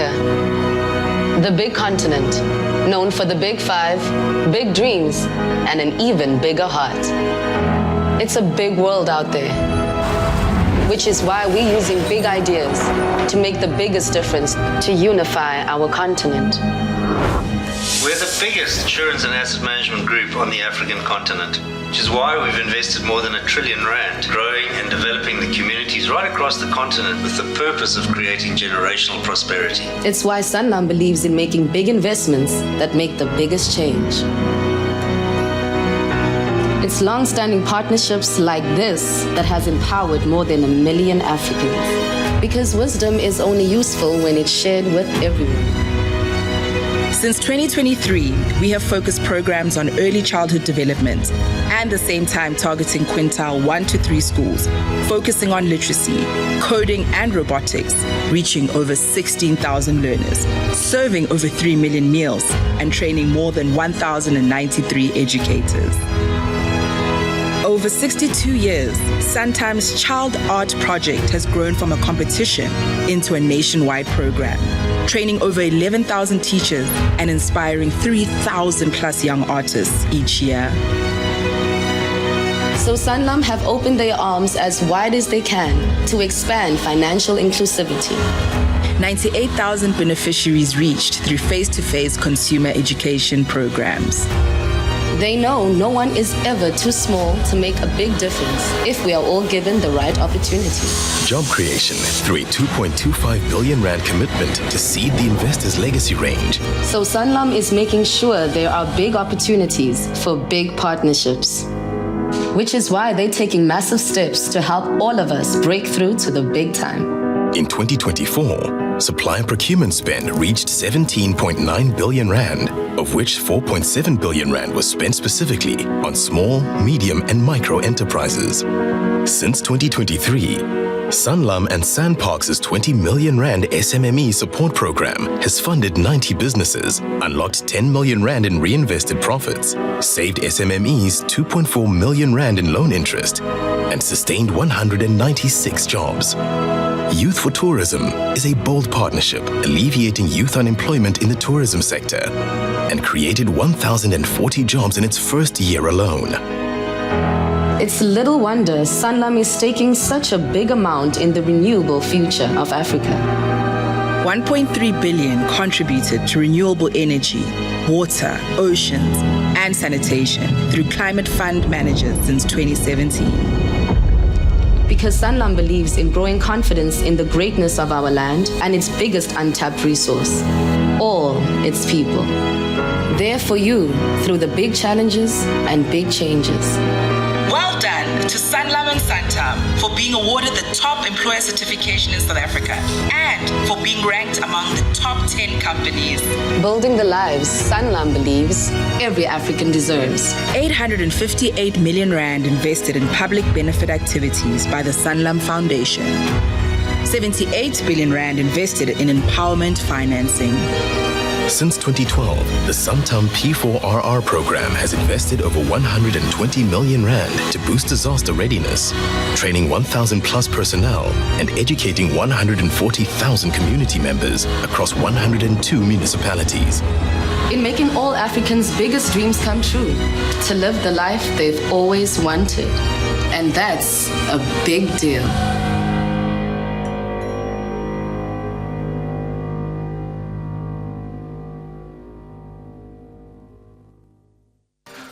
Africa, the big continent, known for the big five, big dreams, and an even bigger heart. It's a big world out there, which is why we're using big ideas to make the biggest difference to unify our continent. We're the biggest insurance and asset management group on the African continent, which is why we've invested more than R1 trillion growing and developing the communities right across the continent with the purpose of creating generational prosperity. It's why Sanlam believes in making big investments that make the biggest change. It's long-standing partnerships like this that has empowered more than 1 million Africans. Because wisdom is only useful when it's shared with everyone. Since 2023, we have focused programs on early childhood development and at the same time targeting quintile 1 to 3 schools, focusing on literacy, coding and robotics, reaching over 16,000 learners, serving over 3 million meals and training more than 1,093 educators. Over 62 years, Sanlam's Child Art Project has grown from a competition into a nationwide program, training over 11,000 teachers and inspiring 3,000 plus young artists each year. So Sanlam have opened their arms as wide as they can to expand financial inclusivity. 98,000 beneficiaries reached through face-to-face consumer education programs. They know no one is ever too small to make a big difference if we are all given the right opportunity. Job creation through a 2.25 billion rand commitment to seed the Investors Legacy range. So Sanlam is making sure there are big opportunities for big partnerships, which is why they're taking massive steps to help all of us break through to the big time. In 2024, supplier procurement spend reached 17.9 billion rand, of which 4.7 billion rand was spent specifically on small, medium and micro enterprises. Since 2023, Sanlam and Sandparks' 20 million rand SMME support program has funded 90 businesses, unlocked 10 million rand in reinvested profits, saved SMMEs 2.4 million rand in loan interest, and sustained 196 jobs. Youth for Tourism is a bold partnership alleviating youth unemployment in the tourism sector and created 1,040 jobs in its first year alone. It's little wonder Sanlam is taking such a big amount in the renewable future of Africa. 1.3 billion contributed to renewable energy, water, oceans, and sanitation through climate fund managers since 2017. Because Sanlam believes in growing confidence in the greatness of our land and its biggest untapped resource, all its people. There for you through the big challenges and big changes. Well done to Sanlam and Santam for being awarded the top employer certification in South Africa and for being ranked among the top 10 companies. Building the lives Sanlam believes every African deserves. 858 million rand invested in public benefit activities by the Sanlam Foundation. 78 billion rand invested in empowerment financing. Since 2012, the Santam P4RR program has invested over 120 million rand to boost disaster readiness, training 1,000 plus personnel and educating 140,000 community members across 102 municipalities. In making all Africans' biggest dreams come true, to live the life they've always wanted. And that's a big deal.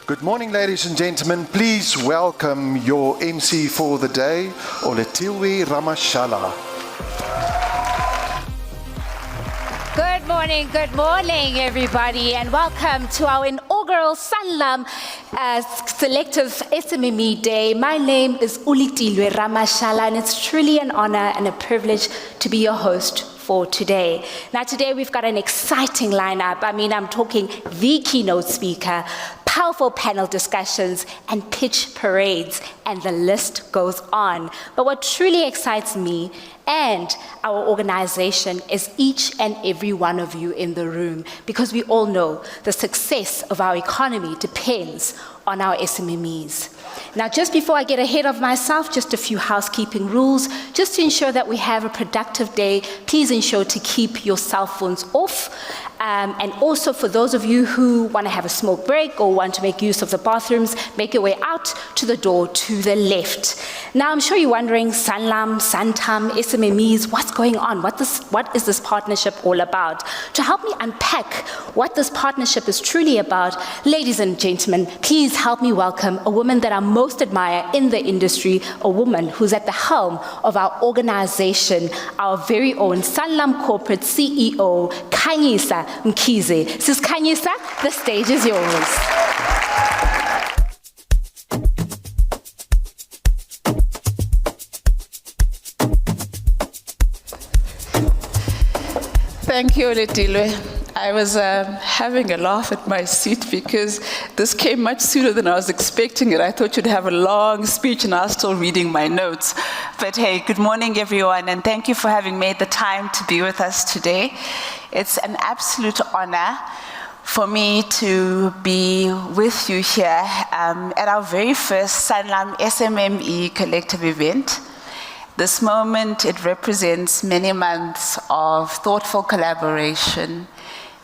Good morning, ladies and gentlemen. Please welcome your MC for the day, Oletiwe Ramashala. Good morning, everybody, and welcome to our inaugural Sanlam Selective SMME Day. My name is Oletiwe Ramashala, and it's truly an honor and a privilege to be your host for today. Now, today we've got an exciting lineup. I'm talking the keynote speaker, powerful panel discussions, and pitch parades, and the list goes on. But what truly excites me and our organization is each and every one of you in the room, because we all know the success of our economy depends on our SMMEs. Now, just before I get ahead of myself, just a few housekeeping rules. Just to ensure that we have a productive day, please ensure to keep your cell phones off. And also for those of you who want to have a smoke break or want to make use of the bathrooms, make your way out to the door to the left. Now, I'm sure you're wondering, Sanlam, Santam, SMMEs, what's going on? What is this partnership all about? To help me unpack what this partnership is truly about, ladies and gentlemen, please help me welcome a woman that I most admire in the industry, a woman who's at the helm of our organization, our very own Sanlam Corporate CEO, Khanyisa Mkhize. Sis Khanyisa, the stage is yours. Thank you, Letilwe. I was having a laugh at my seat because this came much sooner than I was expecting it. I thought you'd have a long speech and I was still reading my notes. But hey, good morning everyone, and thank you for having made the time to be with us today. It's an absolute honor for me to be with you here at our very first Sanlam SMME Collective event. This moment, it represents many months of thoughtful collaboration,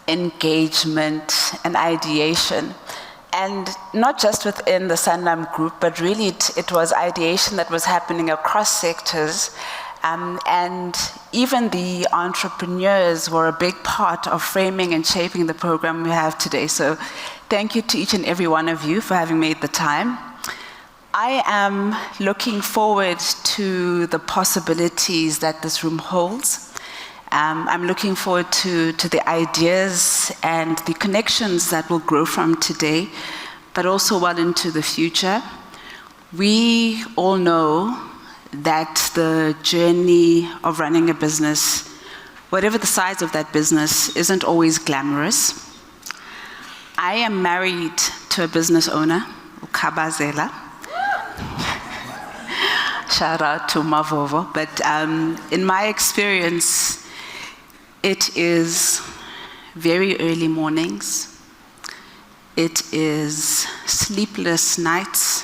engagement, and ideation. And not just within the Sanlam group, but really it was ideation that was happening across sectors. And even the entrepreneurs were a big part of framing and shaping the program we have today. So thank you to each and every one of you for having made the time. I am looking forward to the possibilities that this room holds. I'm looking forward to the ideas and the connections that will grow from today, but also well into the future. We all know that the journey of running a business, whatever the size of that business, isn't always glamorous. I am married to a business owner, uKhabazela. Shout out to Mavovo. But in my experience, it is very early mornings. It is sleepless nights.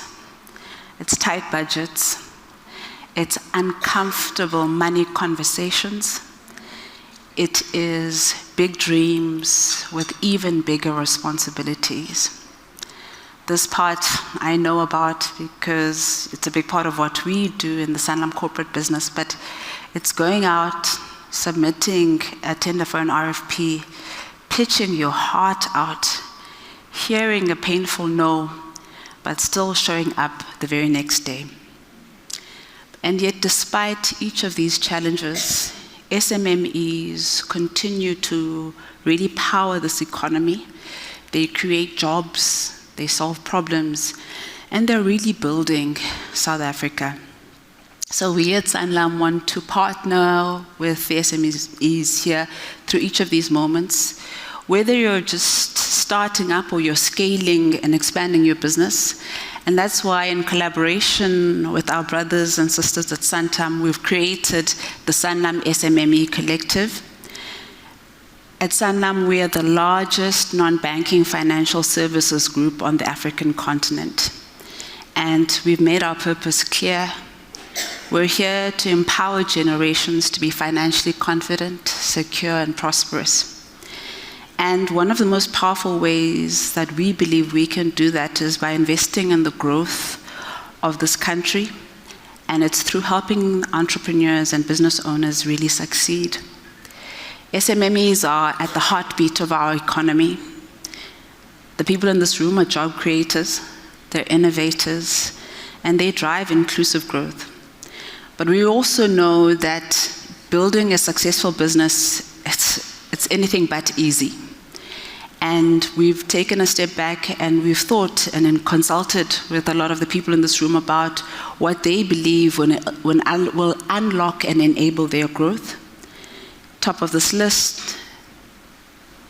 It's tight budgets. It's uncomfortable money conversations. It is big dreams with even bigger responsibilities. This part I know about because it's a big part of what we do in the Sanlam corporate business, but it's going out, submitting a tender for an RFP, pitching your heart out, hearing a painful no, but still showing up the very next day. And yet, despite each of these challenges, SMMEs continue to really power this economy. They create jobs, they solve problems, and they're really building South Africa. So we at Sanlam want to partner with the SMEs here through each of these moments. Whether you're just starting up or you're scaling and expanding your business. And that's why in collaboration with our brothers and sisters at Santam, we've created the Sanlam SMME Collective. At Sanlam, we are the largest non-banking financial services group on the African continent. And we've made our purpose clear. We're here to empower generations to be financially confident, secure, and prosperous. And one of the most powerful ways that we believe we can do that is by investing in the growth of this country. And it's through helping entrepreneurs and business owners really succeed. SMMEs are at the heartbeat of our economy. The people in this room are job creators, they're innovators, and they drive inclusive growth. But we also know that building a successful business, it's anything but easy. And we've taken a step back and we've thought and then consulted with a lot of the people in this room about what they believe will unlock and enable their growth. Top of this list,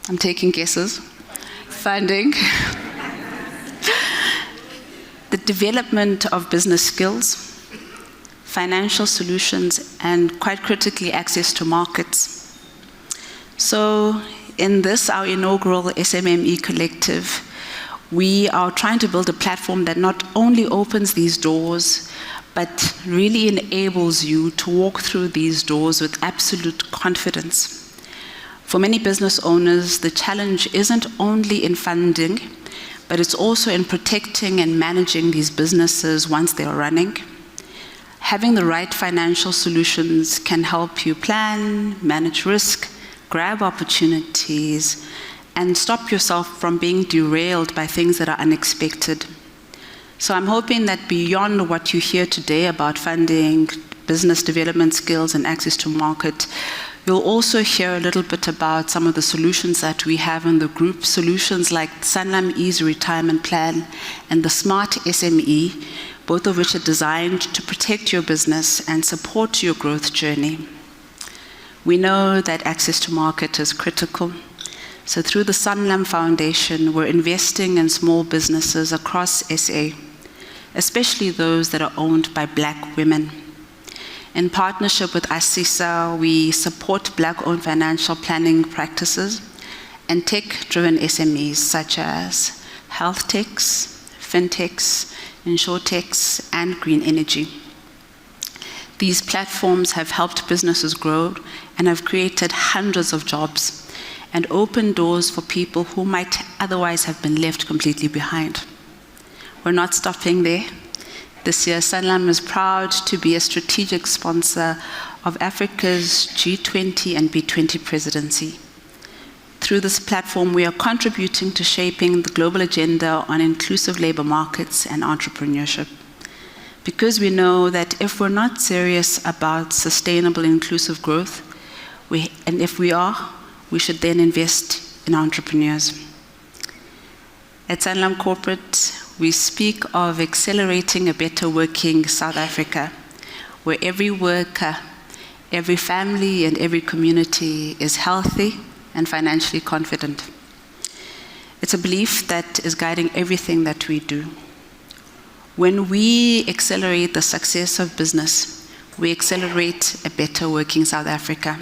I'm taking guesses, funding, the development of business skills, financial solutions, and quite critically, access to markets. So in this, our inaugural SMME Collective, We are trying to build a platform that not only opens these doors, but really enables you to walk through these doors with absolute confidence. For many business owners, the challenge isn't only in funding, but it's also in protecting and managing these businesses once they are running. Having the right financial solutions can help you plan, manage risk, grab opportunities, and stop yourself from being derailed by things that are unexpected. So I'm hoping that beyond what you hear today about funding, business development skills, and access to market, you'll also hear a little bit about some of the solutions that we have in the group, solutions like Sanlam Ease Retirement Plan and the Smart SME, both of which are designed to protect your business and support your growth journey. We know that access to market is critical. So through the Sanlam Foundation, we're investing in small businesses across SA, especially those that are owned by Black women. In partnership with ASISA, we support Black-owned financial planning practices and tech-driven SMEs such as health techs, fintechs, insurtechs, and green energy. These platforms have helped businesses grow and have created hundreds of jobs and opened doors for people who might otherwise have been left completely behind. We're not stopping there. This year, Sanlam is proud to be a strategic sponsor of Africa's G20 and B20 presidency. Through this platform, we are contributing to shaping the global agenda on inclusive labor markets and entrepreneurship. Because we know that if we're not serious about sustainable inclusive growth, and if we are, we should then invest in entrepreneurs. At Sanlam Corporate, we speak of accelerating a better working South Africa, where every worker, every family, and every community is healthy and financially confident. It's a belief that is guiding everything that we do. When we accelerate the success of business, we accelerate a better working South Africa.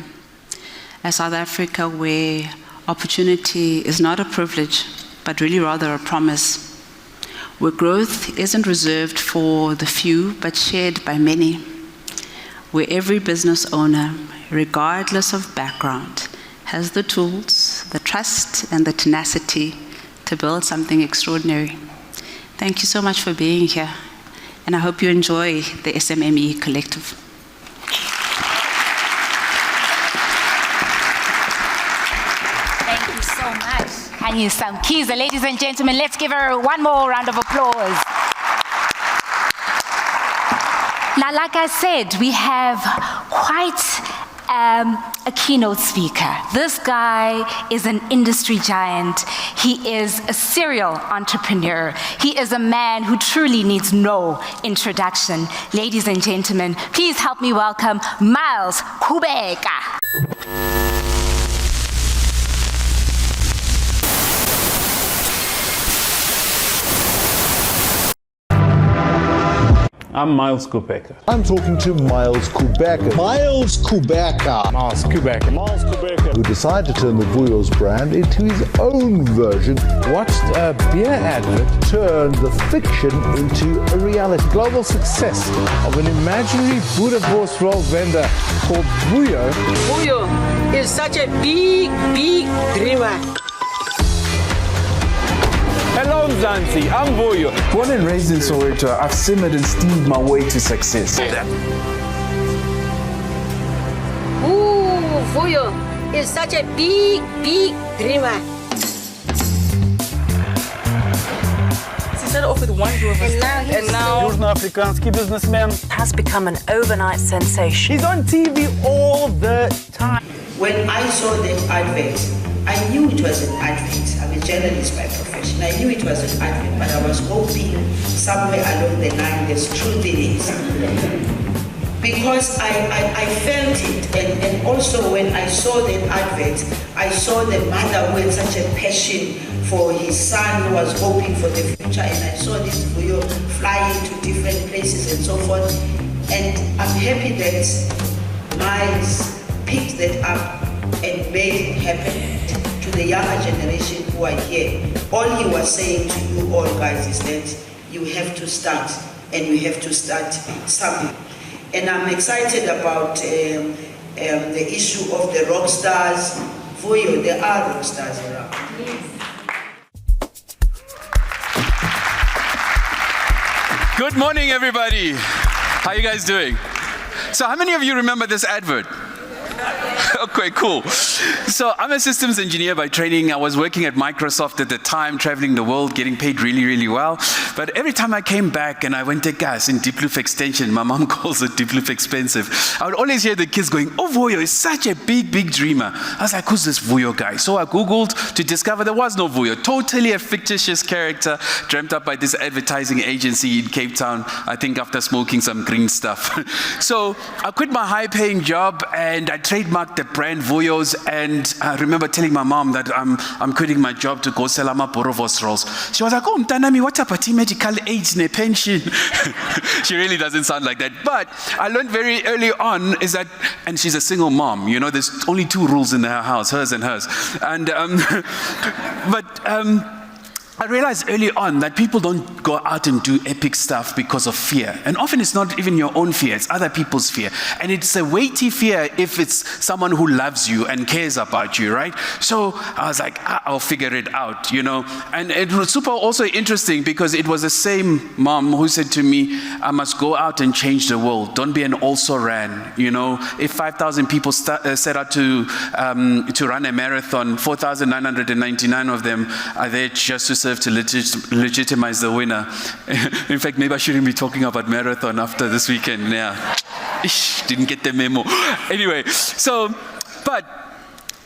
A South Africa where opportunity is not a privilege, but really rather a promise. Where growth isn't reserved for the few, but shared by many. Where every business owner, regardless of background, has the tools, the trust, and the tenacity to build something extraordinary. Thank you so much for being here, and I hope you enjoy the SMME Collective. Thank you so much. Kanye Samkiza. Ladies and gentlemen, let's give her one more round of applause. Now, like I said, we have quite a keynote speaker. This guy is an industry giant. He is a serial entrepreneur. He is a man who truly needs no introduction. Ladies and gentlemen, please help me welcome Miles Kubeka. I'm Miles Kubeka. I'm talking to Miles Kubeka. Miles Kubeka. Miles Kubeka. Miles Kubeka. Who decided to turn the Vuyo's brand into his own version. Watched a beer advert Turned the fiction into a reality. global success of an imaginary Buddha horse roll vendor called Vuyo. Vuyo is such a big dreamer. Hello Mzansi, I'm Vuyo. Born and raised in Soweto, I've simmered and steamed my way to success. Ooh, Vuyo is such a big dreamer. He started off with one group And now He's an Afrikaanski businessman. has become an overnight sensation. He's on TV all the time. When I saw the advert, I knew it was an advert. I'm a journalist by profession. I knew it was an advert, but I was hoping somewhere along the line there's truth in it. Because I felt it, and also when I saw the advert, I saw the mother who had such a passion for his son who was hoping for the future, and I saw this Vuyo flying to different places and so forth. And I'm happy that Miles picked that up and made it happen to to the younger generation who are here, all he was saying to you all guys is that you have to start, and you have to start somewhere. And I'm excited about the issue of the rock stars. Vuyo, there are rock stars around. Good morning, everybody. How you guys doing? So how many of you remember this advert? Okay, cool. So I'm a systems engineer by training. I was working at Microsoft at the time, traveling the world, getting paid really, really well. But every time I came back and I went to gas in Diepkloof Extension, my mom calls it Diepkloof Expensive, I would always hear the kids going, oh, Vuyo is such a big, big dreamer. I was like, who's this Vuyo guy? So I Googled to discover there was no Vuyo. Totally a fictitious character dreamt up by this advertising agency in Cape Town, I think after smoking some green stuff. So I quit my high-paying job and I trademarked the brand Vuyo's, and I remember telling my mom that I'm quitting my job to go sell Borovos rolls. She was like, oh, mtanami, what about medical aids ne pension? She really doesn't sound like that. But I learned very early on is that, and she's a single mom, you know, there's only 2 rules in her house, hers and hers. And, I realized early on that people don't go out and do epic stuff because of fear. And often it's not even your own fear, it's other people's fear. And it's a weighty fear if it's someone who loves you and cares about you, right? So I was like, I'll figure it out, you know. And it was super also interesting because it was the same mom who said to me, I must go out and change the world. Don't be an also-ran, you know. If 5,000 people set out to run a marathon, 4,999 of them are there just to serve to legitimize the winner. In fact, maybe I shouldn't be talking about marathon after this weekend. Yeah, didn't get the memo. Anyway, so, but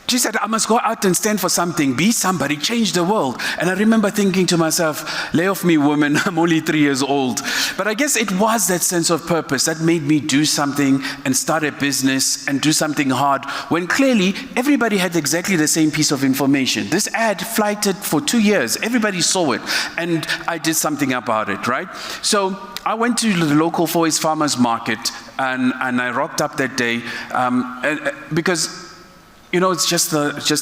she said, I must go out and stand for something, be somebody, change the world. And I remember thinking to myself, lay off me, woman, I'm only 3 years old. But I guess it was that sense of purpose that made me do something and start a business and do something hard when clearly everybody had exactly the same piece of information. This ad flighted for 2 years. Everybody saw it. And I did something about it, right? So I went to the local Foy's Farmers Market and I rocked up that day because you know, it's just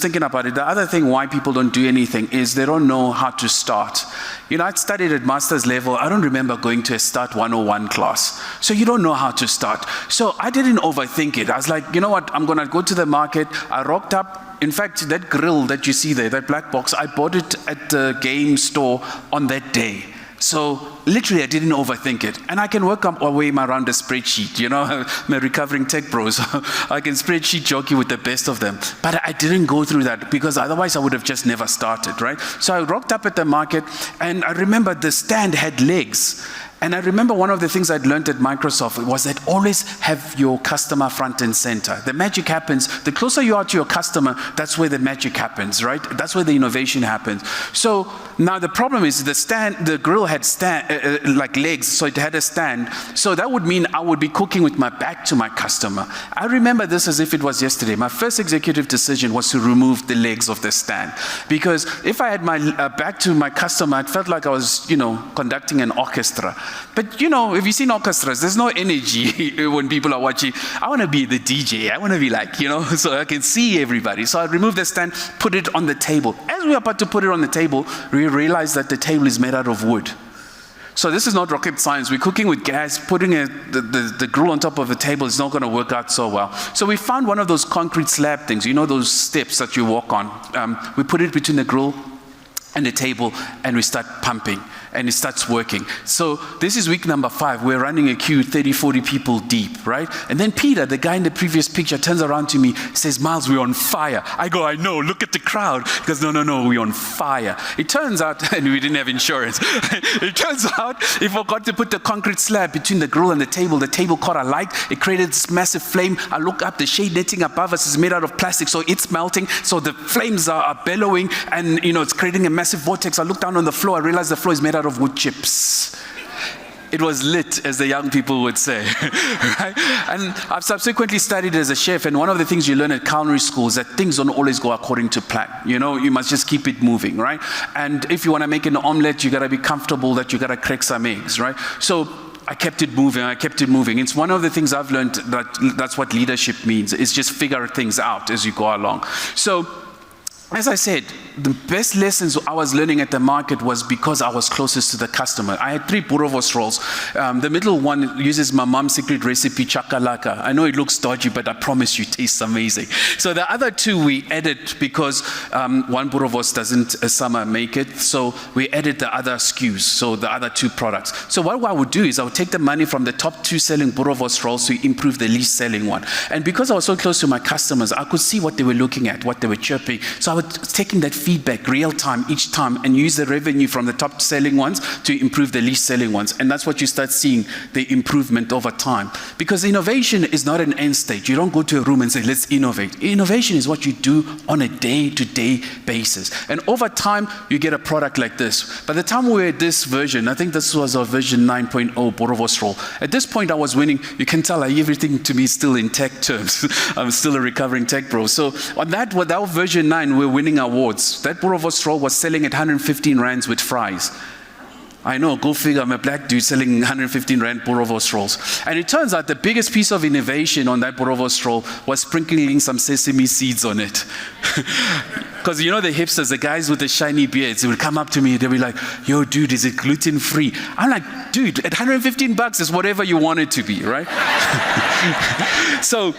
thinking about it. The other thing why people don't do anything is they don't know how to start. You know, I studied at master's level. I don't remember going to a Start 101 class. So you don't know how to start. So I didn't overthink it. I was like, you know what? I'm going to go to the market. I rocked up. In fact, that grill that you see there, that black box, I bought it at the game store on that day. So literally, I didn't overthink it. And I can work my way around a spreadsheet. You know, I'm a recovering tech bro, so I can spreadsheet jockey with the best of them. But I didn't go through that because otherwise I would have just never started, right? So I rocked up at the market, and I remember the stand had legs. And I remember one of the things I'd learned at Microsoft was that always have your customer front and center. The magic happens. The closer you are to your customer, that's where the magic happens, right? That's where the innovation happens. So now the problem is the grill had like legs, so it had a stand. So that would mean I would be cooking with my back to my customer. I remember this as if it was yesterday. My first executive decision was to remove the legs of the stand. Because if I had my back to my customer, it felt like I was, you know, conducting an orchestra. But you know, if you've seen orchestras, there's no energy when people are watching. I want to be the DJ. I want to be like, you know, so I can see everybody. So I removed the stand, put it on the table. As we were about to put it on the table, we realized that the table is made out of wood. So this is not rocket science. We're cooking with gas, putting the grill on top of the table is not going to work out so well. So we found one of those concrete slab things, you know, those steps that you walk on. We put it between the grill and the table, and we start pumping, and it starts working. So this is week number 5. We're running a queue 30, 40 people deep, right? And then Peter, the guy in the previous picture, turns around to me, says, Miles, we're on fire. I go, I know, look at the crowd. He goes, no, we're on fire. It turns out, and we didn't have insurance, it turns out he forgot to put the concrete slab between the grill and the table. The table caught alight. It created this massive flame. I look up, the shade netting above us is made out of plastic, so it's melting. So the flames are bellowing, and you know, it's creating a massive vortex. I look down on the floor. I realize the floor is made out of wood chips. It was lit, as the young people would say, right? And I've subsequently studied as a chef, and one of the things you learn at culinary school is that things don't always go according to plan. You know, you must just keep it moving, right? And if you want to make an omelette, you got to be comfortable that you got to crack some eggs, right? So I kept it moving. It's one of the things I've learned that's what leadership means, is just figure things out as you go along. So as I said, the best lessons I was learning at the market was because I was closest to the customer. I had 3 boerewors rolls. The middle one uses my mom's secret recipe, chakalaka. I know it looks dodgy, but I promise you it tastes amazing. So the other 2 we added because one boerewors doesn't a summer make it, so we added the other SKUs, so the other 2 products. So what I would do is I would take the money from the top 2 selling boerewors rolls to improve the least selling one. And because I was so close to my customers, I could see what they were looking at, what they were chirping. So I was taking that feedback real time each time and use the revenue from the top selling ones to improve the least selling ones. And that's what you start seeing, the improvement over time. Because innovation is not an end state. You don't go to a room and say, let's innovate. Innovation is what you do on a day-to-day basis. And over time, you get a product like this. By the time we were at this version, I think this was our version 9.0 boerewors roll. At this point, I was winning. You can tell everything to me is still in tech terms. I'm still a recovering tech bro. So on that, with our version 9, we're winning awards. That boerewors roll was selling at 115 rands with fries. I know, go figure, I'm a black dude selling 115 rand boerewors rolls. And it turns out the biggest piece of innovation on that boerewors roll was sprinkling some sesame seeds on it. Because you know the hipsters, the guys with the shiny beards, they would come up to me, they'd be like, yo dude, is it gluten-free? I'm like, dude, at 115 bucks is whatever you want it to be, right? So,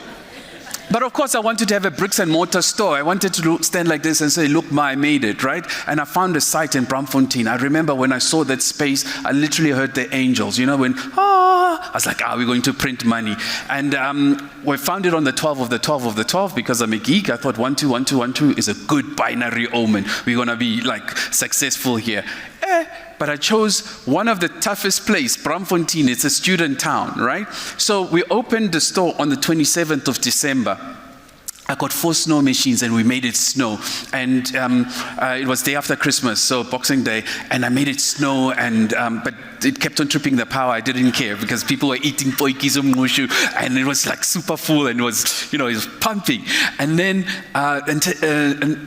but of course, I wanted to have a bricks and mortar store. I wanted to stand like this and say, look, I made it, right? And I found a site in Braamfontein. I remember when I saw that space, I literally heard the angels, you know, when, I was like, we're going to print money. And we found it on the 12 of the 12 of the 12 because I'm a geek. I thought 1, 2, 1, 2, 1, 2 is a good binary omen. We're going to be like successful here. But I chose one of the toughest places, Braamfontein. It's a student town, right? So we opened the store on the 27th of December. I got 4 snow machines and we made it snow. And it was day after Christmas, so Boxing Day, and I made it snow, and but it kept on tripping the power. I didn't care because people were eating poikies and it was like super full and it was, you know, it was pumping. And then and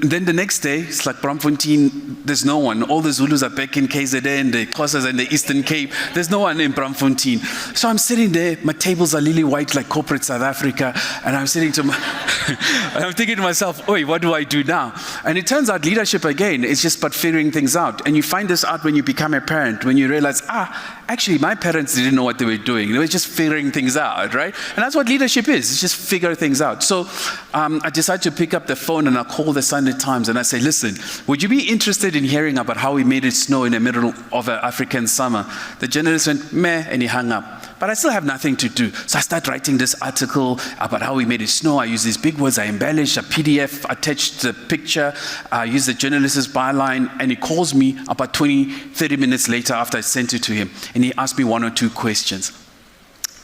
then the next day, it's like Braamfontein, there's no one. All the Zulus are back in KZN, the Xhosas and the Eastern Cape. There's no one in Braamfontein. So I'm sitting there, my tables are lily white like corporate South Africa, and I'm sitting to and I'm thinking to myself, oi, what do I do now? And it turns out leadership, again, is just about figuring things out. And you find this out when you become a parent, when you realize, actually, my parents didn't know what they were doing. They were just figuring things out, right? And that's what leadership is. It's just figure things out. So I decided to pick up the phone and I call the Sunday Times and I say, listen, would you be interested in hearing about how we made it snow in the middle of an African summer? The journalist went, meh, and he hung up. But I still have nothing to do. So I start writing this article about how we made it snow. I use these big words, I embellish, a PDF, attached the picture, I use the journalist's byline, and he calls me about 20, 30 minutes later after I sent it to him, and he asked me 1 or 2 questions.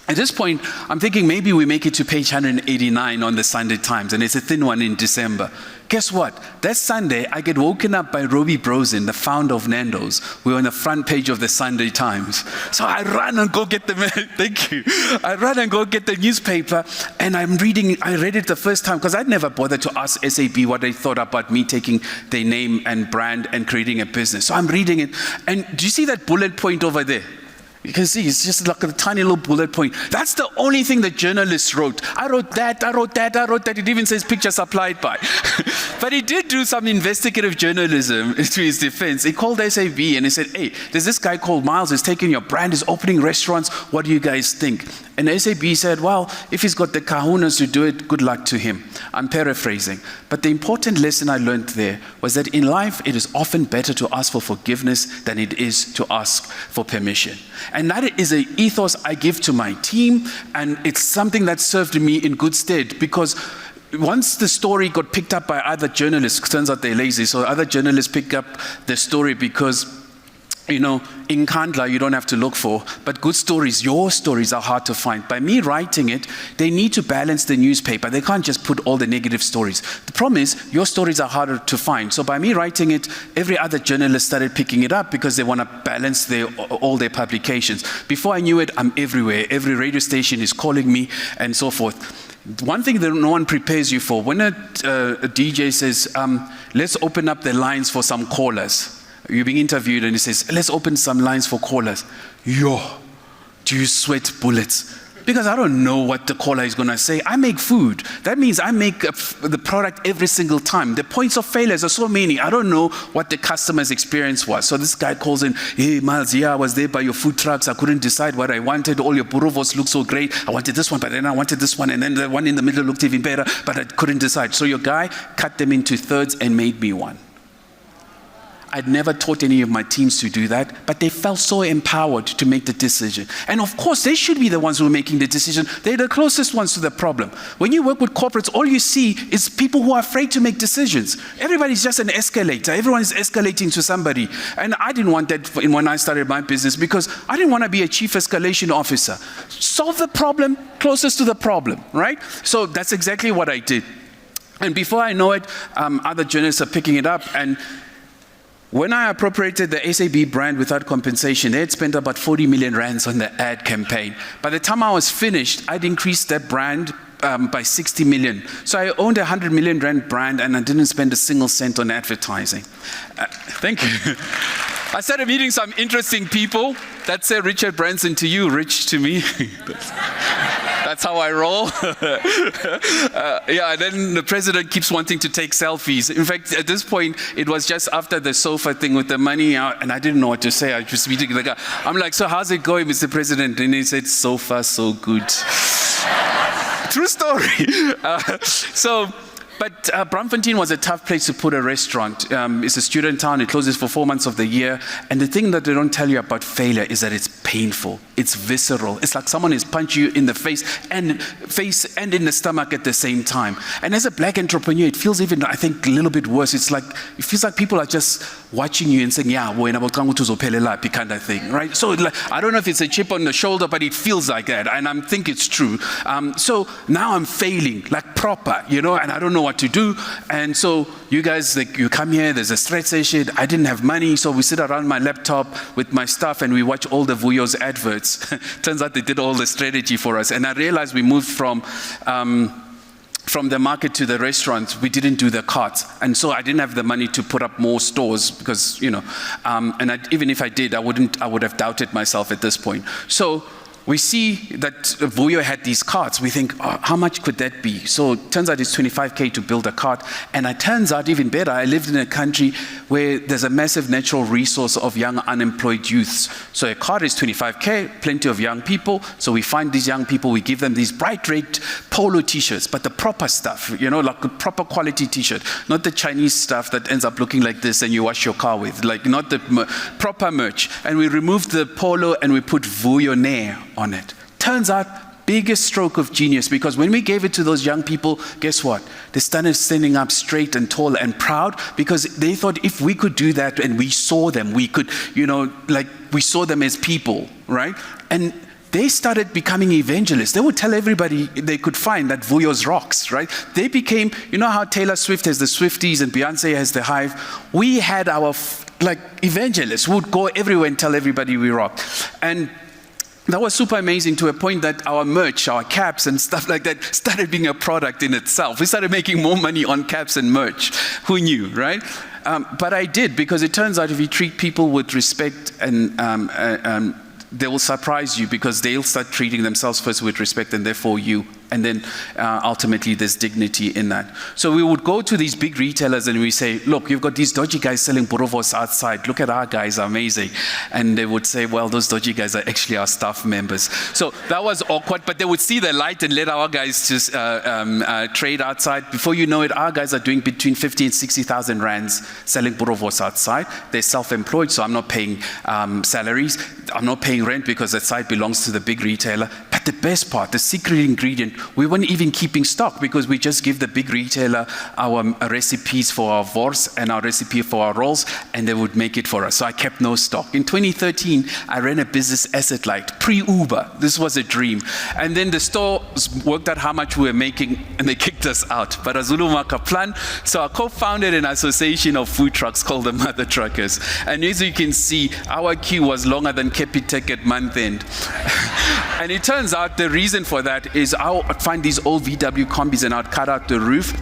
At this point, I'm thinking maybe we make it to page 189 on the Sunday Times, and it's a thin one in December. Guess what? That Sunday, I get woken up by Robbie Brosen, the founder of Nando's. We're on the front page of the Sunday Times. So I run and go get the, thank you. I run and go get the newspaper, and I'm reading, I read it the first time, because I'd never bothered to ask SAB what they thought about me taking their name and brand and creating a business. So I'm reading it, and do you see that bullet point over there? You can see it's just like a tiny little bullet point. That's the only thing the journalist wrote. I wrote that, I wrote that, I wrote that. It even says picture supplied by. But he did do some investigative journalism to his defense. He called SAB and he said, hey, there's this guy called Miles who's taking your brand, is opening restaurants. What do you guys think? And SAB said, well, if he's got the kahunas to do it, good luck to him. I'm paraphrasing. But the important lesson I learned there was that in life, it is often better to ask for forgiveness than it is to ask for permission. And that is an ethos I give to my team, and it's something that served me in good stead, because once the story got picked up by other journalists, turns out they're lazy, so other journalists pick up the story because, you know, in Kandla you don't have to look for, but good stories, your stories are hard to find. By me writing it, they need to balance the newspaper. They can't just put all the negative stories. The problem is, your stories are harder to find. So by me writing it, every other journalist started picking it up because they want to balance all their publications. Before I knew it, I'm everywhere. Every radio station is calling me and so forth. One thing that no one prepares you for, when a DJ says, let's open up the lines for some callers. You're being interviewed and he says, let's open some lines for callers. Yo, do you sweat bullets? because I don't know what the caller is going to say. I make food. That means I make the product every single time. The points of failures are so many. I don't know what the customer's experience was. So this guy calls in, hey, Miles, yeah, I was there by your food trucks. I couldn't decide what I wanted. All your borovos look so great. I wanted this one, but then I wanted this one. And then the one in the middle looked even better, but I couldn't decide. So your guy cut them into thirds and made me one. I'd never taught any of my teams to do that, but they felt so empowered to make the decision. And of course, they should be the ones who are making the decision. They're the closest ones to the problem. When you work with corporates, all you see is people who are afraid to make decisions. Everybody's just an escalator. Everyone is escalating to somebody. And I didn't want that when I started my business, because I didn't want to be a chief escalation officer. Solve the problem closest to the problem, right? So that's exactly what I did. And before I know it, other journalists are picking it up. And when I appropriated the SAB brand without compensation, they had spent about 40 million rands on the ad campaign. By the time I was finished, I'd increased that brand by 60 million. So I owned a 100 million rand brand, and I didn't spend a single cent on advertising. Thank you. I started meeting some interesting people. That's Richard Branson to you, Rich to me. That's how I roll. Yeah, and then the president keeps wanting to take selfies. In fact, at this point, it was just after the sofa thing with the money out, and I didn't know what to say. I was just meeting the guy. I'm like, so how's it going, Mr. President? And he said, so far, so good. True story. But Braamfontein was a tough place to put a restaurant. It's a student town. It closes for 4 months of the year. And the thing that they don't tell you about failure is that it's painful. It's visceral. It's like someone is punching you in the face and in the stomach at the same time. And as a black entrepreneur, it feels even, I think, a little bit worse. It feels like people are just watching you and saying, yeah, kind of thing, right? So I don't know if it's a chip on the shoulder, but it feels like that. And I think it's true. So now I'm failing, like proper, and I don't know what to do. And so you guys, you come here, there's a stretch session. I didn't have money, so we sit around my laptop with my stuff and we watch all the Vuyo's adverts. Turns out they did all the strategy for us. And I realized we moved from the market to the restaurant. We didn't do the carts. And so I didn't have the money to put up more stores because, even if I did, I would have doubted myself at this point. So we see that Vuyo had these carts. We think, oh, how much could that be? So it turns out it's 25K to build a cart. And it turns out even better, I lived in a country where there's a massive natural resource of young unemployed youths. So a cart is 25K, plenty of young people. So we find these young people, we give them these bright red polo t-shirts, but the proper stuff, like a proper quality t-shirt, not the Chinese stuff that ends up looking like this and you wash your car with, like not the proper merch. And we removed the polo and we put Vuyonaire on it. Turns out, biggest stroke of genius, because when we gave it to those young people, guess what? They started standing up straight and tall and proud, because they thought if we could do that and we saw them, we could, we saw them as people, right? And they started becoming evangelists. They would tell everybody they could find that Vuyo's rocks, right? They became, how Taylor Swift has the Swifties and Beyonce has the Hive? We had our, evangelists who would go everywhere and tell everybody we rock. And that was super amazing, to a point that our merch, our caps and stuff like that started being a product in itself. We started making more money on caps and merch. Who knew, right? But I did, because it turns out if you treat people with respect, and they will surprise you, because they'll start treating themselves first with respect and therefore you. And then ultimately there's dignity in that. So we would go to these big retailers and we say, look, you've got these dodgy guys selling borovos outside. Look at our guys, amazing. And they would say, well, those dodgy guys are actually our staff members. So that was awkward, but they would see the light and let our guys just trade outside. Before you know it, our guys are doing between 50 and 60,000 rands selling borovos outside. They're self-employed, so I'm not paying salaries. I'm not paying rent because that site belongs to the big retailer. But the best part, the secret ingredient, we weren't even keeping stock, because we just give the big retailer our recipes for our wors and our recipe for our rolls, and they would make it for us. So I kept no stock. In 2013, I ran a business asset light, pre-Uber. This was a dream. And then the store worked out how much we were making, and they kicked us out. But Azulu Maka plan. So I co-founded an association of food trucks called the Mother Truckers. And as you can see, our queue was longer than Capitec at month end. And it turns out the reason for that is I'd find these old VW combis and I'd cut out the roof.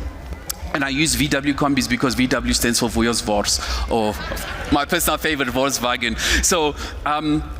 And I use VW combis because VW stands for Vuyo's Vors, or my personal favorite, Volkswagen. So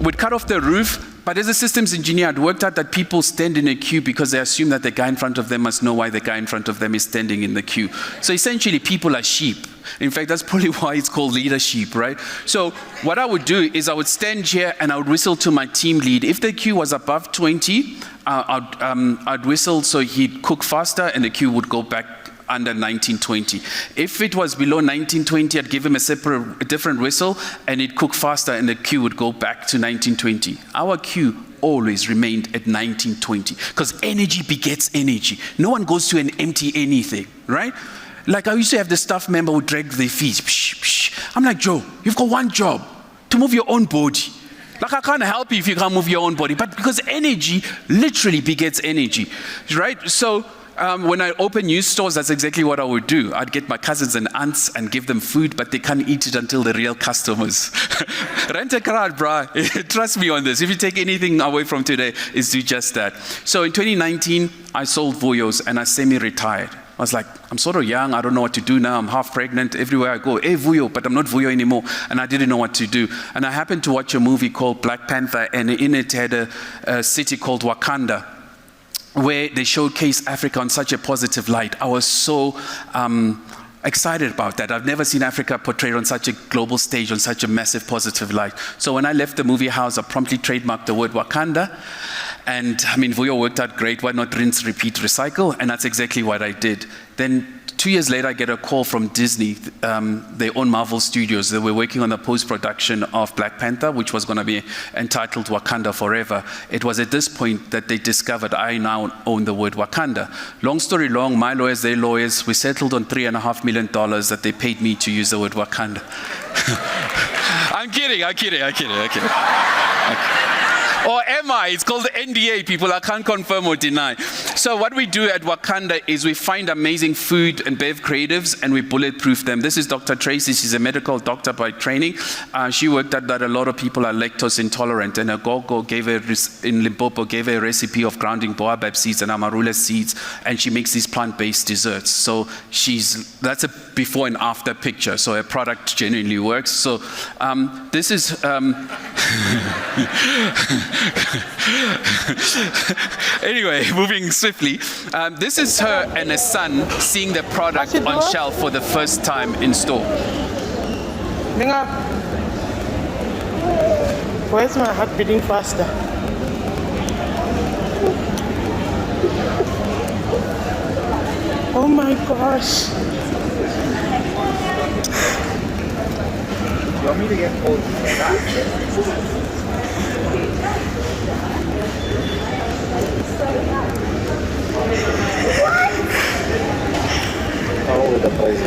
we'd cut off the roof, But as a systems engineer, I'd worked out that people stand in a queue because they assume that the guy in front of them must know why the guy in front of them is standing in the queue. So essentially, people are sheep. In fact, that's probably why it's called leadership, right? So what I would do is I would stand here and I would whistle to my team lead. If the queue was above 20, I'd whistle so he'd cook faster and the queue would go back under 1920. If it was below 1920, I'd give him a different whistle and he'd cook faster and the queue would go back to 1920. Our queue always remained at 1920 because energy begets energy. No one goes to an empty anything, right? Like I used to have the staff member who dragged their feet. Psh, psh. I'm like, Joe, you've got one job, to move your own body. Like I can't help you if you can't move your own body, but because energy literally begets energy, right? So when I open new stores, that's exactly what I would do. I'd get my cousins and aunts and give them food, but they can't eat it until the real customers. Rent a car, bruh. Trust me on this. If you take anything away from today, is do just that. So in 2019, I sold Vuyos and I semi-retired. I was like, I'm sort of young, I don't know what to do now, I'm half pregnant, everywhere I go, hey Vuyo, but I'm not Vuyo anymore, and I didn't know what to do. And I happened to watch a movie called Black Panther, and in it had a city called Wakanda, where they showcase Africa on such a positive light. I was so excited about that. I've never seen Africa portrayed on such a global stage, on such a massive positive light. So when I left the movie house, I promptly trademarked the word Wakanda. And I mean, Vuyo worked out great. Why not rinse, repeat, recycle? And that's exactly what I did. Then 2 years later, I get a call from Disney. They own Marvel Studios. They were working on the post-production of Black Panther, which was going to be entitled Wakanda Forever. It was at this point that they discovered I now own the word Wakanda. Long story long, my lawyers, their lawyers, we settled on $3.5 million that they paid me to use the word Wakanda. I'm kidding. Or am I? It's called the NDA, people. I can't confirm or deny. So what we do at Wakanda is we find amazing food and bev creatives and we bulletproof them. This is Dr. Tracy. She's a medical doctor by training. She worked out that a lot of people are lactose intolerant, and her gogo in Limpopo gave her a recipe of grounding baobab seeds and amarula seeds, and she makes these plant-based desserts. So that's a before and after picture. So her product genuinely works. So this is anyway, moving swiftly. This is her and her son seeing the product on shelf for the first time in store. Why is my heart beating faster? Oh my gosh. You want me to get cold back? All over the place.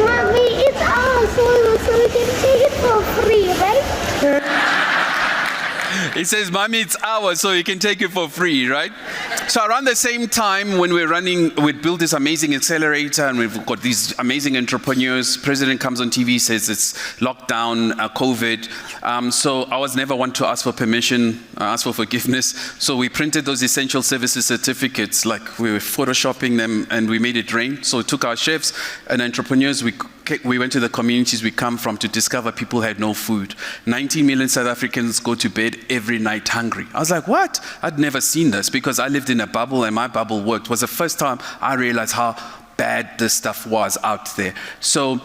Mommy, it's ours, so we can take it for free, right? It says, Mommy, it's ours, so you can take it for free, right? So around the same time, when we built this amazing accelerator, and we've got these amazing entrepreneurs. President comes on TV, says it's lockdown, COVID. So I was never one to ask for permission, ask for forgiveness. So we printed those essential services certificates, like we were photoshopping them, and we made it rain. So it took our chefs and entrepreneurs, we went to the communities we come from to discover people had no food. 19 million South Africans go to bed every night hungry. I was like, what? I'd never seen this because I lived in a bubble and my bubble worked. It was the first time I realized how bad this stuff was out there. So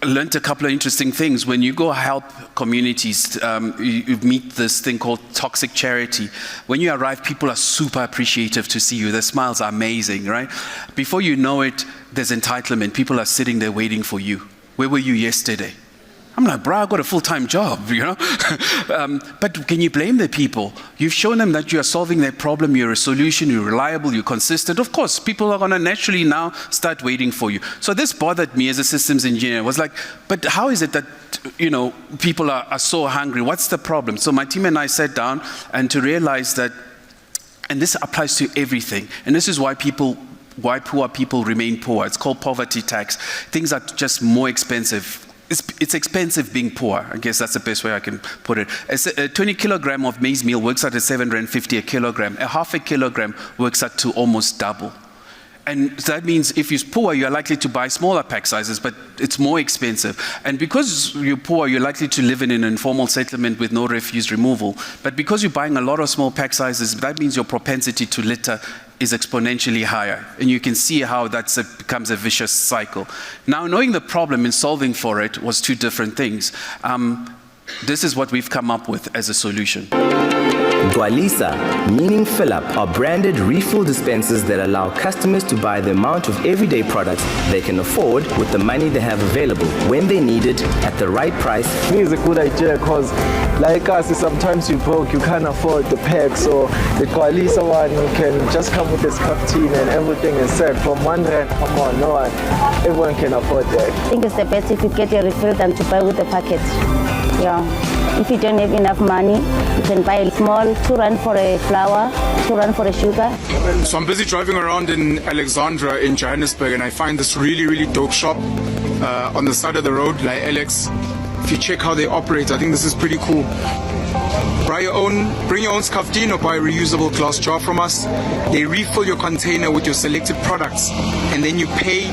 learned a couple of interesting things. When you go help communities, you meet this thing called toxic charity. When you arrive, people are super appreciative to see you. Their smiles are amazing, right? Before you know it, there's entitlement. People are sitting there waiting for you. Where were you yesterday? I'm like, bro, I got a full-time job, you know? But can you blame the people? You've shown them that you are solving their problem, you're a solution, you're reliable, you're consistent. Of course, people are gonna naturally now start waiting for you. So this bothered me as a systems engineer. I was like, but how is it that, you know, people are so hungry? What's the problem? So my team and I sat down and to realize that, and this applies to everything, and this is why poor people remain poor. It's called poverty tax. Things are just more expensive. It's expensive being poor. I guess that's the best way I can put it. A 20 kilogram of maize meal works out at 750 a kilogram. A half a kilogram works out to almost double. And that means if you're poor, you're likely to buy smaller pack sizes, but it's more expensive. And because you're poor, you're likely to live in an informal settlement with no refuse removal. But because you're buying a lot of small pack sizes, that means your propensity to litter is exponentially higher. And you can see how that becomes a vicious cycle. Now, knowing the problem and solving for it was two different things. This is what we've come up with as a solution. Gwalisa, meaning fill up, are branded refill dispensers that allow customers to buy the amount of everyday products they can afford with the money they have available when they need it at the right price. I think it's a good idea because like us, sometimes you broke, you can't afford the pack, so the Gwalisa one can just come with this captain and everything is set from 1 rand. Come on, no one, everyone can afford that. I think it's the best if you get your refill than to buy with the packet. Yeah. If you don't have enough money, you can buy a small, 2 rand for a flour, 2 rand for a sugar. So I'm busy driving around in Alexandra in Johannesburg, and I find this really, really dope shop on the side of the road, like Alex. If you check how they operate, I think this is pretty cool. Bring your own skaftin or buy a reusable glass jar from us. They refill your container with your selected products, and then you pay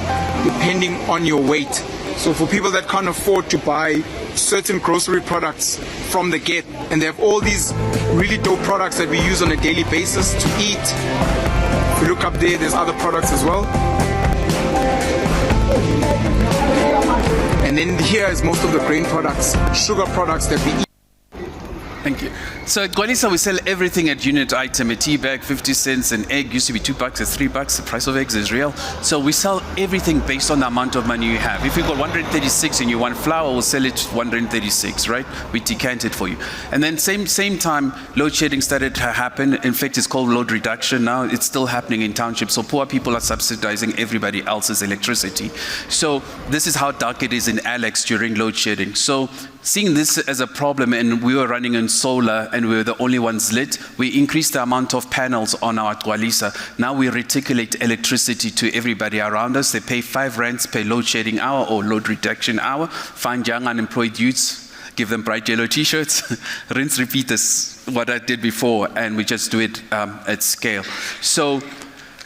depending on your weight. So for people that can't afford to buy certain grocery products from the get, and they have all these really dope products that we use on a daily basis to eat. If you look up there, there's other products as well. And then here is most of the grain products, sugar products that we eat. Thank you. So at Gwalisa, we sell everything at unit item. A tea bag, 50 cents. An egg used to be $2, it's $3. The price of eggs is real. So we sell everything based on the amount of money you have. If you've got 136 and you want flour, we'll sell it 136, right? We decant it for you. And then same time, load shedding started to happen. In fact, it's called load reduction now. It's still happening in townships. So poor people are subsidizing everybody else's electricity. So this is how dark it is in Alex during load shedding. So seeing this as a problem, and we were running on solar and we were the only ones lit, we increased the amount of panels on our Gwalisa. Now we reticulate electricity to everybody around us. They pay 5 rands per load shedding hour or load reduction hour. Find young unemployed youths, give them bright yellow t-shirts, rinse, repeat this, what I did before, and we just do it at scale. So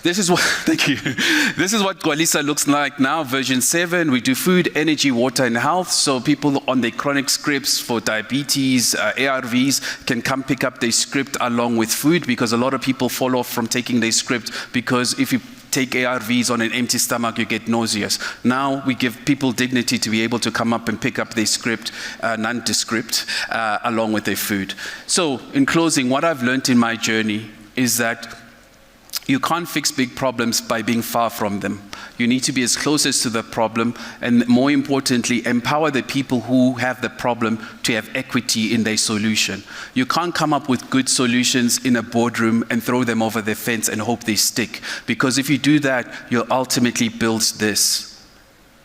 this is what, thank you. This is what Gwalisa looks like now, version 7. We do food, energy, water, and health. So people on their chronic scripts for diabetes, ARVs, can come pick up their script along with food, because a lot of people fall off from taking their script, because if you take ARVs on an empty stomach, you get nauseous. Now we give people dignity to be able to come up and pick up their script, nondescript, along with their food. So in closing, what I've learned in my journey is that you can't fix big problems by being far from them. You need to be as close as to the problem, and more importantly, empower the people who have the problem to have equity in their solution. You can't come up with good solutions in a boardroom and throw them over the fence and hope they stick, because if you do that, you'll ultimately build this.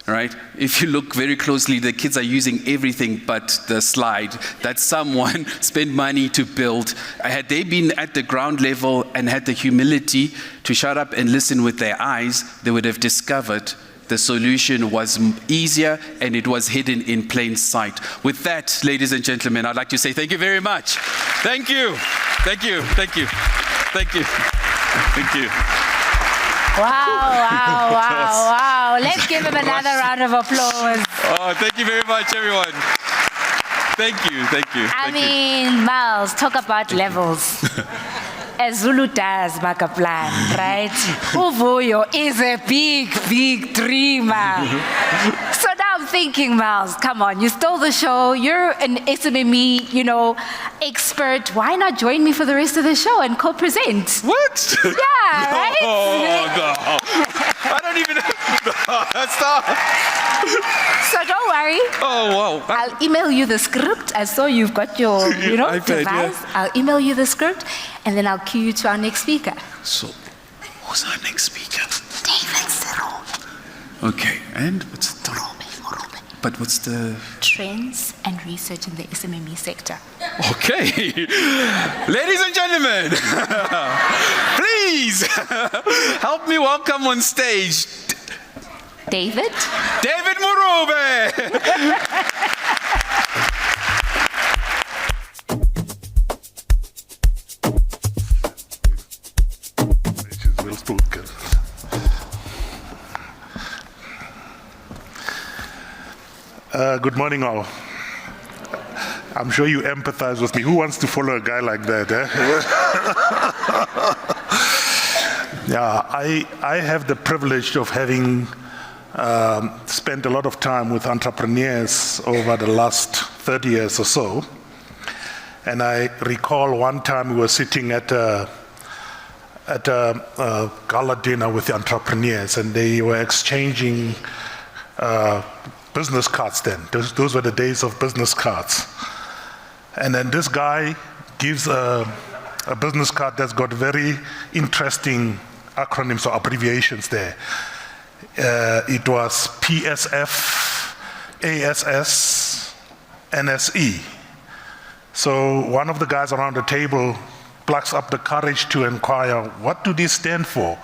Right? If you look very closely, the kids are using everything but the slide that someone spent money to build. Had they been at the ground level and had the humility to shut up and listen with their eyes, they would have discovered the solution was easier and it was hidden in plain sight. With that, ladies and gentlemen, I'd like to say thank you very much. Thank you. Thank you. Thank you. Thank you. Thank you. Wow. Let's give him another round of applause. Oh, thank you very much, everyone. Thank you. I mean, Miles, talk about levels. As Zulu does, Makaplan, right? Uvuyo is a big dreamer. So now I'm thinking, Miles, come on, you stole the show. You're an SMME, expert. Why not join me for the rest of the show and co-present? What? Yeah, right? Oh, no. I don't even stop. So don't worry. Oh, wow. I'll email you the script. I saw you've got your, iPad, device. Yeah. I'll email you the script, and then I'll cue you to our next speaker. So, who's our next speaker? David Cyril. Okay, and what's the title? But what's the... Trends and research in the SMME sector. Okay. Ladies and gentlemen, please help me welcome on stage David Murube. Good morning, all. I'm sure you empathize with me. Who wants to follow a guy like that? Yeah, I have the privilege of having spent a lot of time with entrepreneurs over the last 30 years or so. And I recall one time we were sitting at a gala dinner with the entrepreneurs, and they were exchanging business cards then. Those were the days of business cards. And then this guy gives a business card that's got very interesting acronyms or abbreviations there. It was PSF, ASS, NSE. So one of the guys around the table plucks up the courage to inquire, what do these stand for?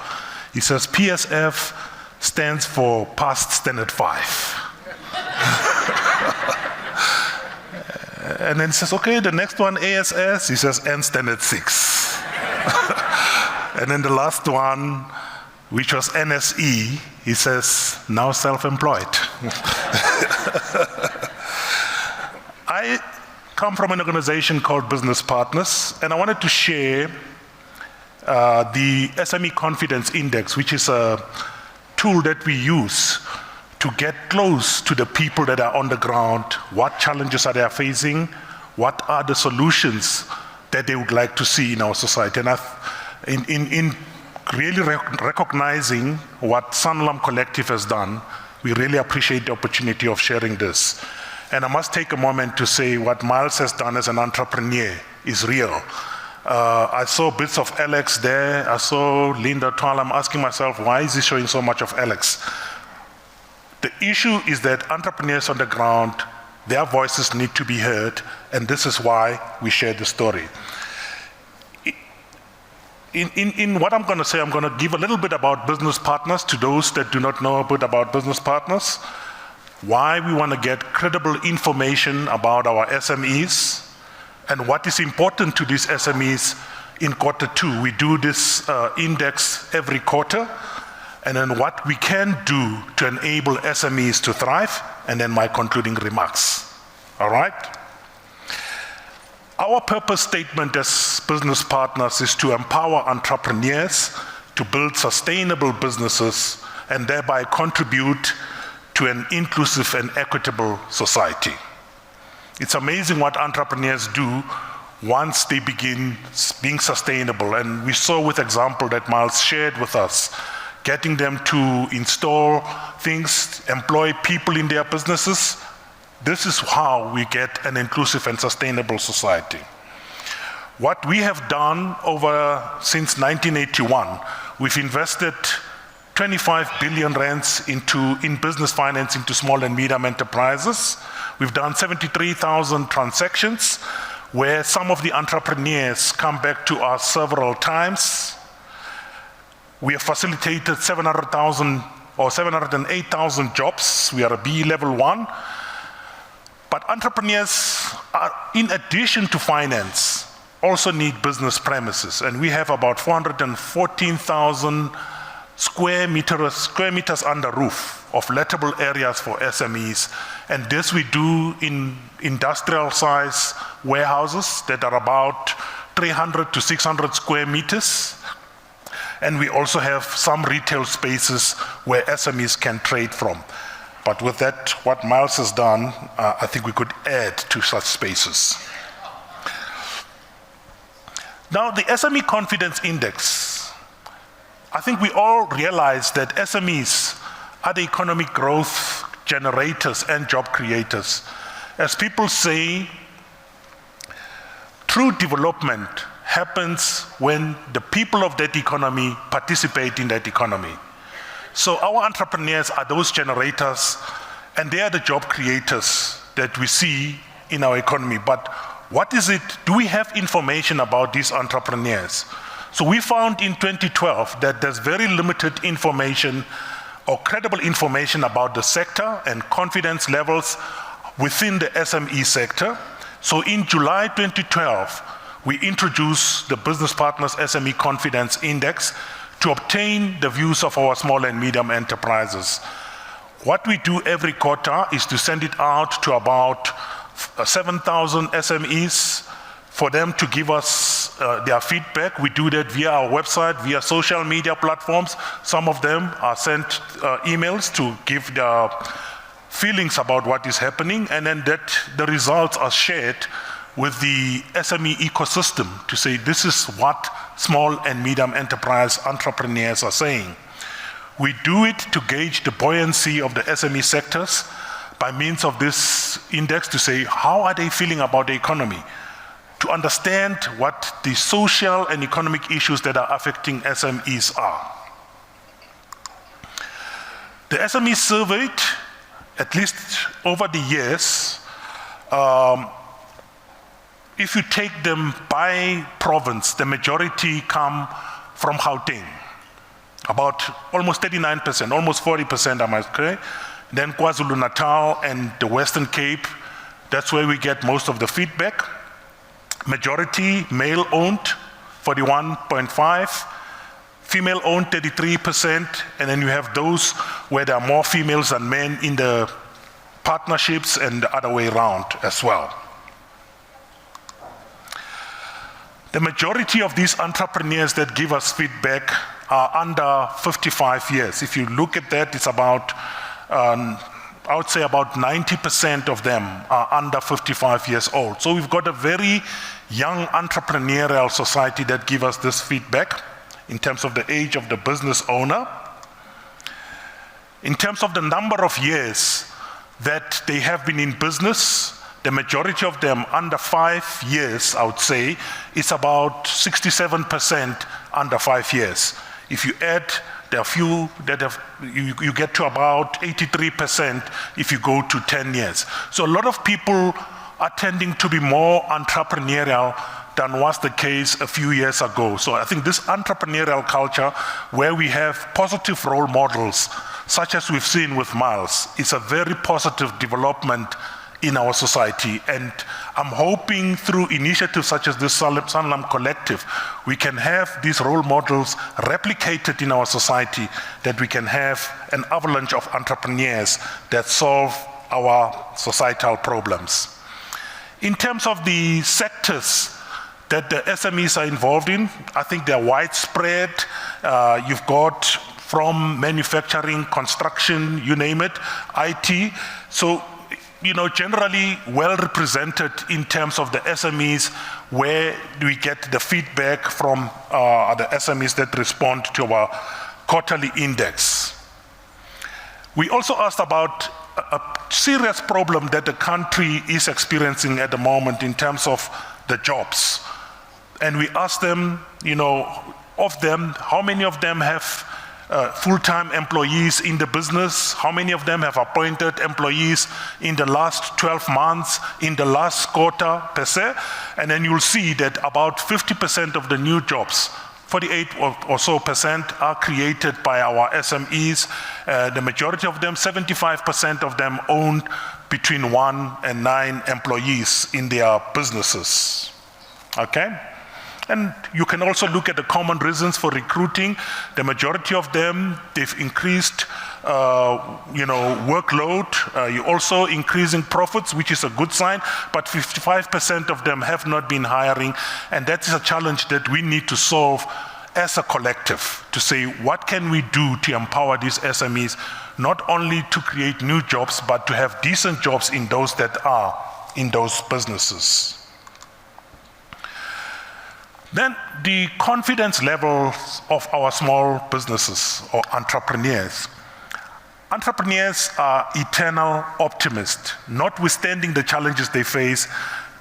He says, PSF stands for Past Standard 5. And then he says, okay, the next one, ASS, he says, End Standard 6. And then the last one, which was NSE, he says, now self-employed. I come from an organization called Business Partners, and I wanted to share the SME Confidence Index, which is a tool that we use to get close to the people that are on the ground, what challenges are they facing, what are the solutions that they would like to see in our society. And in really recognizing what Sanlam Collective has done, we really appreciate the opportunity of sharing this. And I must take a moment to say what Miles has done as an entrepreneur is real. I saw bits of Alex there. I saw Linda Twal. I'm asking myself, why is he showing so much of Alex? The issue is that entrepreneurs on the ground, their voices need to be heard, and this is why we share the story. In what I'm going to say, I'm going to give a little bit about Business Partners to those that do not know a bit about Business Partners, why we want to get credible information about our SMEs, and what is important to these SMEs in Q2. We do this index every quarter, and then what we can do to enable SMEs to thrive, and then my concluding remarks. All right? Our purpose statement as Business Partners is to empower entrepreneurs to build sustainable businesses and thereby contribute to an inclusive and equitable society. It's amazing what entrepreneurs do once they begin being sustainable, and we saw with example that Miles shared with us, getting them to install things, employ people in their businesses. This is how we get an inclusive and sustainable society. What we have done since 1981, we've invested 25 billion rands in business finance into small and medium enterprises. We've done 73,000 transactions where some of the entrepreneurs come back to us several times. We have facilitated 700,000 or 708,000 jobs. We are a B level 1. But entrepreneurs, in addition to finance, also need business premises. And we have about 414,000 square meters under roof of lettable areas for SMEs. And this we do in industrial size warehouses that are about 300 to 600 square meters. And we also have some retail spaces where SMEs can trade from. But with that, what Miles has done, I think we could add to such spaces. Now, the SME Confidence Index, I think we all realize that SMEs are the economic growth generators and job creators. As people say, true development happens when the people of that economy participate in that economy. So our entrepreneurs are those generators, and they are the job creators that we see in our economy. But what is it? Do we have information about these entrepreneurs? So we found in 2012 that there's very limited information or credible information about the sector and confidence levels within the SME sector. So in July 2012, we introduced the Business Partners SME Confidence Index to obtain the views of our small and medium enterprises. What we do every quarter is to send it out to about 7,000 SMEs for them to give us their feedback. We do that via our website, via social media platforms. Some of them are sent emails to give their feelings about what is happening, and then that the results are shared with the SME ecosystem to say this is what small and medium enterprise entrepreneurs are saying. We do it to gauge the buoyancy of the SME sectors by means of this index to say how are they feeling about the economy, to understand what the social and economic issues that are affecting SMEs are. The SMEs surveyed, at least over the years, if you take them by province, the majority come from Gauteng, about almost 39%, almost 40%, I must say. Then KwaZulu-Natal and the Western Cape, that's where we get most of the feedback. Majority male-owned, 41.5%, female-owned, 33%, and then you have those where there are more females than men in the partnerships and the other way around as well. The majority of these entrepreneurs that give us feedback are under 55 years. If you look at that, it's about, I would say about 90% of them are under 55 years old. So we've got a very young entrepreneurial society that give us this feedback in terms of the age of the business owner. In terms of the number of years that they have been in business, the majority of them under 5 years, I would say, is about 67% under 5 years. If you add, there are few that have, you get to about 83% if you go to 10 years. So a lot of people are tending to be more entrepreneurial than was the case a few years ago. So I think this entrepreneurial culture where we have positive role models, such as we've seen with Miles, is a very positive development in our society. And I'm hoping through initiatives such as this Sanlam Collective, we can have these role models replicated in our society, that we can have an avalanche of entrepreneurs that solve our societal problems. In terms of the sectors that the SMEs are involved in, I think they're widespread. You've got from manufacturing, construction, you name it, IT. So, you know, generally well represented in terms of the SMEs, where we get the feedback from the SMEs that respond to our quarterly index. We also asked about a serious problem that the country is experiencing at the moment in terms of the jobs. And we asked them, you know, of them, how many of them have full-time employees in the business? How many of them have appointed employees in the last 12 months, in the last quarter per se? And then you'll see that about 50% of the new jobs, 48 or so percent, are created by our SMEs. The majority of them, 75% of them, own between 1 and 9 employees in their businesses. Okay? And you can also look at the common reasons for recruiting. The majority of them, they've increased workload. You're also increasing profits, which is a good sign, but 55% of them have not been hiring, and that is a challenge that we need to solve as a collective, to say what can we do to empower these SMEs, not only to create new jobs, but to have decent jobs in those that are in those businesses. Then the confidence levels of our small businesses or entrepreneurs. Entrepreneurs are eternal optimists. Notwithstanding the challenges they face,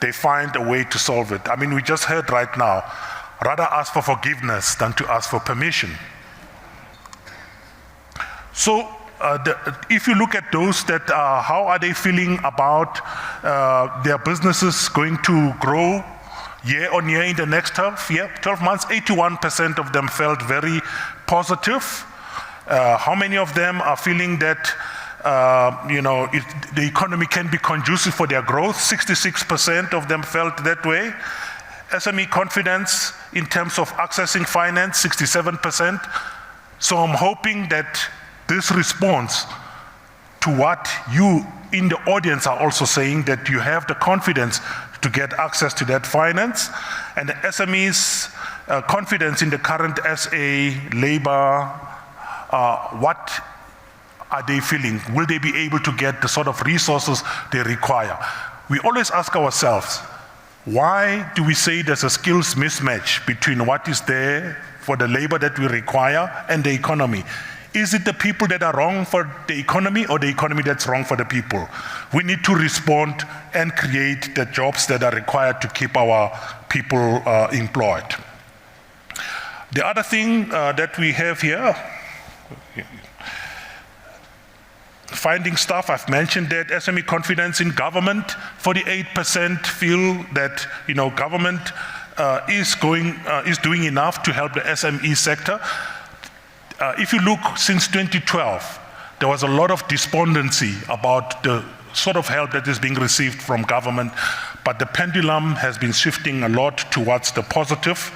they find a way to solve it. I mean, we just heard right now, rather ask for forgiveness than to ask for permission. So if you look at those that how are they feeling about their businesses going to grow year on year in the next 12 months, 81% of them felt very positive. How many of them are feeling that the economy can be conducive for their growth? 66% of them felt that way. SME confidence in terms of accessing finance, 67%. So I'm hoping that this response to what you in the audience are also saying, that you have the confidence to get access to that finance, and the SMEs' confidence in the current SA labor, what are they feeling? Will they be able to get the sort of resources they require? We always ask ourselves, why do we say there's a skills mismatch between what is there for the labor that we require and the economy? Is it the people that are wrong for the economy, or the economy that's wrong for the people? We need to respond and create the jobs that are required to keep our people employed. The other thing that we have here, finding staff, I've mentioned that. SME confidence in government, 48% feel that government is doing enough to help the SME sector. If you look since 2012, there was a lot of despondency about the sort of help that is being received from government, but the pendulum has been shifting a lot towards the positive.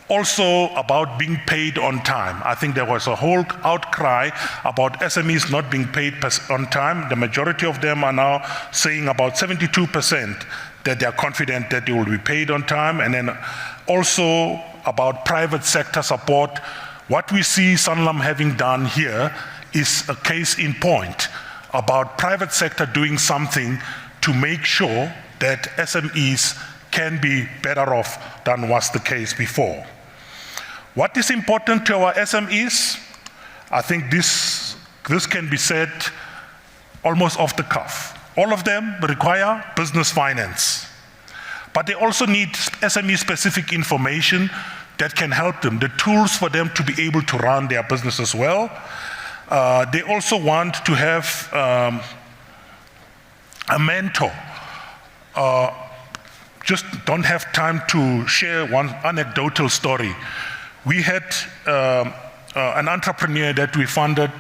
Also about being paid on time. I think there was a whole outcry about SMEs not being paid on time. The majority of them are now saying, about 72%, that they are confident that they will be paid on time. And then also about private sector support. What we see Sanlam having done here is a case in point about private sector doing something to make sure that SMEs can be better off than was the case before. What is important to our SMEs? I think this can be said almost off the cuff. All of them require business finance, but they also need SME-specific information that can help them, the tools for them to be able to run their businesses well. They also want to have a mentor. Just don't have time to share one anecdotal story. We had an entrepreneur that we funded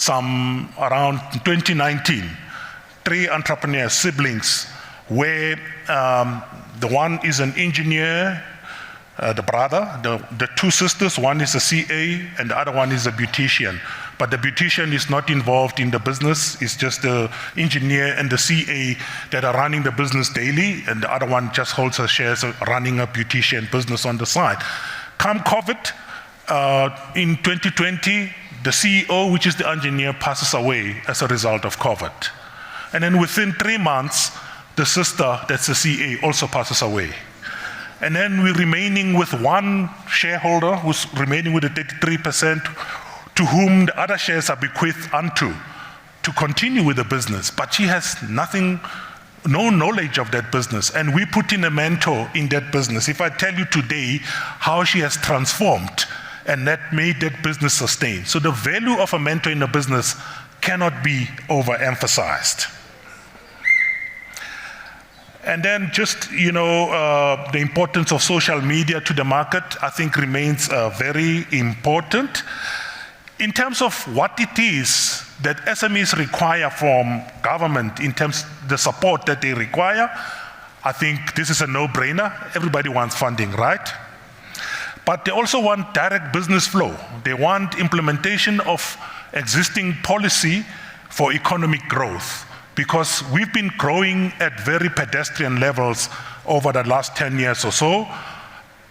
around 2019, 3 entrepreneurs, siblings, where the one is an engineer, the brother, the 2 sisters, one is a CA and the other one is a beautician. But the beautician is not involved in the business, it's just the engineer and the CA that are running the business daily, and the other one just holds her shares of running a beautician business on the side. Come COVID, in 2020, the CEO, which is the engineer, passes away as a result of COVID. And then within 3 months, the sister, that's the CA, also passes away. And then we're remaining with one shareholder who's remaining with the 33%, to whom the other shares are bequeathed unto to continue with the business. But she has no knowledge of that business, and we put in a mentor in that business. If I tell you today how she has transformed and that made that business sustain. So the value of a mentor in a business cannot be overemphasized. And then just, the importance of social media to the market, I think remains very important. In terms of what it is that SMEs require from government, in terms of the support that they require, I think this is a no-brainer. Everybody wants funding, right? But they also want direct business flow. They want implementation of existing policy for economic growth, because we've been growing at very pedestrian levels over the last 10 years or so.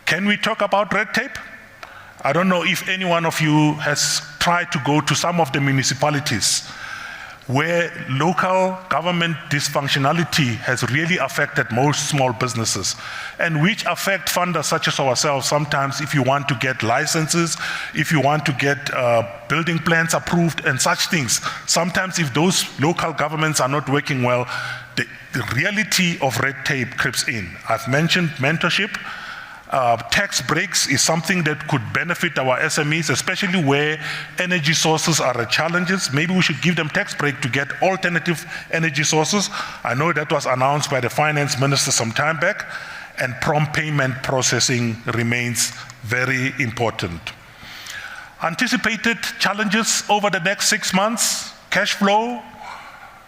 Can we talk about red tape? I don't know if any one of you has tried to go to some of the municipalities where local government dysfunctionality has really affected most small businesses, and which affect funders such as ourselves. Sometimes if you want to get licenses, if you want to get building plans approved and such things, sometimes if those local governments are not working well, the reality of red tape creeps in. I've mentioned mentorship. Tax breaks is something that could benefit our SMEs, especially where energy sources are a challenge. Maybe we should give them tax break to get alternative energy sources. I know that was announced by the finance minister some time back, and prompt payment processing remains very important. Anticipated challenges over the next 6 months: cash flow,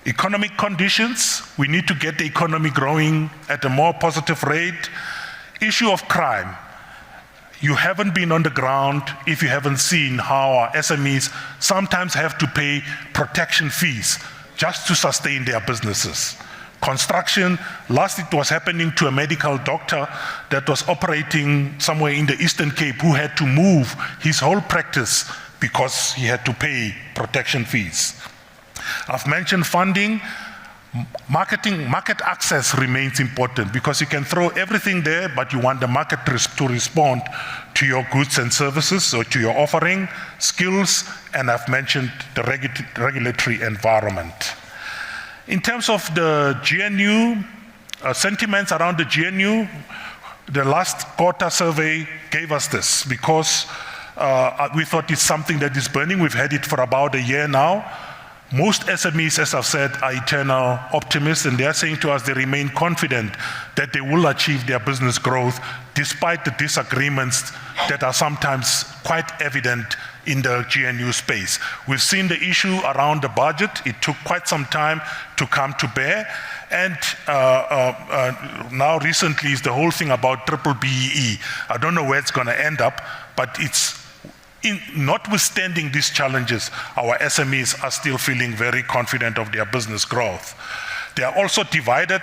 economic conditions. We need to get the economy growing at a more positive rate. Issue of crime. You haven't been on the ground if you haven't seen how our SMEs sometimes have to pay protection fees just to sustain their businesses. Construction, last it was happening to a medical doctor that was operating somewhere in the Eastern Cape who had to move his whole practice because he had to pay protection fees. I've mentioned funding. Market access remains important because you can throw everything there, but you want the market to respond to your goods and services or to your offering, skills, and I've mentioned the regulatory environment. In terms of the GNU, sentiments around the GNU, the last quarter survey gave us this because we thought it's something that is burning. We've had it for about a year now. Most SMEs, as I've said, are eternal optimists, and they're saying to us they remain confident that they will achieve their business growth despite the disagreements that are sometimes quite evident in the GNU space. We've seen the issue around the budget. It took quite some time to come to bear. And now recently is the whole thing about triple BEE. I don't know where it's going to end up, but it's notwithstanding these challenges, our SMEs are still feeling very confident of their business growth. They are also divided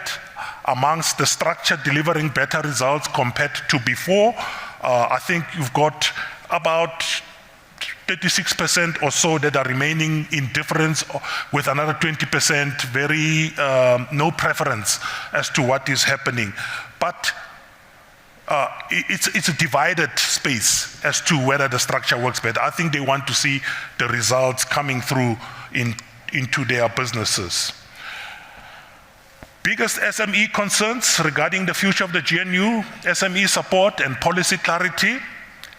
amongst the structure delivering better results compared to before. I think you've got about 36% or so that are remaining indifferent, with another 20% very no preference as to what is happening. But it's a divided space as to whether the structure works better. I think they want to see the results coming through into their businesses. Biggest SME concerns regarding the future of the GNU, SME support and policy clarity,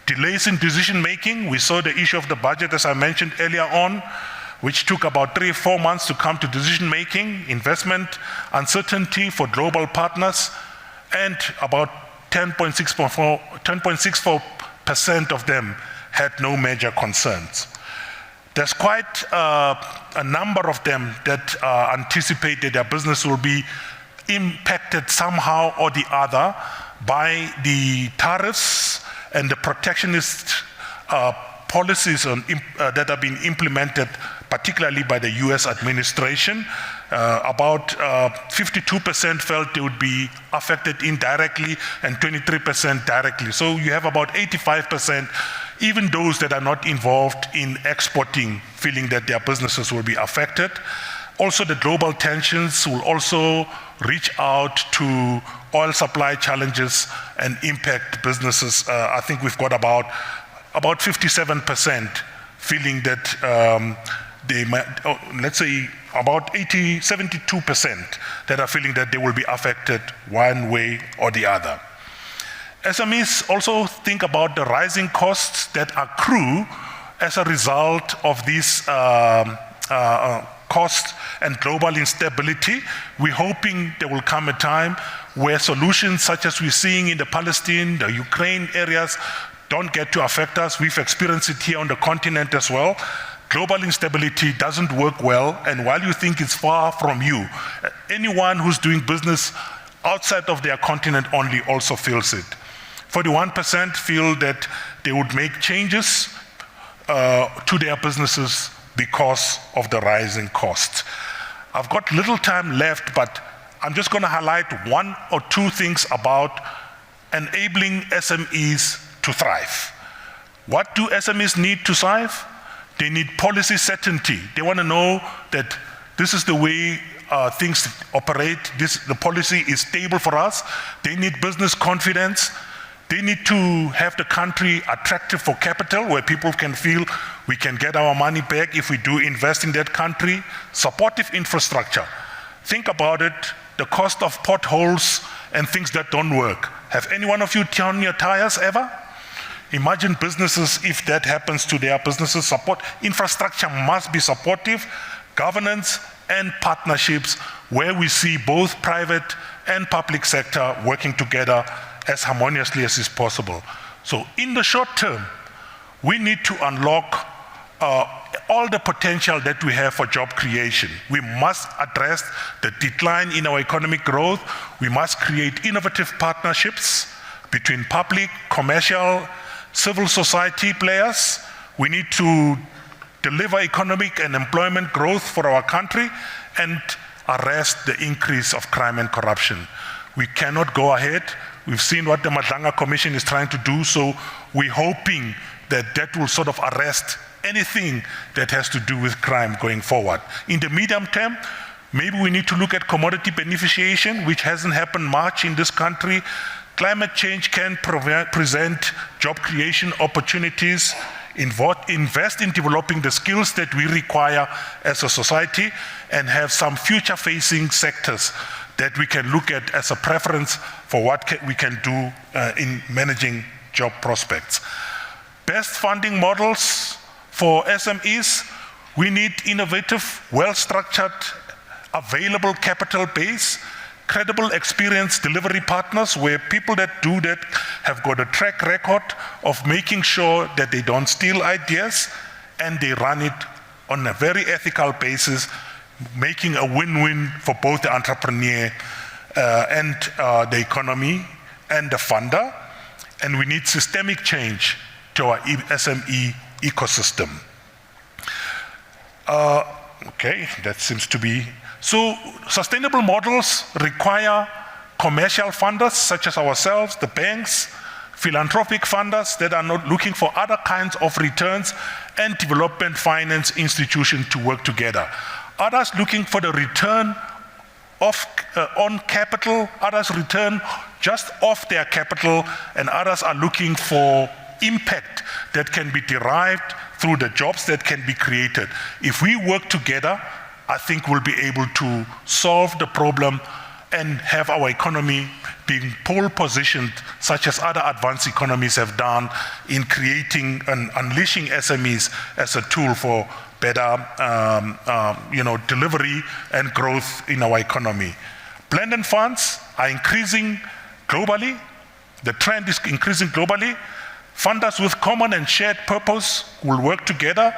delays in decision making. We saw the issue of the budget, as I mentioned earlier on, which took about 3 or 4 months to come to decision making, investment uncertainty for global partners, and about 10.64% of them had no major concerns. There's quite a number of them that anticipate that their business will be impacted somehow or the other by the tariffs and the protectionist policies that are being implemented, particularly by the US administration. About 52% felt they would be affected indirectly and 23% directly. So you have about 85%, even those that are not involved in exporting, feeling that their businesses will be affected. Also, the global tensions will also reach out to oil supply challenges and impact businesses. I think we've got about 57% feeling that they might, let's say about 72% that are feeling that they will be affected one way or the other. SMEs also think about the rising costs that accrue as a result of these costs and global instability. We're hoping there will come a time where solutions such as we're seeing in the Palestine, the Ukraine areas don't get to affect us. We've experienced it here on the continent as well. Global instability doesn't work well, and while you think it's far from you, anyone who's doing business outside of their continent only also feels it. 41% feel that they would make changes to their businesses because of the rising costs. I've got little time left, but I'm just going to highlight 1 or 2 things about enabling SMEs to thrive. What do SMEs need to thrive? They need policy certainty. They want to know that this is the way things operate. The policy is stable for us. They need business confidence. They need to have the country attractive for capital, where people can feel we can get our money back if we do invest in that country. Supportive infrastructure. Think about it, the cost of potholes and things that don't work. Have any one of you torn your tires ever? Imagine businesses, if that happens to their businesses. Support infrastructure must be supportive, governance and partnerships where we see both private and public sector working together as harmoniously as is possible. So in the short term, we need to unlock all the potential that we have for job creation. We must address the decline in our economic growth. We must create innovative partnerships between public, commercial, civil society players. We need to deliver economic and employment growth for our country and arrest the increase of crime and corruption. We cannot go ahead. We've seen what the Madlanga Commission is trying to do, so we're hoping that that will sort of arrest anything that has to do with crime going forward. In the medium term, maybe we need to look at commodity beneficiation, which hasn't happened much in this country. Climate change can present job creation opportunities, invest in developing the skills that we require as a society, and have some future-facing sectors that we can look at as a preference for what we can do in managing job prospects. Best funding models for SMEs, we need innovative, well-structured, available capital base, credible experienced delivery partners where people that do that have got a track record of making sure that they don't steal ideas and they run it on a very ethical basis, making a win-win for both the entrepreneur and the economy and the funder. And we need systemic change to our SME ecosystem. Okay, that seems to be. So sustainable models require commercial funders such as ourselves, the banks, philanthropic funders that are not looking for other kinds of returns, and development finance institutions to work together. Others looking for the return of on capital, others return just off their capital, and others are looking for impact that can be derived through the jobs that can be created. If we work together, I think we'll be able to solve the problem and have our economy being pole positioned, such as other advanced economies have done in creating and unleashing SMEs as a tool for better delivery and growth in our economy. Blended funds are increasing globally. The trend is increasing globally. Funders with common and shared purpose will work together.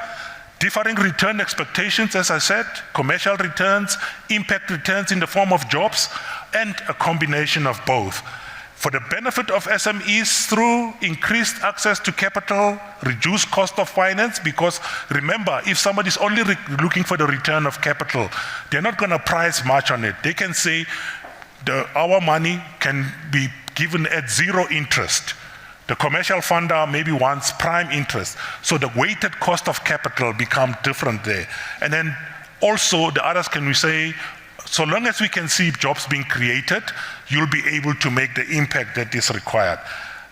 Differing return expectations, as I said, commercial returns, impact returns in the form of jobs, and a combination of both. For the benefit of SMEs through increased access to capital, reduced cost of finance, because remember, if somebody's only looking for the return of capital, they're not going to price much on it. They can say our money can be given at zero interest. The commercial funder maybe wants prime interest. So the weighted cost of capital becomes different there. And then also the others can say, so long as we can see jobs being created, you'll be able to make the impact that is required.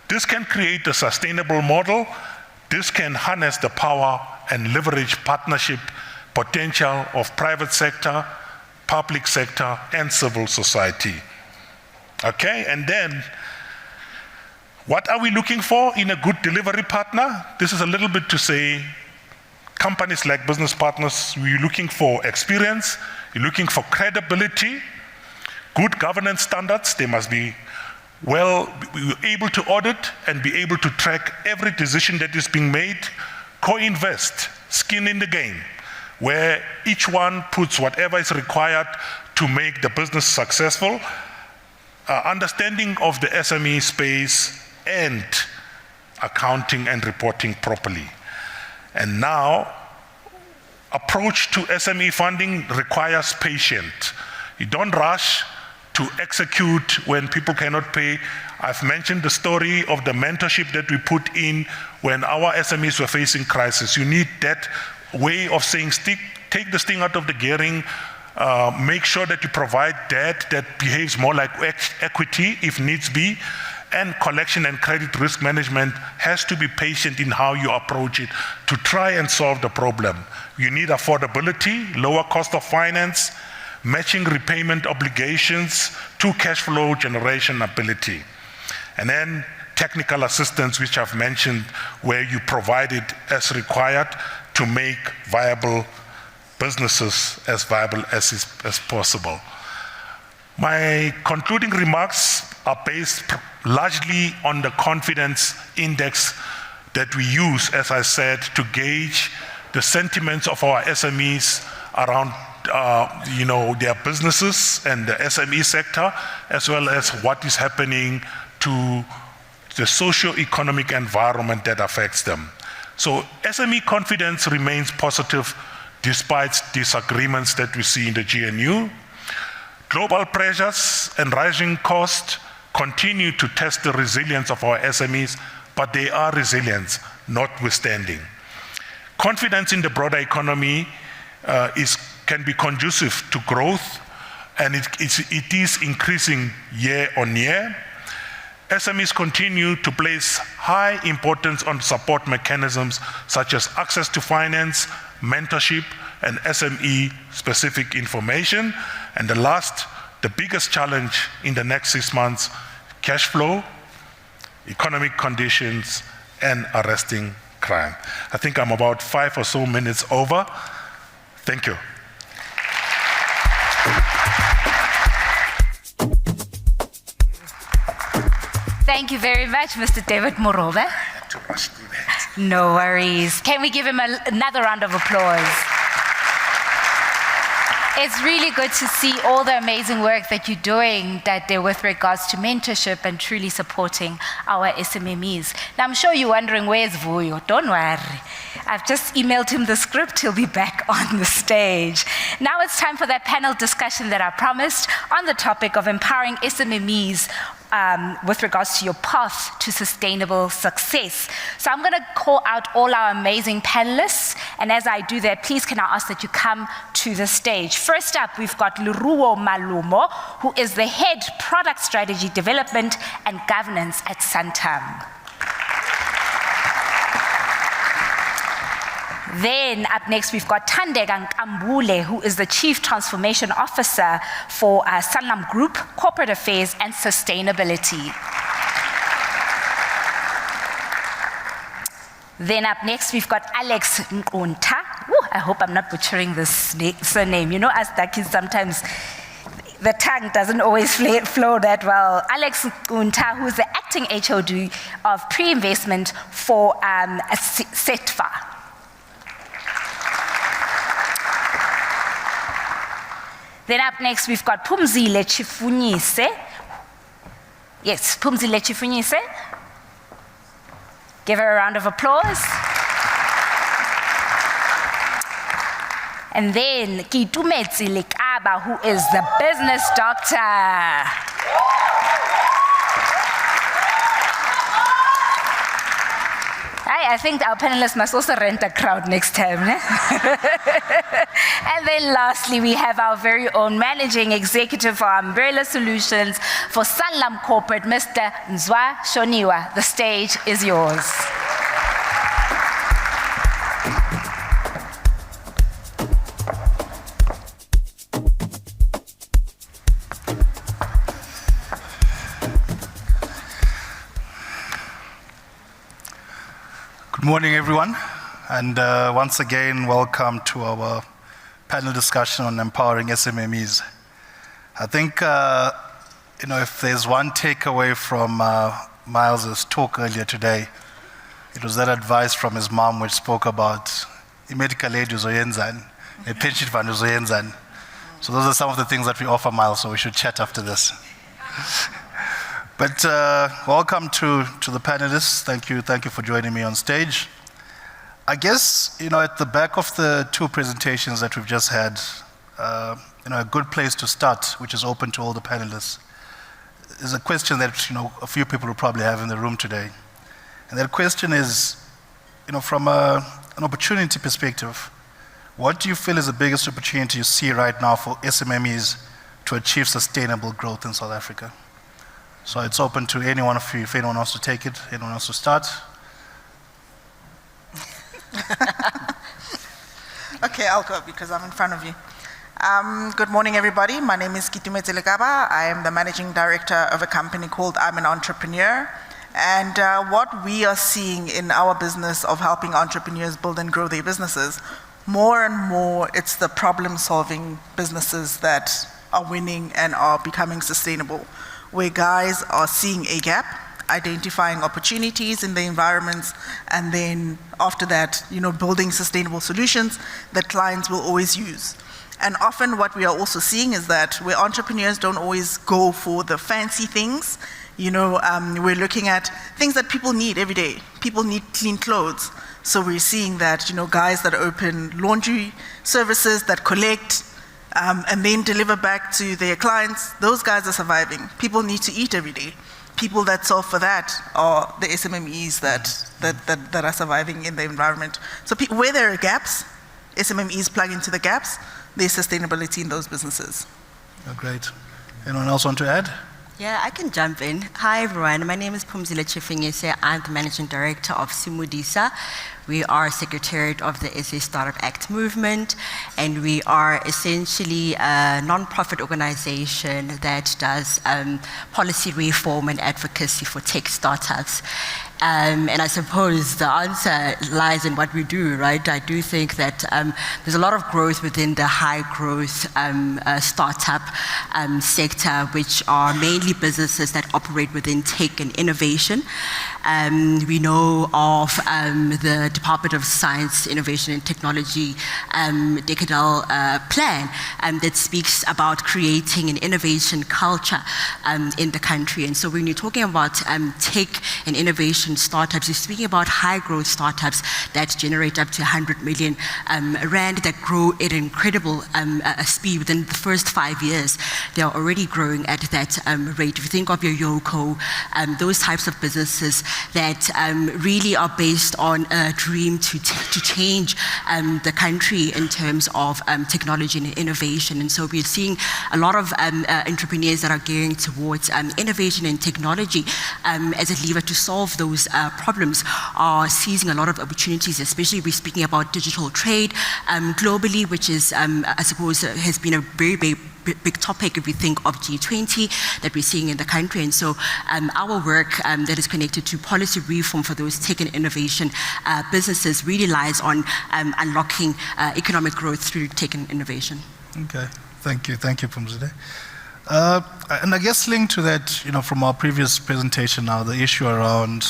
This can create a sustainable model. This can harness the power and leverage partnership potential of private sector, public sector, and civil society. Okay, and then what are we looking for in a good delivery partner? This is a little bit to say, companies like business partners, we're looking for experience, you're looking for credibility, good governance standards. They must be able to audit and be able to track every decision that is being made. Co-invest, skin in the game, where each one puts whatever is required to make the business successful. Understanding of the SME space and accounting and reporting properly. And now, approach to SME funding requires patience. You don't rush to execute when people cannot pay. I've mentioned the story of the mentorship that we put in when our SMEs were facing crisis. You need that way of saying, take the sting out of the gearing, make sure that you provide debt that behaves more like equity if needs be, and collection and credit risk management has to be patient in how you approach it to try and solve the problem. You need affordability, lower cost of finance, matching repayment obligations to cash flow generation ability. And then technical assistance, which I've mentioned, where you provide it as required to make viable businesses as viable as possible. My concluding remarks are based largely on the confidence index that we use, as I said, to gauge the sentiments of our SMEs around their businesses and the SME sector, as well as what is happening to the socio-economic environment that affects them. So SME confidence remains positive despite disagreements that we see in the GNU. Global pressures and rising costs continue to test the resilience of our SMEs, but they are resilient, notwithstanding. Confidence in the broader economy can be conducive to growth, and it is increasing year on year. SMEs continue to place high importance on support mechanisms such as access to finance, mentorship, and SME-specific information. And the biggest challenge in the next 6 months, cash flow, economic conditions, and arresting crime. I think I'm about 5 or so minutes over. Thank you. Thank you very much, Mr. David Morobe. No worries. Can we give him another round of applause? It's really good to see all the amazing work that you're doing with regards to mentorship and truly supporting our SMMEs. Now, I'm sure you're wondering, where's Vuyo? Don't worry. I've just emailed him the script. He'll be back on the stage. Now it's time for that panel discussion that I promised on the topic of empowering SMMEs with regards to your path to sustainable success. So I'm going to call out all our amazing panelists, and as I do that, please can I ask that you come to the stage. First up, we've got Leruo Malumo, who is the Head Product Strategy Development and Governance at Sanlam. Then up next, we've got Thandeka Nkambule, who is the Chief Transformation Officer for Sanlam Group, Corporate Affairs and Sustainability. Then up next, we've got Alex Nkunta. I hope I'm not butchering this surname. You know, as Dakis, sometimes the tongue doesn't always flow that well. Alex Nkunta, who is the Acting HOD of Pre-Investment for SETFA. Then up next, we've got Phumzile Chifunyise. Yes, Phumzile Chifunyise. Give her a round of applause. And then Kitumetsi Lekaba, who is the business doctor. I think our panelists must also rent a crowd next time. And then lastly, we have our very own Managing Executive for Umbrella Solutions for Sanlam Corporate, Mr. Nzwa Shoniwa. The stage is yours. Good morning, everyone, and once again, welcome to our panel discussion on empowering SMMEs. I think, if there's one takeaway from Miles's talk earlier today, it was that advice from his mom which spoke about medical aid uzoyenzan, a pension fund uzoyenzan. So those are some of the things that we offer, Miles, so we should chat after this. But welcome to the panelists. Thank you for joining me on stage. I guess, at the back of the two presentations that we've just had, a good place to start, which is open to all the panelists, is a question that, a few people will probably have in the room today. And that question is, from an opportunity perspective, what do you feel is the biggest opportunity you see right now for SMMEs to achieve sustainable growth in South Africa? So it's open to any one of you, if anyone wants to take it, anyone wants to start. Okay, I'll go because I'm in front of you. Good morning, everybody. My name is Kitumetsi Lekaba. I am the Managing Director of a company called I'm an Entrepreneur. And what we are seeing in our business of helping entrepreneurs build and grow their businesses, more and more, it's the problem-solving businesses that are winning and are becoming sustainable, where guys are seeing a gap, identifying opportunities in the environments, and then after that, building sustainable solutions that clients will always use. And often what we are also seeing is that where entrepreneurs don't always go for the fancy things, We're looking at things that people need every day. People need clean clothes. So we're seeing that, guys that open laundry services, that collect, and then deliver back to their clients, those guys are surviving. People need to eat every day. People that solve for that are the SMMEs that are surviving in the environment. So where there are gaps, SMMEs plug into the gaps, there's sustainability in those businesses. Oh, great. Anyone else want to add? Yeah, I can jump in. Hi, everyone. My name is Phumzile Chifengese. I'm the Managing Director of Simudisa. We are a secretariat of the SA Startup Act movement, and we are essentially a non-profit organization that does policy reform and advocacy for tech startups. And I suppose the answer lies in what we do, right? I do think that there's a lot of growth within the high growth startup sector, which are mainly businesses that operate within tech and innovation. We know of the Department of Science, Innovation and Technology decadal plan that speaks about creating an innovation culture in the country. And so when you're talking about tech and innovation startups, you're speaking about high growth startups that generate up to 100 million rand, that grow at an incredible speed. Within the first 5 years, they are already growing at that rate. If you think of your Yoko, those types of businesses that really are based on a dream to change the country in terms of technology and innovation. And so we're seeing a lot of entrepreneurs that are gearing towards innovation and technology as a lever to solve those problems, are seizing a lot of opportunities, especially we're speaking about digital trade globally, which is, I suppose, has been a very big topic if we think of G20 that we're seeing in the country. And so our work that is connected to policy reform for those tech and innovation businesses really lies on unlocking economic growth through tech and innovation. Okay, thank you, Phumzile. And I guess linked to that, from our previous presentation now, the issue around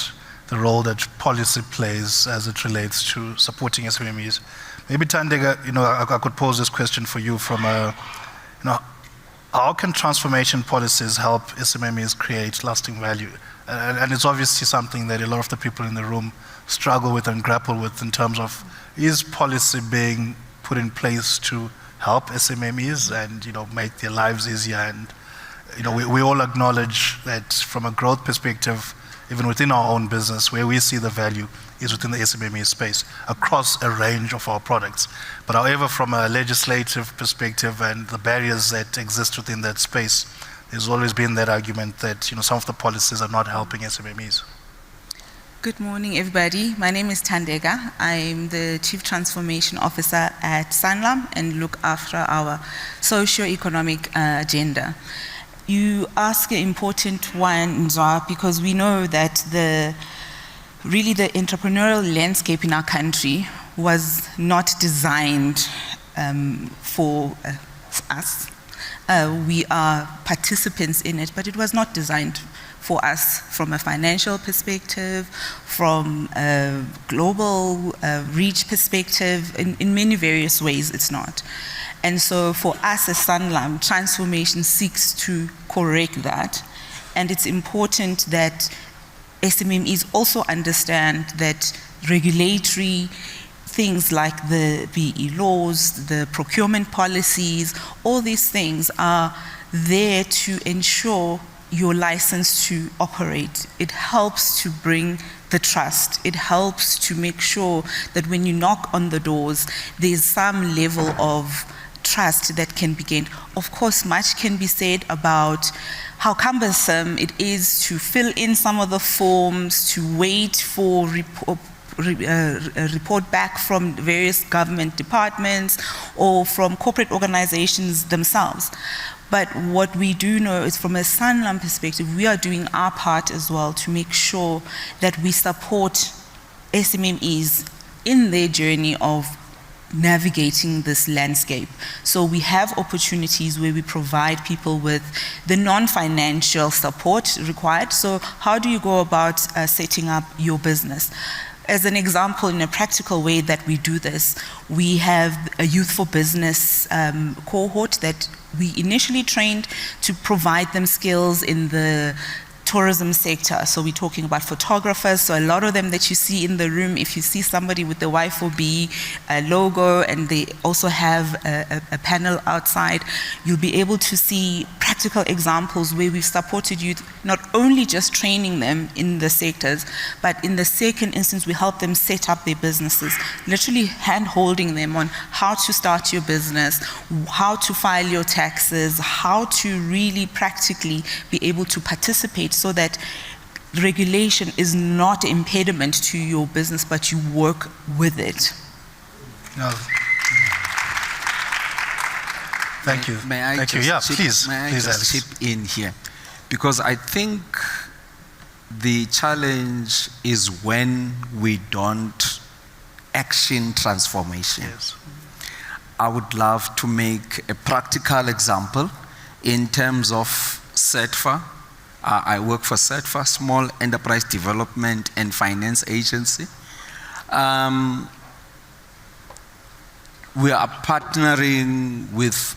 the role that policy plays as it relates to supporting SMMEs. Maybe Thandeka, I could pose this question for you from a, how can transformation policies help SMMEs create lasting value? And it's obviously something that a lot of the people in the room struggle with and grapple with in terms of, is policy being put in place to help SMMEs and make their lives easier? And we all acknowledge that from a growth perspective, even within our own business, where we see the value is within the SMME space across a range of our products. But however, from a legislative perspective and the barriers that exist within that space, there's always been that argument that some of the policies are not helping SMMEs. Good morning, everybody. My name is Thandeka. I'm the Chief Transformation Officer at Sanlam and look after our socio-economic agenda. You ask an important one, Nzwa, because we know that the entrepreneurial landscape in our country was not designed for us. We are participants in it, but it was not designed for us from a financial perspective, from a global reach perspective. In many various ways, it's not. And so for us as Sanlam, transformation seeks to correct that. And it's important that SMMEs also understand that regulatory things like the BE laws, the procurement policies, all these things are there to ensure your license to operate. It helps to bring the trust. It helps to make sure that when you knock on the doors, there's some level of trust that can be gained. Of course, much can be said about how cumbersome it is to fill in some of the forms, to wait for a report back from various government departments or from corporate organizations themselves. But what we do know is, from a Sanlam perspective, we are doing our part as well to make sure that we support SMMEs in their journey of navigating this landscape. So we have opportunities where we provide people with the non-financial support required. So how do you go about setting up your business? As an example, in a practical way that we do this, we have a Youth for Business cohort that we initially trained to provide them skills in the tourism sector. So we're talking about photographers. So a lot of them that you see in the room, if you see somebody with the Y4B logo, and they also have a panel outside, you'll be able to see practical examples where we've supported youth, not only just training them in the sectors, but in the second instance, we help them set up their businesses, literally hand-holding them on how to start your business, how to file your taxes, how to really practically be able to participate so that regulation is not an impediment to your business, but you work with it. No. Thank you. May I Thank you. just Yeah, chip, please. May I please, just Alex. chip in here? Because I think the challenge is when we don't action transformation. Yes. I would love to make a practical example in terms of SETFA. I work for SETFA, Small Enterprise Development and Finance Agency. We are partnering with,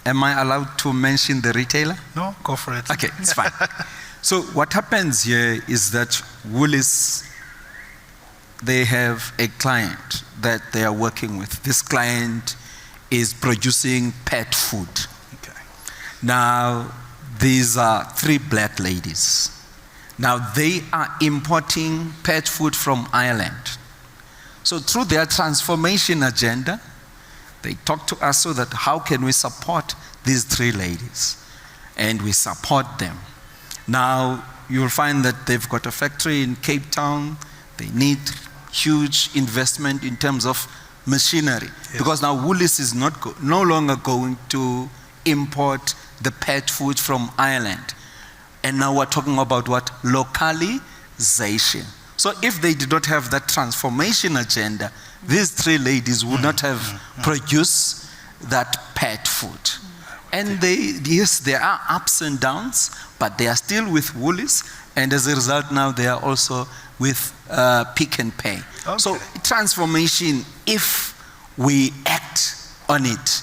am I allowed to mention the retailer? No, go for it. Okay, it's fine. So what happens here is that Woolies, they have a client that they are working with. This client is producing pet food. Okay. Now, these are 3 black ladies. Now, they are importing pet food from Ireland. So through their transformation agenda, they talk to us so that how can we support these 3 ladies? And we support them. Now, you'll find that they've got a factory in Cape Town. They need huge investment in terms of machinery. Yes. Because now Woolies is no longer going to import the pet food from Ireland. And now we're talking about what? Localization. So if they did not have that transformation agenda, these 3 ladies would not have produced that pet food. And yes, there are ups and downs, but they are still with Woolies, and as a result now they are also with Pick and Pay. Okay. So transformation, if we act on it,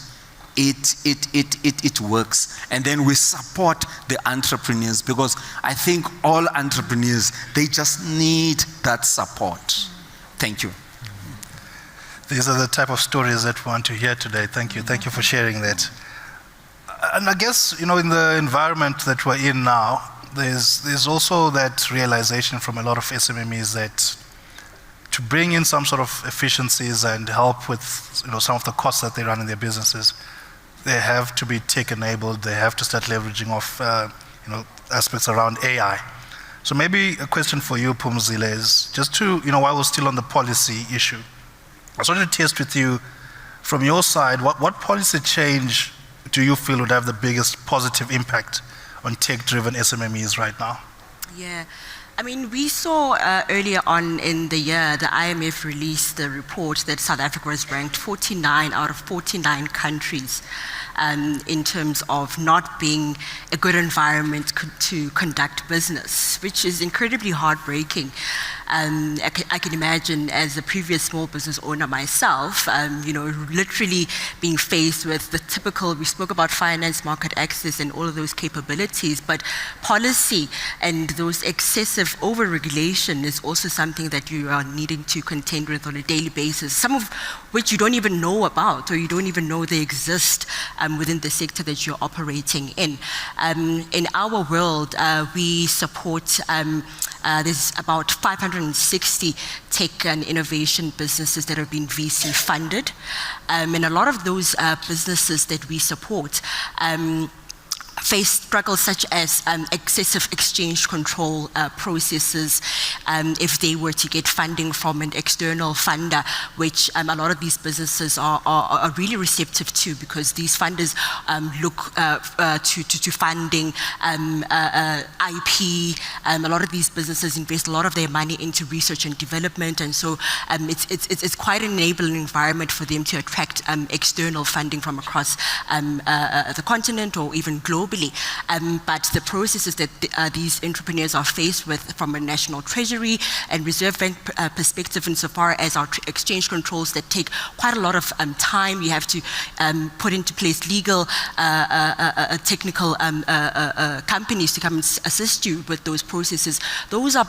it works. And then we support the entrepreneurs, because I think all entrepreneurs, they just need that support. Thank you. These are the type of stories that we want to hear today. Thank you. Thank you for sharing that. And I guess, in the environment that we're in now, there's also that realization from a lot of SMMEs that to bring in some sort of efficiencies and help with some of the costs that they run in their businesses, they have to be tech-enabled. They have to start leveraging off aspects around AI. So maybe a question for you, Phumzile, is just to, while we're still on the policy issue, I just wanted to test with you, from your side, what policy change do you feel would have the biggest positive impact on tech-driven SMMEs right now? Yeah. I mean, we saw earlier on in the year, the IMF released the report that South Africa was ranked 49 out of 49 countries in terms of not being a good environment to conduct business, which is incredibly heartbreaking. I can imagine, as a previous small business owner myself, literally being faced with the typical, we spoke about finance, market access, and all of those capabilities, but policy and those excessive over-regulation is also something that you are needing to contend with on a daily basis, some of which you don't even know about, or you don't even know they exist within the sector that you're operating in. In our world, we support, there's about 560 tech and innovation businesses that have been VC funded. And a lot of those businesses that we support face struggles such as excessive exchange control processes if they were to get funding from an external funder, which a lot of these businesses are really receptive to, because these funders look to funding IP. A lot of these businesses invest a lot of their money into research and development, and so it's quite an enabling environment for them to attract external funding from across the continent or even globally. globally. But the processes that these entrepreneurs are faced with from a national treasury and reserve bank perspective, insofar as our exchange controls that take quite a lot of time, you have to put into place legal, technical companies to come and assist you with those processes. Those are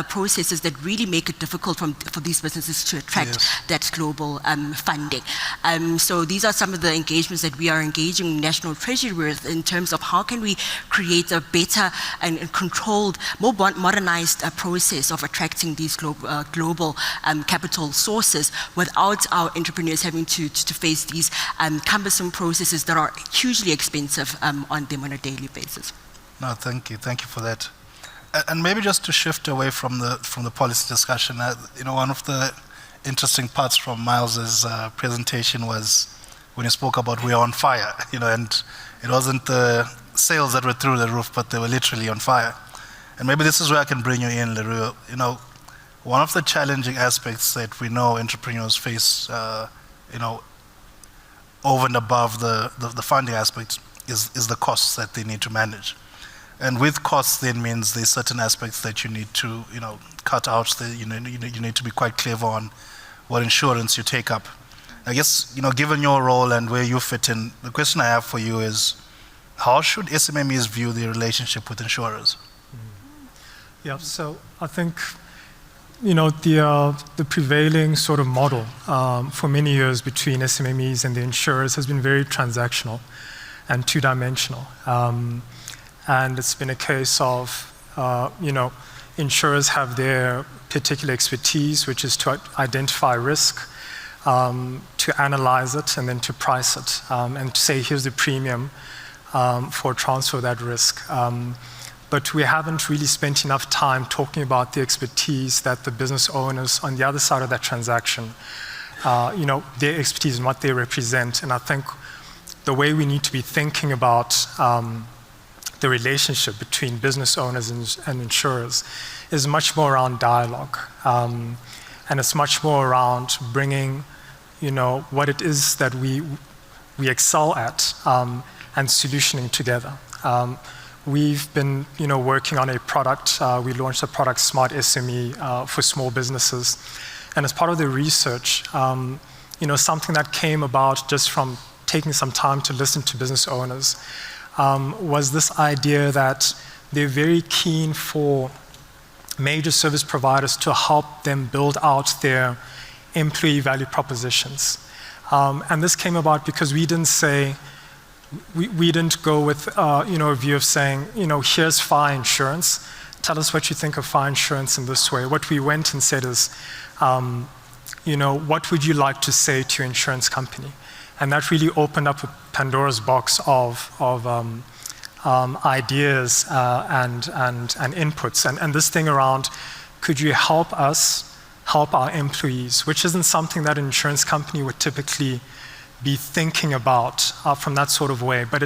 processes that really make it difficult for these businesses to attract that global funding. So these are some of the engagements that we are engaging National Treasury with in terms of how can we create a better and controlled, more modernized process of attracting these global capital sources without our entrepreneurs having to face these cumbersome processes that are hugely expensive on them on a daily basis. No, thank you for that. And maybe just to shift away from the policy discussion, one of the interesting parts from Miles's presentation was when he spoke about we are on fire, and it wasn't the sales that were through the roof, but they were literally on fire. And maybe this is where I can bring you in, Leroy. One of the challenging aspects that we know entrepreneurs face, over and above the funding aspect is the costs that they need to manage. And with costs then means there's certain aspects that you need to, cut out. You need to be quite clever on what insurance you take up. I guess, given your role and where you fit in, the question I have for you is, how should SMMEs view their relationship with insurers? Yeah, so I think, the prevailing sort of model for many years between SMMEs and the insurers has been very transactional and two-dimensional. And it's been a case of, insurers have their particular expertise, which is to identify risk, to analyze it, and then to price it, and to say, here's the premium for transfer of that risk. But we haven't really spent enough time talking about the expertise that the business owners on the other side of that transaction, their expertise and what they represent. And I think the way we need to be thinking about the relationship between business owners and insurers is much more around dialogue. And it's much more around bringing, what it is that we excel at and solutioning together. We've been, working on a product. We launched a product, Smart SME, for small businesses. And as part of the research, something that came about just from taking some time to listen to business owners was this idea that they're very keen for major service providers to help them build out their employee value propositions. And this came about because we didn't say, we didn't go with a view of saying, here's fire insurance, tell us what you think of fire insurance in this way. What we went and said is, what would you like to say to your insurance company? And that really opened up a Pandora's box of ideas and inputs. And this thing around, could you help us help our employees, which isn't something that an insurance company would typically be thinking about from that sort of way. But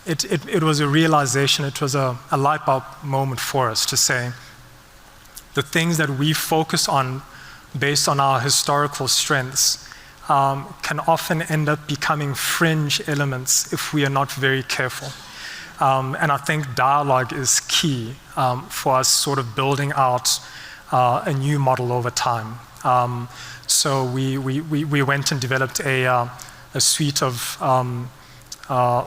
it was a realization, it was a light bulb moment for us to say, the things that we focus on based on our historical strengths can often end up becoming fringe elements if we are not very careful. And I think dialogue is key for us sort of building out a new model over time. So we went and developed a suite of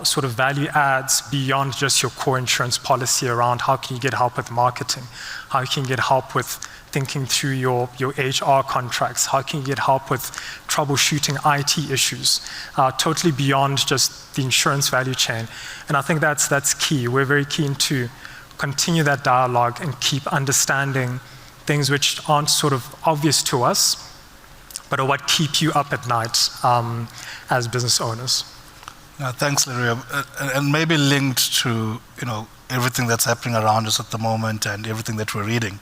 sort of value adds beyond just your core insurance policy around how can you get help with marketing, how can you get help with thinking through your HR contracts, how can you get help with troubleshooting IT issues, totally beyond just the insurance value chain. And I think that's key. We're very keen to continue that dialogue and keep understanding things which aren't sort of obvious to us, but are what keep you up at night as business owners. Thanks, Leroy. And maybe linked to everything that's happening around us at the moment and everything that we're reading.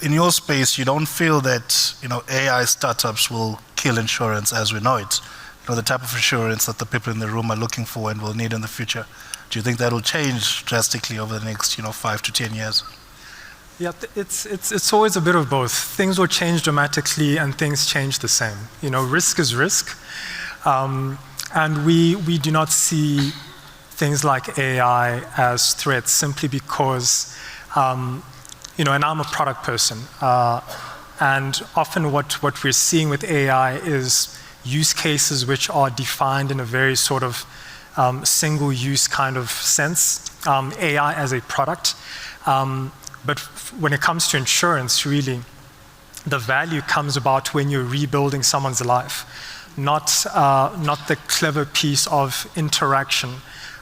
In your space, you don't feel that AI startups will kill insurance as we know it. The type of insurance that the people in the room are looking for and will need in the future. Do you think that will change drastically over the next 5 to 10 years? Yeah, it's always a bit of both. Things will change dramatically and things change the same. Risk is risk. And we do not see things like AI as threats simply because, and I'm a product person, and often what we're seeing with AI is use cases which are defined in a very sort of single-use kind of sense, AI as a product. But when it comes to insurance, really, the value comes about when you're rebuilding someone's life, not the clever piece of interaction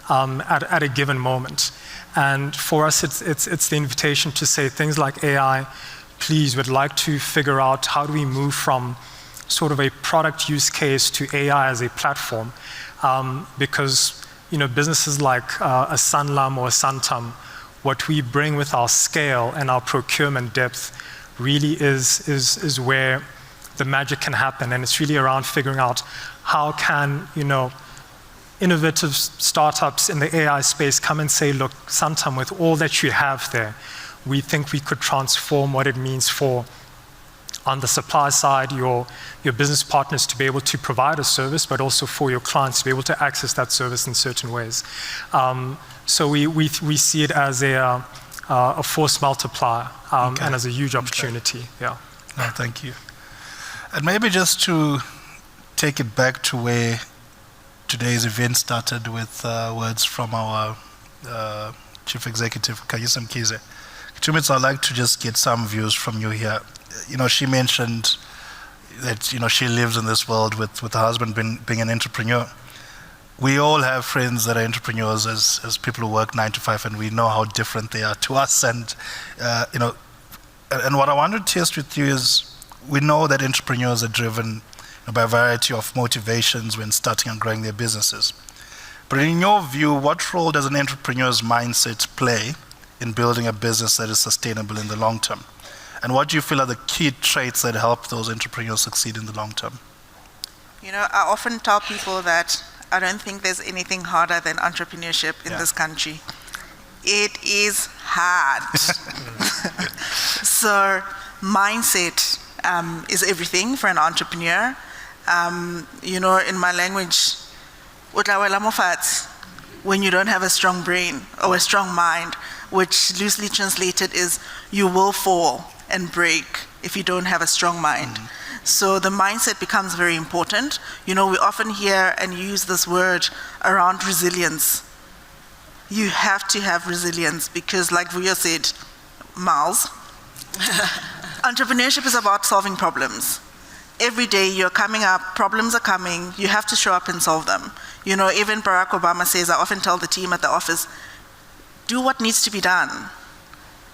at a given moment. And for us, it's the invitation to say things like AI, please, would like to figure out how do we move from sort of a product use case to AI as a platform, because businesses like a Sanlam or a Santam, what we bring with our scale and our procurement depth really is where the magic can happen, and it's really around figuring out how can innovative startups in the AI space come and say, look, Santam, with all that you have there, we think we could transform what it means for, on the supply side, your business partners to be able to provide a service, but also for your clients to be able to access that service in certain ways. So we see it as a force multiplier and as a huge opportunity. Yeah. No, thank you. And maybe just to take it back to where today's event started with words from our Chief Executive, Kayisa Mkhize. Kitumitsa, I'd like to just get some views from you here. She mentioned that, she lives in this world with her husband being an entrepreneur. We all have friends that are entrepreneurs as people who work 9 to 5, and we know how different they are to us. And, and what I want to test with you is, we know that entrepreneurs are driven by a variety of motivations when starting and growing their businesses. But in your view, what role does an entrepreneur's mindset play in building a business that is sustainable in the long term? And what do you feel are the key traits that help those entrepreneurs succeed in the long term? I often tell people that I don't think there's anything harder than entrepreneurship in this country. It is hard. So mindset is everything for an entrepreneur. In my language, when you don't have a strong brain or a strong mind, which loosely translated is you will fall and break if you don't have a strong mind. So the mindset becomes very important. We often hear and use this word around resilience. You have to have resilience because, like Vuyo said, Miles, entrepreneurship is about solving problems. Every day you're coming up, problems are coming, you have to show up and solve them. Even Barack Obama says, I often tell the team at the office, do what needs to be done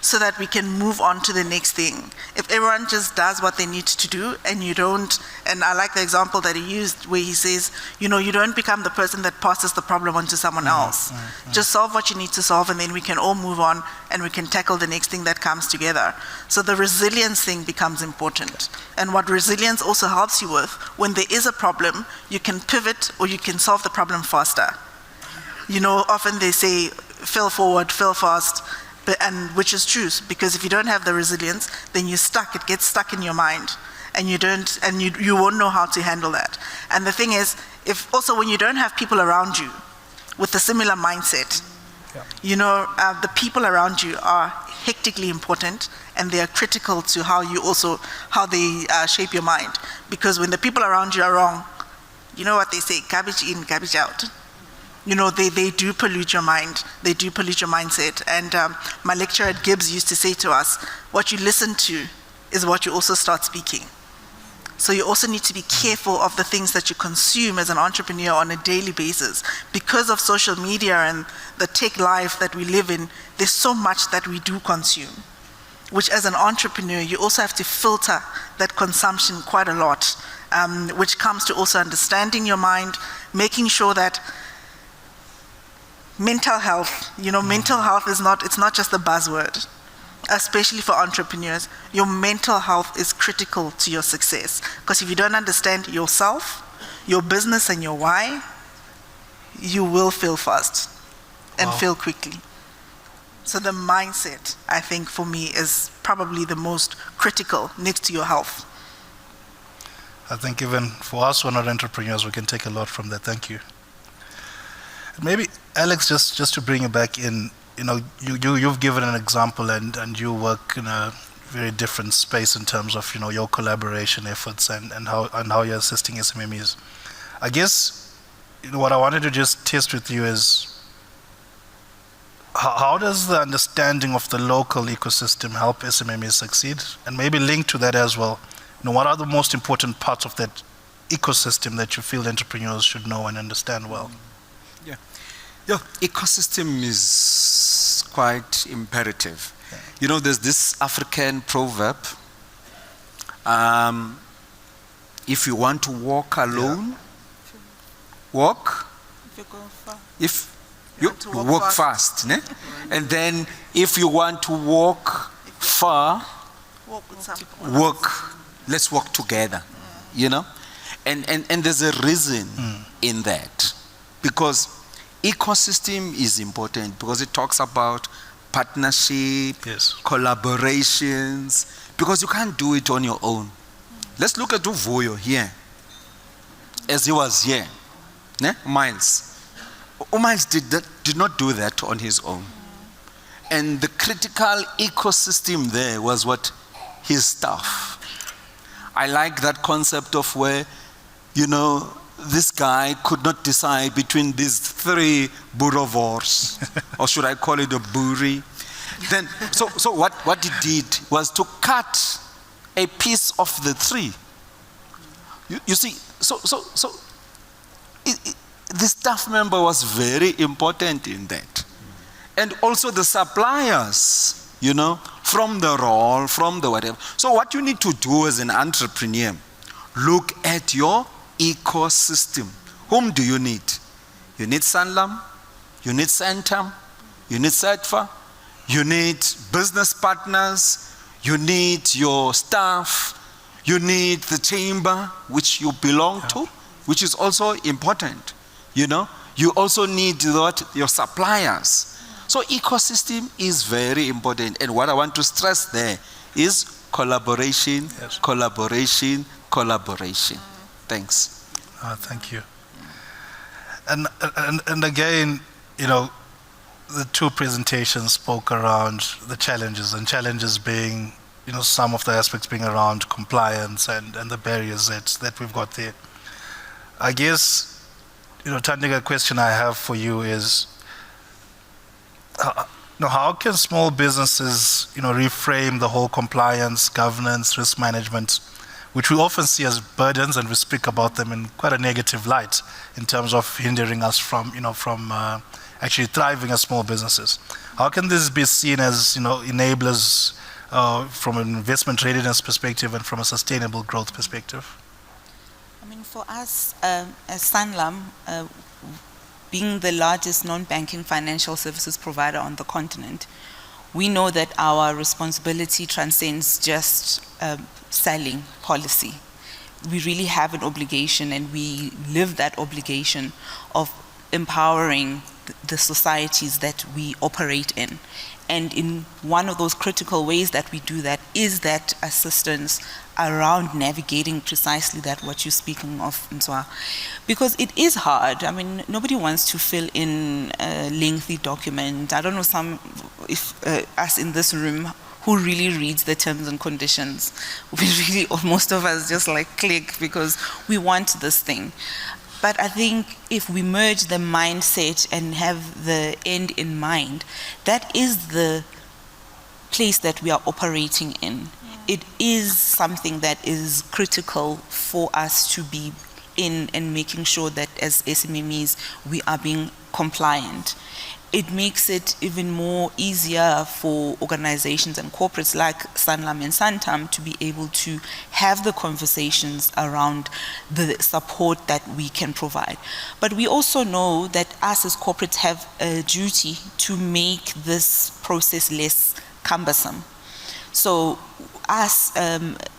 so that we can move on to the next thing. If everyone just does what they need to do and you don't, and I like the example that he used where he says, you don't become the person that passes the problem on to someone else. Just solve what you need to solve and then we can all move on and we can tackle the next thing that comes together. So the resilience thing becomes important. And what resilience also helps you with, when there is a problem, you can pivot or you can solve the problem faster. Often they say, fail forward, fail fast, and which is true, because if you don't have the resilience, then you're stuck. It gets stuck in your mind, and you won't know how to handle that. And the thing is, when you don't have people around you with a similar mindset, the people around you are hectically important, and they are critical to how they shape your mind. Because when the people around you are wrong, you know what they say: garbage in, garbage out. They do pollute your mind, they do pollute your mindset. And my lecturer at Gibbs used to say to us, what you listen to is what you also start speaking. So you also need to be careful of the things that you consume as an entrepreneur on a daily basis. Because of social media and the tech life that we live in, there's so much that we do consume, which as an entrepreneur, you also have to filter that consumption quite a lot, which comes to also understanding your mind, making sure that mental health, mental health it's not just a buzzword, especially for entrepreneurs. Your mental health is critical to your success, because if you don't understand yourself, your business and your why, you will fail fast and fail quickly. So the mindset, I think, for me is probably the most critical next to your health. I think even for us who are not entrepreneurs, we can take a lot from that. Thank you. Maybe, Alex, just to bring you back in, you've given an example and you work in a very different space in terms of, your collaboration efforts and how you're assisting SMMEs. I guess, what I wanted to just test with you is, how does the understanding of the local ecosystem help SMMEs succeed? And maybe linked to that as well, what are the most important parts of that ecosystem that you feel entrepreneurs should know and understand well? Yeah, ecosystem is quite imperative. Yeah. There's this African proverb, if you want to walk alone, walk. If you walk fast. Ne? And then if you want to walk far, let's walk together, And there's a reason in that. Because ecosystem is important because it talks about partnership, collaborations, because you can't do it on your own. Let's look at Uvoyo here, as he was here, Miles. Miles did not do that on his own. And the critical ecosystem there was what? His staff. I like that concept of where, this guy could not decide between these 3 boerewors, or should I call it a boerie? Then, so what he did was to cut a piece of the 3. You see, the staff member was very important in that. And also the suppliers, from the roll, from the whatever. So what you need to do as an entrepreneur, look at your ecosystem. Whom do you need? You need Sanlam, you need Santam, you need SATFA, you need business partners, you need your staff, you need the chamber which you belong to, which is also important. You also need your suppliers. So ecosystem is very important. And what I want to stress there is collaboration, collaboration, collaboration. Thanks. Thank you. And again, the 2 presentations spoke around the challenges being, some of the aspects being around compliance and the barriers that we've got there. I guess, Tandika, a question I have for you is, how can small businesses, reframe the whole compliance, governance, risk management, which we often see as burdens, and we speak about them in quite a negative light in terms of hindering us from actually thriving as small businesses. How can this be seen as, enablers from an investment readiness perspective and from a sustainable growth perspective? I mean, for us as Sanlam, being the largest non-banking financial services provider on the continent, we know that our responsibility transcends just selling policy. We really have an obligation, and we live that obligation of empowering the societies that we operate in. And in one of those critical ways that we do that is that assistance around navigating precisely that what you're speaking of, Nswa. Because it is hard. I mean, nobody wants to fill in a lengthy document. I don't know if us in this room who really reads the terms and conditions. We really, or most of us just click because we want this thing. But I think if we merge the mindset and have the end in mind, that is the place that we are operating in. It is something that is critical for us to be in and making sure that as SMMEs, we are being compliant. It makes it even more easier for organizations and corporates like Sanlam and Santam to be able to have the conversations around the support that we can provide. But we also know that us as corporates have a duty to make this process less cumbersome. So us,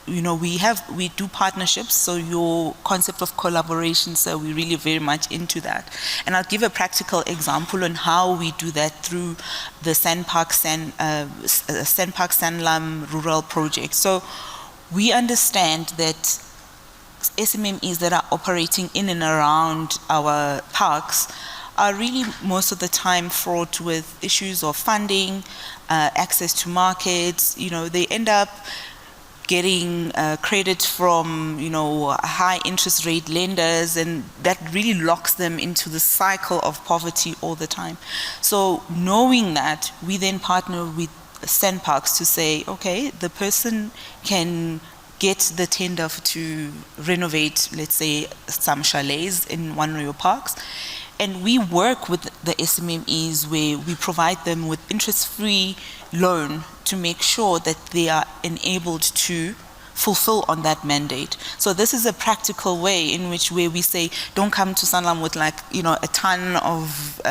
we do partnerships, so your concept of collaboration, so we're really very much into that. And I'll give a practical example on how we do that through the Sandpark Sanlam Rural Project. So we understand that SMMEs that are operating in and around our parks are really most of the time fraught with issues of funding, access to markets. They end up getting credit from, high interest rate lenders, and that really locks them into the cycle of poverty all the time. So knowing that, we then partner with SANParks to say, okay, the person can get the tender to renovate, let's say, some chalets in one of your parks. And we work with the SMMEs where we provide them with interest-free loan to make sure that they are enabled to fulfill on that mandate. So this is a practical way in which where we say, don't come to Sanlam with a ton of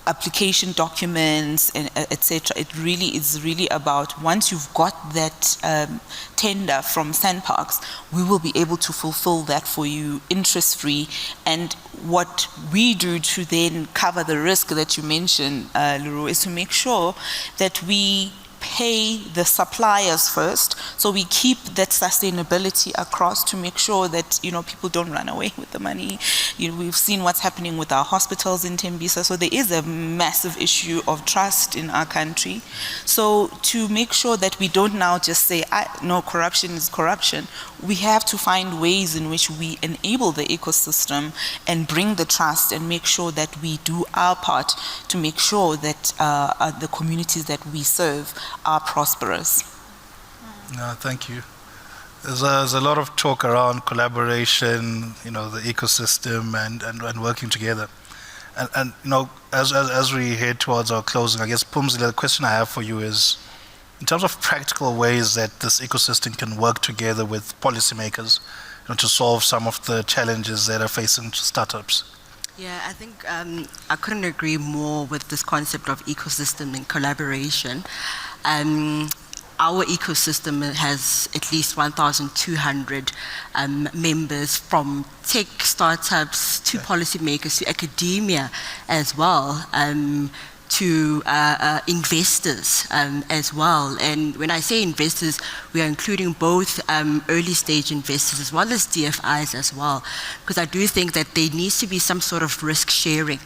application documents and etc. It really is really about, once you've got that tender from SANParks, we will be able to fulfill that for you interest-free. And what we do to then cover the risk that you mentioned, Leroy, is to make sure that we pay the suppliers first, so we keep that sustainability across to make sure that people don't run away with the money. We've seen what's happening with our hospitals in Tembisa, so there is a massive issue of trust in our country. So to make sure that we don't now just say, no, corruption is corruption, we have to find ways in which we enable the ecosystem and bring the trust and make sure that we do our part to make sure that the communities that we serve are prosperous. No, thank you. There's a lot of talk around collaboration, the ecosystem and working together. And as we head towards our closing, I guess, Pumzile, the question I have for you is, in terms of practical ways that this ecosystem can work together with policymakers, to solve some of the challenges that are facing startups. Yeah, I think I couldn't agree more with this concept of ecosystem and collaboration. Our ecosystem has at least 1,200 members, from tech startups to policymakers to academia as well, to investors as well. And when I say investors, we are including both early stage investors as well as DFIs as well, because I do think that there needs to be some sort of risk sharing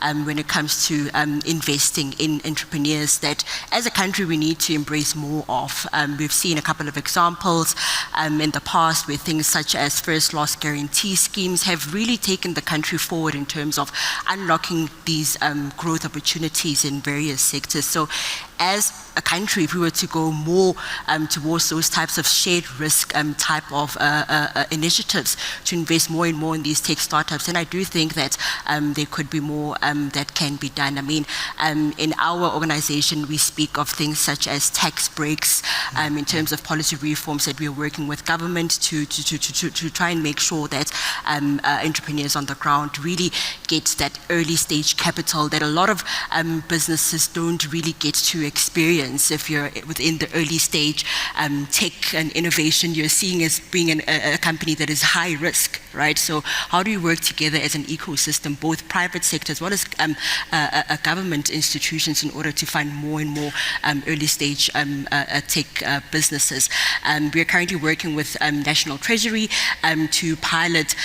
when it comes to investing in entrepreneurs that as a country we need to embrace more of. We've seen a couple of examples in the past where things such as first loss guarantee schemes have really taken the country forward in terms of unlocking these growth opportunities in various sectors. So as a country, if we were to go more towards those types of shared risk type of initiatives to invest more and more in these tech startups, and I do think that there could be more that can be done. I mean, in our organization, we speak of things such as tax breaks in terms of policy reforms that we are working with government to try and make sure that entrepreneurs on the ground really get that early stage capital that a lot of businesses don't really get to experience. If you're within the early stage tech and innovation, you're seeing as being a company that is high risk, right? So how do you work together as an ecosystem, both private sector as well as government institutions, in order to find more and more early stage tech businesses? We're currently working with National Treasury to pilot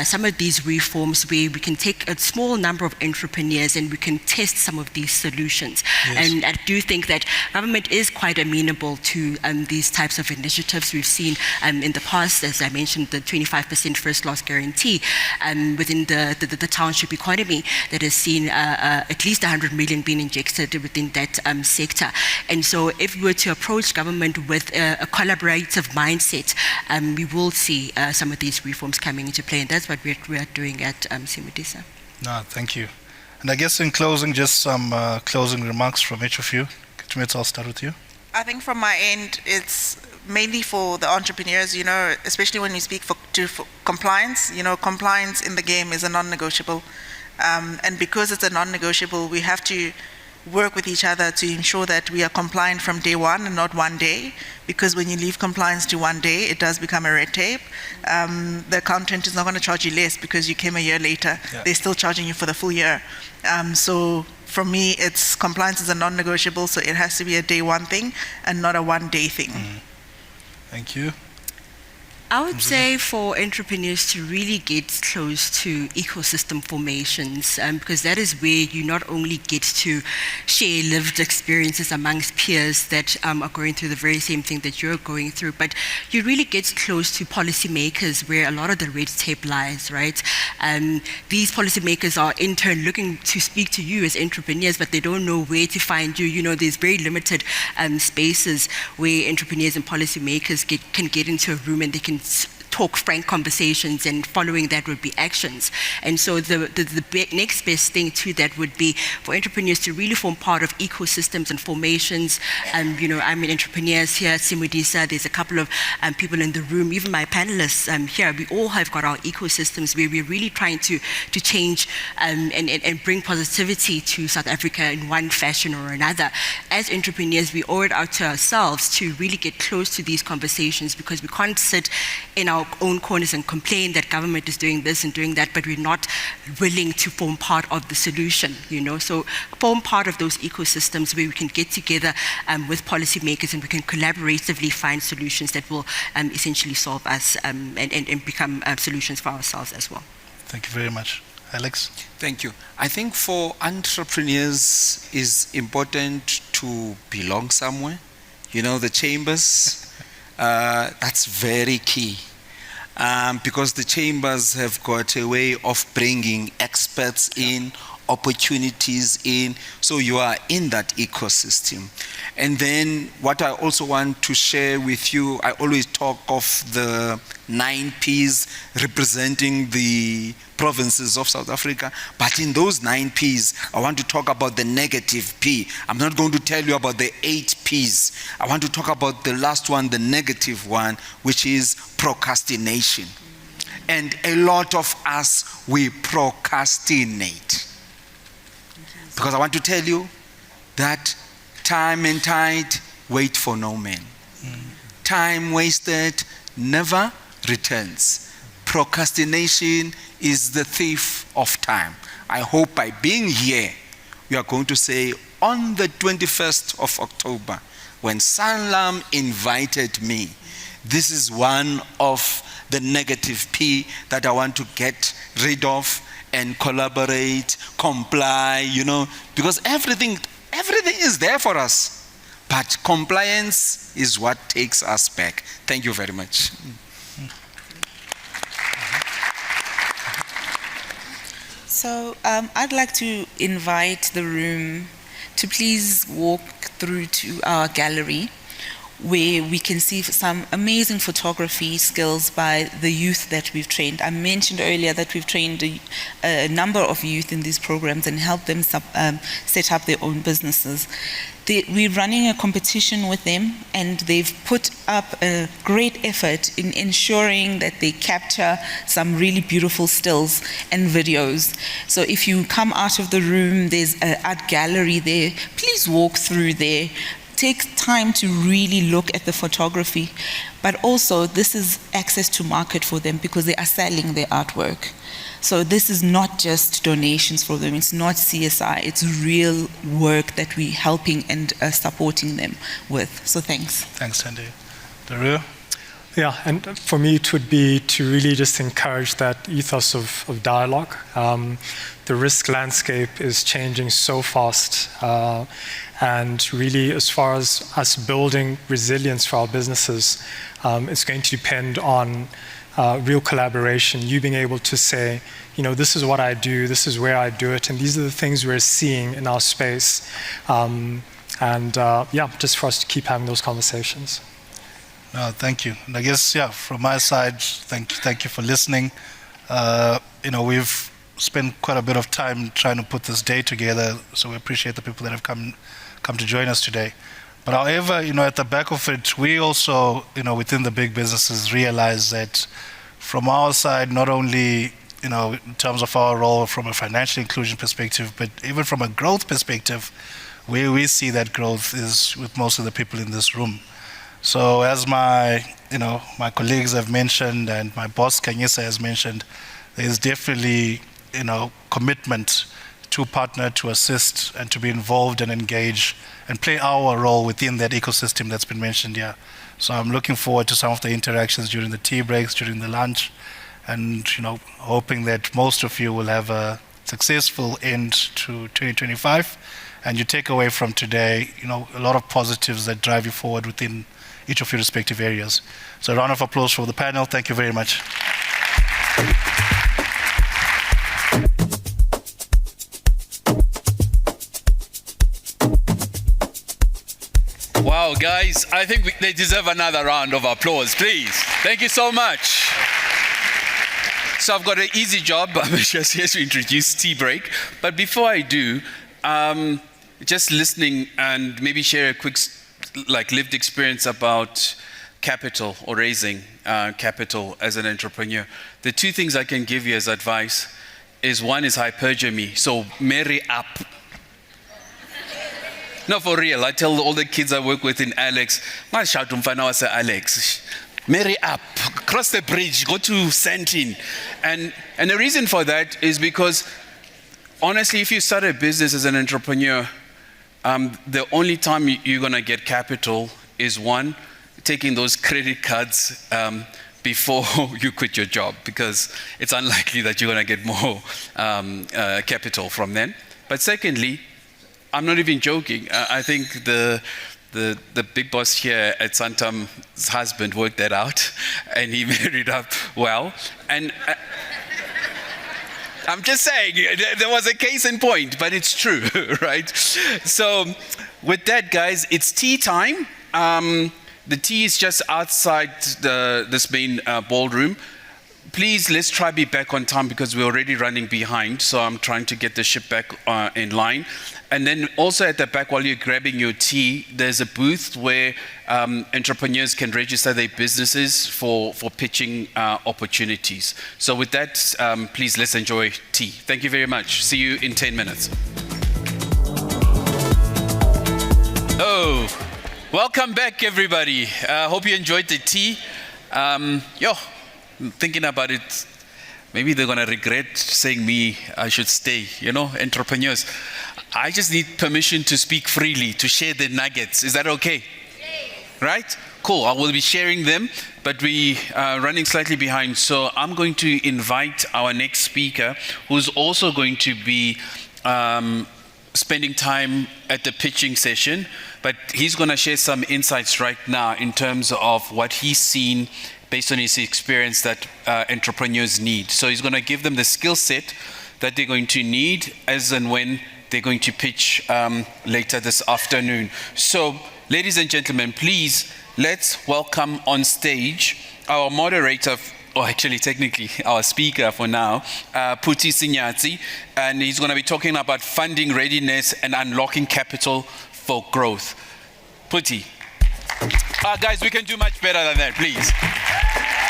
some of these reforms where we can take a small number of entrepreneurs and we can test some of these solutions. Yes. And I do think that government is quite amenable to these types of initiatives. We've seen in the past, as I mentioned, the 25% first loss guarantee within the township economy that has seen at least 100 million being injected within that sector. And so if we were to approach government with a collaborative mindset, we will see some of these reforms coming into play, and that's what we are doing at SIMUDISA. No, thank you. And I guess in closing, just some closing remarks from each of you. Kitumetsa, I'll start with you. I think from my end, it's mainly for the entrepreneurs, especially when we speak for compliance. Compliance in the game is a non-negotiable. And because it's a non-negotiable, we have to work with each other to ensure that we are compliant from day one and not one day, because when you leave compliance to one day, it does become a red tape. The accountant is not going to charge you less because you came a year later. Yeah. They're still charging you for the full year. So for me, it's compliance is a non-negotiable, so it has to be a day one thing and not a one day thing. Thank you. I would say for entrepreneurs to really get close to ecosystem formations, because that is where you not only get to share lived experiences amongst peers that are going through the very same thing that you're going through, but you really get close to policymakers where a lot of the red tape lies, right? These policymakers are in turn looking to speak to you as entrepreneurs, but they don't know where to find you. You know, there's very limited spaces where entrepreneurs and policymakers can get into a room and they can talk frank conversations, and following that would be actions. And so the next best thing to that would be for entrepreneurs to really form part of ecosystems and formations. You know, I'm an entrepreneur here at Simudisa. There's a couple of people in the room, even my panelists here. We all have got our ecosystems where we're really trying to change and bring positivity to South Africa in one fashion or another. As entrepreneurs, we owe it out to ourselves to really get close to these conversations, because we can't sit in our own corners and complain that government is doing this and doing that, but we're not willing to form part of the solution, you know. So form part of those ecosystems where we can get together with policymakers and we can collaboratively find solutions that will essentially solve us and become solutions for ourselves as well. Thank you very much. Alex? Thank you. I think for entrepreneurs it's important to belong somewhere. You know, the chambers, that's very key. Because the chambers have got a way of bringing experts in, opportunities in, so you are in that ecosystem. And then what I also want to share with you, I always talk of the 9 Ps representing the provinces of South Africa, but in those 9 Ps, I want to talk about the negative P. I'm not going to tell you about the 8 Ps. I want to talk about the last one, the negative one, which is procrastination. And a lot of us, we procrastinate. Because I want to tell you that time and tide wait for no man. Time wasted never returns. Procrastination is the thief of time. I hope by being here, we are going to say on the 21st of October, when Sanlam invited me, this is one of the negative P that I want to get rid of and collaborate, comply, you know, because everything is there for us, but compliance is what takes us back. Thank you very much. So I'd like to invite the room to please walk through to our gallery, where we can see some amazing photography skills by the youth that we've trained. I mentioned earlier that we've trained a number of youth in these programs and helped them set up their own businesses. We're running a competition with them, and they've put up a great effort in ensuring that they capture some really beautiful stills and videos. So if you come out of the room, there's an art gallery there. Please walk through there. Take time to really look at the photography, but also this is access to market for them because they are selling their artwork. So this is not just donations for them, it's not CSI, it's real work that we're helping and supporting them with. So thanks. Thanks, Sandy. Daru? Yeah, and for me it would be to really just encourage that ethos of dialogue. The risk landscape is changing so fast, and really as far as us building resilience for our businesses, it's going to depend on real collaboration, you being able to say, you know, this is what I do, this is where I do it, and these are the things we're seeing in our space. Yeah, just for us to keep having those conversations. No, thank you. And I guess, yeah, from my side, thank you for listening. You know, we've spent quite a bit of time trying to put this day together, so we appreciate the people that have come to join us today. But however, you know, at the back of it, we also, you know, within the big businesses realize that from our side, not only, you know, in terms of our role from a financial inclusion perspective, but even from a growth perspective, where we see that growth is with most of the people in this room. So as my colleagues have mentioned and my boss Kanyisa has mentioned, there's definitely, you know, commitment to partner, to assist, and to be involved and engage and play our role within that ecosystem that's been mentioned here. So I'm looking forward to some of the interactions during the tea breaks, during the lunch, and hoping that most of you will have a successful end to 2025, and you take away from today, a lot of positives that drive you forward within each of your respective areas. So a round of applause for the panel. Thank you very much. Wow, guys, I think they deserve another round of applause, please. Thank you so much. So I've got an easy job. I'm just here to introduce tea break. But before I do, just listening and maybe share a quick lived experience about capital or raising capital as an entrepreneur. The two things I can give you as advice is, one is hypergamy. So marry up. No, for real. I tell all the kids I work with in Alex, Alex, marry up, cross the bridge, go to Santin. And the reason for that is because, honestly, if you start a business as an entrepreneur, the only time you're going to get capital is, one, taking those credit cards before you quit your job, because it's unlikely that you're going to get more capital from then. But secondly, I'm not even joking. I think the big boss here at Sanlam's husband worked that out, and he married up well. And I'm just saying, there was a case in point, but it's true, right? So with that, guys, it's tea time. The tea is just outside this main ballroom. Please, let's try to be back on time because we're already running behind. So I'm trying to get the ship back in line. And then also at the back, while you're grabbing your tea, there's a booth where entrepreneurs can register their businesses for pitching opportunities. So with that, please, let's enjoy tea. Thank you very much. See you in 10 minutes. Oh, welcome back, everybody. Hope you enjoyed the tea. Thinking about it, maybe they're going to regret saying I should stay, entrepreneurs. I just need permission to speak freely, to share the nuggets. Is that okay? Right? Cool. I will be sharing them, but we are running slightly behind. So I'm going to invite our next speaker, who's also going to be spending time at the pitching session, but he's going to share some insights right now in terms of what he's seen based on his experience that entrepreneurs need. So he's going to give them the skill set that they're going to need as and when they're going to pitch later this afternoon. So, ladies and gentlemen, please, let's welcome on stage our moderator, or actually technically our speaker for now, Phuthi Senyatsi, and he's going to be talking about funding readiness and unlocking capital for growth. Phuthi. Guys, we can do much better than that, please.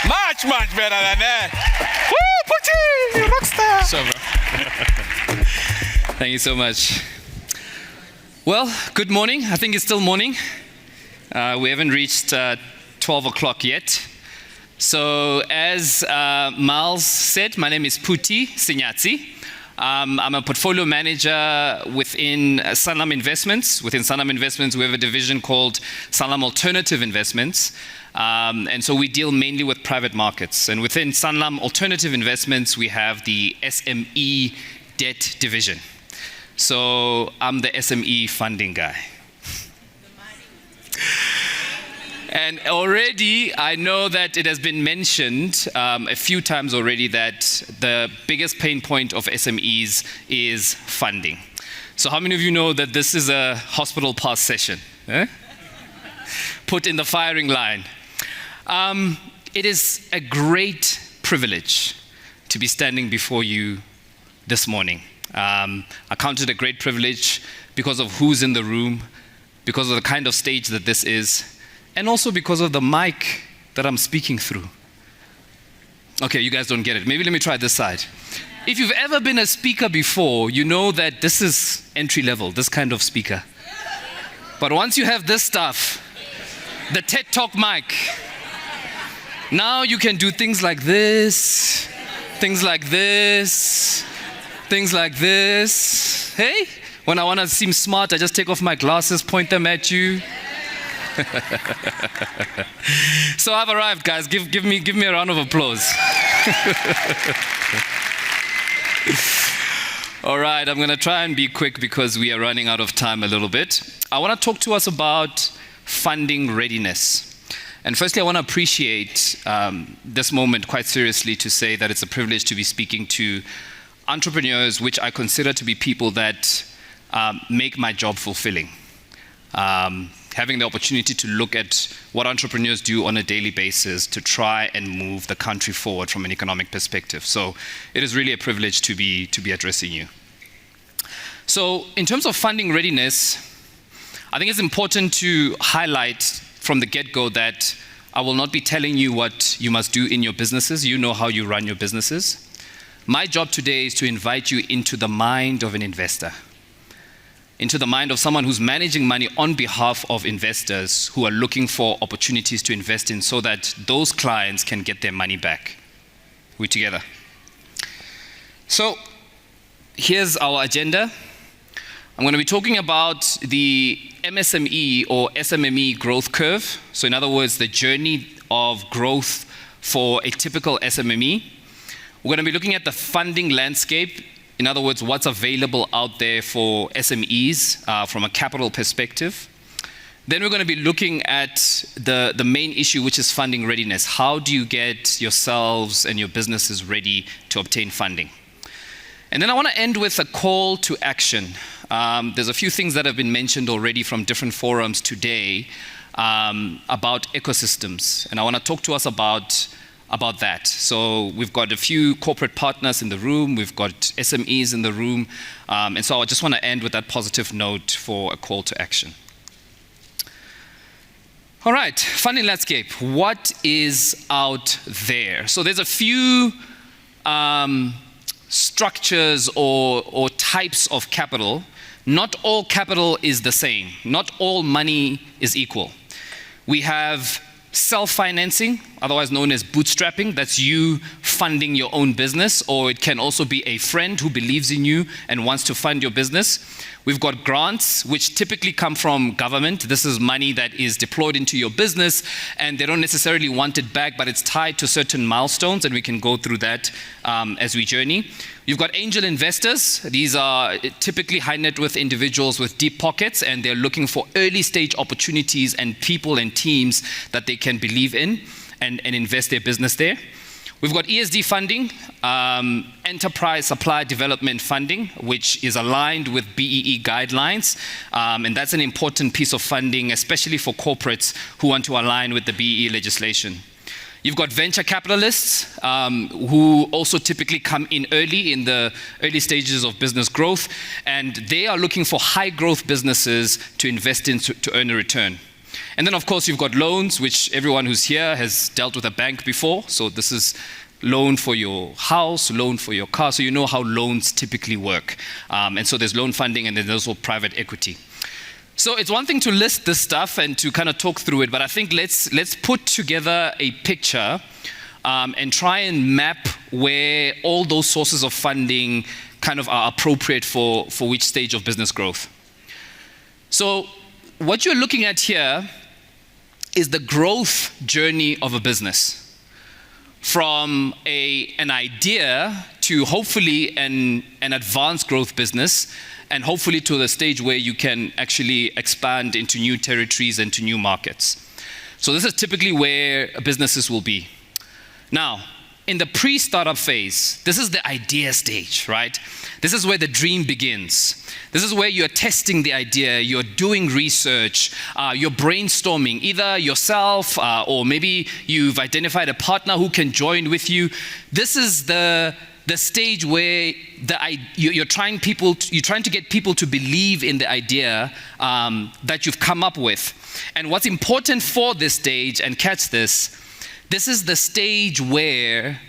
Much better than that. Woo, Phuthi, rockstar. So, bro. Thank you so much. Well, good morning. I think it's still morning. We haven't reached 12 o'clock yet. So, as Miles said, my name is Phuthi Senyatsi. I'm a portfolio manager within Sanlam Investments. Within Sanlam Investments, we have a division called Sanlam Alternative Investments. And so we deal mainly with private markets. And within Sanlam Alternative Investments, we have the SME Debt Division. So I'm the SME funding guy. And already, I know that it has been mentioned a few times already that the biggest pain point of SMEs is funding. So how many of you know that this is a hospital pass session? Put in the firing line. It is a great privilege to be standing before you this morning. I count it a great privilege because of who's in the room, because of the kind of stage that this is, and also because of the mic that I'm speaking through. Okay, you guys don't get it. Maybe let me try this side. If you've ever been a speaker before, you know that this is entry level, this kind of speaker. But once you have this stuff, the TED Talk mic, now you can do things like this, things like this, things like this. Hey, when I want to seem smart, I just take off my glasses, point them at you. So I've arrived, guys. Give me a round of applause. All right, I'm going to try and be quick because we are running out of time a little bit. I want to talk to us about funding readiness. And firstly, I want to appreciate this moment quite seriously to say that it's a privilege to be speaking to entrepreneurs, which I consider to be people that make my job fulfilling. Having the opportunity to look at what entrepreneurs do on a daily basis to try and move the country forward from an economic perspective. So it is really a privilege to be addressing you. So in terms of funding readiness, I think it's important to highlight from the get-go that I will not be telling you what you must do in your businesses. You know how you run your businesses. My job today is to invite you into the mind of an investor, into the mind of someone who's managing money on behalf of investors who are looking for opportunities to invest in so that those clients can get their money back. We're together. So here's our agenda. I'm going to be talking about the MSME or SMME growth curve. So in other words, the journey of growth for a typical SMME. We're going to be looking at the funding landscape. In other words, what's available out there for SMEs from a capital perspective. Then we're going to be looking at the main issue, which is funding readiness. How do you get yourselves and your businesses ready to obtain funding? And then I want to end with a call to action. There's a few things that have been mentioned already from different forums today about ecosystems. And I want to talk to us about that. So we've got a few corporate partners in the room, we've got SMEs in the room, and so I just want to end with that positive note for a call to action. All right, funding landscape. What is out there? So there's a few structures or types of capital. Not all capital is the same. Not all money is equal. We have self-financing, otherwise known as bootstrapping. That's you funding your own business, or it can also be a friend who believes in you and wants to fund your business. We've got grants, which typically come from government. This is money that is deployed into your business, and they don't necessarily want it back, but it's tied to certain milestones, and we can go through that as we journey. You've got angel investors. These are typically high net worth individuals with deep pockets, and they're looking for early stage opportunities and people and teams that they can believe in and invest their business there. We've got ESD funding, enterprise supply development funding, which is aligned with BEE guidelines. And that's an important piece of funding, especially for corporates who want to align with the BEE legislation. You've got venture capitalists who also typically come in the early stages of business growth, and they are looking for high growth businesses to invest in to earn a return. And then of course you've got loans, which everyone who's here has dealt with a bank before. So this is loan for your house, loan for your car. So you know how loans typically work. And so there's loan funding, and then there's also private equity. So it's one thing to list this stuff and to kind of talk through it, but I think let's put together a picture and try and map where all those sources of funding kind of are appropriate for which stage of business growth. So what you're looking at here is the growth journey of a business. From an idea to hopefully an advanced growth business, and hopefully to the stage where you can actually expand into new territories and to new markets. So this is typically where businesses will be. Now, in the pre-startup phase, this is the idea stage, right? This is where the dream begins. This is where you're testing the idea, you're doing research, you're brainstorming, either yourself or maybe you've identified a partner who can join with you. This is the stage where you're trying to get people to believe in the idea that you've come up with. And what's important for this stage, and catch this is the stage where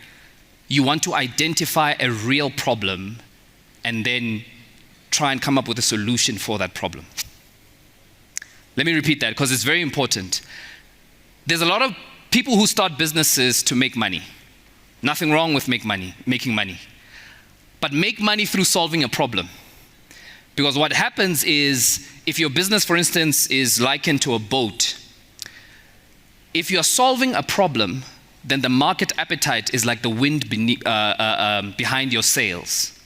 you want to identify a real problem and then try and come up with a solution for that problem. Let me repeat that because it's very important. There's a lot of people who start businesses to make money. Nothing wrong with making money. But make money through solving a problem. Because what happens is, if your business, for instance, is likened to a boat, if you're solving a problem, then the market appetite is like the wind behind your sails.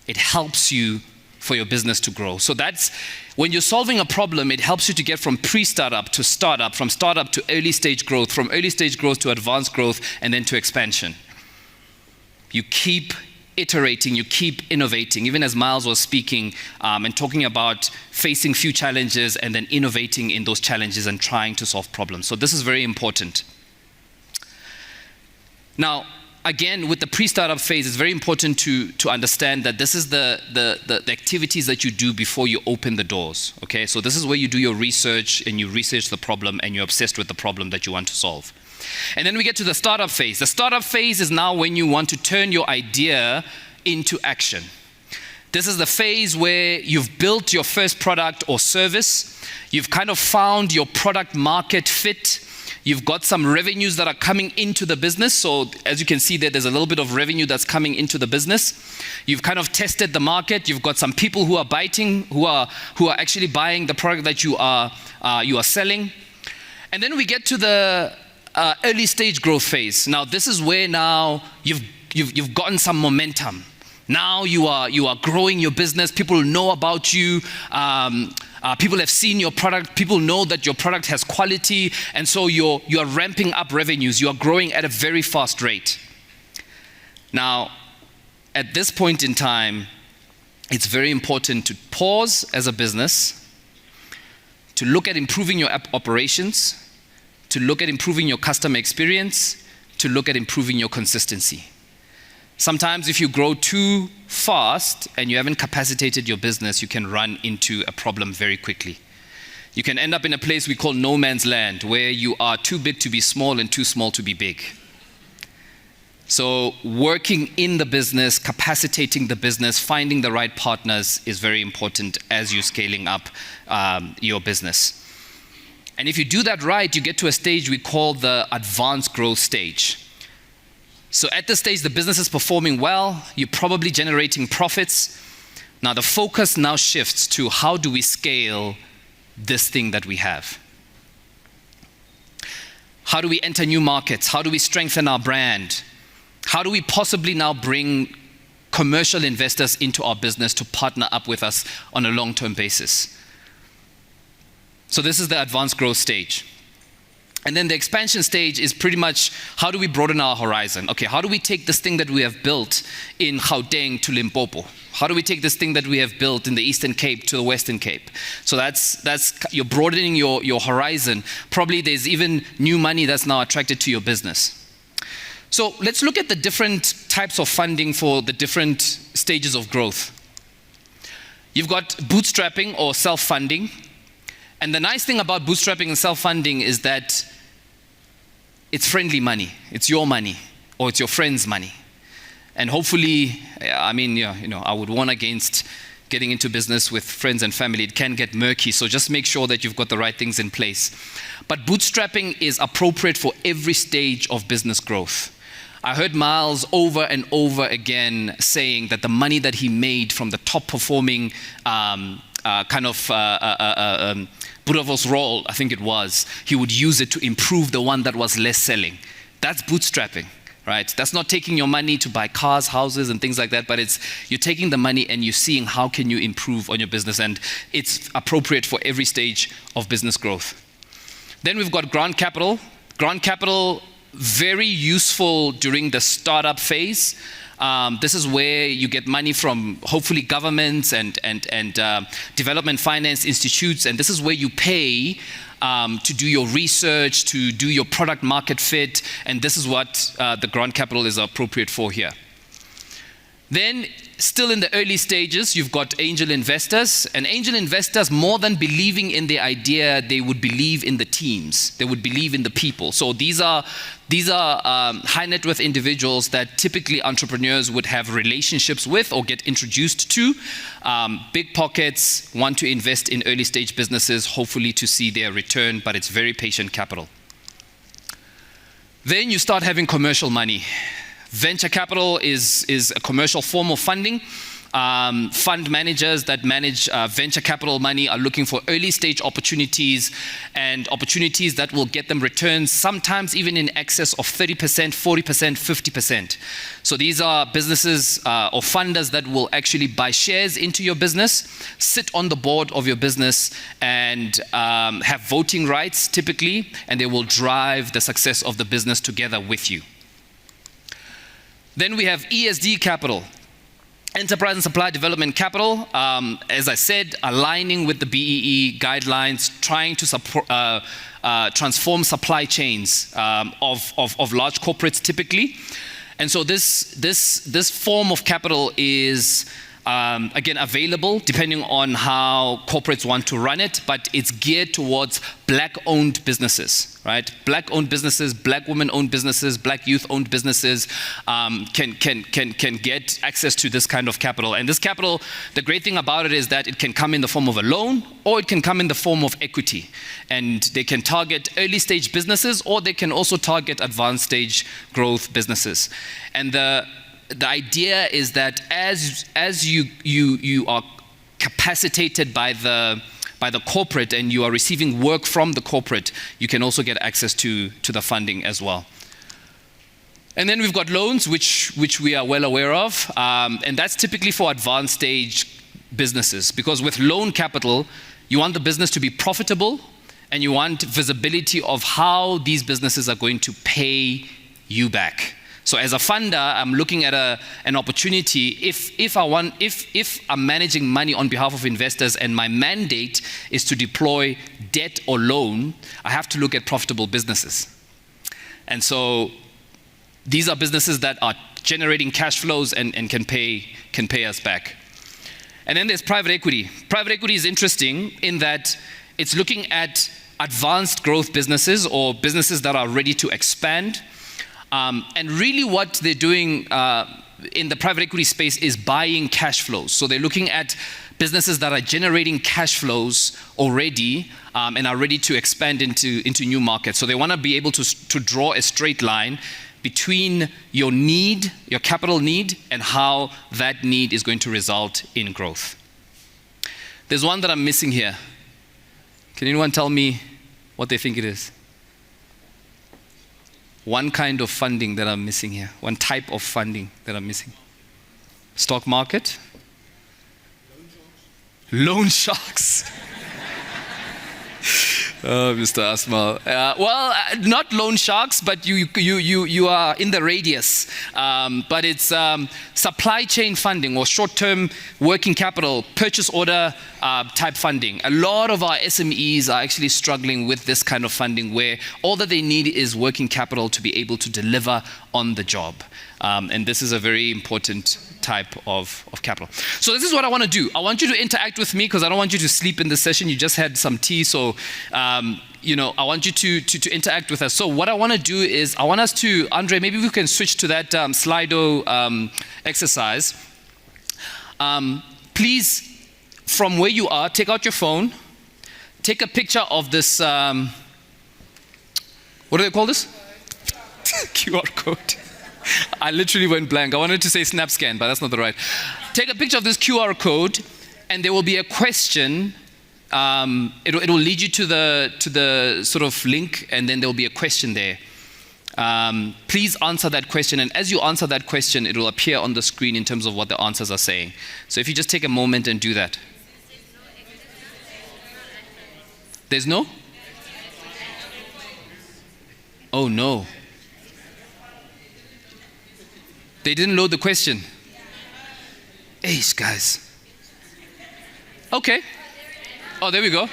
It helps you for your business to grow. So that's, when you're solving a problem, it helps you to get from pre-startup to startup, from startup to early stage growth, from early stage growth to advanced growth, and then to expansion. You keep iterating, you keep innovating, even as Miles was speaking and talking about facing few challenges and then innovating in those challenges and trying to solve problems. So this is very important. Now, again, with the pre-startup phase, it's very important to understand that this is the activities that you do before you open the doors, okay? So this is where you do your research and you research the problem and you're obsessed with the problem that you want to solve. And then we get to the startup phase. The startup phase is now when you want to turn your idea into action. This is the phase where you've built your first product or service. You've kind of found your product market fit. You've got some revenues that are coming into the business. So as you can see there's a little bit of revenue that's coming into the business. You've kind of tested the market. You've got some people who are biting, who are actually buying the product that you are selling. And then we get to the early stage growth phase. Now this is where now you've gotten some momentum. Now you are growing your business. People know about you. People have seen your product. People know that your product has quality, and so you are ramping up revenues. You are growing at a very fast rate. Now, at this point in time, it's very important to pause as a business, to look at improving your operations, to look at improving your customer experience, to look at improving your consistency. Sometimes if you grow too fast and you haven't capacitated your business, you can run into a problem very quickly. You can end up in a place we call no man's land, where you are too big to be small and too small to be big. So working in the business, capacitating the business, finding the right partners is very important as you're scaling up your business. And if you do that right, you get to a stage we call the advanced growth stage. So at this stage, the business is performing well, you're probably generating profits. Now the focus now shifts to how do we scale this thing that we have? How do we enter new markets? How do we strengthen our brand? How do we possibly now bring commercial investors into our business to partner up with us on a long-term basis? So this is the advanced growth stage. And then the expansion stage is pretty much how do we broaden our horizon? Okay, how do we take this thing that we have built in Gauteng to Limpopo? How do we take this thing that we have built in the Eastern Cape to the Western Cape? So that's you're broadening your horizon. Probably there's even new money that's now attracted to your business. So let's look at the different types of funding for the different stages of growth. You've got bootstrapping or self-funding. And the nice thing about bootstrapping and self-funding is that it's friendly money. It's your money, or it's your friend's money. And hopefully, I mean, I would warn against getting into business with friends and family. It can get murky, so just make sure that you've got the right things in place. But bootstrapping is appropriate for every stage of business growth. I heard Miles over and over again saying that the money that he made from the top performing Boerewors roll, I think it was, he would use it to improve the one that was less selling. That's bootstrapping, right? That's not taking your money to buy cars, houses, and things like that, but it's you're taking the money and you're seeing how can you improve on your business, and it's appropriate for every stage of business growth. Then we've got grant capital. Grant capital, very useful during the startup phase. This is where you get money from hopefully governments and development finance institutes, and this is where you pay to do your research, to do your product market fit, and this is what the grant capital is appropriate for here. Then, still in the early stages, you've got angel investors, and angel investors, more than believing in the idea, they would believe in the teams, they would believe in the people. So these are high net worth individuals that typically entrepreneurs would have relationships with or get introduced to. Big pockets want to invest in early stage businesses, hopefully to see their return, but it's very patient capital. Then you start having commercial money. Venture capital is a commercial form of funding. Fund managers that manage venture capital money are looking for early stage opportunities and opportunities that will get them returns, sometimes even in excess of 30%, 40%, 50%. So these are businesses or funders that will actually buy shares into your business, sit on the board of your business, and have voting rights typically, and they will drive the success of the business together with you. Then we have ESD capital. Enterprise and Supply Development Capital, as I said, aligning with the BEE guidelines, trying to transform supply chains of large corporates typically. And so this form of capital is, again, available depending on how corporates want to run it, but it's geared towards Black-owned businesses, right? Black-owned businesses, Black women-owned businesses, Black youth-owned businesses can get access to this kind of capital. And this capital, the great thing about it is that it can come in the form of a loan, or it can come in the form of equity. And they can target early-stage businesses, or they can also target advanced-stage growth businesses. And the idea is that as you are capacitated by the corporate and you are receiving work from the corporate, you can also get access to the funding as well. And then we've got loans, which we are well aware of, and that's typically for advanced stage businesses, because with loan capital, you want the business to be profitable and you want visibility of how these businesses are going to pay you back. So as a funder, I'm looking at an opportunity. If I'm managing money on behalf of investors and my mandate is to deploy debt or loan, I have to look at profitable businesses. And so these are businesses that are generating cash flows and can pay us back. And then there's private equity. Private equity is interesting in that it's looking at advanced growth businesses or businesses that are ready to expand. And really what they're doing in the private equity space is buying cash flows. So they're looking at businesses that are generating cash flows already and are ready to expand into new markets. So they want to be able to draw a straight line between your need, your capital need, and how that need is going to result in growth. There's one that I'm missing here. Can anyone tell me what they think it is? One kind of funding that I'm missing here. One type of funding that I'm missing. Stock market? Loan sharks. Oh, Mr. Asmal. Well, not loan sharks, but you are in the radius. But it's supply chain funding or short-term working capital, purchase order type funding. A lot of our SMEs are actually struggling with this kind of funding where all that they need is working capital to be able to deliver on the job. And this is a very important type of capital. So this is what I want to do. I want you to interact with me because I don't want you to sleep in this session. You just had some tea, so I want you to interact with us. So what I want to do is I want us to, Andre, maybe we can switch to that Slido exercise. Please, from where you are, take out your phone, take a picture of this, what do they call this? QR code. I literally went blank. I wanted to say snap scan, but that's not the right. Take a picture of this QR code, and there will be a question. It will lead you to the sort of link, and then there will be a question there. Please answer that question, and as you answer that question, it will appear on the screen in terms of what the answers are saying. So if you just take a moment and do that. There's no? Oh no. They didn't load the question. Hey, guys. Okay. Oh, there we go.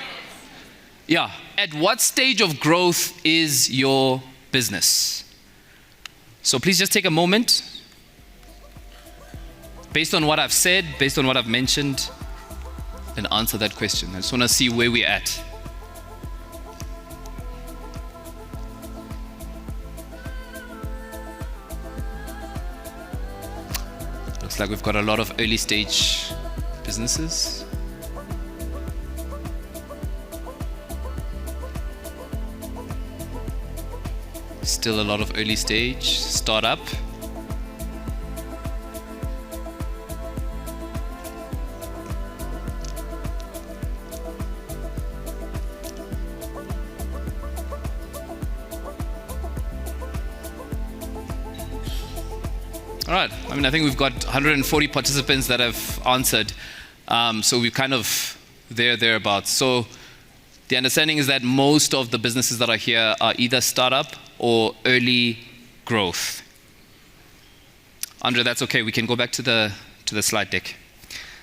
Yeah. At what stage of growth is your business? So please just take a moment. Based on what I've said, based on what I've mentioned, and answer that question. I just want to see where we're at. Looks like we've got a lot of early stage businesses. Still a lot of early stage startup. All right. I mean, I think we've got 140 participants that have answered. So we're kind of thereabouts. So the understanding is that most of the businesses that are here are either startup or early growth. Andre, that's okay. We can go back to the slide deck.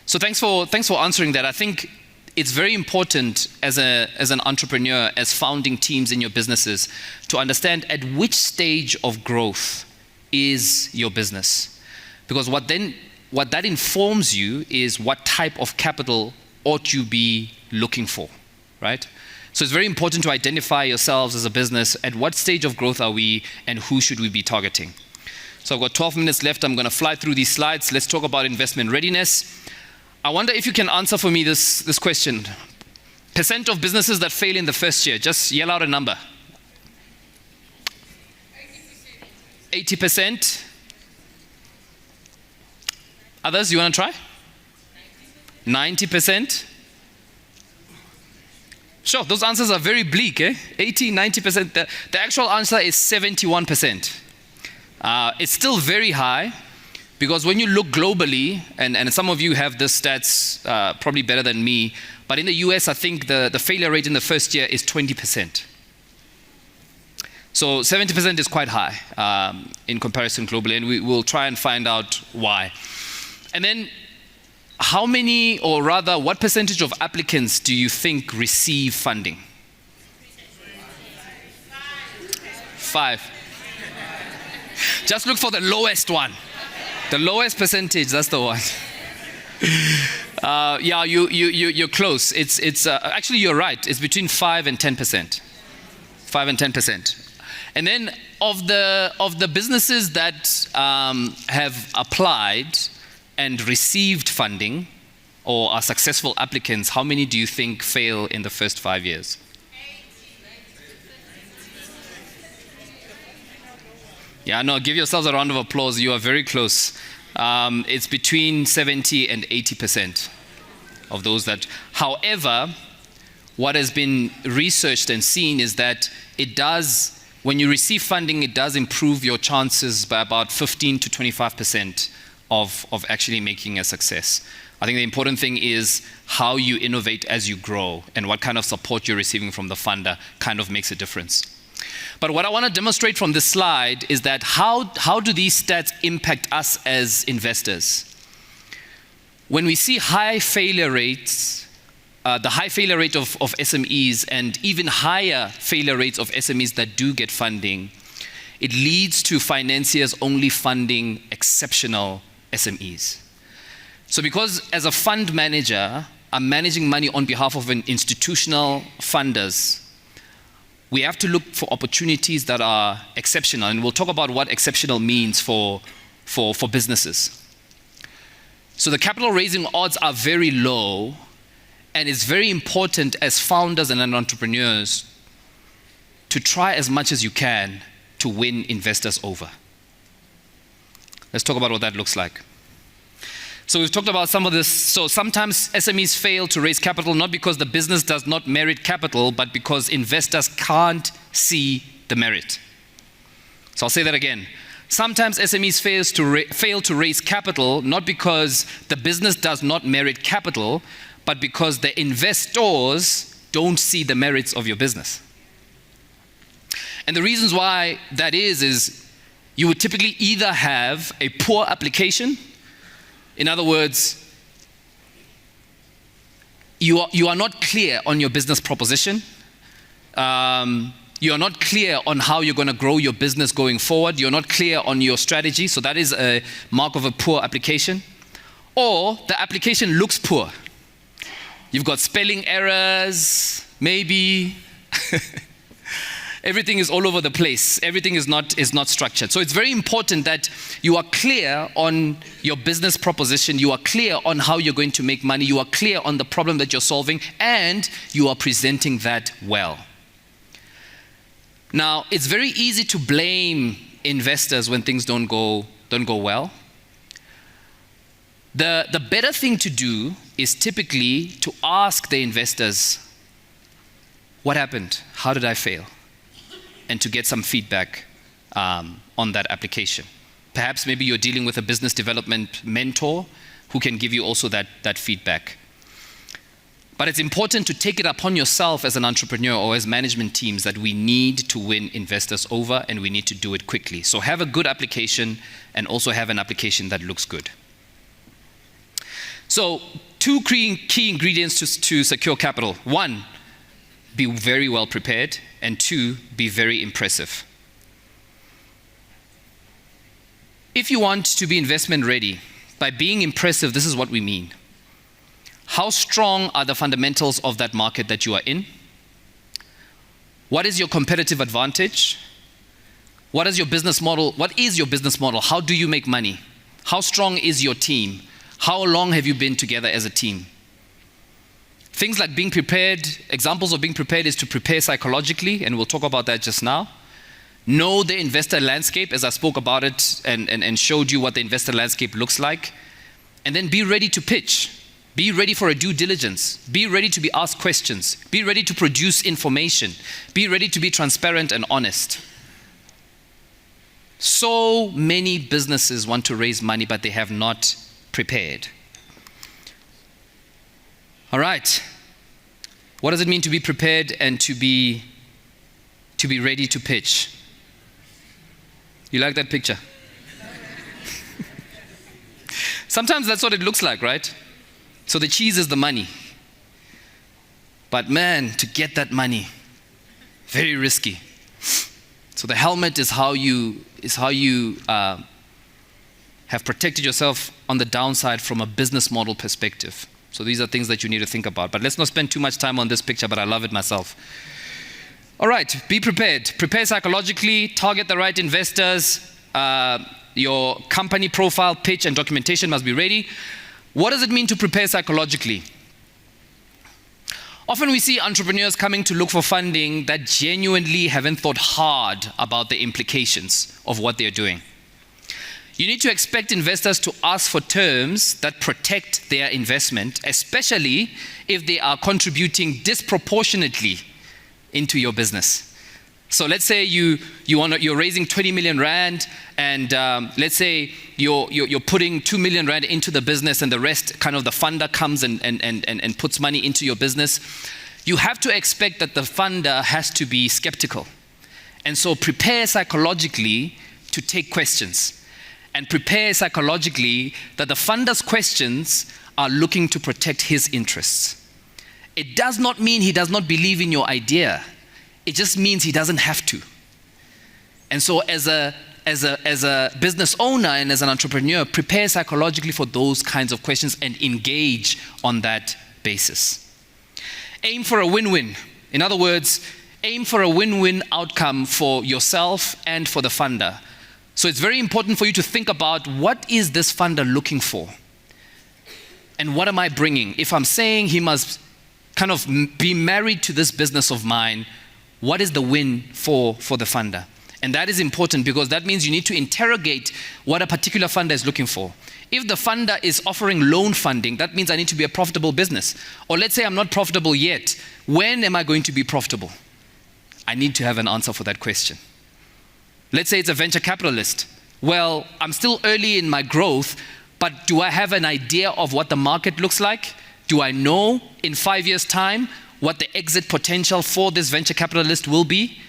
So thanks for answering that. I think it's very important as an entrepreneur, as founding teams in your businesses, to understand at which stage of growth is your business. Because what that informs you is what type of capital ought you be looking for, right? So it's very important to identify yourselves as a business, at what stage of growth are we and who should we be targeting. So I've got 12 minutes left. I'm going to fly through these slides. Let's talk about investment readiness. I wonder if you can answer for me this question. Percent of businesses that fail in the first year, just yell out a number. 80%? Others, you want to try? 90%? Sure, those answers are very bleak, eh? 80, 90%. The actual answer is 71%. It's still very high, because when you look globally, and some of you have the stats probably better than me, but in the US, I think the failure rate in the first year is 20%. So 70% is quite high in comparison globally, and we will try and find out why. And then, how many, or rather, what percentage of applicants do you think receive funding? 5. Just look for the lowest one. The lowest percentage, that's the one. Yeah, you're close. It's actually, you're right. It's between 5 and 10%. 5 and 10%. And then of the businesses that have applied and received funding or are successful applicants, how many do you think fail in the first 5 years? Yeah, no, give yourselves a round of applause. You are very close. It's between 70 and 80% of those that. However, what has been researched and seen is that it does, when you receive funding, it does improve your chances by about 15 to 25% of actually making a success. I think the important thing is how you innovate as you grow, and what kind of support you're receiving from the funder kind of makes a difference. But what I want to demonstrate from this slide is that how do these stats impact us as investors? When we see high failure rates, the high failure rate of SMEs, and even higher failure rates of SMEs that do get funding, it leads to financiers only funding exceptional SMEs. So because as a fund manager, I'm managing money on behalf of an institutional funders, we have to look for opportunities that are exceptional, and we'll talk about what exceptional means for businesses. So the capital raising odds are very low, and it's very important as founders and entrepreneurs to try as much as you can to win investors over. Let's talk about what that looks like. So we've talked about some of this. So sometimes SMEs fail to raise capital, not because the business does not merit capital, but because investors can't see the merit. So I'll say that again. Sometimes SMEs fail to raise capital, not because the business does not merit capital, but because the investors don't see the merits of your business. And the reasons why that is you would typically either have a poor application. In other words, you are not clear on your business proposition. You are not clear on how you're going to grow your business going forward. You're not clear on your strategy. So that is a mark of a poor application. Or the application looks poor. You've got spelling errors, maybe. Everything is all over the place. Everything is not structured. So it's very important that you are clear on your business proposition. You are clear on how you're going to make money. You are clear on the problem that you're solving, and you are presenting that well. Now, it's very easy to blame investors when things don't go well. The better thing to do is typically to ask the investors, what happened? How did I fail? And to get some feedback on that application. Perhaps maybe you're dealing with a business development mentor who can give you also that feedback. But it's important to take it upon yourself as an entrepreneur or as management teams that we need to win investors over, and we need to do it quickly. So have a good application and also have an application that looks good. So 2 key ingredients to secure capital. 1, be very well prepared, and 2, be very impressive. If you want to be investment ready, by being impressive, this is what we mean. How strong are the fundamentals of that market that you are in? What is your competitive advantage? What is your business model? What is your business model? How do you make money? How strong is your team? How long have you been together as a team? Things like being prepared, examples of being prepared is to prepare psychologically, and we'll talk about that just now. Know the investor landscape, as I spoke about it and showed you what the investor landscape looks like. And then be ready to pitch. Be ready for a due diligence. Be ready to be asked questions. Be ready to produce information. Be ready to be transparent and honest. So many businesses want to raise money, but they have not prepared. All right. What does it mean to be prepared and to be ready to pitch? You like that picture? Sometimes that's what it looks like, right? So the cheese is the money. But man, to get that money, very risky. So the helmet is how you have protected yourself on the downside from a business model perspective. So these are things that you need to think about. But let's not spend too much time on this picture, but I love it myself. All right, be prepared. Prepare psychologically, target the right investors. Your company profile, pitch, and documentation must be ready. What does it mean to prepare psychologically? Often we see entrepreneurs coming to look for funding that genuinely haven't thought hard about the implications of what they're doing. You need to expect investors to ask for terms that protect their investment, especially if they are contributing disproportionately into your business. So let's say you're raising 20 million rand, and let's say you're putting 2 million rand into the business, and the rest, kind of the funder comes and puts money into your business. You have to expect that the funder has to be skeptical. And so prepare psychologically to take questions, and prepare psychologically that the funder's questions are looking to protect his interests. It does not mean he does not believe in your idea. It just means he doesn't have to. And so as a business owner and as an entrepreneur, prepare psychologically for those kinds of questions and engage on that basis. Aim for a win-win. In other words, aim for a win-win outcome for yourself and for the funder. So it's very important for you to think about, what is this funder looking for? And what am I bringing? If I'm saying he must kind of be married to this business of mine, what is the win for the funder? And that is important, because that means you need to interrogate what a particular funder is looking for. If the funder is offering loan funding, that means I need to be a profitable business. Or let's say I'm not profitable yet. When am I going to be profitable? I need to have an answer for that question. Let's say it's a venture capitalist. Well, I'm still early in my growth, but do I have an idea of what the market looks like? Do I know in 5 years' time what the exit potential for this venture capitalist will be?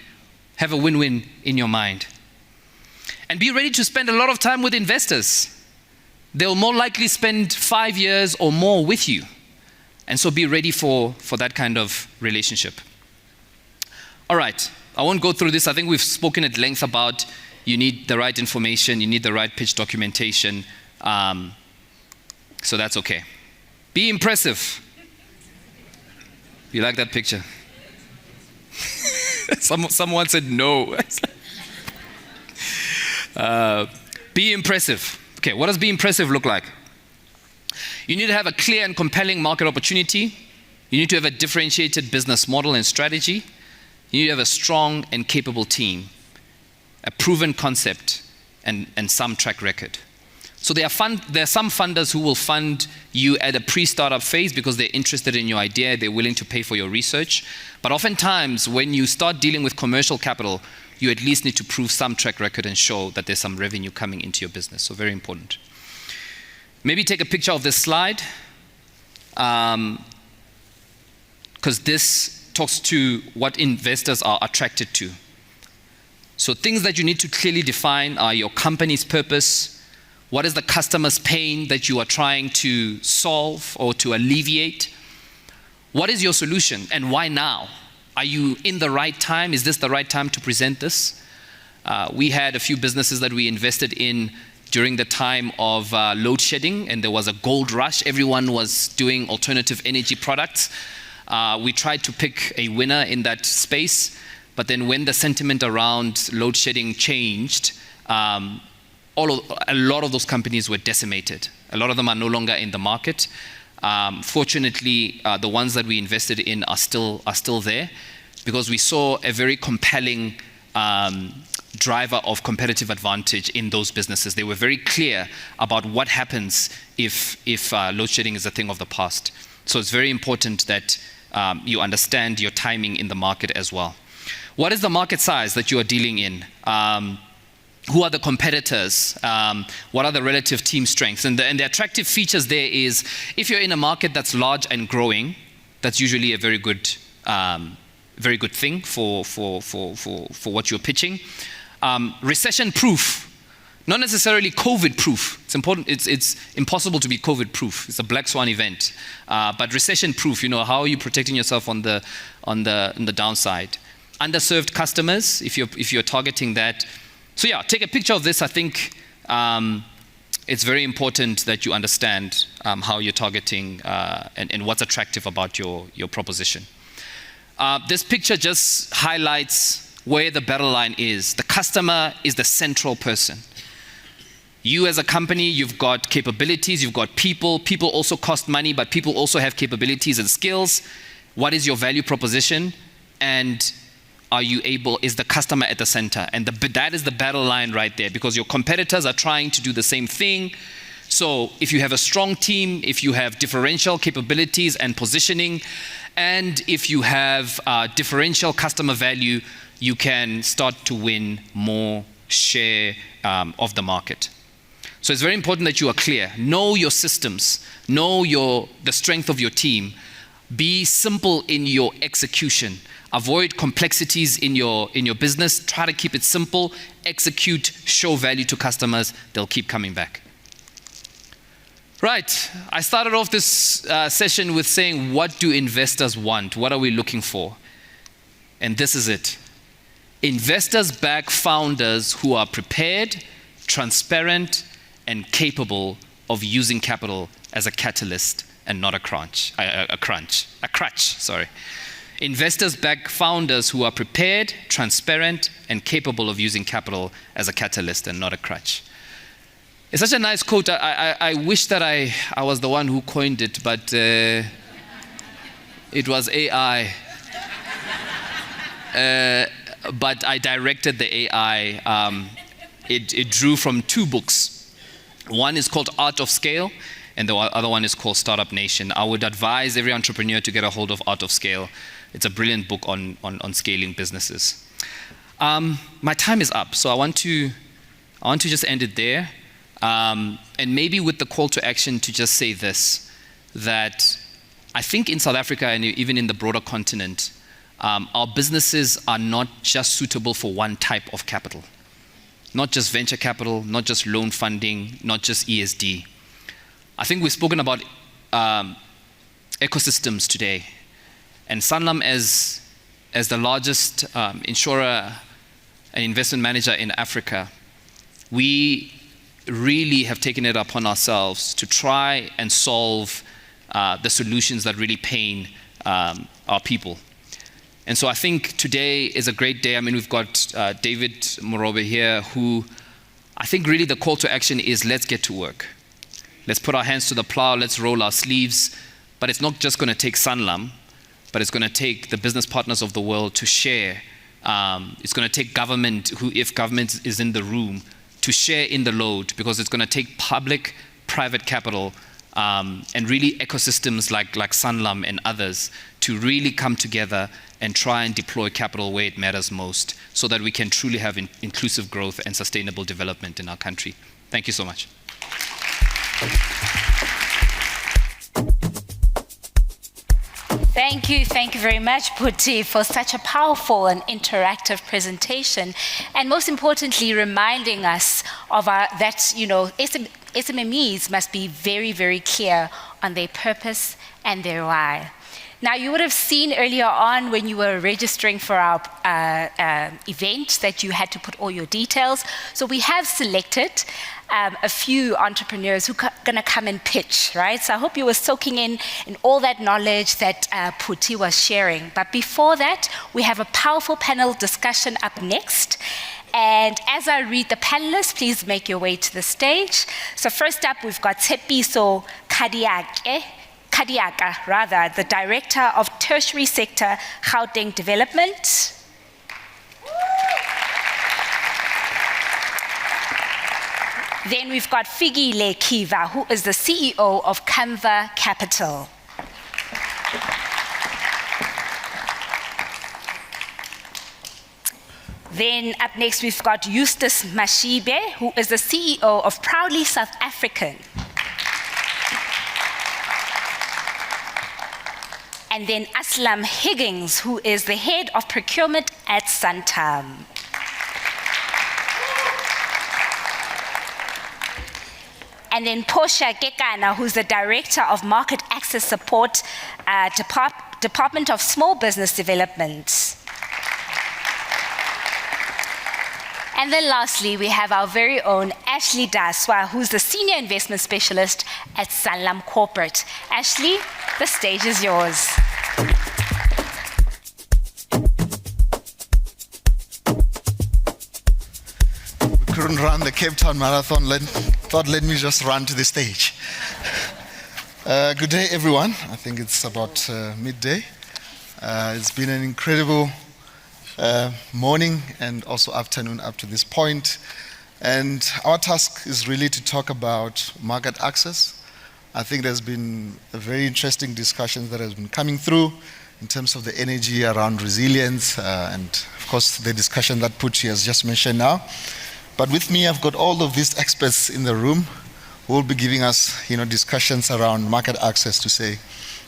Have a win-win in your mind. And be ready to spend a lot of time with investors. They'll more likely spend 5 years or more with you. And so be ready for that kind of relationship. All right, I won't go through this. I think we've spoken at length about you need the right information, you need the right pitch documentation. So that's okay. Be impressive. You like that picture? Someone said no. Be impressive. Okay, what does be impressive look like? You need to have a clear and compelling market opportunity. You need to have a differentiated business model and strategy. You need to have a strong and capable team, a proven concept, and some track record. So there are some funders who will fund you at a pre-startup phase because they're interested in your idea, they're willing to pay for your research. But oftentimes, when you start dealing with commercial capital, you at least need to prove some track record and show that there's some revenue coming into your business. So very important. Maybe take a picture of this slide, because this talks to what investors are attracted to. So things that you need to clearly define are your company's purpose, what is the customer's pain that you are trying to solve or to alleviate, what is your solution and why now? Are you in the right time? Is this the right time to present this? We had a few businesses that we invested in during the time of load shedding, and there was a gold rush. Everyone was doing alternative energy products. We tried to pick a winner in that space, but then when the sentiment around load shedding changed, a lot of those companies were decimated. A lot of them are no longer in the market. Fortunately, the ones that we invested in are still there, because we saw a very compelling driver of competitive advantage in those businesses. They were very clear about what happens if load shedding is a thing of the past. So it's very important that you understand your timing in the market as well. What is the market size that you are dealing in? Who are the competitors? What are the relative team strengths? And the attractive features there is, if you're in a market that's large and growing, that's usually a very good thing for what you're pitching. Recession-proof, not necessarily COVID-proof. It's important. It's impossible to be COVID-proof. It's a black swan event. But recession-proof. How are you protecting yourself on the downside? Underserved customers, if you're targeting that. So yeah, take a picture of this. I think it's very important that you understand how you're targeting and what's attractive about your proposition. This picture just highlights where the battle line is. The customer is the central person. You as a company, you've got capabilities, you've got people. People also cost money, but people also have capabilities and skills. What is your value proposition? And is the customer at the center? And that is the battle line right there, because your competitors are trying to do the same thing. So if you have a strong team, if you have differential capabilities and positioning, and if you have differential customer value, you can start to win more share of the market. So it's very important that you are clear. Know your systems. Know the strength of your team. Be simple in your execution. Avoid complexities in your business. Try to keep it simple. Execute. Show value to customers. They'll keep coming back. Right. I started off this session with saying, what do investors want? What are we looking for? And this is it. Investors back founders who are prepared, transparent, and capable of using capital as a catalyst and not a crutch. Investors back founders who are prepared, transparent, and capable of using capital as a catalyst and not a crutch. It's such a nice quote. I wish that I was the one who coined it, but it was AI. But I directed the AI. It drew from two books. One is called Art of Scale, and the other one is called Startup Nation. I would advise every entrepreneur to get a hold of Art of Scale. It's a brilliant book on scaling businesses. My time is up, so I want to just end it there. And maybe with the call to action to just say this, that I think in South Africa and even in the broader continent, our businesses are not just suitable for one type of capital. Not just venture capital, not just loan funding, not just ESD. I think we've spoken about ecosystems today. And Sanlam, as the largest insurer and investment manager in Africa, we really have taken it upon ourselves to try and solve the solutions that really pain our people. And so I think today is a great day. I mean, we've got David Morobe here, who I think really the call to action is, let's get to work. Let's put our hands to the plow, let's roll our sleeves. But it's not just going to take Sanlam, but it's going to take the business partners of the world to share. It's going to take government, if government is in the room, to share in the load, because it's going to take public, private capital and really ecosystems like Sanlam and others to really come together and try and deploy capital where it matters most so that we can truly have inclusive growth and sustainable development in our country. Thank you so much. Thank you very much, Puti, for such a powerful and interactive presentation, and most importantly, reminding us of that SMMEs must be very, very clear on their purpose and their why. Now, you would have seen earlier on when you were registering for our event that you had to put all your details. So we have selected a few entrepreneurs who are going to come and pitch, right? So I hope you were soaking in all that knowledge that Puti was sharing. But before that, we have a powerful panel discussion up next. And as I read the panelists, please make your way to the stage. So first up, we've got Tshepiso Kadiaka, the Director of Tertiary Sector Gauteng Development. Then we've got Figile Kiva, who is the CEO of Canva Capital. Then up next, we've got Eustace Mashibe, who is the CEO of Proudly South African. And then Aslam Higgins, who is the head of procurement at Santam. And then Portia Kekana, who's the director of market access support, Department of Small Business Development. And then lastly, we have our very own Ashley Daswa, who's the senior investment specialist at Sanlam Corporate. Ashley, the stage is yours. We couldn't run the Cape Town Marathon, thought let me just run to the stage. Good day, everyone. I think it's about midday. It's been an incredible morning and also afternoon up to this point. And our task is really to talk about market access. I think there's been a very interesting discussion that has been coming through in terms of the energy around resilience and of course the discussion that Puti has just mentioned now. But with me, I've got all of these experts in the room who will be giving us discussions around market access to say,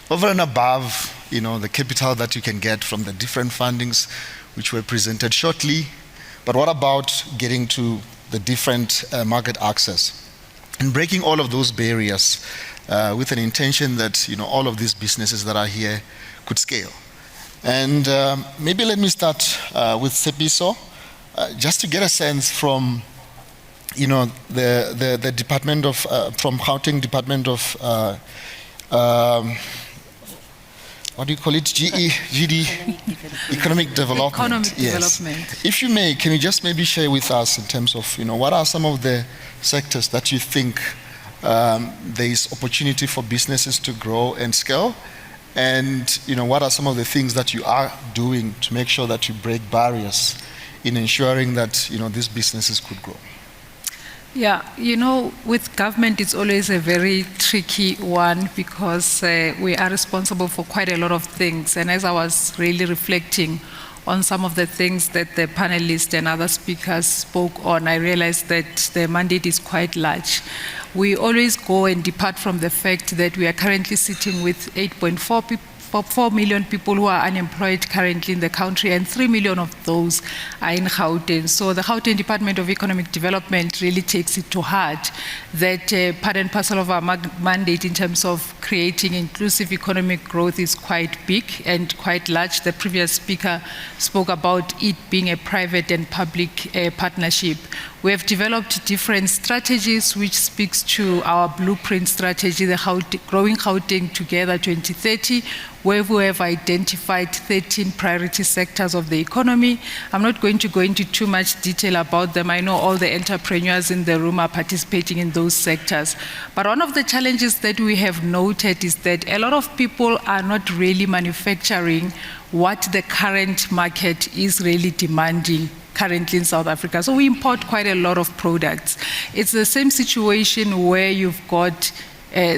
over and above the capital that you can get from the different fundings which were presented shortly, but what about getting to the different market access and breaking all of those barriers with an intention that all of these businesses that are here could scale. And maybe let me start with Tshepiso, just to get a sense from the department of from Gauteng Department of what do you call it? GD, Economic Development. Economic Development. If you may, can you just maybe share with us in terms of what are some of the sectors that you think there is opportunity for businesses to grow and scale, and what are some of the things that you are doing to make sure that you break barriers in ensuring that these businesses could grow? Yeah, with government, it's always a very tricky one because we are responsible for quite a lot of things. And as I was really reflecting on some of the things that the panelists and other speakers spoke on, I realized that the mandate is quite large. We always go and depart from the fact that we are currently sitting with 4 million people who are unemployed currently in the country, and 3 million of those are in Gauteng. So the Gauteng Department of Economic Development really takes it to heart that part and parcel of our mandate in terms of creating inclusive economic growth is quite big and quite large. The previous speaker spoke about it being a private and public partnership. We have developed different strategies which speaks to our blueprint strategy, the Growing Gauteng Together 2030, where we have identified 13 priority sectors of the economy. I'm not going to go into too much detail about them. I know all the entrepreneurs in the room are participating in those sectors. But one of the challenges that we have noted is that a lot of people are not really manufacturing what the current market is really demanding currently in South Africa. So we import quite a lot of products. It's the same situation where you've got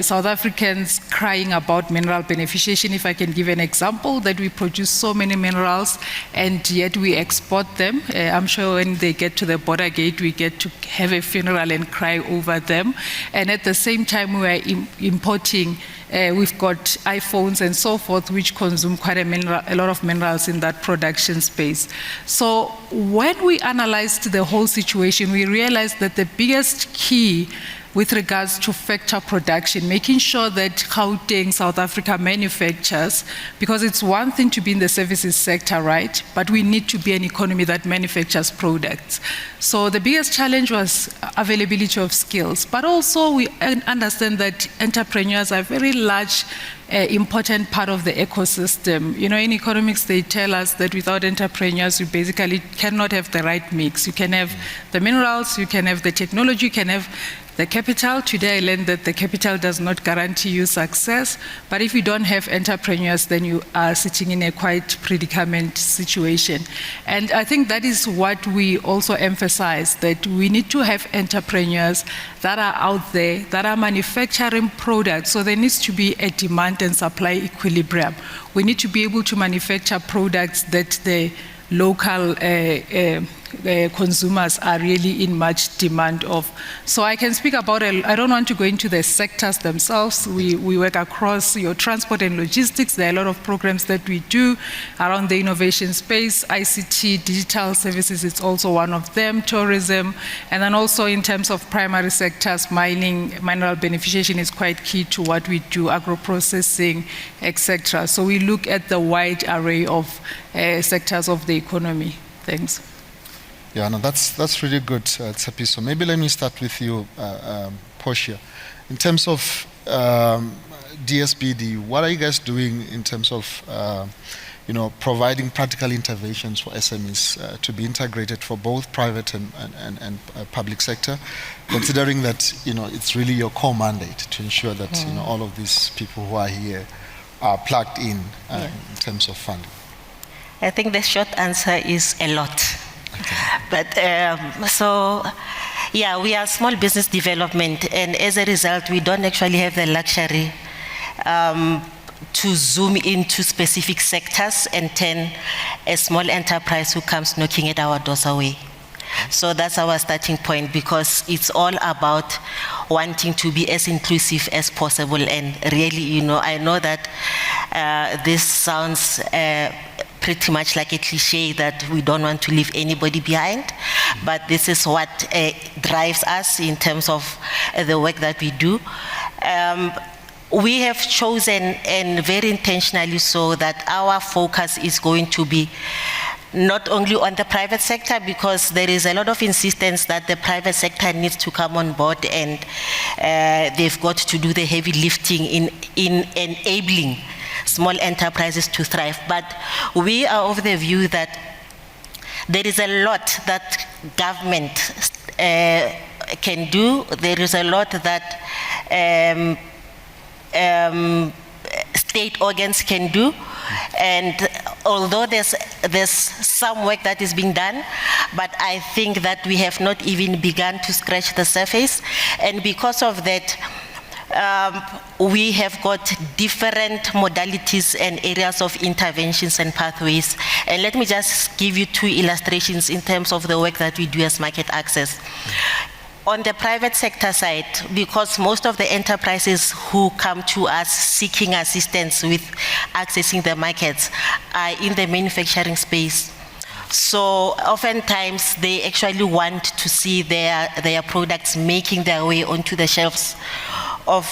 South Africans crying about mineral beneficiation. If I can give an example, that we produce so many minerals and yet we export them. I'm sure when they get to the border gate, we get to have a funeral and cry over them. And at the same time, we are importing, we've got iPhones and so forth, which consume quite a lot of minerals in that production space. So when we analyzed the whole situation, we realized that the biggest key with regards to factor production, making sure that Gauteng, South Africa manufactures, because it's one thing to be in the services sector, right? But we need to be an economy that manufactures products. So the biggest challenge was availability of skills, but also we understand that entrepreneurs are a very large, important part of the ecosystem. You know, in economics, they tell us that without entrepreneurs, you basically cannot have the right mix. You can have the minerals, you can have the technology, you can have the capital. Today I learned that the capital does not guarantee you success, but if you don't have entrepreneurs, then you are sitting in a quite predicament situation. And I think that is what we also emphasize, that we need to have entrepreneurs that are out there, that are manufacturing products. So there needs to be a demand and supply equilibrium. We need to be able to manufacture products that the local consumers are really in much demand of. So I can speak about, I don't want to go into the sectors themselves. We work across your transport and logistics. There are a lot of programs that we do around the innovation space, ICT, digital services, it's also one of them, tourism, and then also in terms of primary sectors, mining, mineral beneficiation is quite key to what we do, agro-processing, etc. So we look at the wide array of sectors of the economy. Thanks. Yeah, no, that's really good, Tsepi. So maybe let me start with you, Portia. In terms of DSBD, what are you guys doing in terms of providing practical interventions for SMEs to be integrated for both private and public sector, considering that it's really your core mandate to ensure that all of these people who are here are plugged in terms of funding? I think the short answer is a lot. But we are small business development, and as a result, we don't actually have the luxury to zoom into specific sectors and turn a small enterprise who comes knocking at our doors away. So that's our starting point, because it's all about wanting to be as inclusive as possible. And really, I know that this sounds pretty much like a cliche that we don't want to leave anybody behind, but this is what drives us in terms of the work that we do. We have chosen, and very intentionally so, that our focus is going to be not only on the private sector, because there is a lot of insistence that the private sector needs to come on board, and they've got to do the heavy lifting in enabling small enterprises to thrive. But we are of the view that there is a lot that government can do. There is a lot that state organs can do. And although there's some work that is being done, but I think that we have not even begun to scratch the surface. And because of that, we have got different modalities and areas of interventions and pathways. And let me just give you two illustrations in terms of the work that we do as market access. On the private sector side, because most of the enterprises who come to us seeking assistance with accessing the markets are in the manufacturing space. So oftentimes they actually want to see their products making their way onto the shelves of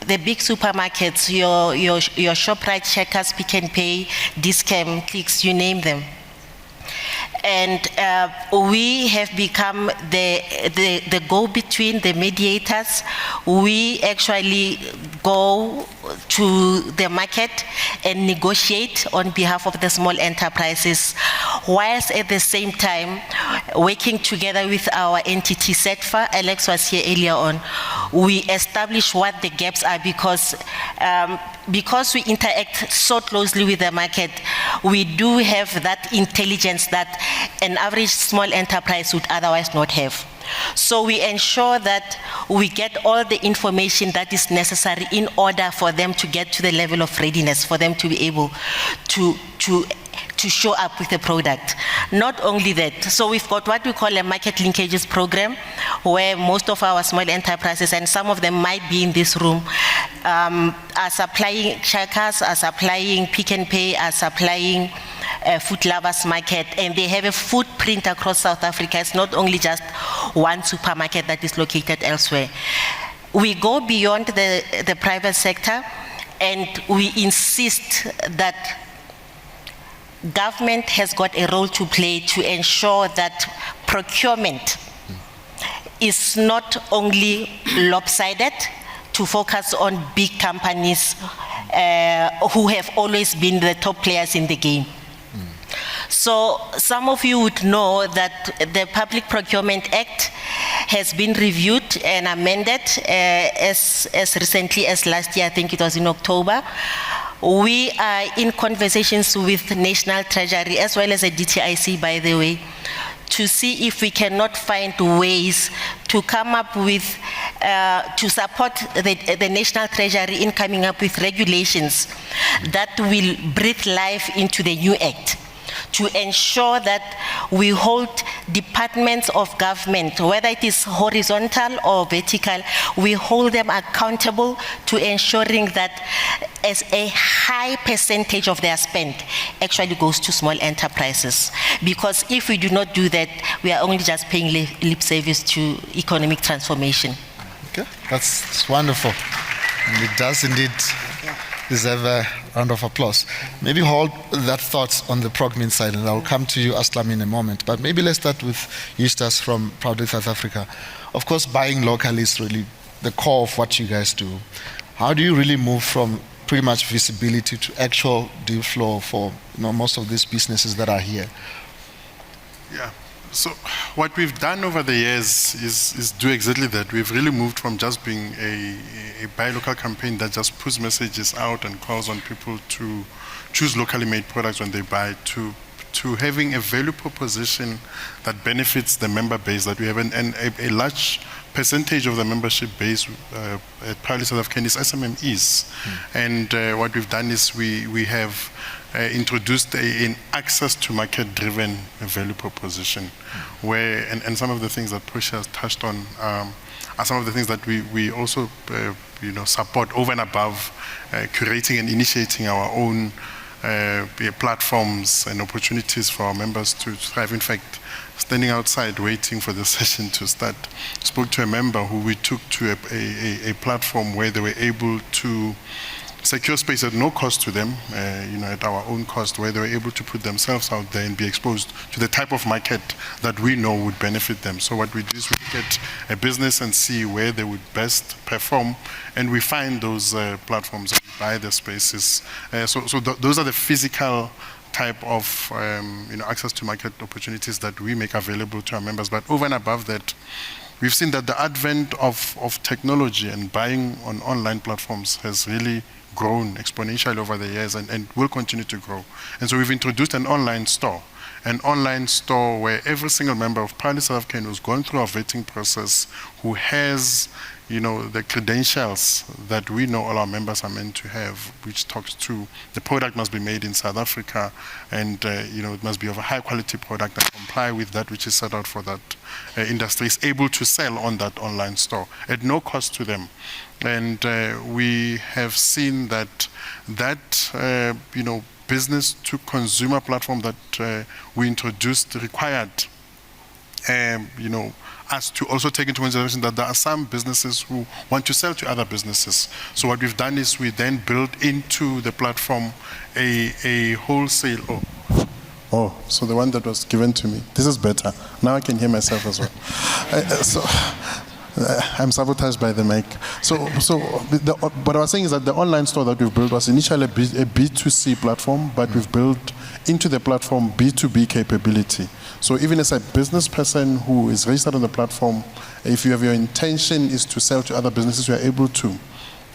the big supermarkets, your ShopRite, Checkers, Pick n Pay, Discam, Clicks, you name them. And we have become the go-between, the mediators. We actually go to the market and negotiate on behalf of the small enterprises, whilst at the same time working together with our entity SETFA. Alex was here earlier on. We establish what the gaps are, because we interact so closely with the market, we do have that intelligence that an average small enterprise would otherwise not have. So we ensure that we get all the information that is necessary in order for them to get to the level of readiness, for them to be able to show up with the product. Not only that, so we've got what we call a market linkages program, where most of our small enterprises, and some of them might be in this room, are supplying Checkers, are supplying Pick and Pay, are supplying Food Lovers Market, and they have a footprint across South Africa. It's not only just one supermarket that is located elsewhere. We go beyond the private sector, and we insist that government has got a role to play to ensure that procurement is not only lopsided to focus on big companies who have always been the top players in the game. So some of you would know that the Public Procurement Act has been reviewed and amended as recently as last year. I think it was in October. We are in conversations with National Treasury as well as the DTIC, by the way, to see if we cannot find ways to come up with, to support the National Treasury in coming up with regulations that will breathe life into the new act, to ensure that we hold departments of government, whether it is horizontal or vertical, we hold them accountable to ensuring that as a high percentage of their spend actually goes to small enterprises. Because if we do not do that, we are only just paying lip service to economic transformation. Okay, that's wonderful. And it does indeed deserve a round of applause. Maybe hold that thought on the Progmin side, and I'll come to you, Aslam, in a moment. But maybe let's start with Eustace from Proudly South Africa. Of course, buying locally is really the core of what you guys do. How do you really move from pretty much visibility to actual deal flow for most of these businesses that are here? Yeah. So what we've done over the years is do exactly that. We've really moved from just being a buy local campaign that just puts messages out and calls on people to choose locally made products when they buy, to having a value proposition that benefits the member base that we have, and a large percentage of the membership base at Proudly South African is SMMEs. And what we've done is we have introduced an access to market-driven value proposition, where, and some of the things that Portia has touched on are some of the things that we also support over and above curating and initiating our own platforms and opportunities for our members to thrive. In fact, standing outside waiting for the session to start, spoke to a member who we took to a platform where they were able to secure space at no cost to them, at our own cost, where they were able to put themselves out there and be exposed to the type of market that we know would benefit them. So what we do is we look at a business and see where they would best perform, and we find those platforms and buy the spaces. Those are the physical type of access to market opportunities that we make available to our members. But over and above that, we've seen that the advent of technology and buying on online platforms has really grown exponentially over the years and will continue to grow. And so we've introduced an online store where every single member of Proudly South African who's gone through our vetting process, who has the credentials that we know all our members are meant to have, which talks to the product must be made in South Africa, and it must be of a high quality product and comply with that which is set out for that industry, is able to sell on that online store at no cost to them. And we have seen that business to consumer platform that we introduced required us to also take into consideration that there are some businesses who want to sell to other businesses. So what we've done is we then built into the platform a wholesale. So the one that was given to me. This is better. Now I can hear myself as well. I'm sabotaged by the mic. What I was saying is that the online store that we've built was initially a B2C platform, but we've built into the platform B2B capability. So even as a business person who is registered on the platform, if you have your intention is to sell to other businesses, you are able to.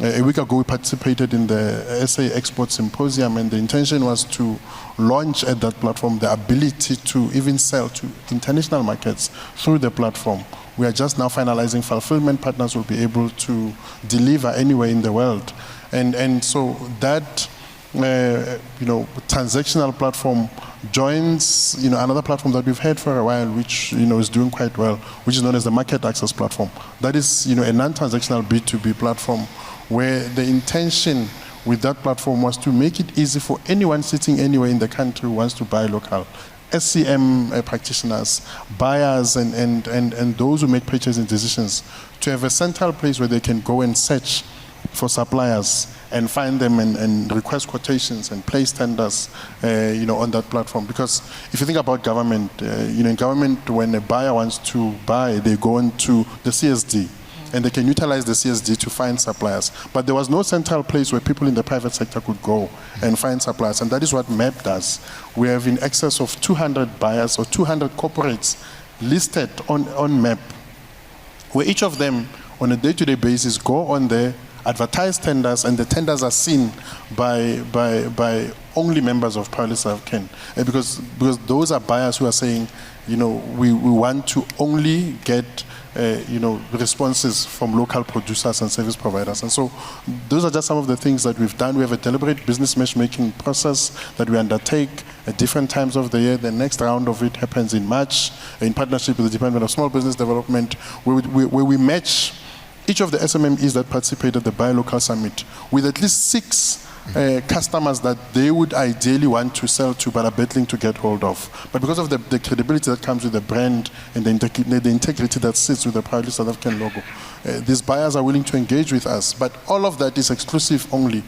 A week ago, we participated in the SA Export Symposium, and the intention was to launch at that platform the ability to even sell to international markets through the platform, We are just now finalizing fulfillment partners will be able to deliver anywhere in the world. And so that transactional platform joins another platform that we've had for a while, which is doing quite well, which is known as the market access platform. That is a non-transactional B2B platform where the intention with that platform was to make it easy for anyone sitting anywhere in the country who wants to buy local. SCM practitioners, buyers, and those who make purchasing decisions to have a central place where they can go and search for suppliers and find them and request quotations and place tenders, on that platform. Because if you think about government, in government, when a buyer wants to buy, they go into the CSD. And they can utilize the CSD to find suppliers. But there was no central place where people in the private sector could go and find suppliers. And that is what MEP does. We have in excess of 200 buyers or 200 corporates listed on MEP, where each of them on a day-to-day basis go on there, advertise tenders, and the tenders are seen by only members of Proudly South Ken. Because those are buyers who are saying, we want to only get responses from local producers and service providers. And so those are just some of the things that we've done. We have a deliberate business matchmaking process that we undertake at different times of the year. The next round of it happens in March in partnership with the Department of Small Business Development, where we match each of the SMMEs that participate at the Buy Local Summit with at least 6 customers that they would ideally want to sell to but are battling to get hold of. But because of the credibility that comes with the brand and the integrity that sits with the Proudly South African logo, these buyers are willing to engage with us. But all of that is exclusive only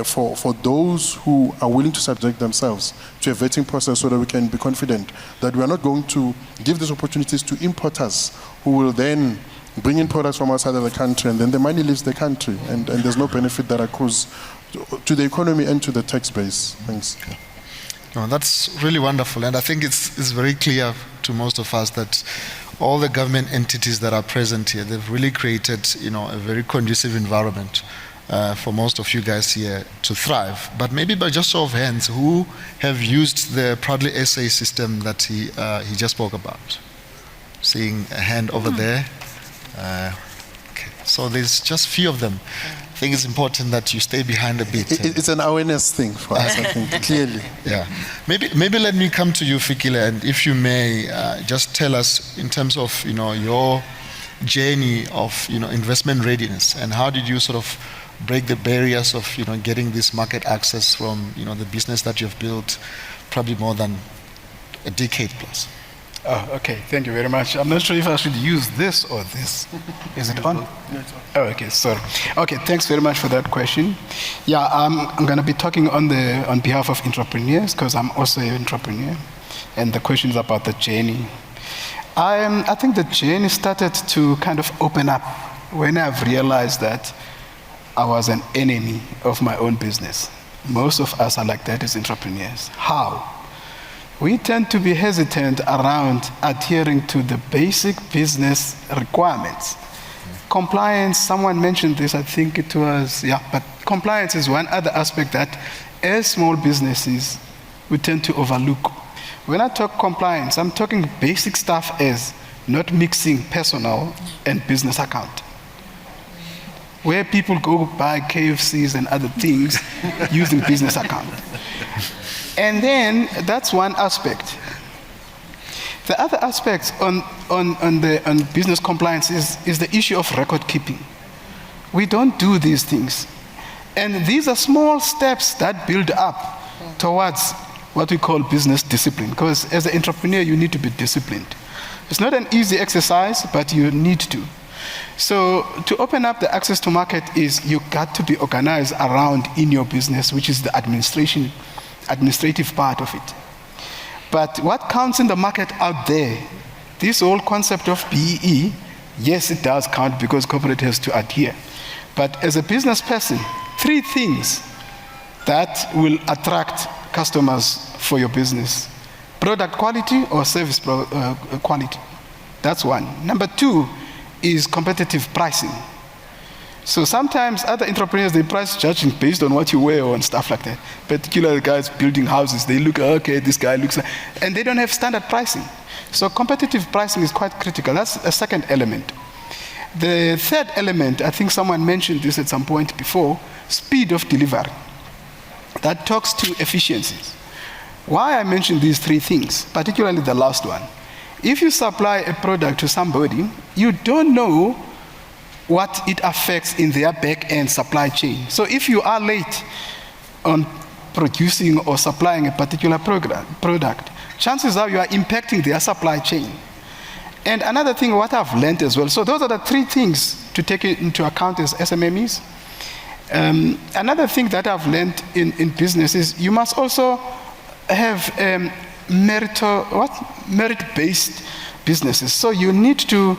for those who are willing to subject themselves to a vetting process so that we can be confident that we are not going to give these opportunities to importers who will then bring in products from outside of the country and then the money leaves the country and there's no benefit that accrues to the economy and to the tax base. Thanks. No, that's really wonderful, and I think it's very clear to most of us that all the government entities that are present here, they've really created a very conducive environment for most of you guys here to thrive. But maybe by just show of hands, who have used the Proudly SA system that he just spoke about? Seeing a hand over there. Okay. So there's just few of them. I think it's important that you stay behind a bit. It's an awareness thing for us, I think, clearly. Yeah. Maybe let me come to you, Fikile, and if you may, just tell us in terms of your journey of investment readiness, and how did you sort of break the barriers of getting this market access from the business that you've built probably more than a decade plus. Oh, okay. Thank you very much. I'm not sure if I should use this or this. Is it on? Oh, okay. Sorry. Okay. Thanks very much for that question. Yeah, I'm going to be talking on behalf of entrepreneurs because I'm also an entrepreneur, and the question is about the journey. I think the journey started to kind of open up when I've realized that I was an enemy of my own business. Most of us are like that as entrepreneurs. How? We tend to be hesitant around adhering to the basic business requirements. Compliance, someone mentioned this, I think it was, but compliance is one other aspect that as small businesses, we tend to overlook. When I talk compliance, I'm talking basic stuff as not mixing personal and business account. Where people go buy KFCs and other things using business account. And then that's one aspect. The other aspect on business compliance is the issue of record keeping. We don't do these things. And these are small steps that build up towards what we call business discipline. Because as an entrepreneur, you need to be disciplined. It's not an easy exercise, but you need to. So to open up the access to market is you got to be organized around in your business, which is the administrative part of it. But what counts in the market out there, this whole concept of BEE, yes, it does count because corporate has to adhere. But as a business person, 3 things that will attract customers for your business: product quality or service quality. That's one. Number 2 is competitive pricing. So sometimes other entrepreneurs, they price judging based on what you wear and stuff like that. Particularly guys building houses, they look, okay, this guy looks like, and they don't have standard pricing. So competitive pricing is quite critical. That's a second element. The third element, I think someone mentioned this at some point before, speed of delivery. That talks to efficiencies. Why I mentioned these three things, particularly the last one. If you supply a product to somebody, you don't know what it affects in their back-end supply chain. So if you are late on producing or supplying a particular product, chances are you are impacting their supply chain. And another thing, what I've learned as well, so those are the three things to take into account as SMMEs. Another thing that I've learned in business is you must also have merit-based businesses. So you need to,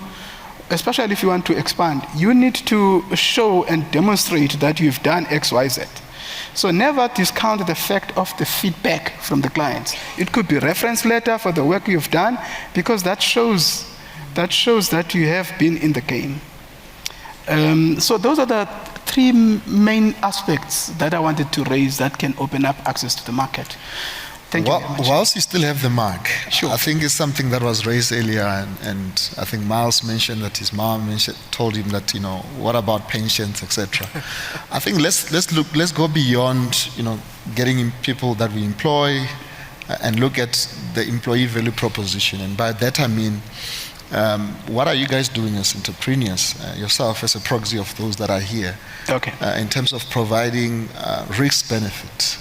especially if you want to expand, you need to show and demonstrate that you've done X, Y, Z. So never discount the fact of the feedback from the clients. It could be reference letter for the work you've done, because that shows that you have been in the game. So those are the three main aspects that I wanted to raise that can open up access to the market. Thank you very much. Whilst you still have the mic, sure. I think it's something that was raised earlier, and I think Miles mentioned that his mom told him that, what about pensions, etc. I think let's go beyond, getting people that we employ and look at the employee value proposition. And by that I mean, what are you guys doing as entrepreneurs, yourself as a proxy of those that are here, in terms of providing risk benefit,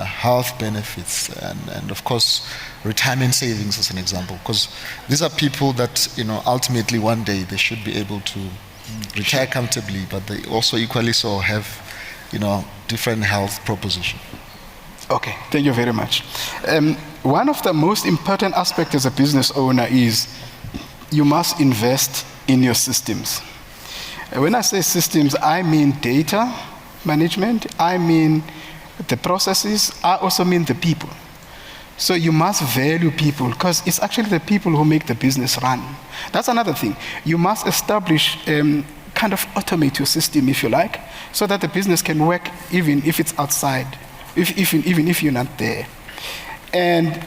health benefits, and of course retirement savings as an example, because these are people that ultimately one day they should be able to retire comfortably, but they also equally so have different health proposition. Okay, thank you very much. One of the most important aspects as a business owner is you must invest in your systems. When I say systems, I mean data management, I mean the processes, I also mean the people. So you must value people, because it's actually the people who make the business run. That's another thing. You must establish, kind of automate your system, if you like, so that the business can work even if it's outside, even if you're not there. And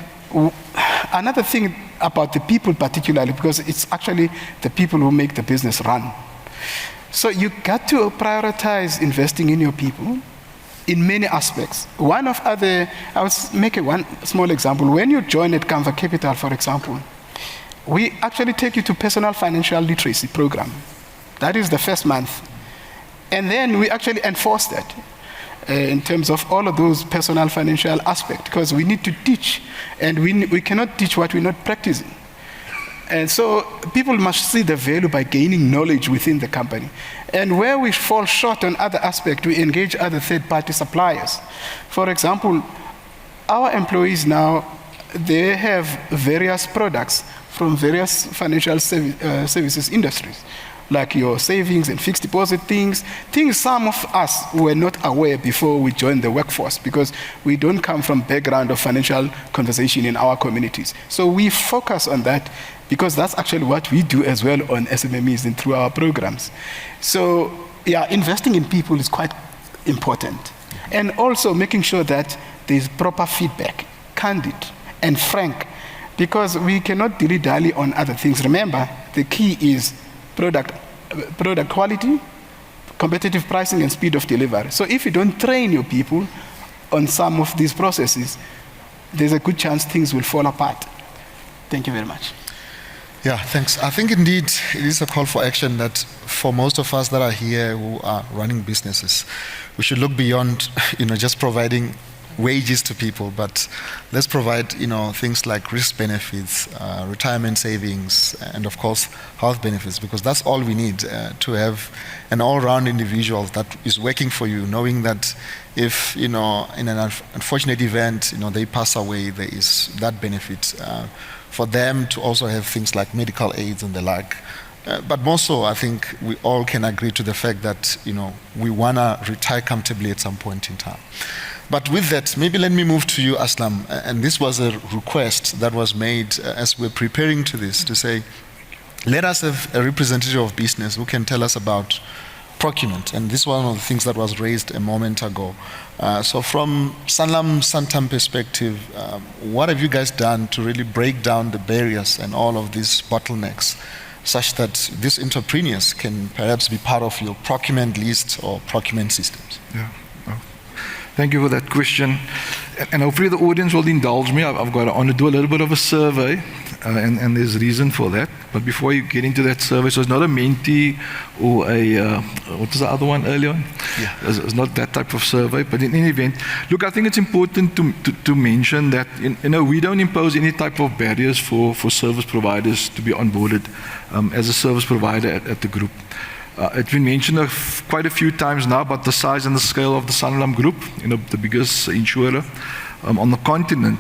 another thing about the people particularly, because it's actually the people who make the business run. So you got to prioritize investing in your people in many aspects. I will make one small example. When you join at Canva Capital, for example, we actually take you to personal financial literacy program. That is the first month. And then we actually enforce that in terms of all of those personal financial aspects, because we need to teach, and we cannot teach what we're not practicing. And so people must see the value by gaining knowledge within the company. And where we fall short on other aspects, we engage other third-party suppliers. For example, our employees now, they have various products from various financial services industries, like your savings and fixed deposit things some of us were not aware before we joined the workforce, because we don't come from background of financial conversation in our communities. So we focus on that, because that's actually what we do as well on SMMEs and through our programs. So yeah, investing in people is quite important. And also making sure that there's proper feedback, candid and frank, because we cannot dilly-dally on other things. Remember, the key is product quality, competitive pricing, and speed of delivery. So if you don't train your people on some of these processes, there's a good chance things will fall apart. Thank you very much. Yeah, thanks. I think indeed it is a call for action that for most of us that are here who are running businesses, we should look beyond, just providing wages to people, but let's provide, things like risk benefits, retirement savings, and of course, health benefits, because that's all we need to have an all-round individual that is working for you, knowing that if, in an unfortunate event, they pass away, there is that benefit. For them to also have things like medical aids and the like. But more so, I think we all can agree to the fact that, we want to retire comfortably at some point in time. But with that, maybe let me move to you, Aslam. And this was a request that was made as we're preparing to this, to say, let us have a representative of business who can tell us about procurement, and this is one of the things that was raised a moment ago. So from Sanlam Santam perspective, what have you guys done to really break down the barriers and all of these bottlenecks such that these entrepreneurs can perhaps be part of your procurement list or procurement systems? Yeah. Thank you for that question. And hopefully the audience will indulge me. I want to do a little bit of a survey, and there's reason for that. But before you get into that survey, so it's not a Menti or a, what was the other one earlier on? Yeah. It's not that type of survey, but in any event, look, I think it's important to mention that, we don't impose any type of barriers for service providers to be onboarded as a service provider at the group. It's been mentioned quite a few times now about the size and the scale of the Sanlam Group, the biggest insurer on the continent.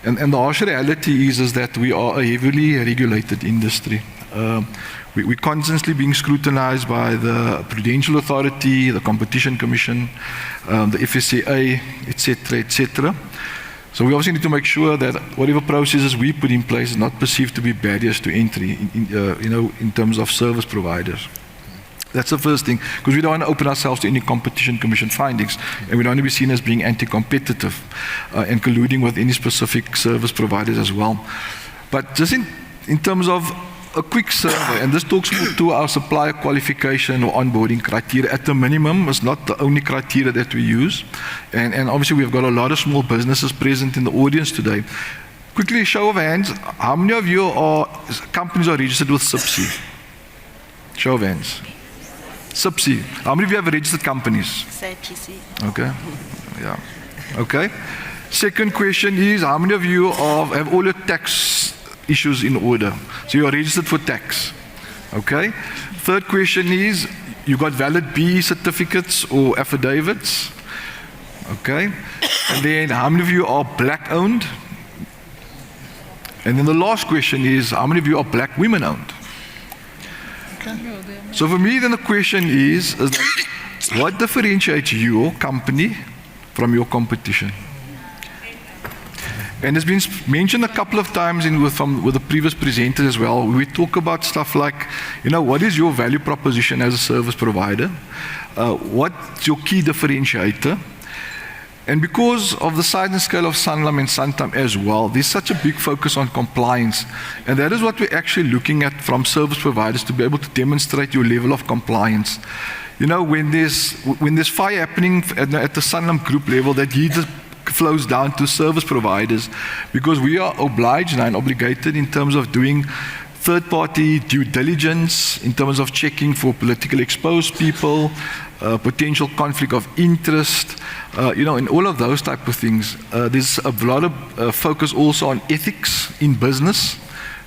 And the harsh reality is that we are a heavily regulated industry. We're constantly being scrutinized by the Prudential Authority, the Competition Commission, the FSCA, etc., etc. So we obviously need to make sure that whatever processes we put in place is not perceived to be barriers to entry, in terms of service providers. That's the first thing, because we don't want to open ourselves to any Competition Commission findings, and we don't want to be seen as being anti-competitive and colluding with any specific service providers as well. But just in terms of a quick survey, and this talks to our supplier qualification or onboarding criteria at the minimum. It's not the only criteria that we use, and obviously we've got a lot of small businesses present in the audience today. Quickly, show of hands, how many of you companies are registered with SIPC? Show of hands. SIPC. How many of you have registered companies? SIPC. Okay. Yeah. Okay. Second question is, how many of you have all your tax issues in order? So you are registered for tax. Okay. Third question is, you got valid BE certificates or affidavits? Okay. And then, how many of you are black owned? And then the last question is, how many of you are black women owned? So for me, then the question is that what differentiates your company from your competition? And it's been mentioned a couple of times with the previous presenters as well. We talk about stuff like, what is your value proposition as a service provider? What's your key differentiator? And because of the size and scale of Sanlam and Santam as well, there's such a big focus on compliance. And that is what we're actually looking at from service providers, to be able to demonstrate your level of compliance. When there's fire happening at the Sanlam Group level, that heat flows down to service providers, because we are obliged and obligated in terms of doing third-party due diligence, in terms of checking for politically exposed people, potential conflict of interest, and all of those type of things. There's a lot of focus also on ethics in business.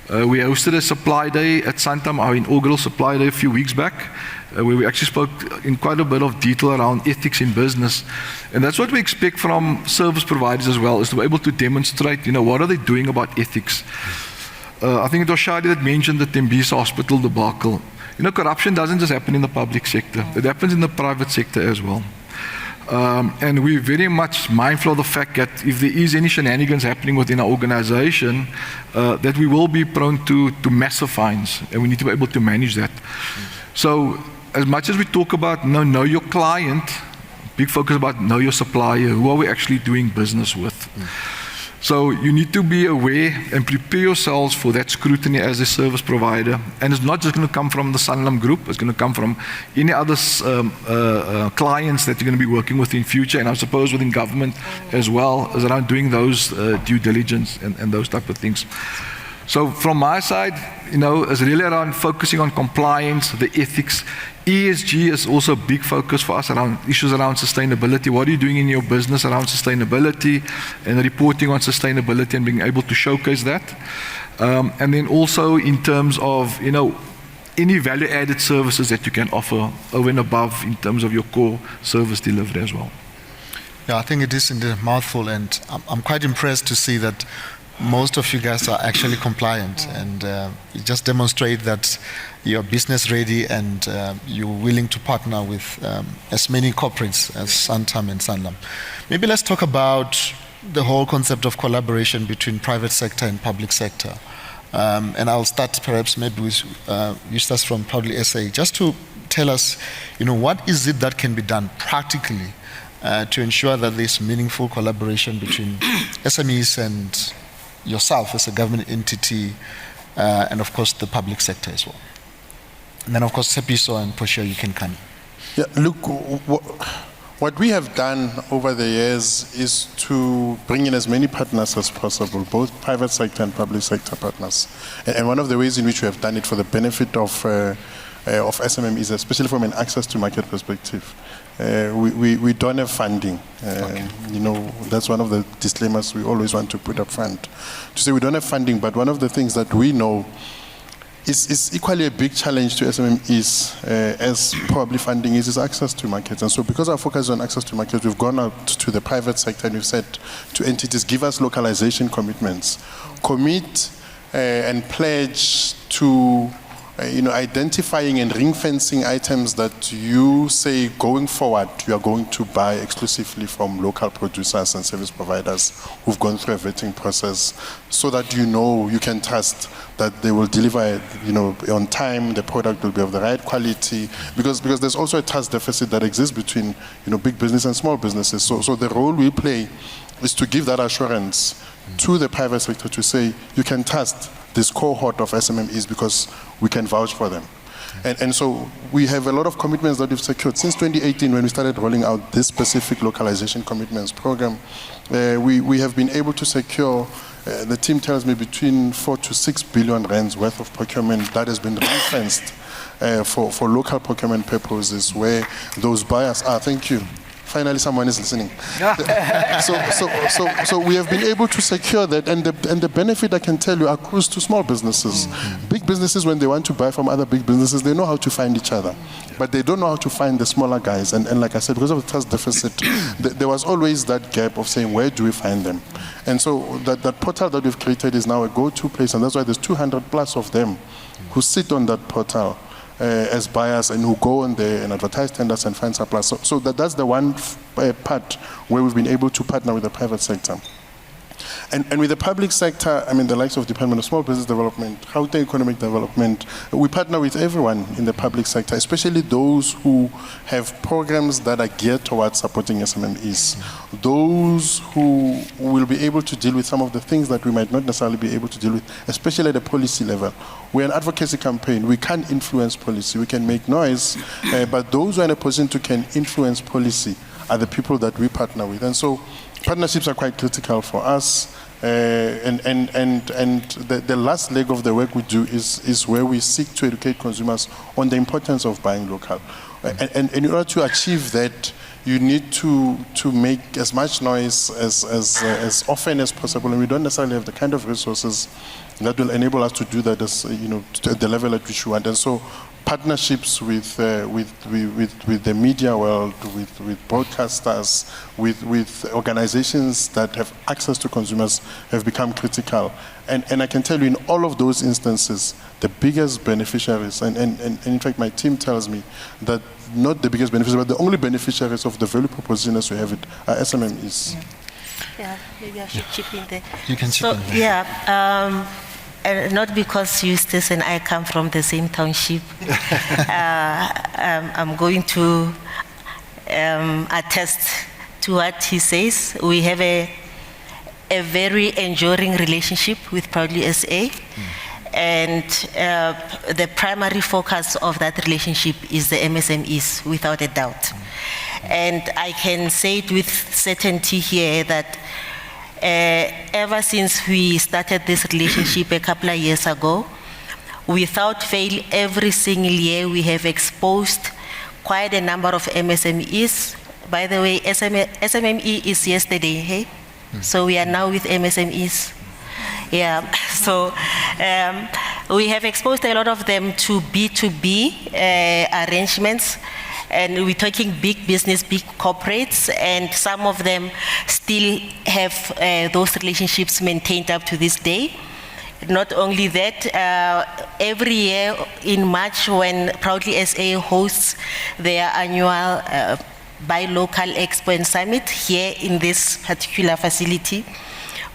We hosted a supply day at Santam, our inaugural supply day a few weeks back, where we actually spoke in quite a bit of detail around ethics in business. And that's what we expect from service providers as well, is to be able to demonstrate, what are they doing about ethics. I think it was Shadi that mentioned the Tembisa Hospital debacle. Corruption doesn't just happen in the public sector. It happens in the private sector as well. And we're very much mindful of the fact that if there is any shenanigans happening within our organization, that we will be prone to massive fines, and we need to be able to manage that. So as much as we talk about know your client, big focus about know your supplier, who are we actually doing business with? So you need to be aware and prepare yourselves for that scrutiny as a service provider. And it's not just going to come from the Sanlam Group, it's going to come from any other clients that you're going to be working with in future, and I suppose within government as well, as around doing those due diligence and those type of things. So from my side, it's really around focusing on compliance, the ethics. ESG is also a big focus for us around issues around sustainability. What are you doing in your business around sustainability and reporting on sustainability and being able to showcase that? And then also in terms of, any value-added services that you can offer over and above in terms of your core service delivery as well. Yeah, I think it is in the mouthful, and I'm quite impressed to see that most of you guys are actually compliant, and you just demonstrate that you're business ready and you're willing to partner with as many corporates as Santam and Sanlam. Maybe let's talk about the whole concept of collaboration between private sector and public sector. And I'll start perhaps maybe with Eustace from Proudly SA, just to tell us, what is it that can be done practically to ensure that there's meaningful collaboration between SMEs and yourself as a government entity, and of course the public sector as well. And then of course Sepiso and Portia, you can come. Yeah, look, what we have done over the years is to bring in as many partners as possible, both private sector and public sector partners. And one of the ways in which we have done it for the benefit of SMMEs, especially from an access to market perspective, we don't have funding. That's one of the disclaimers we always want to put up front. To say we don't have funding, but one of the things that we know is equally a big challenge to SMMEs, as probably funding is access to markets. And so because our focus is on access to markets, we've gone out to the private sector and we've said to entities, give us localization commitments. Commit and pledge to identifying and ring-fencing items that you say going forward you are going to buy exclusively from local producers and service providers who've gone through a vetting process, so that you can trust that they will deliver on time, the product will be of the right quality, because there's also a trust deficit that exists between big business and small businesses. So the role we play is to give that assurance to the private sector to say you can trust this cohort of SMMEs because we can vouch for them. And so we have a lot of commitments that we've secured. Since 2018, when we started rolling out this specific localization commitments program, we have been able to secure, the team tells me, between 4 to 6 billion rands worth of procurement that has been ring-fenced for local procurement purposes, where those buyers are. Thank you. Finally, someone is listening. So we have been able to secure that, and the benefit, I can tell you, accrues to small businesses. Big businesses, when they want to buy from other big businesses, they know how to find each other, but they don't know how to find the smaller guys. And like I said, because of the trust deficit, there was always that gap of saying, where do we find them? And so that portal that we've created is now a go-to place, and that's why there's 200 plus of them who sit on that portal as buyers and who go on there and advertise tenders and find suppliers. So that's the one part where we've been able to partner with the private sector. And with the public sector, the likes of Department of Small Business Development, Gauteng Economic Development, we partner with everyone in the public sector, especially those who have programs that are geared towards supporting SMMEs. Those who will be able to deal with some of the things that we might not necessarily be able to deal with, especially at the policy level. We're an advocacy campaign. We can't influence policy. We can make noise, but those who are in a position to can influence policy are the people that we partner with. And so partnerships are quite critical for us. And the last leg of the work we do is where we seek to educate consumers on the importance of buying local. And in order to achieve that, you need to make as much noise as often as possible, and we don't necessarily have the kind of resources that will enable us to do that at the level at which we want. And so partnerships with the media world, with broadcasters, with organizations that have access to consumers have become critical. And I can tell you, in all of those instances, the biggest beneficiaries, and in fact my team tells me that not the biggest beneficiaries, but the only beneficiaries of the value proposition as we have it are SMMEs. Yeah, maybe I should chip in there. You can chip in there. Yeah. Not because Eustace and I come from the same township. I'm going to attest to what he says. We have a very enduring relationship with Proudly SA. And the primary focus of that relationship is the MSMEs, without a doubt. And I can say it with certainty here that ever since we started this relationship a couple of years ago, without fail, every single year we have exposed quite a number of MSMEs. By the way, SMME is yesterday, hey? So we are now with MSMEs. Yeah, so we have exposed a lot of them to B2B arrangements. And we're talking big business, big corporates, and some of them still have those relationships maintained up to this day. Not only that, every year in March when Proudly SA hosts their annual Buy Local Expo and Summit here in this particular facility,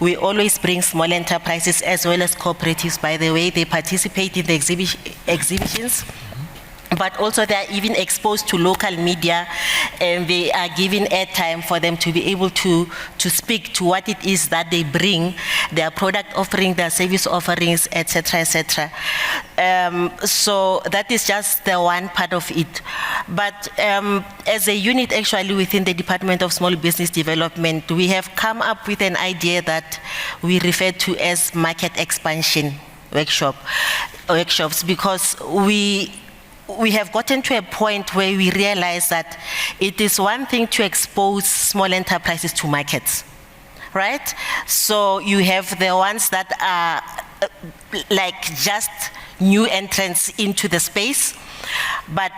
We always bring small enterprises as well as cooperatives. By the way, they participate in the exhibitions. But also they are even exposed to local media, and they are given airtime for them to be able to speak to what it is that they bring, their product offering, their service offerings, etc., etc. So that is just the one part of it. But as a unit actually within the Department of Small Business Development, we have come up with an idea that we refer to as market expansion workshops, because we have gotten to a point where we realize that it is one thing to expose small enterprises to markets, right? So you have the ones that are like just new entrants into the space, but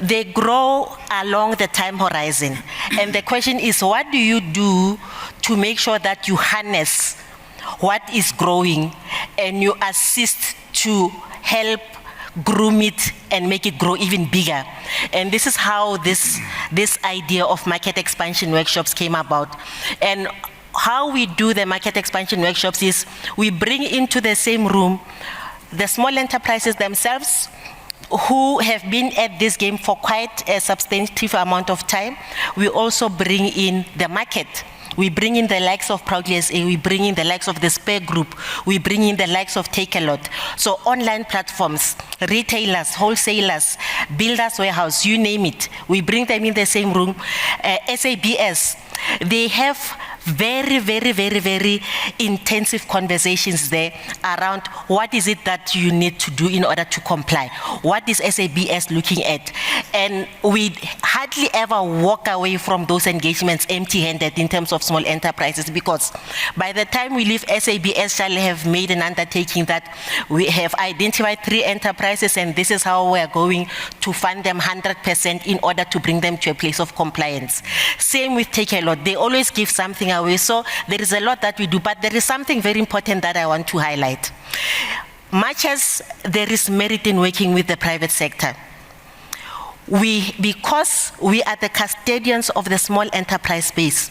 they grow along the time horizon. And the question is, what do you do to make sure that you harness what is growing and you assist to help groom it and make it grow even bigger? And this is how this idea of market expansion workshops came about. And how we do the market expansion workshops is we bring into the same room the small enterprises themselves who have been at this game for quite a substantive amount of time. We also bring in the market. We bring in the likes of Proudly SA, we bring in the likes of the Spare Group, we bring in the likes of Take a Lot. So online platforms, retailers, wholesalers, builders warehouse, you name it, we bring them in the same room. SABS, they have very, very, very, very intensive conversations there around what is it that you need to do in order to comply. What is SABS looking at? And we hardly ever walk away from those engagements empty-handed in terms of small enterprises, because by the time we leave, SABS shall have made an undertaking that we have identified 3 enterprises and this is how we are going to fund them 100% in order to bring them to a place of compliance. Same with Take a Lot. They always give something away. So there is a lot that we do, but there is something very important that I want to highlight. Much as there is merit in working with the private sector, because we are the custodians of the small enterprise space,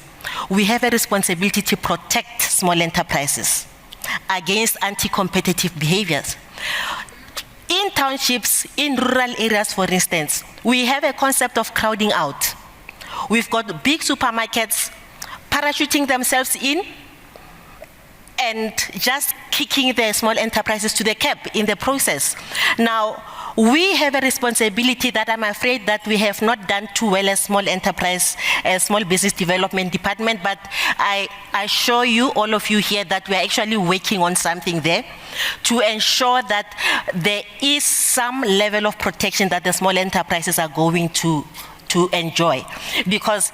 we have a responsibility to protect small enterprises against anti-competitive behaviors. In townships, in rural areas, for instance, we have a concept of crowding out. We've got big supermarkets parachuting themselves in and just kicking the small enterprises to the curb in the process. Now, we have a responsibility that I'm afraid that we have not done too well as small enterprise, small business development department, but I assure you, all of you here, that we are actually working on something there to ensure that there is some level of protection that the small enterprises are going to enjoy. Because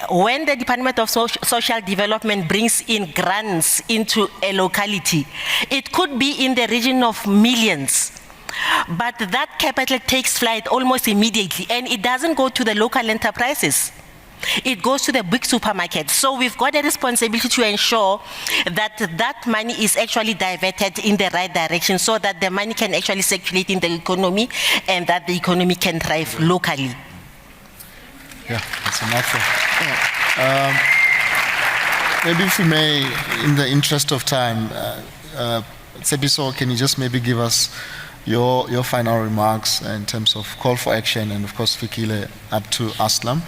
when the Department of Social Development brings in grants into a locality, it could be in the region of millions. But that capital takes flight almost immediately, and it doesn't go to the local enterprises. It goes to the big supermarkets. So we've got a responsibility to ensure that that money is actually diverted in the right direction so that the money can actually circulate in the economy and that the economy can thrive locally. Yeah, that's a mouthful. Maybe if we may, in the interest of time, Tsebiso, can you just maybe give us your final remarks in terms of call for action, and of course Fikile up to Aslam.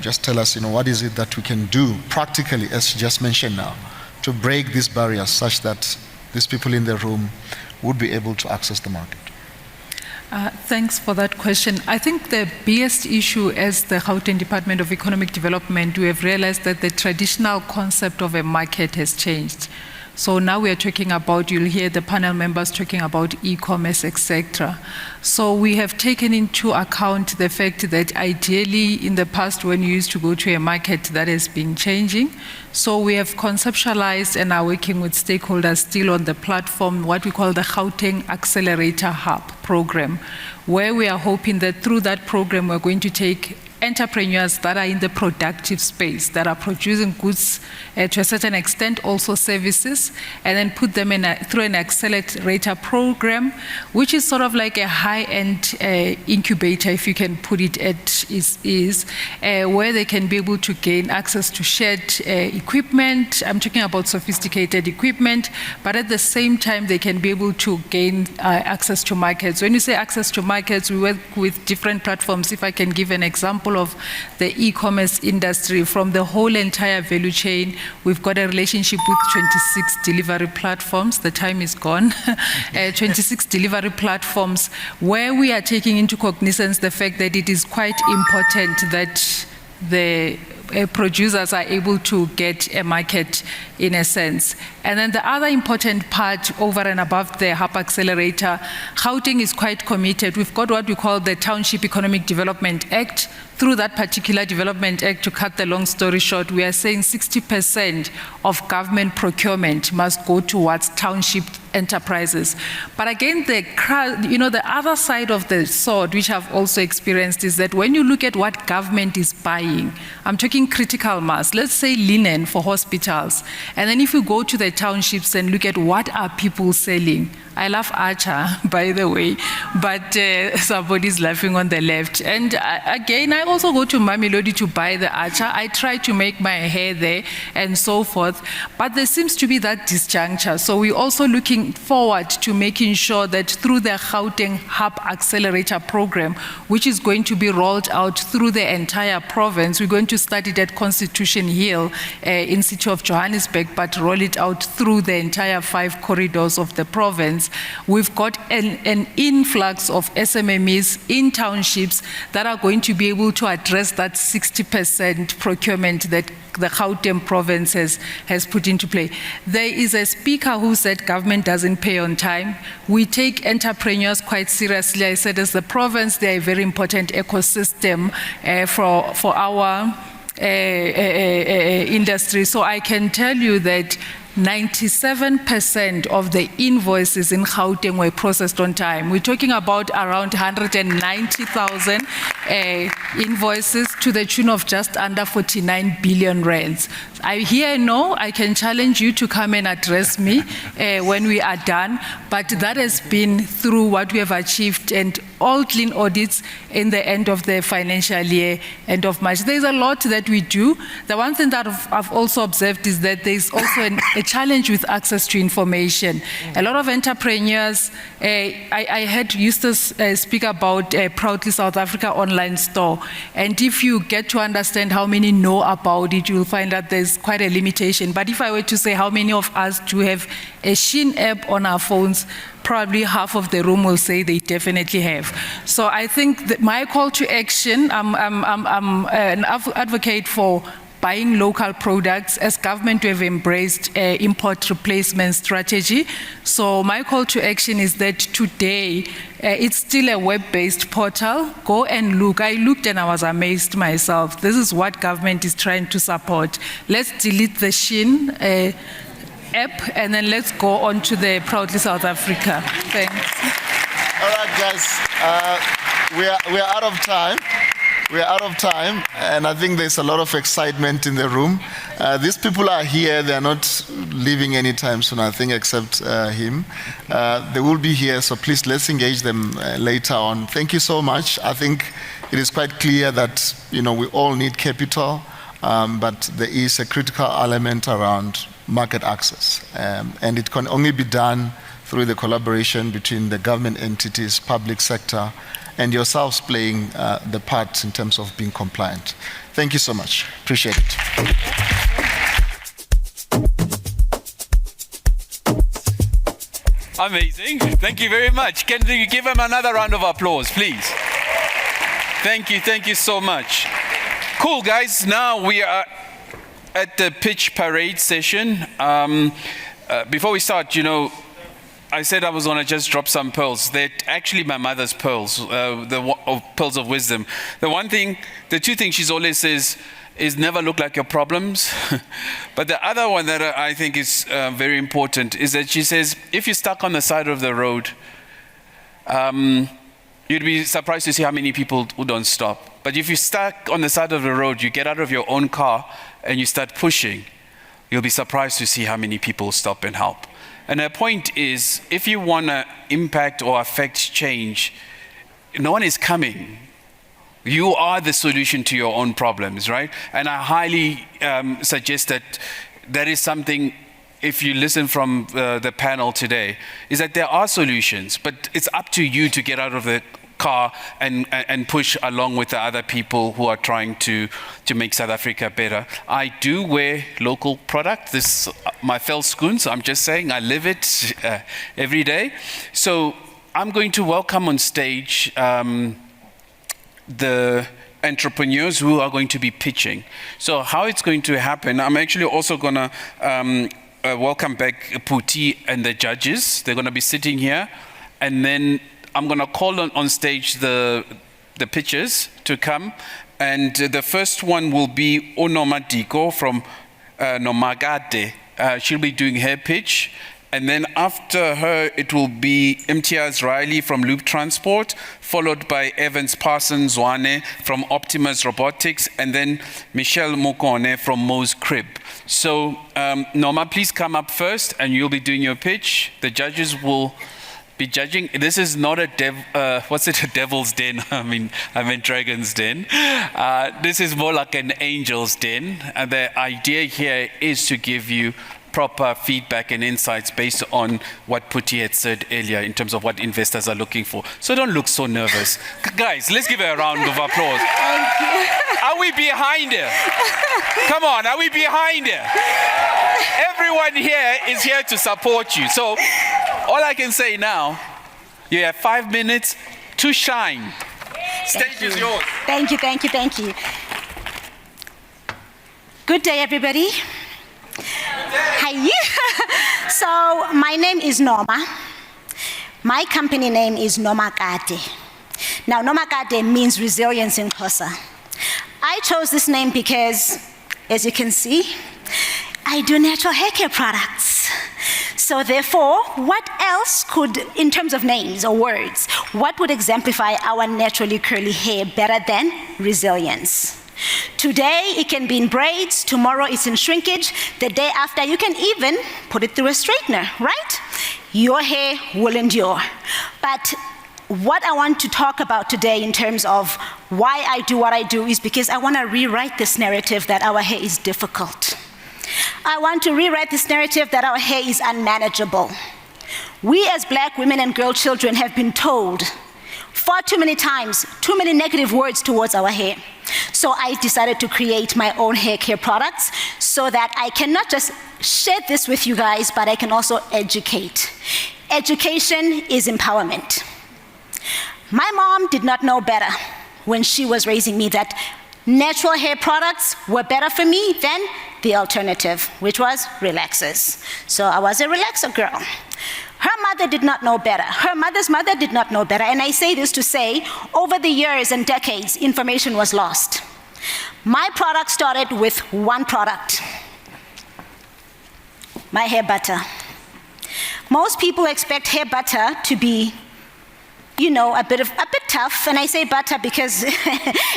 Just tell us, what is it that we can do practically, as you just mentioned now, to break these barriers such that these people in the room would be able to access the market. Thanks for that question. I think the biggest issue as the Gauteng Department of Economic Development, we have realized that the traditional concept of a market has changed. So now we are talking about, you'll hear the panel members talking about e-commerce, etc. So we have taken into account the fact that ideally in the past when you used to go to a market, that has been changing. So we have conceptualized and are working with stakeholders still on the platform, what we call the Gauteng Accelerator Hub program, where we are hoping that through that program we're going to take entrepreneurs that are in the productive space, that are producing goods to a certain extent, also services, and then put them in through an accelerator program, which is sort of like a high-end incubator, if you can put it at ease, where they can be able to gain access to shared equipment. I'm talking about sophisticated equipment, but at the same time, they can be able to gain access to markets. When you say access to markets, we work with different platforms. If I can give an example of the e-commerce industry, from the whole entire value chain, we've got a relationship with 26 delivery platforms. The time is gone. 26 delivery platforms where we are taking into cognizance the fact that it is quite important that the producers are able to get a market in a sense. And then the other important part over and above the Hub Accelerator, Gauteng is quite committed. We've got what we call the Township Economic Development Act. Through that particular development act, to cut the long story short, we are saying 60% of government procurement must go towards township enterprises. But again, the other side of the sword, which I've also experienced, is that when you look at what government is buying, I'm talking critical mass, let's say linen for hospitals, and then if you go to the townships and look at what are people selling, I love Archer, by the way, but somebody's laughing on the left. And again, I also go to Mamelodi to buy the Archer. I try to make my hair there and so forth, but there seems to be that disjuncture. So we're also looking forward to making sure that through the Gauteng Hub Accelerator program, which is going to be rolled out through the entire province, we're going to start it at Constitution Hill in City of Johannesburg, but roll it out through the entire 5 corridors of the province. We've got an influx of SMMEs in townships that are going to be able to address that 60% procurement that the Gauteng province has put into play. There is a speaker who said government doesn't pay on time. We take entrepreneurs quite seriously. I said as the province, they're a very important ecosystem for our industry. So I can tell you that 97% of the invoices in Gauteng were processed on time. We're talking about around 190,000 invoices to the tune of just under 49 billion rands. I can challenge you to come and address me when we are done, but that has been through what we have achieved and all clean audits in the end of the financial year, end of March. There's a lot that we do. The one thing that I've also observed is that there's also a challenge with access to information. A lot of entrepreneurs, I heard Eustace speak about Proudly South Africa online store, and if you get to understand how many know about it, you'll find that there's quite a limitation. But if I were to say how many of us do have a Shein app on our phones, probably half of the room will say they definitely have. So I think that my call to action, I'm an advocate for buying local products. As government, we have embraced import replacement strategy. So my call to action is that today, it's still a web-based portal. Go and look. I looked and I was amazed myself. This is what government is trying to support. Let's delete the Shein app, and then let's go on to the Proudly South Africa. Thanks. All right, guys, we are out of time. We are out of time, and I think there's a lot of excitement in the room. These people are here. They are not leaving anytime soon, I think, except him. They will be here, so please let's engage them later on. Thank you so much. I think it is quite clear that we all need capital, but there is a critical element around market access, and it can only be done through the collaboration between the government entities, public sector, and yourselves playing the part in terms of being compliant. Thank you so much. Appreciate it. Amazing. Thank you very much. Can you give him another round of applause, please? Thank you so much. Cool, guys. Now we are at the pitch parade session. Before we start, I said I was going to just drop some pearls. They're actually my mother's pearls, pearls of wisdom. The two things she always says is never look like your problems. But the other one that I think is very important is that she says, if you're stuck on the side of the road, You'd be surprised to see how many people who don't stop. But if you're stuck on the side of the road, you get out of your own car and you start pushing, you'll be surprised to see how many people stop and help. And her point is, if you want to impact or affect change, no one is coming. You are the solution to your own problems, right? And I highly suggest that is something, if you listen from the panel today, is that there are solutions, but it's up to you to get out of the car and push along with the other people who are trying to make South Africa better. I do wear local product. This my Velskoens, I'm just saying, I live it every day. So I'm going to welcome on stage the entrepreneurs who are going to be pitching. So how it's going to happen, I'm actually also going to welcome back Puti and the judges. They're going to be sitting here, and then I'm going to call on stage the pitchers to come, and the first one will be Onoma Diko from Nomagade. She'll be doing her pitch, and then after her it will be Imtiaz Riley from Loop Transport, followed by Evans Parsons Zwane from Optimus Robotics, and then Michelle Mokone from Mo's Crib. So Noma, please come up first, and you'll be doing your pitch. The judges will be judging. This is not a devil's den? I mean dragon's den. This is more like an angel's den. And the idea here is to give you proper feedback and insights based on what Puti had said earlier in terms of what investors are looking for. So don't look so nervous. Guys, let's give her a round of applause. Thank you. Are we behind her? Come on, are we behind her? Everyone here is here to support you. So all I can say now, you have 5 minutes to shine. Stage is yours. Thank you, thank you, thank you. Good day, everybody. Hi. So my name is Noma. My company name is Nomagade. Now, Nomagade means resilience in Xhosa. I chose this name because, as you can see, I do natural hair care products. So therefore, what else could, in terms of names or words, what would exemplify our naturally curly hair better than resilience? Today, it can be in braids, tomorrow it's in shrinkage, the day after you can even put it through a straightener, right? Your hair will endure. But what I want to talk about today in terms of why I do what I do is because I want to rewrite this narrative that our hair is difficult. I want to rewrite this narrative that our hair is unmanageable. We as black women and girl children have been told far too many times, too many negative words towards our hair. So I decided to create my own hair care products so that I can not just share this with you guys, but I can also educate. Education is empowerment. My mom did not know better when she was raising me that natural hair products were better for me than the alternative, which was relaxers. So I was a relaxer girl. Her mother did not know better. Her mother's mother did not know better. And I say this to say, over the years and decades, information was lost. My product started with one product, my hair butter. Most people expect hair butter to be, you know, a bit tough. And I say butter because,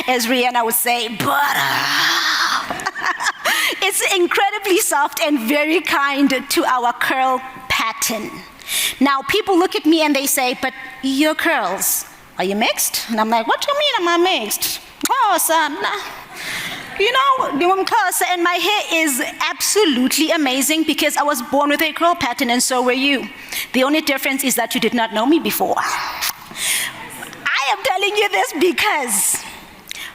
as Rihanna would say, butter. It's incredibly soft and very kind to our curl pattern. Now, people look at me and they say, but your curls, are you mixed? And I'm like, what do you mean am I mixed? Oh, son, you know, and my hair is absolutely amazing because I was born with a curl pattern and so were you. The only difference is that you did not know me before. I am telling you this because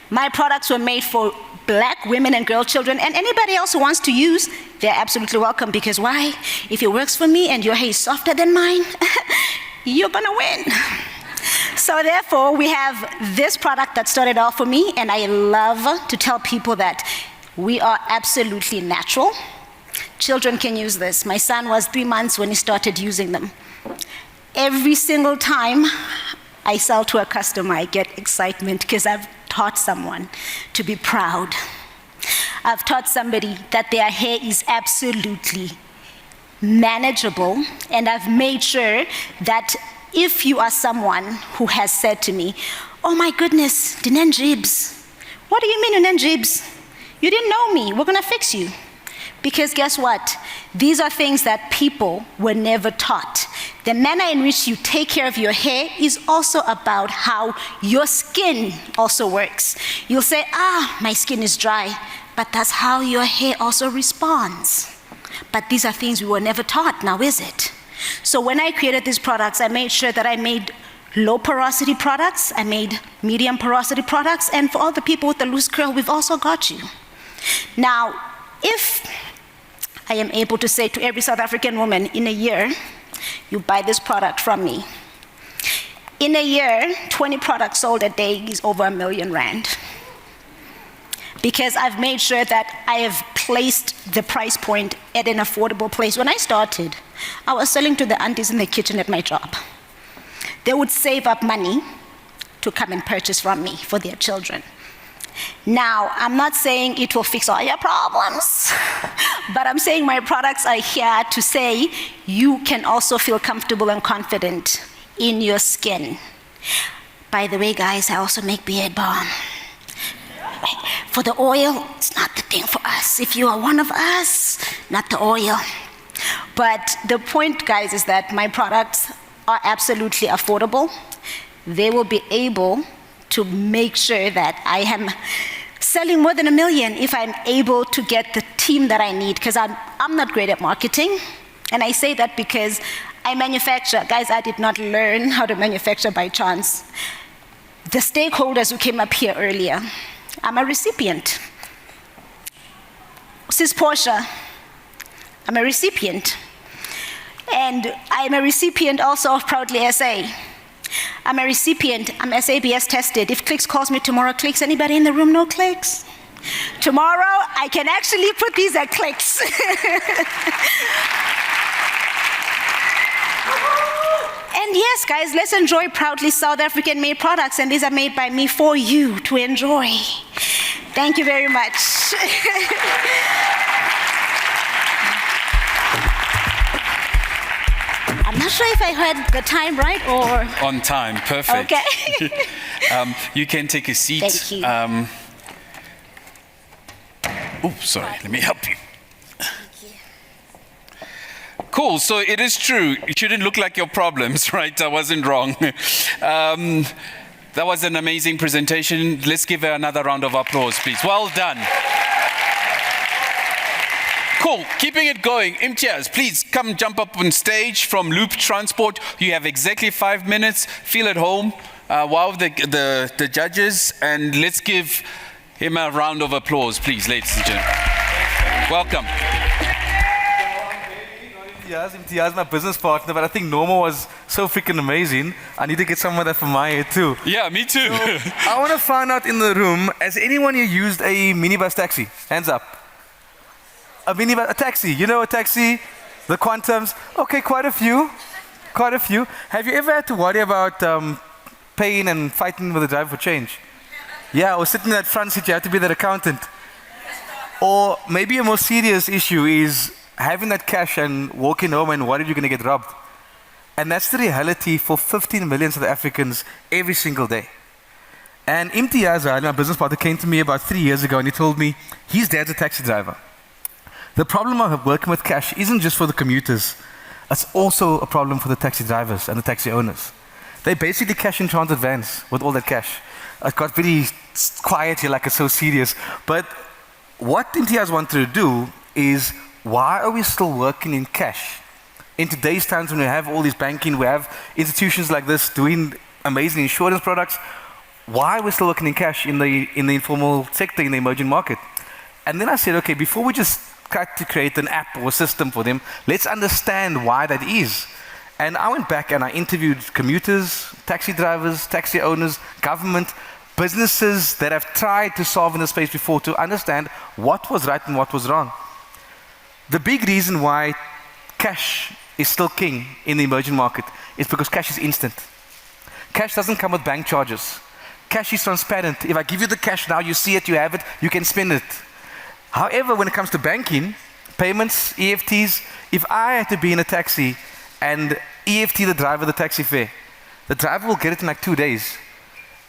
my products were made for black women and girl children, and anybody else who wants to use, they're absolutely welcome, because why? If it works for me and your hair is softer than mine, you're gonna win. So therefore, we have this product that started off for me, and I love to tell people that we are absolutely natural. Children can use this. My son was 3 months when he started using them. Every single time I sell to a customer, I get excitement because I've taught someone to be proud. I've taught somebody that their hair is absolutely manageable, and I've made sure that if you are someone who has said to me, oh my goodness, Dinan Jibs. What do you mean Dinan Jibs? You didn't know me, we're gonna fix you. Because guess what? These are things that people were never taught. The manner in which you take care of your hair is also about how your skin also works. You'll say, my skin is dry, but that's how your hair also responds. But these are things we were never taught, now is it? So when I created these products, I made sure that I made low porosity products, I made medium porosity products, and for all the people with the loose curl, we've also got you. Now, if I am able to say to every South African woman, in a year, you buy this product from me. In a year, 20 products sold a day is over R1 million. Because I've made sure that I have placed the price point at an affordable place. When I started, I was selling to the aunties in the kitchen at my job. They would save up money to come and purchase from me for their children. Now, I'm not saying it will fix all your problems, but I'm saying my products are here to say you can also feel comfortable and confident in your skin. By the way, guys, I also make beard balm. For the oil, it's not the thing for us. If you are one of us, not the oil. But the point, guys, is that my products are absolutely affordable. They will be able to make sure that I am selling more than R1 million if I'm able to get the team that I need, because I'm not great at marketing. And I say that because I manufacture. Guys, I did not learn how to manufacture by chance. The stakeholders who came up here earlier, I'm a recipient. Sis Portia, I'm a recipient. And I'm a recipient also of Proudly SA. I'm a recipient, I'm SABS tested. If Clicks calls me tomorrow, Clicks, anybody in the room know Clicks? Tomorrow, I can actually put these at Clicks. And yes, guys, let's enjoy proudly South African made products, and these are made by me for you to enjoy. Thank you very much. I'm not sure if I heard the time right or... On time, perfect. Okay. You can take a seat. Thank you. Sorry, let me help you. Cool, so it is true. It shouldn't look like your problems, right? I wasn't wrong. That was an amazing presentation. Let's give her another round of applause, please. Well done. Cool, keeping it going. Imtiaz, please come jump up on stage from Loop Transport. You have exactly 5 minutes. Feel at home. Wow, the judges. And let's give him a round of applause, please, ladies and gentlemen. Welcome. Imtiaz, my business partner, but I think Norma was so freaking amazing. I need to get some of that for my hair too. Yeah, me too. So, I want to find out in the room, has anyone here used a minibus taxi? Hands up. A minibus, a taxi. You know a taxi? The Quantums? Okay, quite a few. Quite a few. Have you ever had to worry about paying and fighting with the driver for change? Yeah, or sitting in that front seat, you have to be that accountant. Or maybe a more serious issue is having that cash and walking home and worried you're going to get robbed. And that's the reality for 15 million South Africans every single day. And Imtiaz, my business partner, came to me about 3 years ago and he told me his dad's a taxi driver. The problem of working with cash isn't just for the commuters, it's also a problem for the taxi drivers and the taxi owners. They basically cash in transit vans with all that cash. It got very quiet here, like it's so serious. But what Imtiaz wanted to do is, why are we still working in cash? In today's times when we have all this banking, we have institutions like this doing amazing insurance products, why are we still working in cash in the informal sector, in the emerging market? And then I said, okay, before we just try to create an app or system for them, let's understand why that is. And I went back and I interviewed commuters, taxi drivers, taxi owners, government, businesses that have tried to solve in this space before to understand what was right and what was wrong. The big reason why cash is still king in the emerging market is because cash is instant. Cash doesn't come with bank charges. Cash is transparent. If I give you the cash now, you see it, you have it, you can spend it. However, when it comes to banking, payments, EFTs, if I had to be in a taxi and EFT the driver the taxi fare, The driver will get it in like 2 days.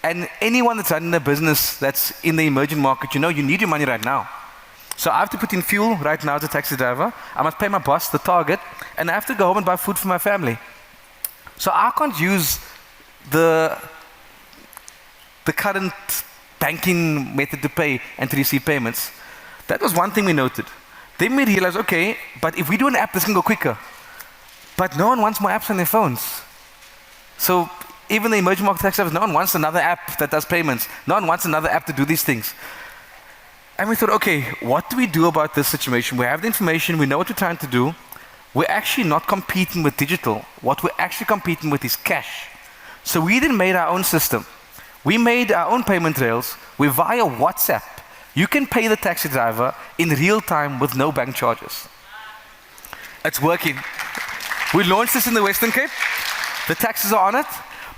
And anyone that's running a business that's in the emerging market, you know, you need your money right now. So I have to put in fuel right now as a taxi driver. I must pay my boss, the target, and I have to go home and buy food for my family. So I can't use the current banking method to pay and to receive payments. That was one thing we noted. Then we realized, okay, but if we do an app, this can go quicker. But no one wants more apps on their phones. So even the emerging market tax drivers, no one wants another app that does payments. No one wants another app to do these things. And we thought, okay, what do we do about this situation? We have the information, we know what we're trying to do. We're actually not competing with digital. What we're actually competing with is cash. So we then made our own system. We made our own payment rails. We via WhatsApp. You can pay the taxi driver in real time with no bank charges. It's working. We launched this in the Western Cape. The taxis are on it.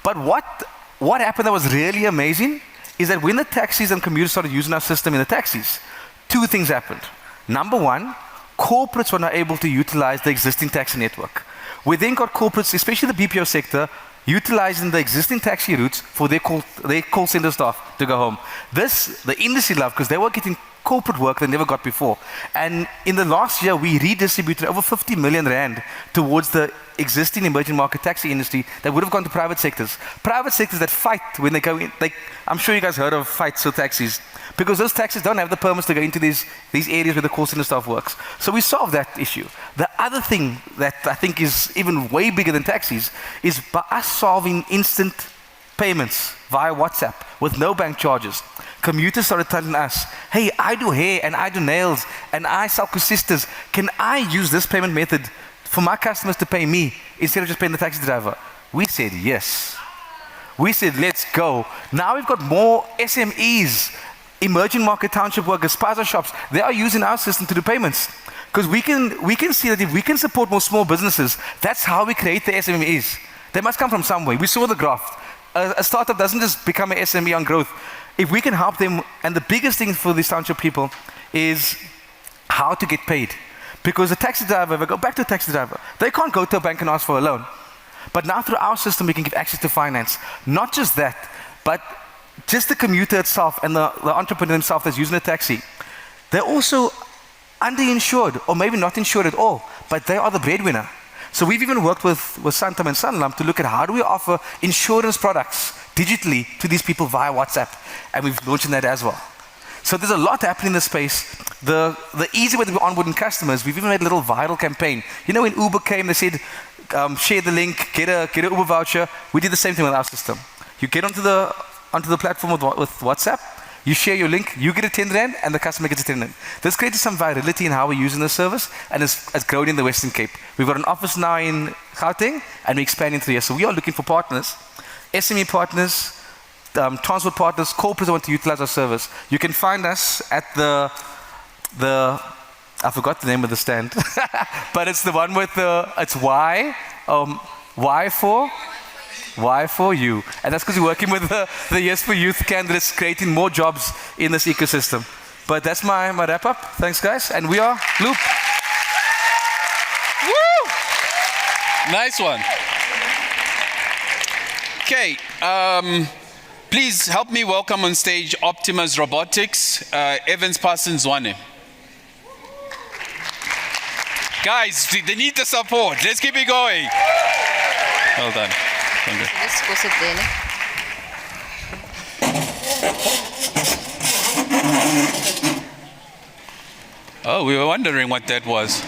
But what happened that was really amazing is that when the taxis and commuters started using our system in the taxis, two things happened. Number one, corporates were not able to utilize the existing taxi network. We then got corporates, especially the BPO sector, utilizing the existing taxi routes for their call center staff to go home. This, the industry loved, because they were getting corporate work they never got before. And in the last year, we redistributed over 50 million rand towards the existing emerging market taxi industry that would have gone to private sectors. Private sectors that fight when they go in, like, I'm sure you guys heard of fights with taxis, because those taxis don't have the permits to go into these areas where the call center staff works. So we solved that issue. The other thing that I think is even way bigger than taxis is by us solving instant payments via WhatsApp with no bank charges. Commuters started telling us, hey, I do hair and I do nails and I sell sisters. Can I use this payment method for my customers to pay me instead of just paying the taxi driver? We said yes. We said, let's go. Now we've got more SMEs, emerging market township workers, spaza shops. They are using our system to do payments. Because we can see that if we can support more small businesses, that's how we create the SMEs. They must come from somewhere. We saw the graph. A startup doesn't just become an SME on growth. If we can help them, and the biggest thing for these township people is how to get paid. Because a taxi driver, if I go back to a taxi driver, they can't go to a bank and ask for a loan. But now through our system, we can give access to finance. Not just that, but just the commuter itself and the entrepreneur himself that's using a taxi. They're also underinsured, or maybe not insured at all, but they are the breadwinner. So we've even worked with Sanlam and Sanlam to look at how do we offer insurance products digitally to these people via WhatsApp. And we've launched that as well. So there's a lot happening in this space. The easy way that we're onboarding customers, we've even made a little viral campaign. You know, when Uber came, they said, share the link, get a Uber voucher. We did the same thing with our system. You get onto the platform with WhatsApp, you share your link, you get a 10 rand, and the customer gets a 10 rand. This created some virality in how we're using the service, and it's grown in the Western Cape. We've got an office now in Gauteng, and we're expanding through here. So we are looking for partners, SME partners, transport partners, corporates that want to utilize our service. You can find us at the I forgot the name of the stand, but it's the one with it's Y for you. And that's because we're working with the Yes for Youth candidates, creating more jobs in this ecosystem. But that's my wrap up. Thanks, guys. And we are Loop. Woo! Nice one. Okay. Please help me welcome on stage Optimus Robotics, Evans Parsons Zwane. Guys, they need the support. Let's keep it going. Well done. Thank you. Let's go sit there. Oh, we were wondering what that was.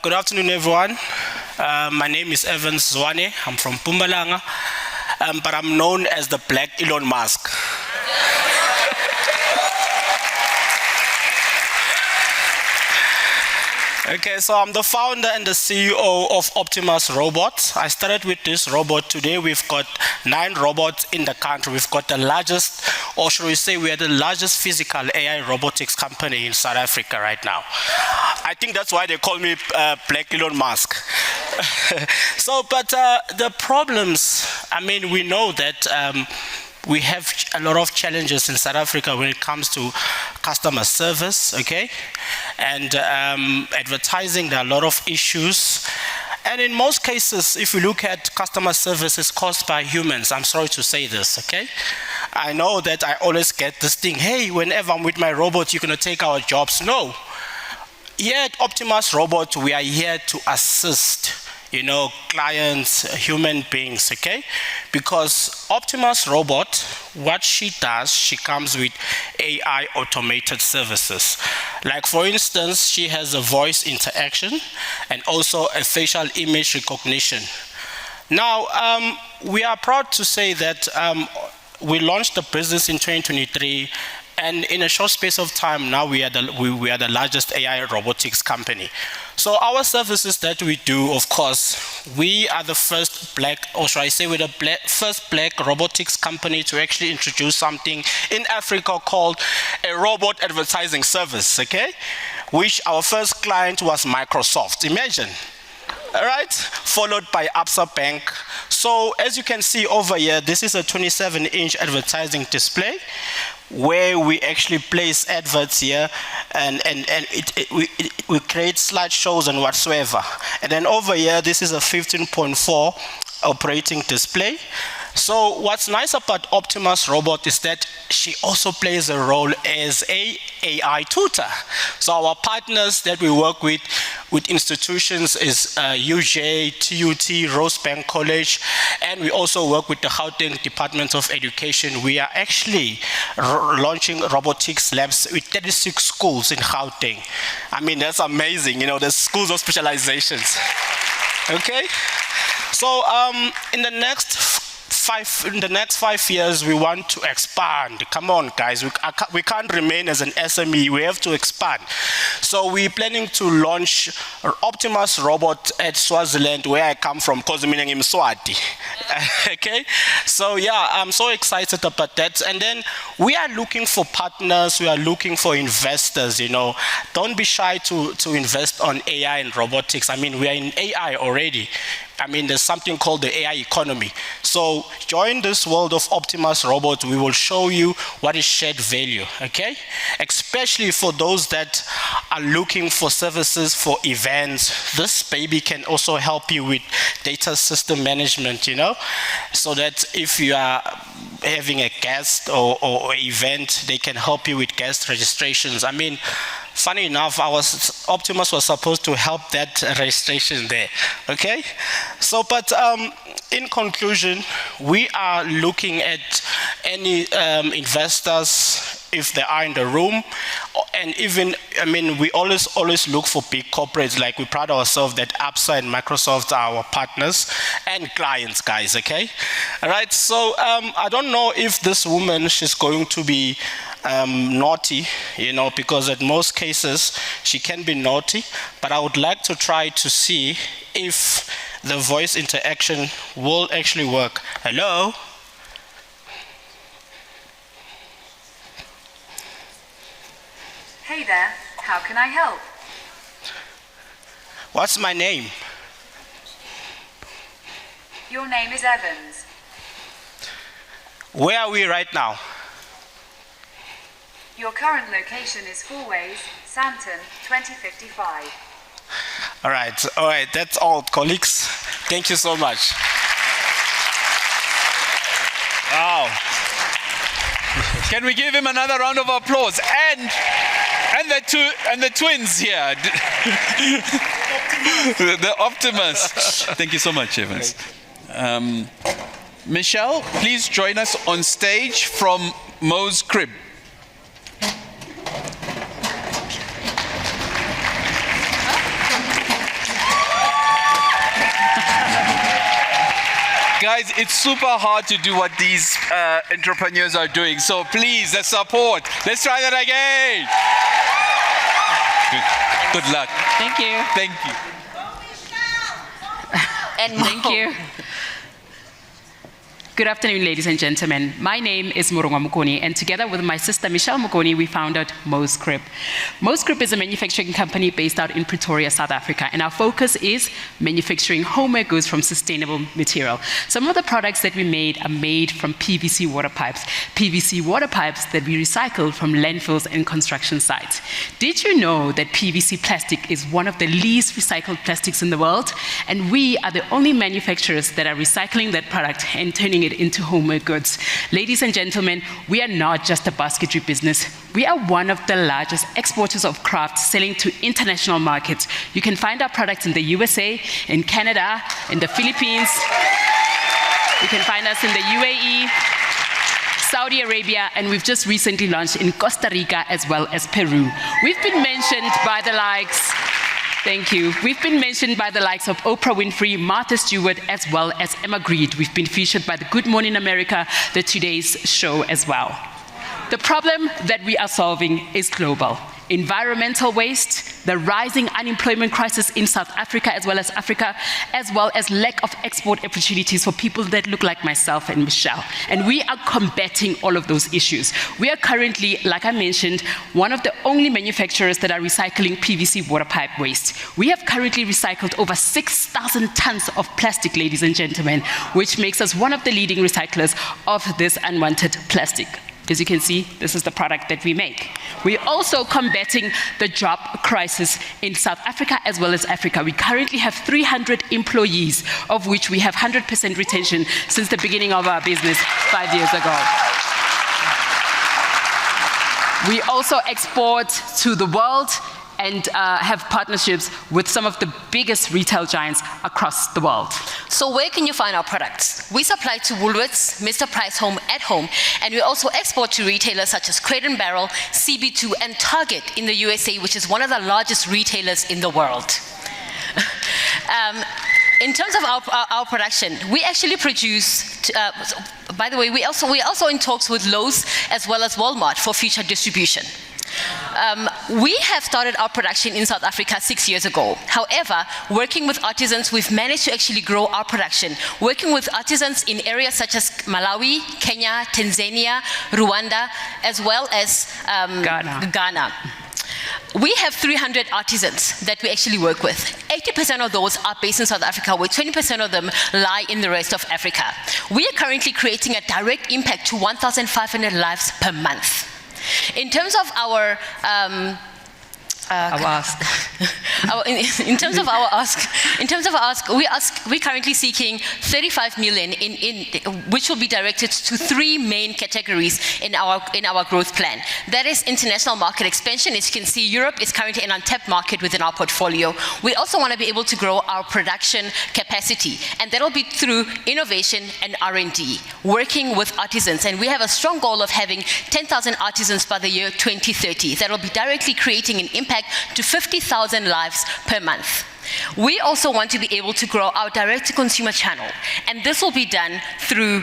Good afternoon, everyone. My name is Evans Zwane. I'm from Mpumalanga, but I'm known as the Black Elon Musk. Okay, so I'm the founder and the CEO of Optimus Robots. I started with this robot. Today we've got 9 robots in the country. We've got the largest, or should we say we are the largest physical AI robotics company in South Africa right now. I think that's why they call me Black Elon Musk. So, but the problems, I mean, we know that we have a lot of challenges in South Africa when it comes to customer service, okay? And advertising, there are a lot of issues. And in most cases, if you look at customer service, it's caused by humans. I'm sorry to say this, okay? I know that I always get this thing, hey, whenever I'm with my robot, you're gonna take our jobs. No. Here at Optimus Robot, we are here to assist, you know, clients, human beings, okay? Because Optimus Robot, what she does, she comes with AI automated services. Like for instance, she has a voice interaction and also a facial image recognition. Now, we are proud to say that we launched the business in 2023, and in a short space of time now we are the largest AI robotics company. So our services that we do, of course, we are the first black, or should I say we're the first black robotics company to actually introduce something in Africa called a robot advertising service, okay? Which our first client was Microsoft, imagine. All right, followed by Absa Bank. So as you can see over here, this is a 27-inch advertising display where we actually place adverts here, and we create slideshows and whatsoever. And then over here, this is a 15.4 operating display. So what's nice about Optimus Robot is that she also plays a role as a AI tutor. So our partners that we work with institutions is UJ, TUT, Rosebank College, and we also work with the Gauteng Department of Education. We are actually launching robotics labs with 36 schools in Gauteng. I mean, that's amazing, you know, there's schools of specializations. Okay? So in the next 5 years, we want to expand. Come on, guys. We can't remain as an SME. We have to expand. So we're planning to launch Optimus Robot at Swaziland, where I come from, because I'm Mswati. Okay? So yeah, I'm so excited about that. And then we are looking for partners. We are looking for investors, you know. Don't be shy to invest on AI and robotics. I mean, we are in AI already. I mean, there's something called the AI economy. So join this world of Optimus Robot. We will show you what is shared value, okay? Especially for those that are looking for services for events. This baby can also help you with data system management, you know? So that if you are having a guest or event, they can help you with guest registrations. I mean, funny enough, Optimus was supposed to help that registration there, okay? So, but in conclusion, we are looking at any investors, if they are in the room, and even, I mean, we always look for big corporates. Like, we pride ourselves that Absa and Microsoft are our partners and clients, guys, okay? All right, so I don't know if this woman, she's going to be naughty, you know, because in most cases she can be naughty, but I would like to try to see if the voice interaction will actually work. Hello? Hey there, how can I help? What's my name? Your name is Evans. Where are we right now? Your current location is Fourways, Santon, 2055. All right, that's all, colleagues. Thank you so much. Wow. Can we give him another round of applause? And the twins here. The Optimus. Thank you so much, Evans. Michelle, please join us on stage from Mo's crib. Guys, it's super hard to do what these entrepreneurs are doing. So please, the support. Let's try that again. Good. Good luck. Thank you. Thank you. And thank you. Good afternoon, ladies and gentlemen. My name is Murunga Mukoni, and together with my sister Michelle Mukoni, we founded Moscrip. Moscrip is a manufacturing company based out in Pretoria, South Africa, and our focus is manufacturing homeware goods from sustainable material. Some of the products that we made are made from PVC water pipes that we recycled from landfills and construction sites. Did you know that PVC plastic is one of the least recycled plastics in the world? And we are the only manufacturers that are recycling that product and turning it into homemade goods. Ladies and gentlemen, we are not just a basketry business. We are one of the largest exporters of crafts selling to international markets. You can find our products in the USA, in Canada, in the Philippines. You can find us in the UAE, Saudi Arabia, and we've just recently launched in Costa Rica as well as Peru. We've been mentioned by the likes Thank you. We've been mentioned by the likes of Oprah Winfrey, Martha Stewart, as well as Emma Grede. We've been featured by the Good Morning America, the Today's Show as well. The problem that we are solving is global. Environmental waste, the rising unemployment crisis in South Africa as well as lack of export opportunities for people that look like myself and Michelle. And we are combating all of those issues. We are currently, like I mentioned, one of the only manufacturers that are recycling PVC water pipe waste. We have currently recycled over 6,000 tons of plastic, ladies and gentlemen, which makes us one of the leading recyclers of this unwanted plastic. As you can see, this is the product that we make. We're also combating the job crisis in South Africa as well as Africa. We currently have 300 employees, of which we have 100% retention since the beginning of our business 5 years ago. We also export to the world and have partnerships with some of the biggest retail giants across the world. So where can you find our products? We supply to Woolworths, Mr. Price Home at Home, and we also export to retailers such as Crate & Barrel, CB2, and Target in the USA, which is one of the largest retailers in the world. In terms of our production, we actually produce, by the way, we're also in talks with Lowe's as well as Walmart for future distribution. We have started our production in South Africa 6 years ago. However, working with artisans, we've managed to actually grow our production. Working with artisans in areas such as Malawi, Kenya, Tanzania, Rwanda, as well as Ghana. We have 300 artisans that we actually work with. 80% of those are based in South Africa, where 20% of them lie in the rest of Africa. We are currently creating a direct impact to 1,500 lives per month. In terms of our ask, we're currently seeking 35 million which will be directed to 3 main categories in our growth plan. That is international market expansion. As you can see, Europe is currently an untapped market within our portfolio. We also want to be able to grow our production capacity, and that will be through innovation and R&D, working with artisans. And we have a strong goal of having 10,000 artisans by the year 2030. That will be directly creating an impact to 50,000 lives per month. We also want to be able to grow our direct-to-consumer channel, and this will be done through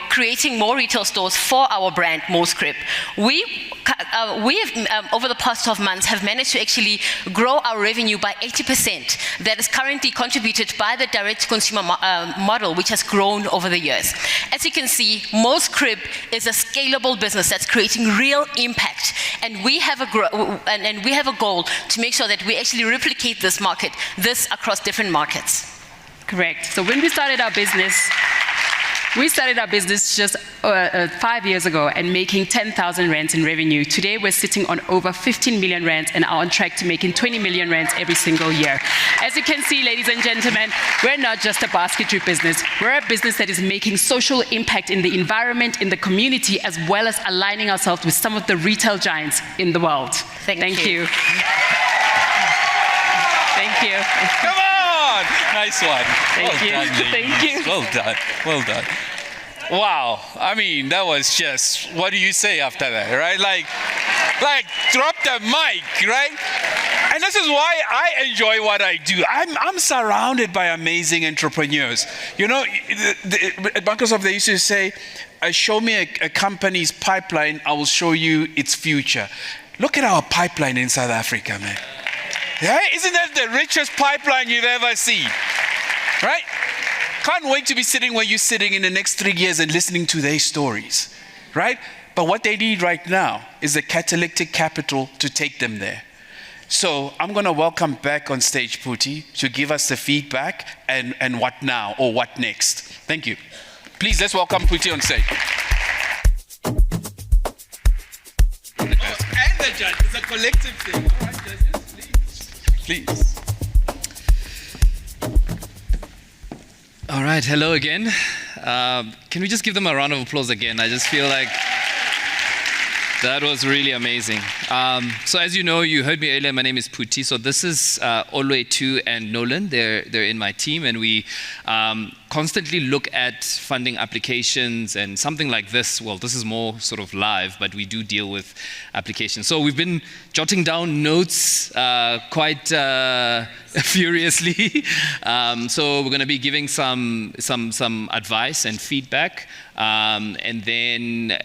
creating more retail stores for our brand, Moscrip. We have, over the past 12 months, have managed to actually grow our revenue by 80%. That is currently contributed by the direct-to-consumer model, which has grown over the years. As you can see, Moscrip is a scalable business that's creating real impact, and we have a goal to make sure that we actually replicate this across different markets. Correct. So when we started our business just 5 years ago and making 10,000 rands in revenue. Today we're sitting on over 15 million rands and are on track to making 20 million rands every single year. As you can see, ladies and gentlemen, we're not just a basketry business. We're a business that is making social impact in the environment, in the community, as well as aligning ourselves with some of the retail giants in the world. Thank you. Thank you. Come on! Nice one. Thank you. Thank you. Well done. Well done. Wow. I mean, that was just, what do you say after that, right? Like drop the mic, right? And this is why I enjoy what I do. I'm surrounded by amazing entrepreneurs. You know, at Microsoft, they used to say, show me a company's pipeline, I will show you its future. Look at our pipeline in South Africa, man. Yeah? Isn't that the richest pipeline you've ever seen? Right? Can't wait to be sitting where you're sitting in the next 3 years and listening to their stories. Right? But what they need right now is the catalytic capital to take them there. So I'm going to welcome back on stage Phuthi to give us the feedback and what now or what next. Thank you. Please, let's welcome Phuthi on stage. And the judge. It's a collective thing. All right, judges, please. All right, hello again. Can we just give them a round of applause again? I just feel like that was really amazing. So as you know, you heard me earlier, my name is Phuthi. So this is Oluetu and Nolan. They're in my team, and we constantly look at funding applications and something like this. Well, this is more sort of live, but we do deal with applications. So we've been jotting down notes quite furiously. So we're going to be giving some advice and feedback. And then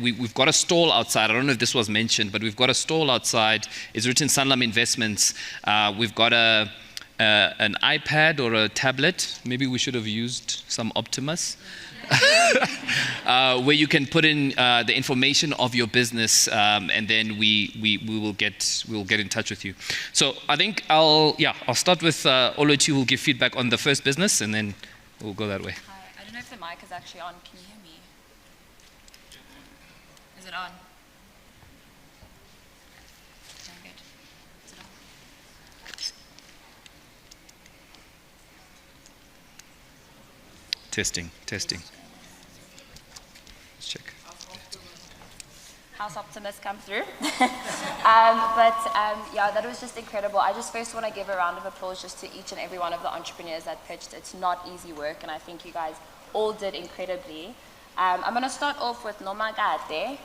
we've got a stall outside. I don't know if this was mentioned, but we've got a stall outside. It's written Sanlam Investments. We've got an iPad or a tablet. Maybe we should have used some Optimus. Where you can put in the information of your business, and then we will get in touch with you. So I think I'll start with Oluetu, who will give feedback on the first business, and then we'll go that way. I don't know if the mic is actually on. Can you hear me? Is it on? Very good. Is it on? Testing. Let's check. House Optimist come through. That was just incredible. I just first want to give a round of applause just to each and every one of the entrepreneurs that pitched. It's not easy work, and I think you guys all did incredibly. I'm going to start off with Nomakate.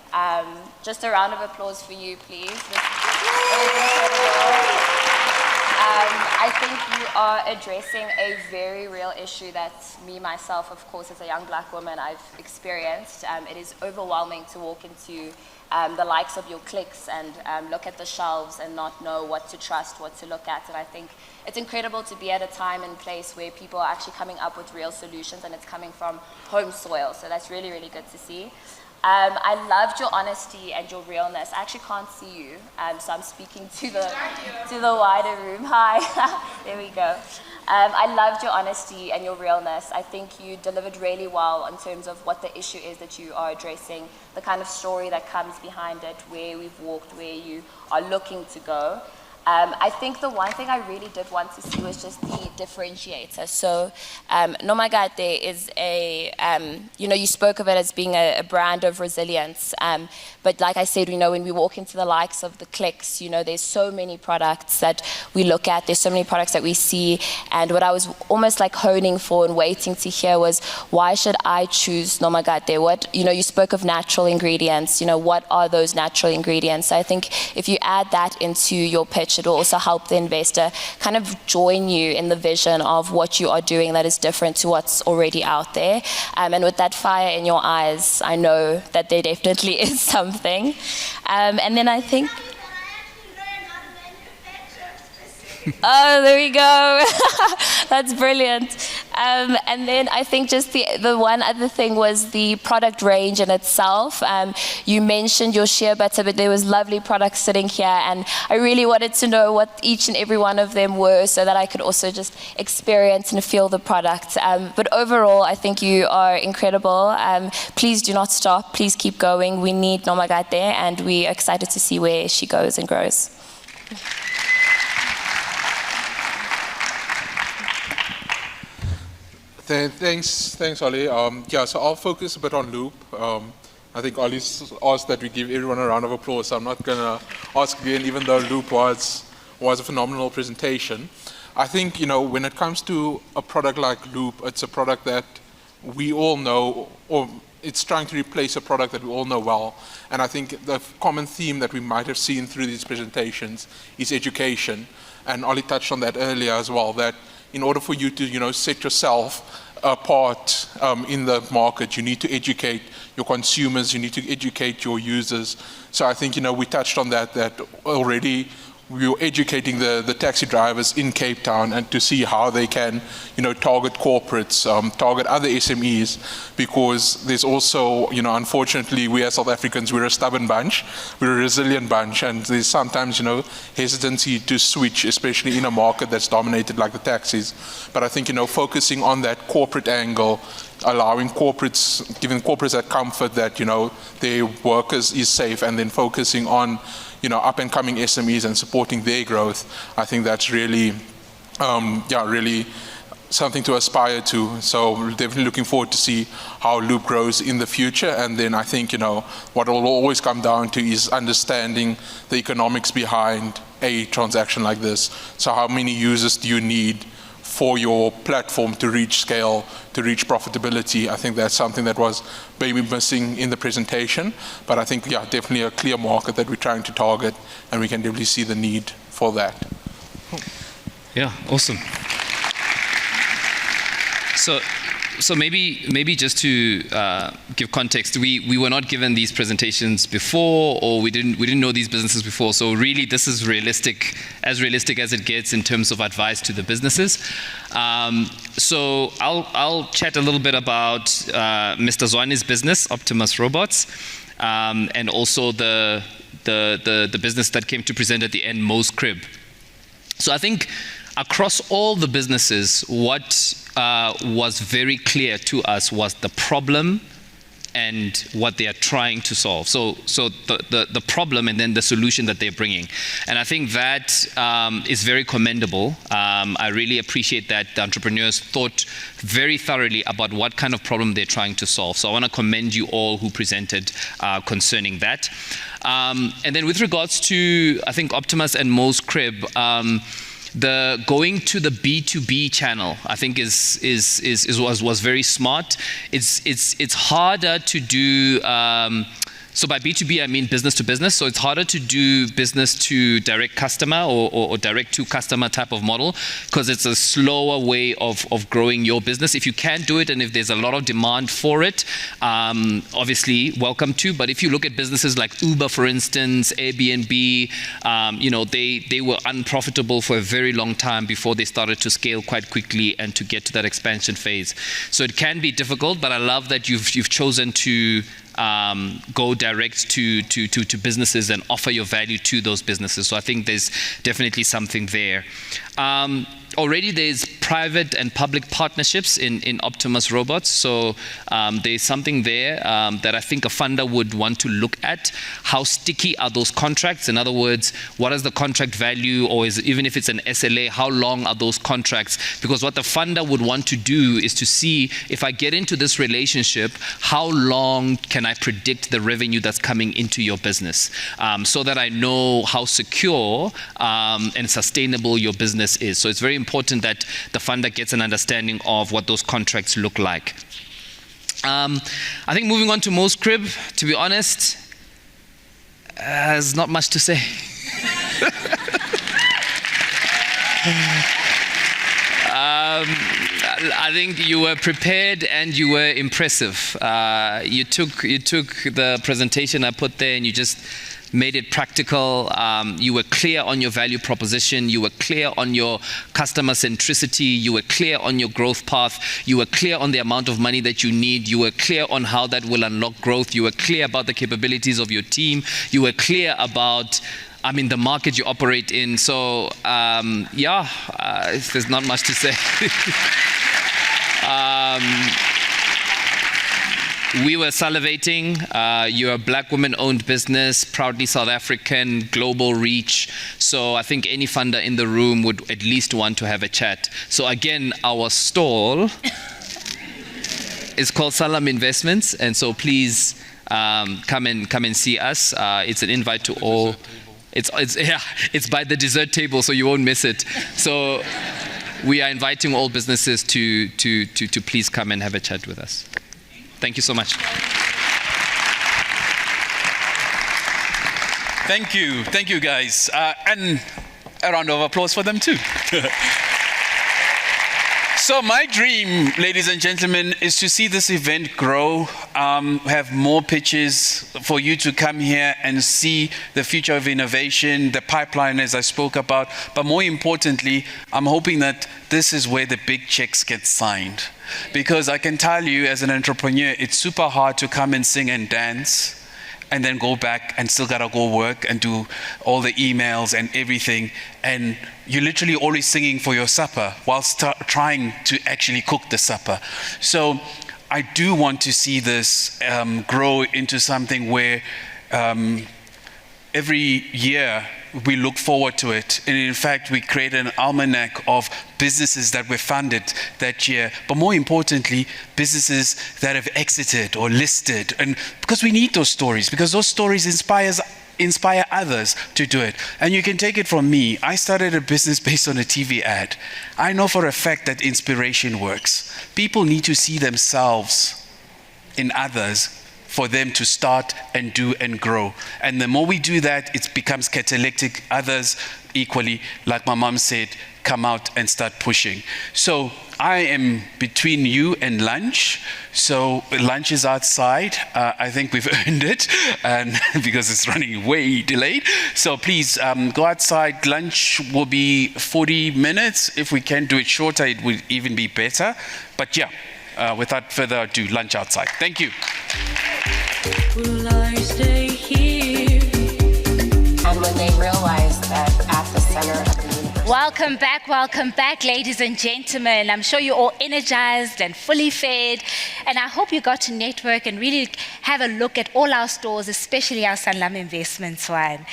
Just a round of applause for you, please. I think you are addressing a very real issue that me, myself, of course, as a young black woman, I've experienced. It is overwhelming to walk into the likes of your clicks and look at the shelves and not know what to trust, what to look at. And I think it's incredible to be at a time and place where people are actually coming up with real solutions, and it's coming from home soil. So that's really, really good to see. I loved your honesty and your realness. I actually can't see you, so I'm speaking to the wider room. Hi, there we go. I loved your honesty and your realness. I think you delivered really well in terms of what the issue is that you are addressing, the kind of story that comes behind it, where we've walked, where you are looking to go. I think the one thing I really did want to see was just the differentiator. So Nomagate is you spoke of it as being a brand of resilience. But like I said, when we walk into the likes of the clicks, there's so many products that we look at, there's so many products that we see. And what I was almost like honing for and waiting to hear was, why should I choose Nomagate? What, you spoke of natural ingredients, what are those natural ingredients? So I think if you add that into your pitch, it will also help the investor kind of join you in the vision of what you are doing that is different to what's already out there. And with that fire in your eyes, I know that there definitely is something. And then I think... Oh, there we go. That's brilliant. And then I think just the one other thing was the product range in itself. You mentioned your shea butter, but there was lovely products sitting here, and I really wanted to know what each and every one of them were so that I could also just experience and feel the product. But overall, I think you are incredible. Please do not stop. Please keep going. We need Nomagate, and we are excited to see where she goes and grows. Thanks, Ollie. So I'll focus a bit on Loop. I think Ollie's asked that we give everyone a round of applause, so I'm not going to ask again, even though Loop was a phenomenal presentation. I think, when it comes to a product like Loop, it's a product that we all know, or it's trying to replace a product that we all know well. And I think the common theme that we might have seen through these presentations is education. And Ollie touched on that earlier as well, that in order for you to, set yourself apart in the market, you need to educate your consumers, you need to educate your users. So I think, we touched on that already we were educating the taxi drivers in Cape Town and to see how they can, target corporates, target other SMEs, because there's also, unfortunately, we as South Africans, we're a stubborn bunch, we're a resilient bunch, and there's sometimes, hesitancy to switch, especially in a market that's dominated like the taxis. But I think, focusing on that corporate angle, allowing corporates, giving corporates that comfort that, their workers is safe, and then focusing on, up and coming SMEs and supporting their growth, I think that's really, really something to aspire to. So we're definitely looking forward to see how Loop grows in the future. And then I think, what it will always come down to is understanding the economics behind a transaction like this. So how many users do you need for your platform to reach scale, to reach profitability? I think that's something that was maybe missing in the presentation, but I think, definitely a clear market that we're trying to target, and we can definitely see the need for that. Yeah, awesome. So maybe just to give context, we were not given these presentations before, or we didn't know these businesses before. So really, this is realistic as it gets in terms of advice to the businesses. So I'll chat a little bit about Mr. Zwane's business, Optimus Robots, and also the business that came to present at the end, Mo's Crib. So I think across all the businesses, what was very clear to us was the problem and what they are trying to solve. So the problem and then the solution that they're bringing. And I think that is very commendable. I really appreciate that the entrepreneurs thought very thoroughly about what kind of problem they're trying to solve. So I want to commend you all who presented concerning that. And then with regards to, I think, Optimus and Mo's Crib, the going to the B2B channel, I think was very smart. It's harder to do. So by B2B, I mean business to business. So it's harder to do business to direct customer or direct to customer type of model, because it's a slower way of growing your business. If you can do it and if there's a lot of demand for it, obviously welcome to. But if you look at businesses like Uber, for instance, Airbnb, they were unprofitable for a very long time before they started to scale quite quickly and to get to that expansion phase. So it can be difficult, but I love that you've chosen to go direct to businesses and offer your value to those businesses. So I think there's definitely something there. Already there's private and public partnerships in Optimus Robots. So there's something there that I think a funder would want to look at. How sticky are those contracts? In other words, what is the contract value, or even if it's an SLA, how long are those contracts? Because what the funder would want to do is to see, if I get into this relationship, how long can I predict the revenue that's coming into your business, so that I know how secure and sustainable your business is. So it's very important that the funder gets an understanding of what those contracts look like. I think moving on to Mo's Crib, to be honest, there's not much to say. I think you were prepared and you were impressive. You took the presentation I put there and you just made it practical. You were clear on your value proposition. You were clear on your customer centricity. You were clear on your growth path. You were clear on the amount of money that you need. You were clear on how that will unlock growth. You were clear about the capabilities of your team. You were clear about, the market you operate in. So, there's not much to say. We were salivating. You're a black woman-owned business, proudly South African, global reach. So I think any funder in the room would at least want to have a chat. So again, our stall is called Sanlam Investments, and so please come and see us. It's an invite to all. It's by the dessert table, so you won't miss it. So we are inviting all businesses to please come and have a chat with us. Thank you so much. Thank you guys. And a round of applause for them too. So my dream, ladies and gentlemen, is to see this event grow. have more pitches for you to come here and see the future of innovation, the pipeline as I spoke about. But more importantly, I'm hoping that this is where the big checks get signed. Because I can tell you as an entrepreneur, it's super hard to come and sing and dance and then go back and still gotta go work and do all the emails and everything. And you're literally always singing for your supper whilst trying to actually cook the supper. So I do want to see this grow into something where every year we look forward to it. And in fact, we create an almanac of businesses that were funded that year, but more importantly, businesses that have exited or listed. And because we need those stories, because those stories inspire others to do it. And you can take it from me. I started a business based on a TV ad. I know for a fact that inspiration works. People need to see themselves in others for them to start and do and grow. And the more we do that, it becomes catalytic. Others equally, like my mom said, come out and start pushing. So I am between you and lunch. So lunch is outside. I think we've earned it, and because it's running way delayed. So please go outside. Lunch will be 40 minutes. If we can do it shorter, it would even be better. But yeah, without further ado, lunch outside. Thank you. Will I stay here? And when they realized that at the center of the universe. Welcome back, ladies and gentlemen. I'm sure you're all energized and fully fed, and I hope you got to network and really have a look at all our stores, especially our Sanlam Investments one.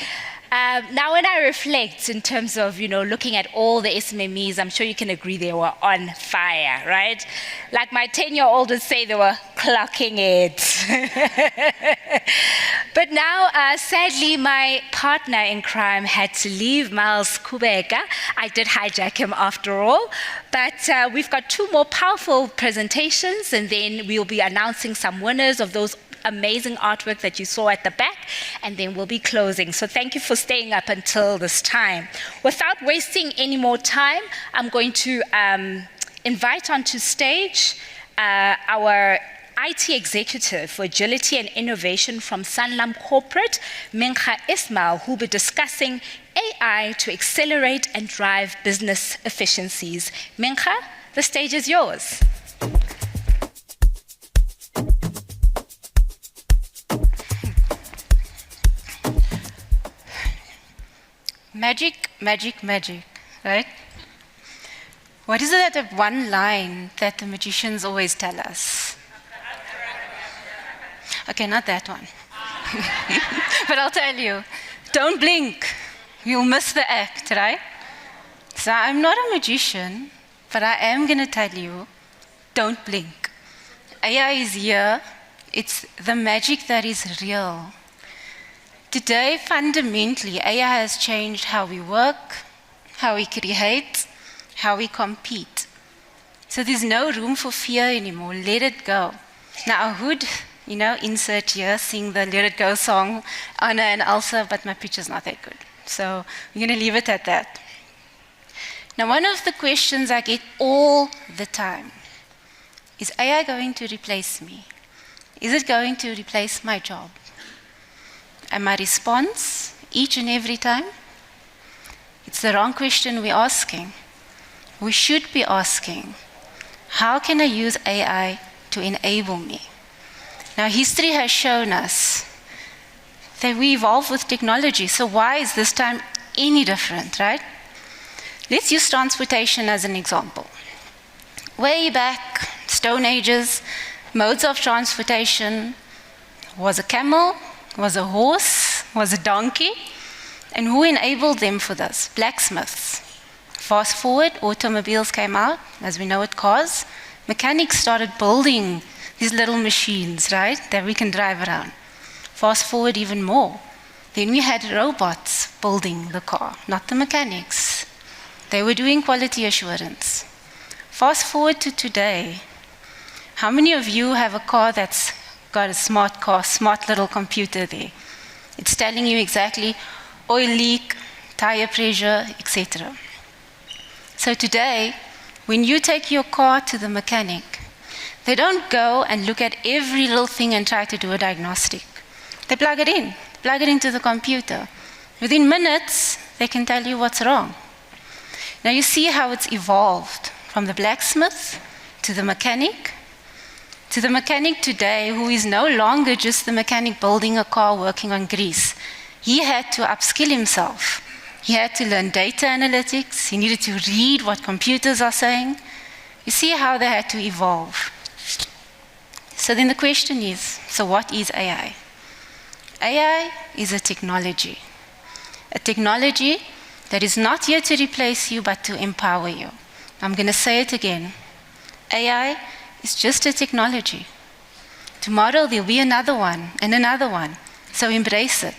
Now, when I reflect in terms of, looking at all the SMMEs, I'm sure you can agree they were on fire, right? Like my 10-year-old would say, they were clocking it. But now, sadly, my partner in crime had to leave, Miles Kubeka. I did hijack him after all. But we've got two more powerful presentations, and then we'll be announcing some winners of those amazing artwork that you saw at the back, and then we'll be closing. So thank you for staying up until this time. Without wasting any more time, I'm going to invite onto stage our IT executive for agility and innovation from Sanlam Corporate, Mincha Ismail, who will be discussing AI to accelerate and drive business efficiencies. Mincha, the stage is yours. Magic, magic, magic, right? What is it that one line that the magicians always tell us? Okay, not that one. But I'll tell you, don't blink. You'll miss the act, right? So I'm not a magician, but I am going to tell you, don't blink. AI is here. It's the magic that is real. Today, fundamentally, AI has changed how we work, how we create, how we compete. So there's no room for fear anymore. Let it go. Now, I would, insert here, sing the Let It Go song, Anna and Elsa, but my picture's not that good. So we're going to leave it at that. Now, one of the questions I get all the time is AI going to replace me? Is it going to replace my job? And my response, each and every time, it's the wrong question we're asking. We should be asking, how can I use AI to enable me? Now, history has shown us that we evolve with technology, so why is this time any different, right? Let's use transportation as an example. Way back, Stone Ages, modes of transportation was a camel, was a horse, was a donkey, and who enabled them for this? Blacksmiths. Fast forward, automobiles came out, as we know it, cars. Mechanics started building these little machines, right, that we can drive around. Fast forward even more. Then we had robots building the car, not the mechanics. They were doing quality assurance. Fast forward to today. How many of you have a car that's got a smart car, smart little computer there? It's telling you exactly oil leak, tire pressure, etc. So today, when you take your car to the mechanic, They don't go and look at every little thing and try to do a diagnostic. They plug it into the computer. Within minutes, they can tell you what's wrong. Now you see how it's evolved from the blacksmith to the mechanic today, who is no longer just the mechanic building a car working on grease. He had to upskill himself. He had to learn data analytics. He needed to read what computers are saying. You see how they had to evolve. So then the question is, so what is AI? AI is a technology that is not here to replace you, but to empower you. I'm going to say it again. AI is just a technology. Tomorrow there'll be another one and another one, so embrace it.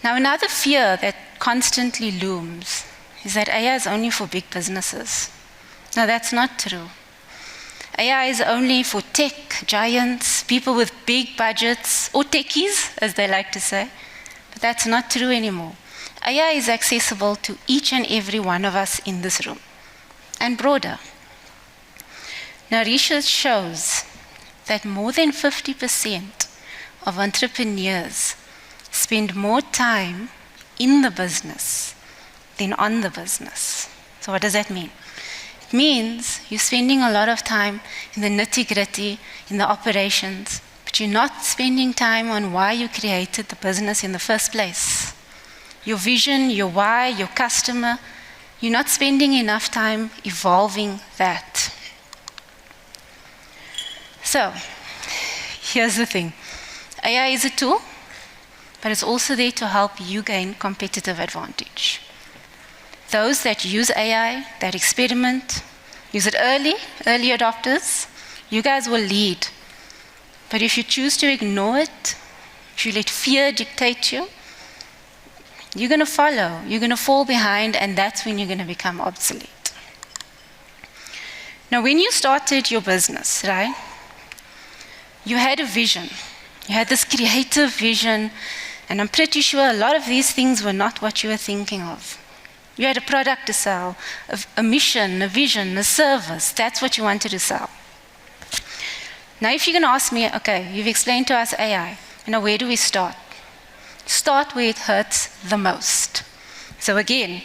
Now, another fear that constantly looms is that AI is only for big businesses. Now, that's not true. AI is only for tech giants, people with big budgets, or techies, as they like to say. But that's not true anymore. AI is accessible to each and every one of us in this room, and broader. Now, research shows that more than 50% of entrepreneurs spend more time in the business than on the business. So what does that mean? It means you're spending a lot of time in the nitty-gritty, in the operations, but you're not spending time on why you created the business in the first place. Your vision, your why, your customer, you're not spending enough time evolving that. So, here's the thing. AI is a tool, but it's also there to help you gain competitive advantage. Those that use AI, that experiment, use it early adopters, you guys will lead. But if you choose to ignore it, if you let fear dictate you, you're going to follow, you're going to fall behind, and that's when you're going to become obsolete. Now, when you started your business, right, you had a vision. You had this creative vision, and I'm pretty sure a lot of these things were not what you were thinking of. You had a product to sell, a mission, a vision, a service. That's what you wanted to sell. Now, if you're going to ask me, okay, you've explained to us AI, where do we start? Start where it hurts the most. So again,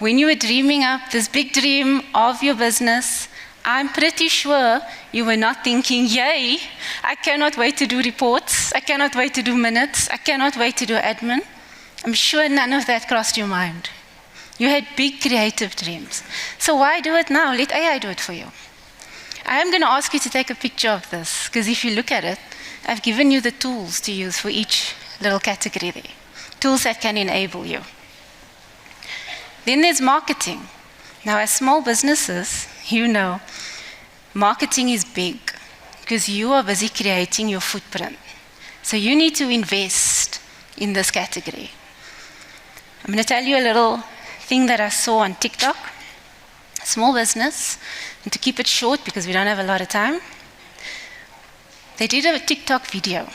when you were dreaming up this big dream of your business, I'm pretty sure you were not thinking, yay, I cannot wait to do reports, I cannot wait to do minutes, I cannot wait to do admin. I'm sure none of that crossed your mind. You had big creative dreams. So why do it now? Let AI do it for you. I am going to ask you to take a picture of this, because if you look at it, I've given you the tools to use for each little category there. Tools that can enable you. Then there's marketing. Now, as small businesses, you know, marketing is big because you are busy creating your footprint. So you need to invest in this category. I'm going to tell you a little thing that I saw on TikTok. A small business, and to keep it short because we don't have a lot of time, they did a TikTok video.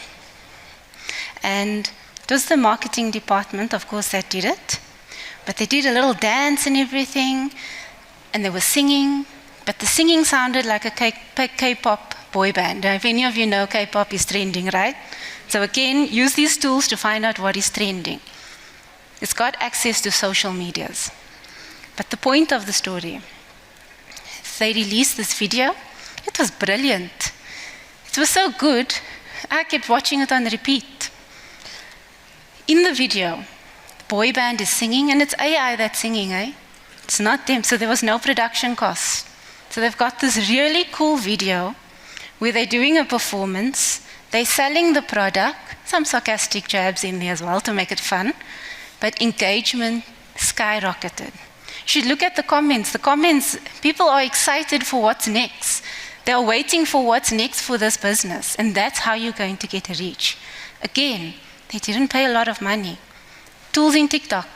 And it was the marketing department, of course, that did it. But they did a little dance and everything, and they were singing, but the singing sounded like a K-pop boy band. Now, if any of you know, K-pop is trending, right? So again, use these tools to find out what is trending. It's got access to social medias. But the point of the story, they released this video. It was brilliant. It was so good, I kept watching it on repeat. In the video, the boy band is singing, and it's AI that's singing, eh? It's not them, so there was no production cost. So they've got this really cool video where they're doing a performance, they're selling the product, some sarcastic jabs in there as well to make it fun, but engagement skyrocketed. You should look at the comments. The comments, people are excited for what's next. They're waiting for what's next for this business, and that's how you're going to get a reach. Again, they didn't pay a lot of money. Tools in TikTok.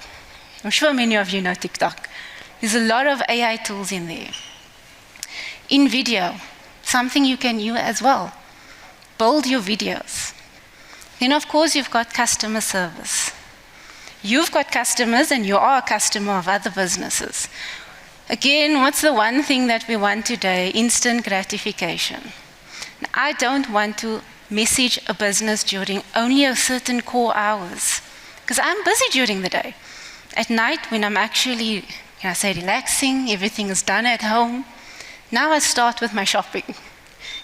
I'm sure many of you know TikTok. There's a lot of AI tools in there. In video, something you can use as well. Build your videos. Then, of course, you've got customer service. You've got customers, and you are a customer of other businesses. Again, what's the one thing that we want today? Instant gratification. Now, I don't want to message a business during only a certain core hours, because I'm busy during the day. At night, when I'm actually, relaxing, everything is done at home, now I start with my shopping.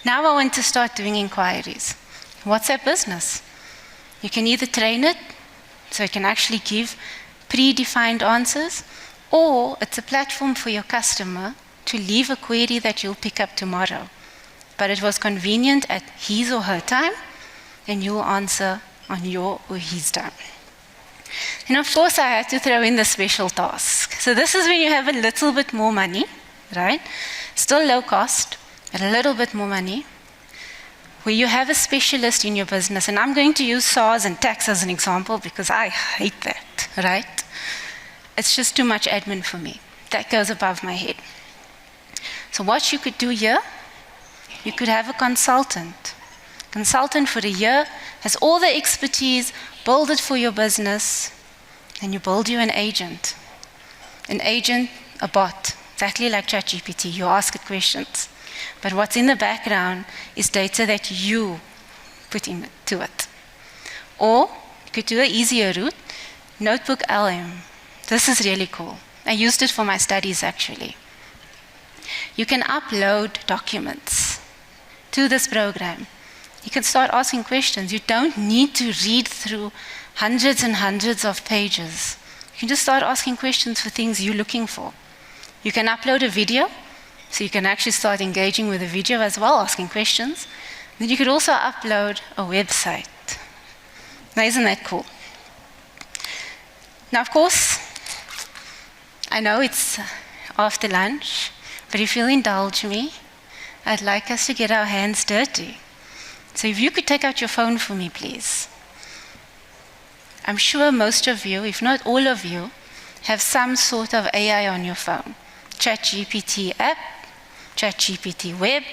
Now I want to start doing inquiries. WhatsApp business. You can either train it, so it can actually give predefined answers, or it's a platform for your customer to leave a query that you'll pick up tomorrow. But it was convenient at his or her time, and you'll answer on your or his time. And of course, I had to throw in the special task. So this is when you have a little bit more money, right? Still low cost, but a little bit more money, where you have a specialist in your business. And I'm going to use SARS and tax as an example because I hate that, right? It's just too much admin for me. That goes above my head. So what you could do here, you could have a consultant. Consultant for a year, has all the expertise, build it for your business, and you build you an agent. An agent, a bot, exactly like ChatGPT. You ask it questions. But what's in the background is data that you put into it. Or you could do an easier route, Notebook LM. This is really cool. I used it for my studies actually. You can upload documents to this program. You can start asking questions. You don't need to read through hundreds and hundreds of pages. You can just start asking questions for things you're looking for. You can upload a video, so you can actually start engaging with the video as well, asking questions. Then you could also upload a website. Now, isn't that cool? Now, of course, I know it's after lunch, but if you'll indulge me, I'd like us to get our hands dirty. So if you could take out your phone for me, please. I'm sure most of you, if not all of you, have some sort of AI on your phone. ChatGPT app, ChatGPT web,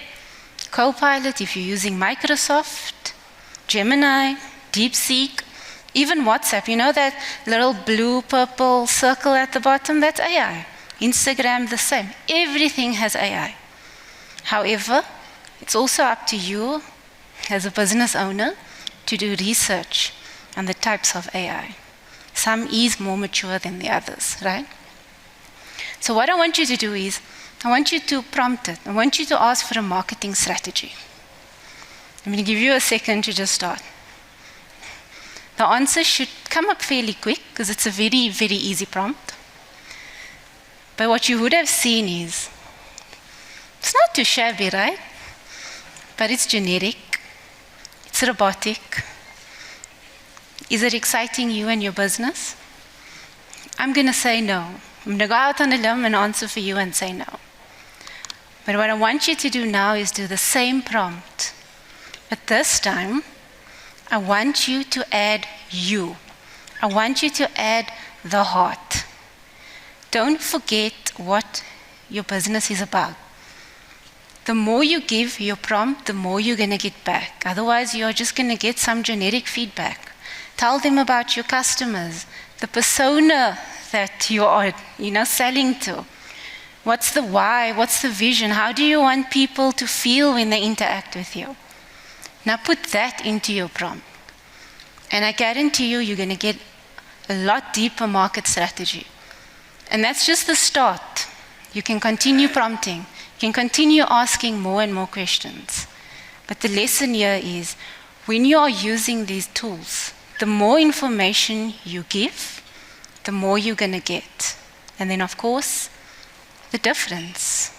Copilot if you're using Microsoft, Gemini, DeepSeek, even WhatsApp. You know that little blue, purple circle at the bottom? That's AI. Instagram, the same. Everything has AI. However, it's also up to you as a business owner to do research on the types of AI. Some is more mature than the others, right? So what I want you to do is, I want you to prompt it. I want you to ask for a marketing strategy. I'm going to give you a second to just start. The answer should come up fairly quick because it's a very, very easy prompt. But what you would have seen is, it's not too shabby, right? But it's generic. It's robotic. Is it exciting you and your business? I'm going to say no. I'm going to go out on a limb and answer for you and say no. But what I want you to do now is do the same prompt. But this time, I want you to add you. I want you to add the heart. Don't forget what your business is about. The more you give your prompt, the more you're going to get back. Otherwise, you're just going to get some generic feedback. Tell them about your customers, the persona that you are, selling to. What's the why? What's the vision? How do you want people to feel when they interact with you? Now put that into your prompt. And I guarantee you, you're going to get a lot deeper market strategy. And that's just the start. You can continue prompting. You can continue asking more and more questions. But the lesson here is, when you are using these tools, the more information you give, the more you're going to get. And then, of course, the difference.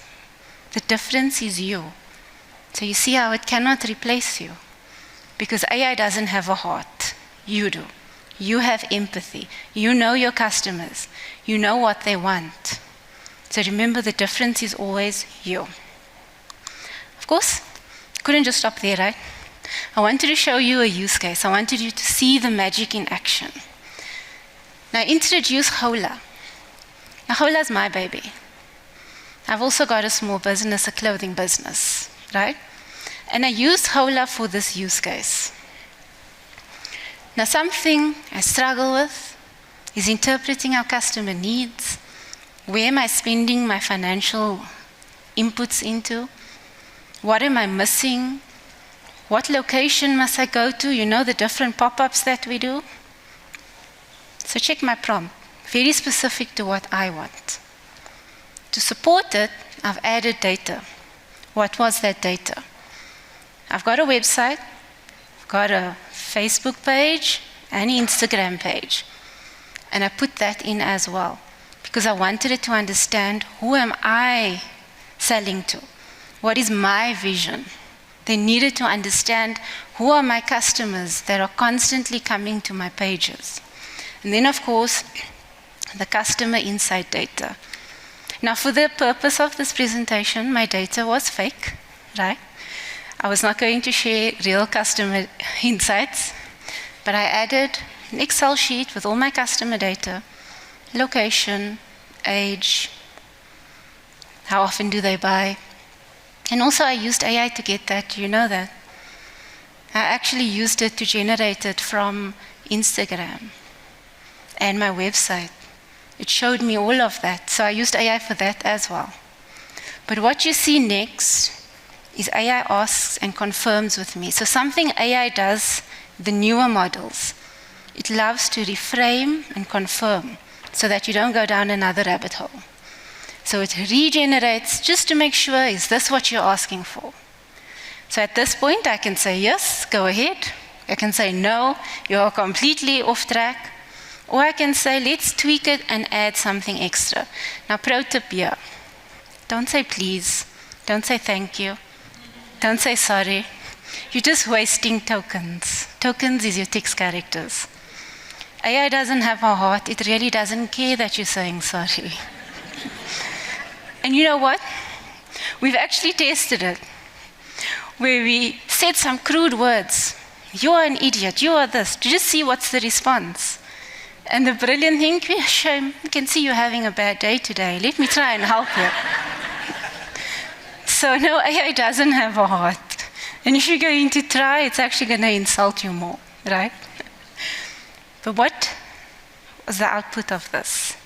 The difference is you. So you see how it cannot replace you. Because AI doesn't have a heart. You do. You have empathy. You know your customers. You know what they want. So remember, the difference is always you. Of course, couldn't just stop there, right? I wanted to show you a use case. I wanted you to see the magic in action. Now introduce Hola. Now Hola's my baby. I've also got a small business, a clothing business, right? And I used Hola for this use case. Now something I struggle with is interpreting our customer needs, Where am I spending my financial inputs into? What am I missing? What location must I go to? You know, the different pop-ups that we do. So check my prompt, very specific to what I want. To support it, I've added data. What was that data? I've got a website, I've got a Facebook page, and an Instagram page. And I put that in as well, because I wanted it to understand, who am I selling to? What is my vision? They needed to understand, who are my customers that are constantly coming to my pages? And then, of course, the customer insight data. Now, for the purpose of this presentation, my data was fake, right? I was not going to share real customer insights, but I added an Excel sheet with all my customer data, location, age, how often do they buy, and also I used AI to get that, you know that. I actually used it to generate it from Instagram and my website. It showed me all of that, so I used AI for that as well. But what you see next is AI asks and confirms with me. So something AI does, the newer models, it loves to reframe and confirm so that you don't go down another rabbit hole. So it regenerates just to make sure, is this what you're asking for? So at this point, I can say, yes, go ahead. I can say, no, you're completely off track. Or I can say, let's tweak it and add something extra. Now, pro tip here. Don't say please. Don't say thank you. Don't say sorry. You're just wasting tokens. Tokens is your text characters. AI doesn't have a heart. It really doesn't care that you're saying sorry. And you know what? We've actually tested it, where we said some crude words. You are an idiot. You are this. To just see what's the response. And the brilliant thing, shame, I can see you're having a bad day today. Let me try and help you. So no, AI doesn't have a heart. And if you're going to try, it's actually going to insult you more, right? But what was the output of this?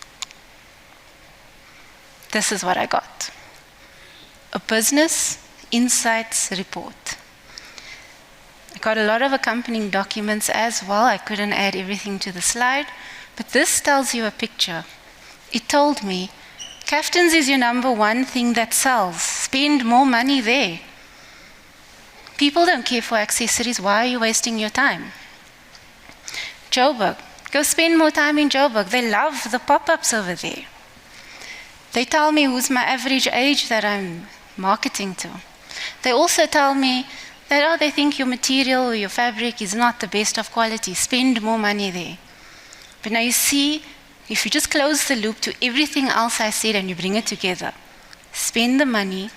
This is what I got. A business insights report. I got a lot of accompanying documents as well. I couldn't add everything to the slide, but this tells you a picture. It told me, Caftons is your number one thing that sells. Spend more money there. People don't care for accessories. Why are you wasting your time? Joburg, go spend more time in Joburg. They love the pop-ups over there. They tell me who's my average age that I'm marketing to. They also tell me that, oh, they think your material or your fabric is not the best of quality. Spend more money there. But now you see, if you just close the loop to everything else I said and you bring it together, spend the money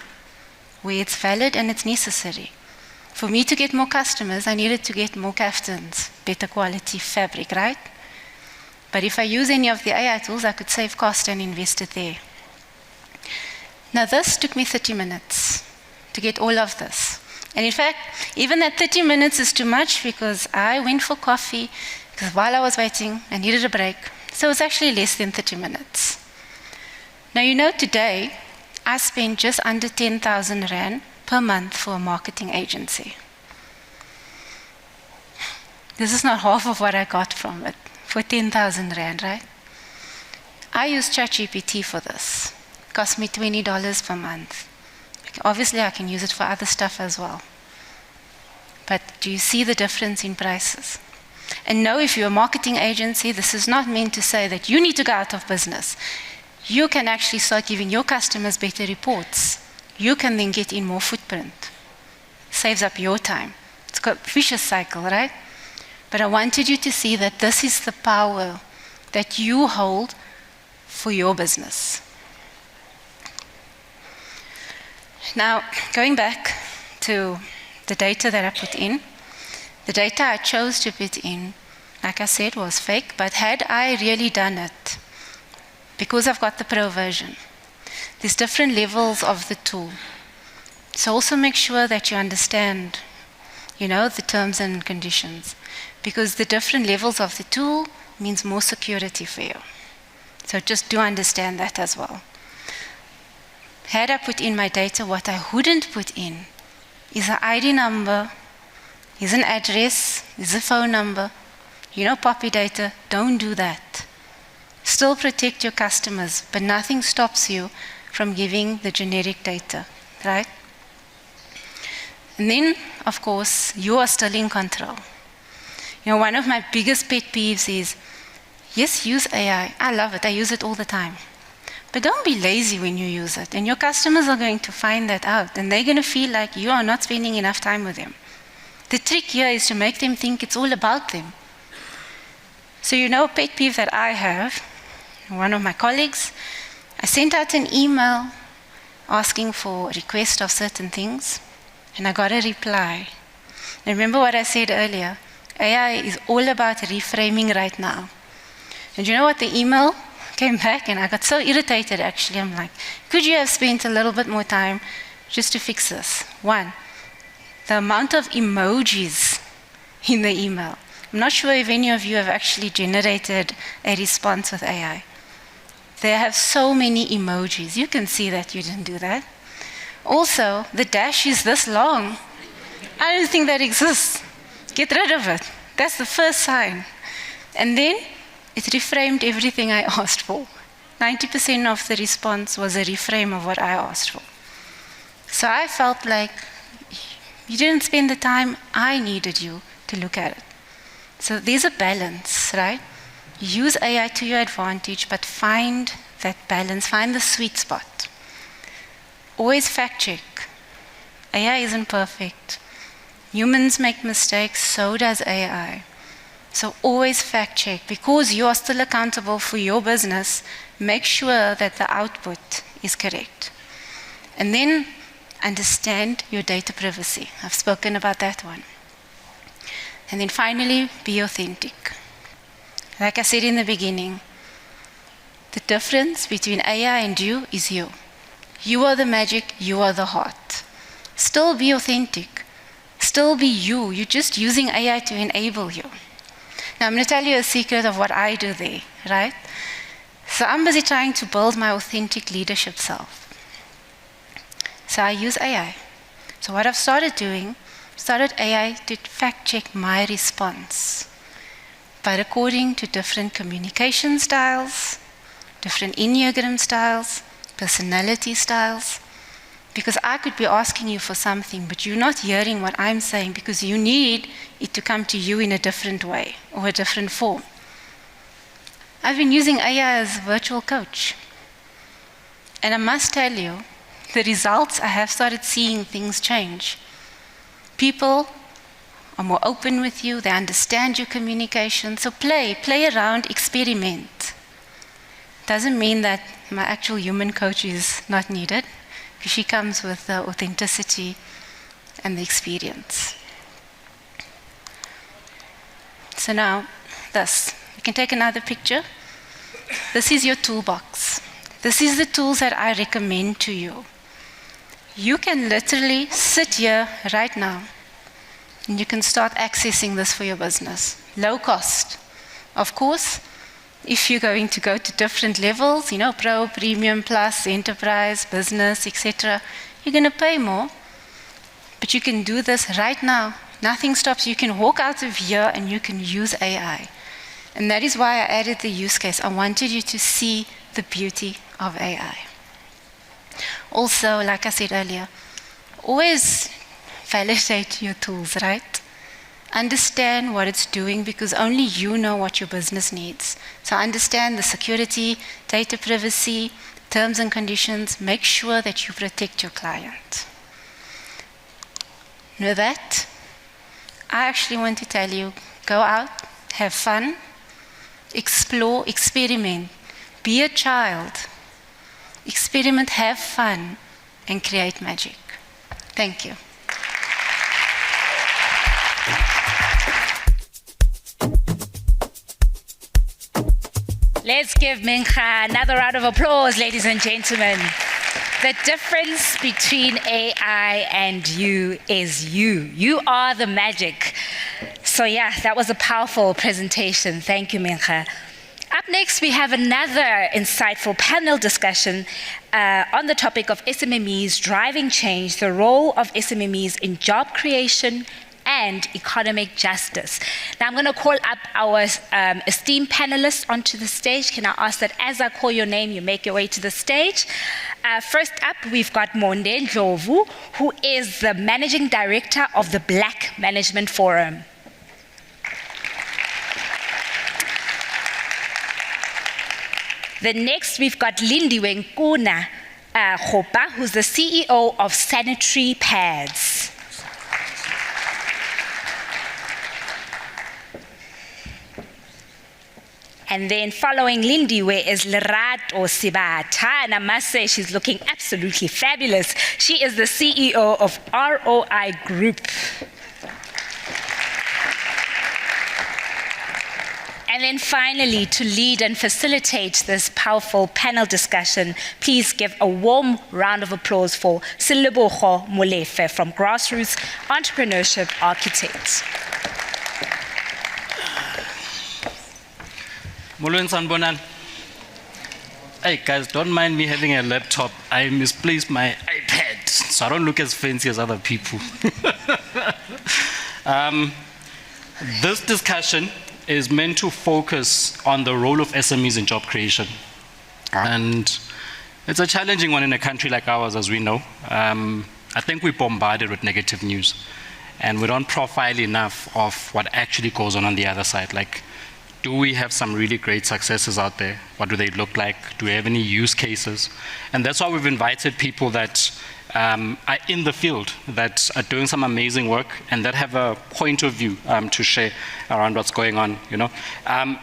where it's valid and it's necessary. For me to get more customers, I needed to get more caftons, better quality fabric, right? But if I use any of the AI tools, I could save cost and invest it there. Now this took me 30 minutes to get all of this. And in fact, even that 30 minutes is too much because I went for coffee, because while I was waiting, I needed a break. So it's actually less than 30 minutes. Now you know today, I spend just under 10,000 Rand per month for a marketing agency. This is not half of what I got from it, for 10,000 Rand, right? I use ChatGPT for this. It cost me $20 per month. Obviously, I can use it for other stuff as well. But do you see the difference in prices? And no, if you're a marketing agency, this is not meant to say that you need to go out of business. You can actually start giving your customers better reports. You can then get in more footprint. Saves up your time. It's got a vicious cycle, right? But I wanted you to see that this is the power that you hold for your business. Now, going back to the data that I put in, the data I chose to put in, like I said, was fake, but had I really done it, because I've got the pro version, there's different levels of the tool. So also make sure that you understand, you know, the terms and conditions, because the different levels of the tool means more security for you. So just do understand that as well. Had I put in my data, what I wouldn't put in is an ID number, is an address, is a phone number. You know, poppy data, don't do that. Still protect your customers, but nothing stops you from giving the generic data, right? And then, of course, you are still in control. You know, one of my biggest pet peeves is, yes, use AI. I love it. I use it all the time. But don't be lazy when you use it. And your customers are going to find that out. And they're going to feel like you are not spending enough time with them. The trick here is to make them think it's all about them. So you know a pet peeve that I have, one of my colleagues, I sent out an email asking for a request of certain things, and I got a reply. And remember what I said earlier, AI is all about reframing right now. And you know what, the email came back, and I got so irritated actually. I'm like, could you have spent a little bit more time just to fix this? One, the amount of emojis in the email. I'm not sure if any of you have actually generated a response with AI. They have so many emojis. You can see that you didn't do that. Also, the dash is this long. I don't think that exists. Get rid of it. That's the first sign. And then it reframed everything I asked for. 90% of the response was a reframe of what I asked for. So I felt like you didn't spend the time I needed you to look at it. So there's a balance, right? Use AI to your advantage, but find that balance, find the sweet spot. Always fact check. AI isn't perfect. Humans make mistakes, so does AI. So always fact check. Because you are still accountable for your business, make sure that the output is correct. And then understand your data privacy. I've spoken about that one. And then finally, be authentic. Like I said in the beginning, the difference between AI and you is you. You are the magic, you are the heart. Still be authentic. Still be you. You're just using AI to enable you. Now, I'm going to tell you a secret of what I do there, right? So I'm busy trying to build my authentic leadership self. So I use AI. So what I've started doing, started AI to fact check my response. But according to different communication styles, different Enneagram styles, personality styles, because I could be asking you for something, but you're not hearing what I'm saying because you need it to come to you in a different way or a different form. I've been using AI as a virtual coach. And I must tell you, the results, I have started seeing things change. People are more open with you, they understand your communication. So play around, experiment. Doesn't mean that my actual human coach is not needed, because she comes with the authenticity and the experience. So now, this. You can take another picture. This is your toolbox. This is the tools that I recommend to you. You can literally sit here right now and you can start accessing this for your business. Low cost. Of course, if you're going to go to different levels, you know, pro, premium, plus, enterprise, business, etc., you're going to pay more. But you can do this right now. Nothing stops you. You can walk out of here and you can use AI. And that is why I added the use case. I wanted you to see the beauty of AI. Also, like I said earlier, always validate your tools, right? Understand what it's doing because only you know what your business needs. So understand the security, data privacy, terms and conditions. Make sure that you protect your client. Know that? I actually want to tell you, go out, have fun, explore, experiment, be a child. Experiment, have fun, and create magic. Thank you. Let's give Mincha another round of applause, ladies and gentlemen. The difference between AI and you is you. You are the magic. So yeah, that was a powerful presentation. Thank you, Mincha. Up Up next, we have another insightful panel discussion on the topic of SMMEs driving change, the role of SMMEs in job creation and economic justice. Now I'm going to call up our esteemed panelists onto the stage. Can I ask that as I call your name, you make your way to the stage? First up, we've got Monde Ndlovu, who is the Managing Director of the Black Management Forum. The next, we've got Lindiwe Nkuna Khopa, who's the CEO of Sanitary Pads. And then following Lindiwe is Lerato Sibata, and I must say she's looking absolutely fabulous. She is the CEO of ROI Group. And then finally, to lead and facilitate this powerful panel discussion, please give a warm round of applause for Silebogo Molefe from Grassroots Entrepreneurship Architects. Molweni sanibonani. Hey guys, don't mind me having a laptop. I misplaced my iPad, so I don't look as fancy as other people. This discussion is meant to focus on the role of SMEs in job creation. And it's a challenging one in a country like ours, as we know. I think we're bombarded with negative news, and we don't profile enough of what actually goes on the other side. Like, do we have some really great successes out there? What do they look like? Do we have any use cases? And that's why we've invited people that are in the field, that are doing some amazing work, and that have a point of view to share around what's going on, you know.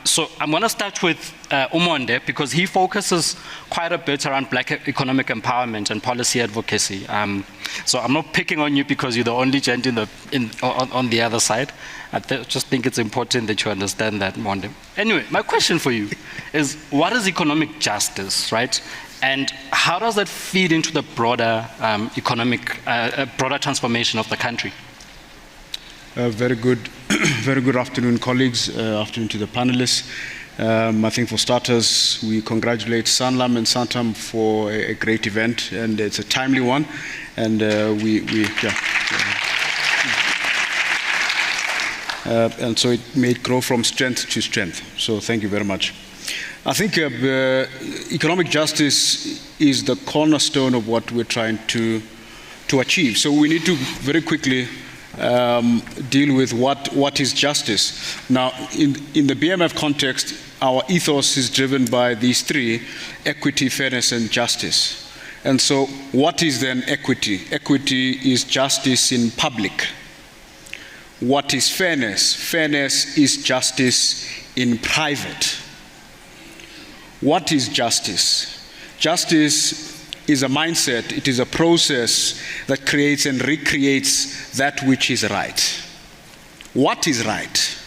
So I'm going to start with Umonde, because he focuses quite a bit around Black economic empowerment and policy advocacy. So I'm not picking on you because you're the only gent on the other side. I just think it's important that you understand that, Monde. Anyway, my question for you is, what is economic justice, right? And how does that feed into the broader broader transformation of the country? Very good afternoon, colleagues. Afternoon to the panelists. I think for starters, we congratulate Sanlam and Santam for a great event, and it's a timely one. And and so it may grow from strength to strength. So thank you very much. I think economic justice is the cornerstone of what we're trying to achieve. So we need to very quickly deal with what is justice. Now, in the BMF context, our ethos is driven by these three: equity, fairness, and justice. And so what is then equity? Equity is justice in public. What is fairness? Fairness is justice in private. What is justice? Justice is a mindset, it is a process that creates and recreates that which is right. What is right?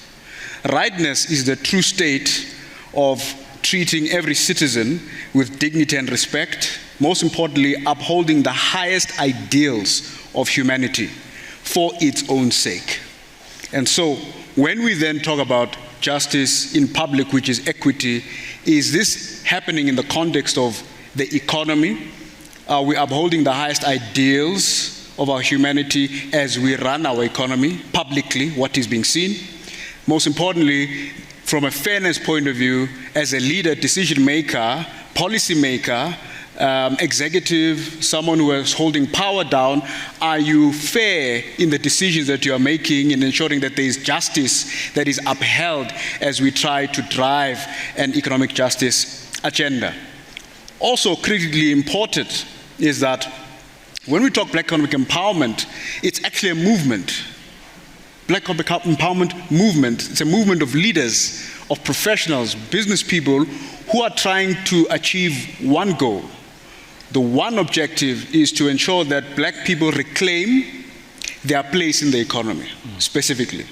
Rightness is the true state of treating every citizen with dignity and respect, most importantly, upholding the highest ideals of humanity for its own sake. And so, when we then talk about justice in public, which is equity, is this happening in the context of the economy? Are we upholding the highest ideals of our humanity as we run our economy publicly, what is being seen? Most importantly, from a fairness point of view, as a leader, decision maker, policy maker, executive, someone who is holding power down, are you fair in the decisions that you are making in ensuring that there is justice that is upheld as we try to drive an economic justice agenda? Also critically important is that when we talk Black economic empowerment, it's actually a movement. Black economic empowerment movement, it's a movement of leaders, of professionals, business people who are trying to achieve one goal. The one objective is to ensure that Black people reclaim their place in the economy, specifically.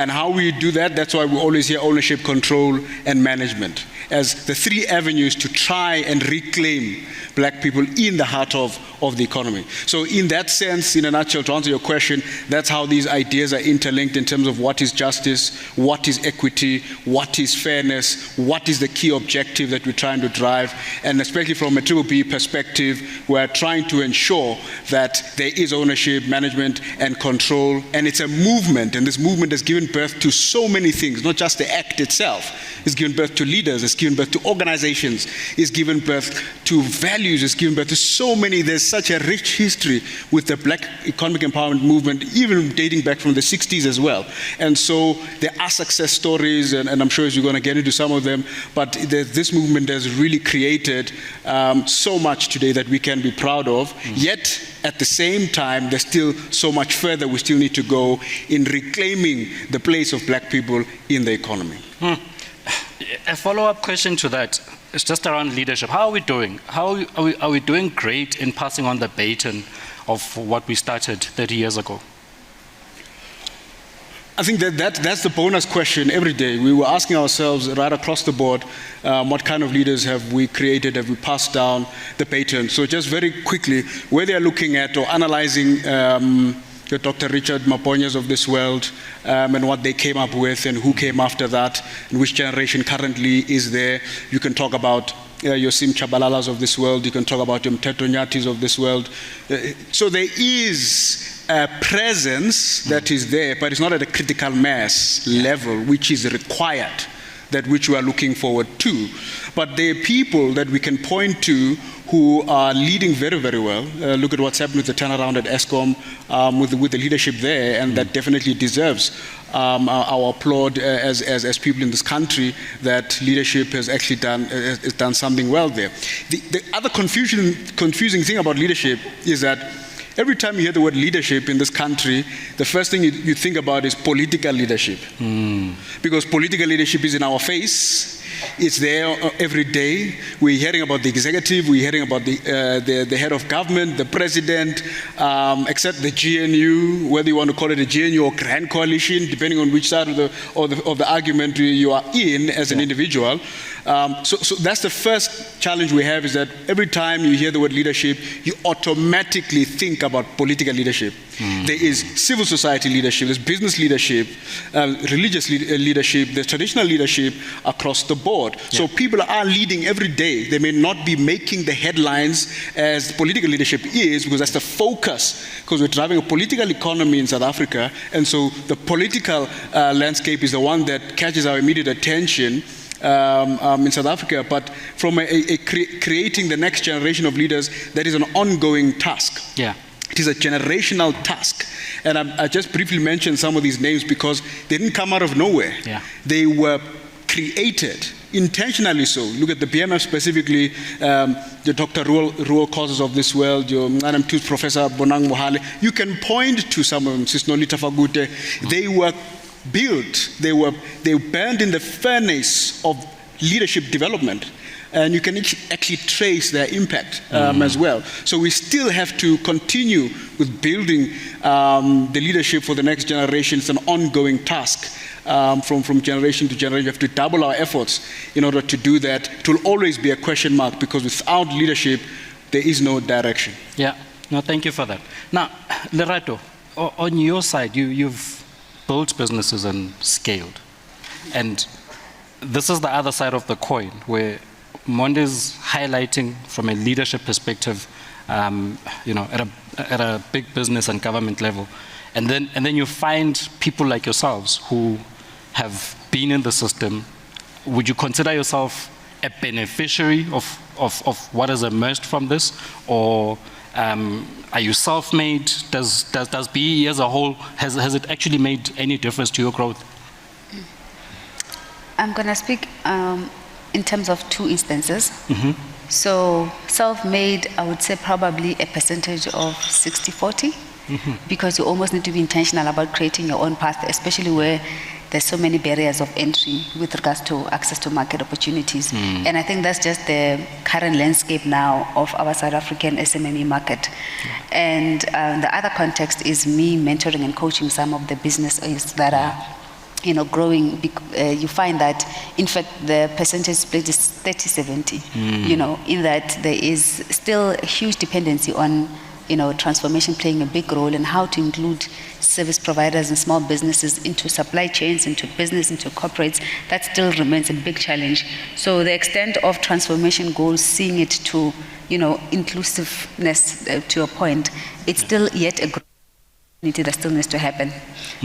And how we do that, that's why we always hear ownership, control, and management as the three avenues to try and reclaim black people in the heart of the economy. So in that sense, in a nutshell, to answer your question, that's how these ideas are interlinked in terms of what is justice, what is equity, what is fairness, what is the key objective that we're trying to drive, and especially from a BBB perspective, we're trying to ensure that there is ownership, management, and control, and it's a movement, and this movement has given birth to so many things, not just the act itself. It's given birth to leaders, it's given birth to organizations, it's given birth to values, it's given birth to so many. There's such a rich history with the black economic empowerment movement, even dating back from the 60s as well. And so there are success stories, and I'm sure you're going to get into some of them, but this movement has really created so much today that we can be proud of. Yet, at the same time, there's still so much further we still need to go in reclaiming the place of black people in the economy. A follow-up question to that is just around leadership. How are we doing? How are we doing great in passing on the baton of what we started 30 years ago? I think that's the bonus question every day. We were asking ourselves right across the board, what kind of leaders have we created, have we passed down the baton? So just very quickly, where they are looking at or analyzing your Dr. Richard Maponyas of this world and what they came up with and who came after that and which generation currently is there. You can talk about your Sim Chabalalas of this world. You can talk about your Mteto Nyatis of this world. So there is a presence that is there, but it's not at a critical mass level, which is required, that which we are looking forward to. But there are people that we can point to who are leading very, very well. Look at what's happened with the turnaround at ESCOM, with the leadership there, and that definitely deserves our applaud as people in this country, that leadership has actually done something well there. The other confusing thing about leadership is that every time you hear the word leadership in this country, the first thing you think about is political leadership. Because political leadership is in our face. It's there every day. We're hearing about the executive, we're hearing about the head of government, the president, except the GNU, whether you want to call it a GNU or Grand Coalition, depending on which side of the argument you are in as an individual. So that's the first challenge we have, is that every time you hear the word leadership, you automatically think about political leadership. There is civil society leadership, there's business leadership, religious leadership, there's traditional leadership across the board. So people are leading every day. They may not be making the headlines as political leadership is, because that's the focus, because we're driving a political economy in South Africa, and so the political landscape is the one that catches our immediate attention in South Africa. But from creating the next generation of leaders, that is an ongoing task. It is a generational task. And I just briefly mentioned some of these names because they didn't come out of nowhere. They were created intentionally so. Look at the BMF specifically, the Dr. Ruo Causes of this world, your Mnanam Tooth Professor Bonang Mohale. You can point to some of them, Sisnolita Fagute. They were built, they burned in the furnace of leadership development. And you can actually trace their impact as well. So we still have to continue with building the leadership for the next generation. It's an ongoing task from generation to generation. We have to double our efforts in order to do that. It will always be a question mark, because without leadership, there is no direction. No, thank you for that. Now, Lerato, on your side, you've built businesses and scaled. And this is the other side of the coin, where Monde's highlighting from a leadership perspective, at a big business and government level, and then you find people like yourselves who have been in the system. Would you consider yourself a beneficiary of what has emerged from this, or are you self-made? Does BE as a whole has it actually made any difference to your growth? I'm going to speak in terms of two instances. So self-made, I would say probably a percentage of 60-40, because you almost need to be intentional about creating your own path, especially where there's so many barriers of entry with regards to access to market opportunities. And I think that's just the current landscape now of our South African SMME market. And the other context is me mentoring and coaching some of the businesses that are growing, you find that, in fact, the percentage split is 30-70, in that there is still a huge dependency on, transformation playing a big role, and how to include service providers and small businesses into supply chains, into business, into corporates. That still remains a big challenge. So the extent of transformation goals, seeing it to, inclusiveness to a point, it's still yet a growth that still needs to happen.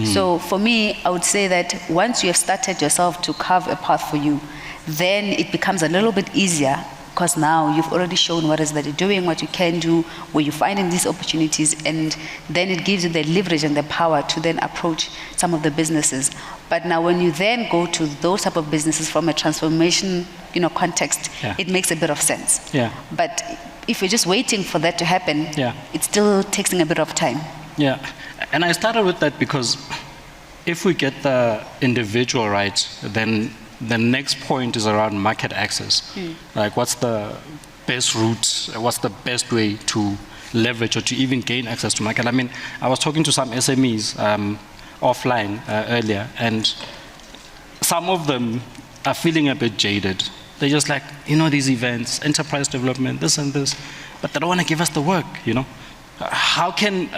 So for me, I would say that once you have started yourself to carve a path for you, then it becomes a little bit easier, because now you've already shown what is that you're doing, what you can do, where you're finding these opportunities, and then it gives you the leverage and the power to then approach some of the businesses. But now when you then go to those type of businesses from a transformation, context, it makes a bit of sense. But if you're just waiting for that to happen, it still takes a bit of time. Yeah, and I started with that because if we get the individual right, then the next point is around market access. Like, what's the best route, what's the best way to leverage or to even gain access to market? I mean, I was talking to some SMEs offline earlier, and some of them are feeling a bit jaded. They're just like, these events, enterprise development, this and this, but they don't want to give us the work, How can,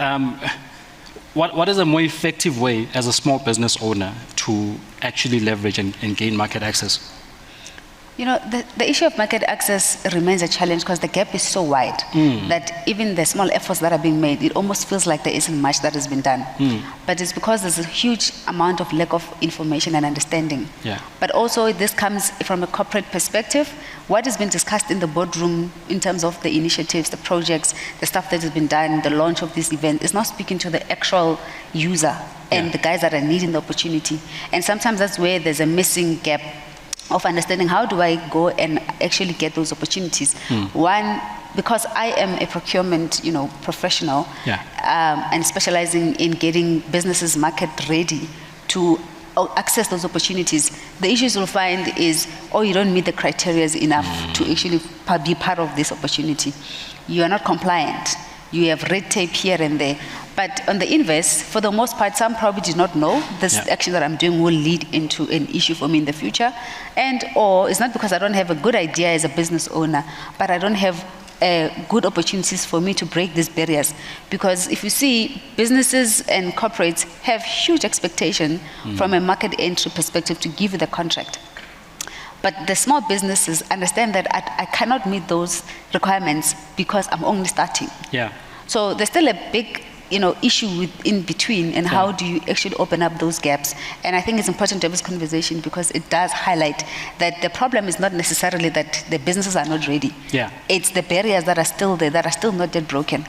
what is a more effective way as a small business owner to actually leverage and gain market access? The issue of market access remains a challenge because the gap is so wide that even the small efforts that are being made, it almost feels like there isn't much that has been done. But it's because there's a huge amount of lack of information and understanding. But also this comes from a corporate perspective. What has been discussed in the boardroom in terms of the initiatives, the projects, the stuff that has been done, the launch of this event, is not speaking to the actual user and the guys that are needing the opportunity. And sometimes that's where there's a missing gap of understanding, how do I go and actually get those opportunities? One, because I am a procurement, professional, and specializing in getting businesses market ready to access those opportunities. The issues you'll find is, you don't meet the criteria enough to actually be part of this opportunity. You are not compliant. You have red tape here and there. But on the inverse, for the most part, some probably did not know this action that I'm doing will lead into an issue for me in the future. Or it's not because I don't have a good idea as a business owner, but I don't have good opportunities for me to break these barriers. Because if you see, businesses and corporates have huge expectation from a market entry perspective to give you the contract. But the small businesses understand that I cannot meet those requirements because I'm only starting. So there's still a big issue in between, and how do you actually open up those gaps? And I think it's important to have this conversation because it does highlight that the problem is not necessarily that the businesses are not ready. It's the barriers that are still there, that are still not yet broken.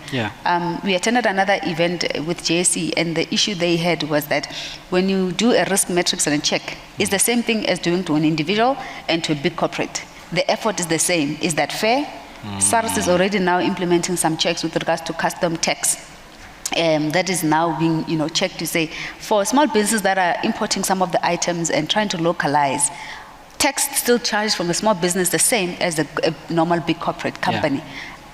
We attended another event with JSE, and the issue they had was that when you do a risk matrix and a check, it's the same thing as doing to an individual and to a big corporate. The effort is the same. Is that fair? SARS is already now implementing some checks with regards to custom tax. That is now being checked to say, for small businesses that are importing some of the items and trying to localize, tax still charged from a small business the same as a normal big corporate company.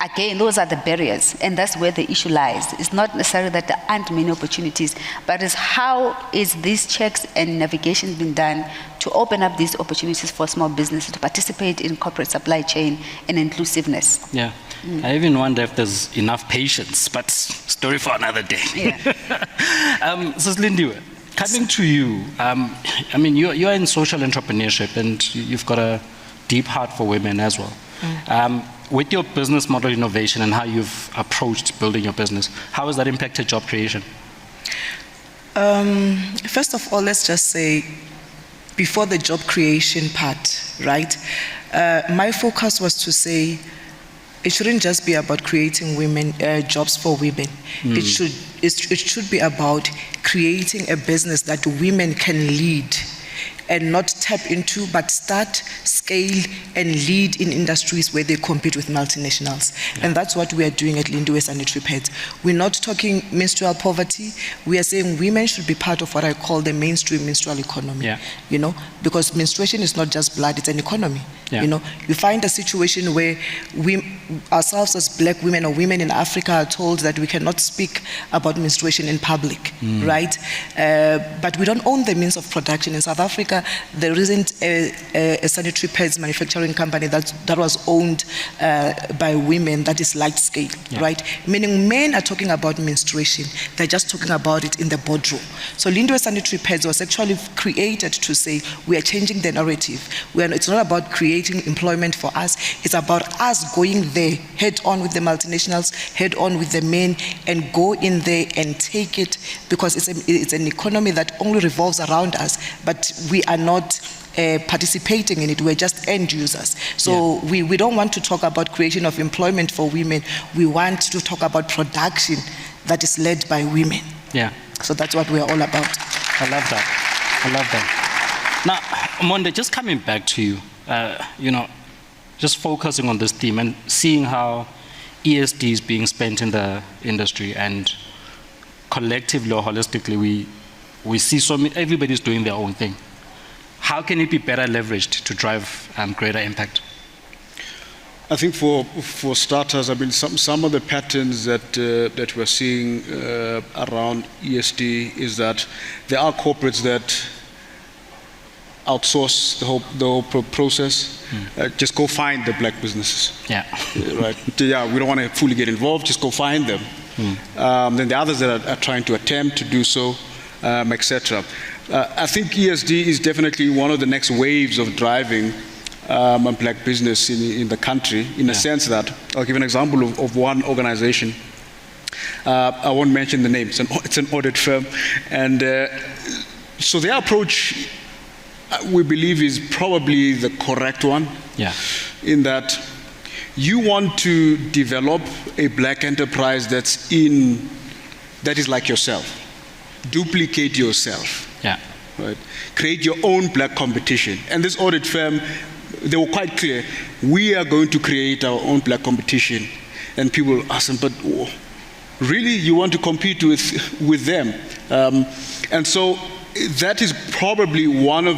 Again, those are the barriers, and that's where the issue lies. It's not necessarily that there aren't many opportunities, but it's how is these checks and navigation being done to open up these opportunities for small businesses to participate in corporate supply chain and inclusiveness. I even wonder if there's enough patience, but story for another day. Sis Lindiwe, coming to you, I mean, you're in social entrepreneurship and you've got a deep heart for women as well. With your business model innovation and how you've approached building your business, how has that impacted job creation? First of all, let's just say, before the job creation part, right? My focus was to say, it shouldn't just be about creating jobs for women. It should be about creating a business that women can lead, and not tap into, but start, scale, and lead in industries where they compete with multinationals. And that's what we are doing at Lindiwe Sanitary Pads. We're not talking menstrual poverty. We are saying women should be part of what I call the mainstream menstrual economy. You know, because menstruation is not just blood, it's an economy. You know, you find a situation where we ourselves as black women or women in Africa are told that we cannot speak about menstruation in public, right? But we don't own the means of production. In South Africa, there isn't a sanitary pads manufacturing company that was owned by women that is light scale, right? Meaning men are talking about menstruation, they're just talking about it in the boardroom. So Lindiwe Sanitary Pads was actually created to say we are changing the narrative. It's not about creating employment for us, it's about us going there head on with the multinationals, head on with the men, and go in there and take it, because it's an economy that only revolves around us, but we are not participating in it. We're just end users. So we don't want to talk about creation of employment for women. We want to talk about production that is led by women. So that's what we're all about. I love that. I love that. Now, Monde, just coming back to you, you know, just focusing on this theme and seeing how ESD is being spent in the industry, and collectively or holistically, we see everybody's doing their own thing. How can it be better leveraged to drive greater impact? I think for starters, I mean, some of the patterns that we're seeing around ESD is that there are corporates that outsource the whole process. Just go find the black businesses. Right. We don't want to fully get involved. Just go find them. Then the others that are trying to attempt to do so, etc. I think ESD is definitely one of the next waves of driving a black business in the country, in a sense that, I'll give an example of one organization. I won't mention the name, it's an audit firm. And so their approach, we believe, is probably the correct one. In that you want to develop a black enterprise that is like yourself. Duplicate yourself. Right? Create your own black competition. And this audit firm, they were quite clear. We are going to create our own black competition. And people ask them, but really, you want to compete with them? And so that is probably one of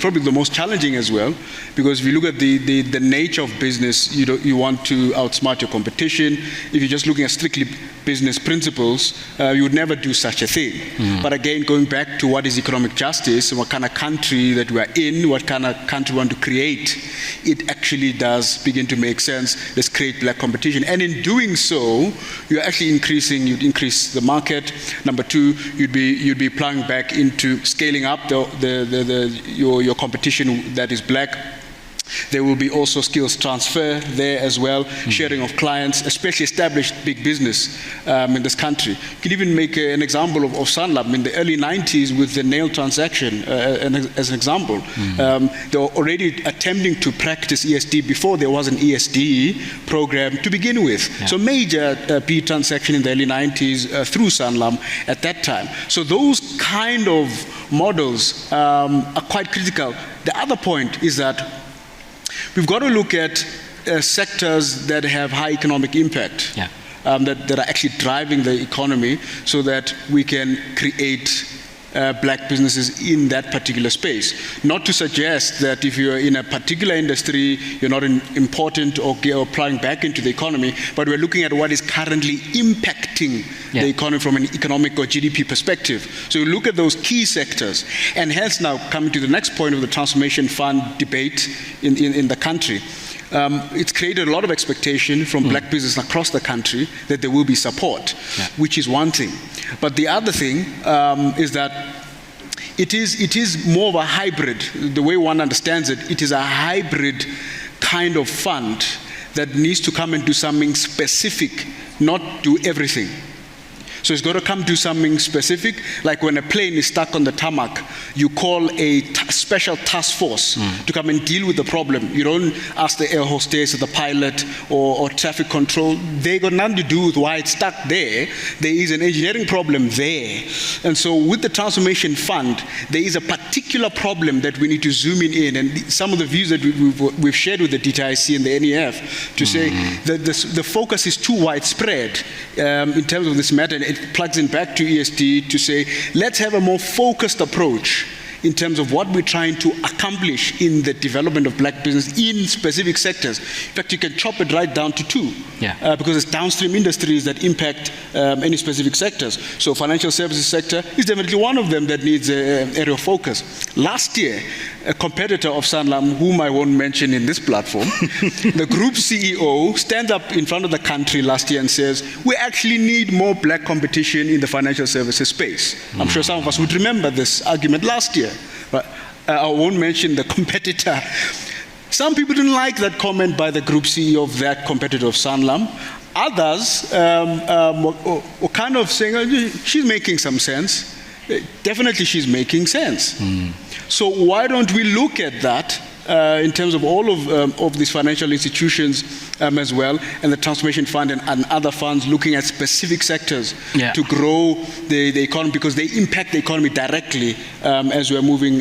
probably the most challenging as well, because if you look at the nature of business, you want to outsmart your competition. If you're just looking at strictly business principles, you would never do such a thing. But again, going back to what is economic justice, what kind of country that we are in, what kind of country we want to create, it actually does begin to make sense. Let's create black competition. And in doing so, you're actually you'd increase the market. Number two, you'd be plunging back into scaling up your competition that is black. There will be also skills transfer there as well, sharing of clients, especially established big business in this country. You can even make an example of Sanlam in the early 90s with the nail transaction as an example. They were already attempting to practice ESD before there was an ESD program to begin with. So major PE transaction in the early 90s through Sanlam at that time. So those kind of models are quite critical. The other point is that we've got to look at sectors that have high economic impact, that are actually driving the economy, so that we can create black businesses in that particular space. Not to suggest that if you're in a particular industry, you're not important or applying back into the economy, but we're looking at what is currently impacting the economy from an economic or GDP perspective. So you look at those key sectors, and hence now coming to the next point of the transformation fund debate in the country. It's created a lot of expectation from black business across the country that there will be support, which is one thing. But the other thing is that it is more of a hybrid. The way one understands it, it is a hybrid kind of fund that needs to come and do something specific, not do everything. So it's got to come to something specific, like when a plane is stuck on the tarmac, you call a special task force to come and deal with the problem. You don't ask the air hostess or the pilot or traffic control. They got nothing to do with why it's stuck there. There is an engineering problem there. And so with the Transformation Fund, there is a particular problem that we need to zoom in. And some of the views that we've shared with the DTIC and the NEF to say that the focus is too widespread in terms of this matter. And it plugs in back to ESD to say, let's have a more focused approach in terms of what we're trying to accomplish in the development of black business in specific sectors. In fact, you can chop it right down to two, because it's downstream industries that impact any specific sectors. So financial services sector is definitely one of them that needs an area of focus. Last year, a competitor of Sanlam, whom I won't mention in this platform, the group CEO stands up in front of the country last year and says, we actually need more black competition in the financial services space. I'm sure some of us would remember this argument last year. But I won't mention the competitor. Some people didn't like that comment by the group CEO of that competitor of Sanlam. Others were kind of saying, oh, she's making some sense. Definitely she's making sense. So why don't we look at that in terms of all of these financial institutions as well, and the Transformation Fund and other funds looking at specific sectors to grow the economy, because they impact the economy directly as we're moving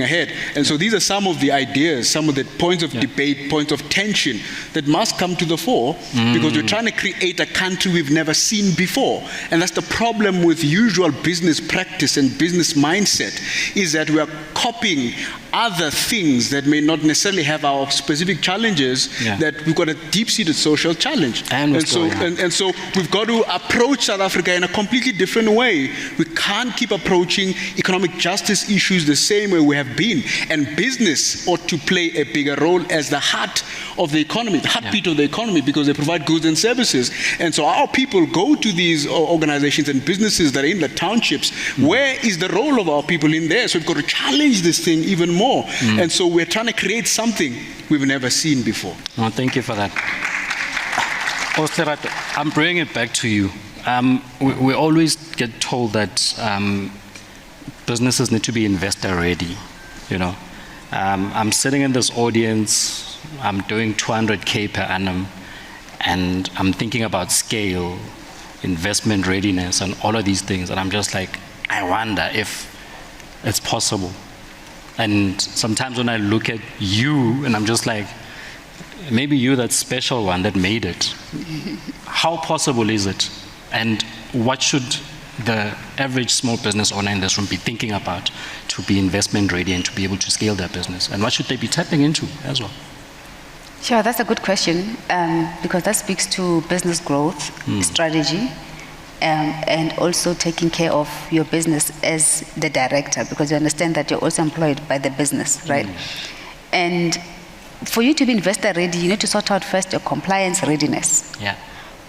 ahead. And so these are some of the ideas, some of the points of debate, points of tension that must come to the fore, because we're trying to create a country we've never seen before. And that's the problem with usual business practice and business mindset, is that we are copying other things that may not necessarily have our specific challenges, that we've got a deep-seated social challenge. And so we've got to approach South Africa in a completely different way. We can't keep approaching economic justice issues the same way we have been. And business ought to play a bigger role as the heart of the economy, the heartbeat of the economy, because they provide goods and services. And so our people go to these organizations and businesses that are in the townships. Where is the role of our people in there? So we've got to challenge this thing even more. And so we're trying to create something we've never seen before. Oh, thank you for that. Oslerat, I'm bringing it back to you. We always get told that businesses need to be investor ready. You know, I'm sitting in this audience, I'm doing 200K per annum, and I'm thinking about scale, investment readiness, and all of these things, and I'm just like, I wonder if it's possible. And sometimes when I look at you, and I'm just like, maybe you're that special one that made it. How possible is it? And what should the average small business owner in this room be thinking about to be investment ready and to be able to scale their business? And what should they be tapping into as well? Sure, that's a good question, because that speaks to business growth, strategy, and also taking care of your business as the director, because you understand that you're also employed by the business, right? And for you to be investor ready, you need to sort out first your compliance readiness.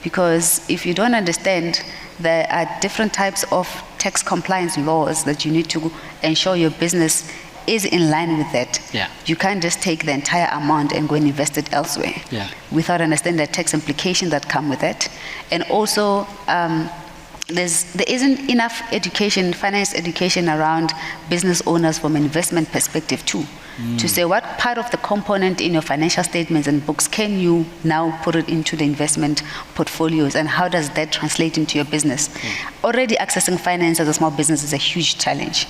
Because if you don't understand, there are different types of tax compliance laws that you need to ensure your business is in line with that. You can't just take the entire amount and go and invest it elsewhere without understanding the tax implications that come with it. And also, there isn't enough education, finance education around business owners from an investment perspective too. To say what part of the component in your financial statements and books can you now put it into the investment portfolios, and how does that translate into your business? Already accessing finance as a small business is a huge challenge.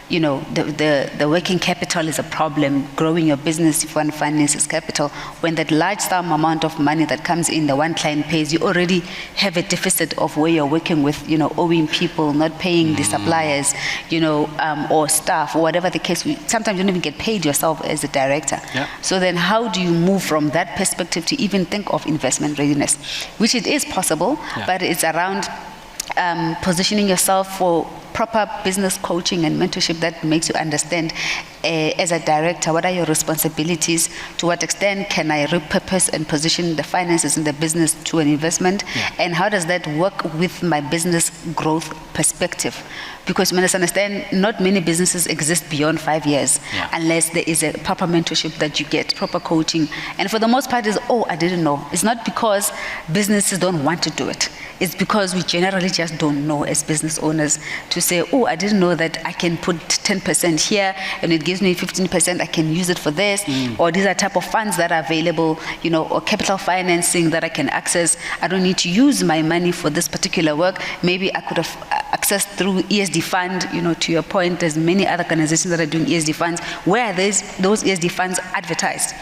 You know, the working capital is a problem. Growing your business, if one finances capital, when that large sum amount of money that comes in, the one client pays, you already have a deficit of where you're working with, you know, owing people, not paying the suppliers, you know, or staff, or whatever the case. Sometimes you don't even get paid yourself as a director. So then how do you move from that perspective to even think of investment readiness? Which it is possible, but it's around positioning yourself for proper business coaching and mentorship that makes you understand as a director, what are your responsibilities? To what extent can I repurpose and position the finances in the business to an investment? And how does that work with my business growth perspective? Because you must understand, not many businesses exist beyond 5 years unless there is a proper mentorship that you get, proper coaching. And for the most part is, oh, I didn't know. It's not because businesses don't want to do it. it's because we generally just don't know as business owners to say, oh, I didn't know that I can put 10% here and it gives me 15%, I can use it for this, or these are type of funds that are available, or capital financing that I can access. I don't need to use my money for this particular work. Maybe I could have accessed through ESD fund, to your point, there's many other organizations that are doing ESD funds where those ESD funds advertised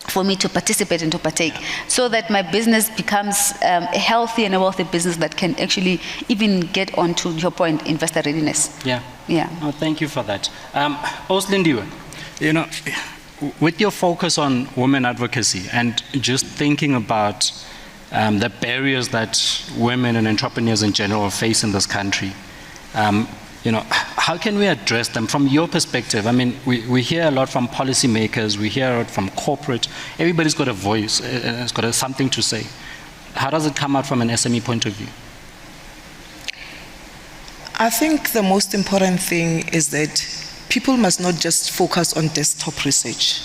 for me to participate and to partake, so that my business becomes a healthy and a wealthy business that can actually even get on, to your point, investor readiness. Yeah. Oh, thank you for that. Oslindiwe, with your focus on women advocacy and just thinking about the barriers that women and entrepreneurs in general face in this country, how can we address them from your perspective? I mean, we hear a lot from policymakers, we hear a lot from corporate. Everybody's got a voice, has got something to say. How does it come out from an SME point of view? I think the most important thing is that people must not just focus on desktop research,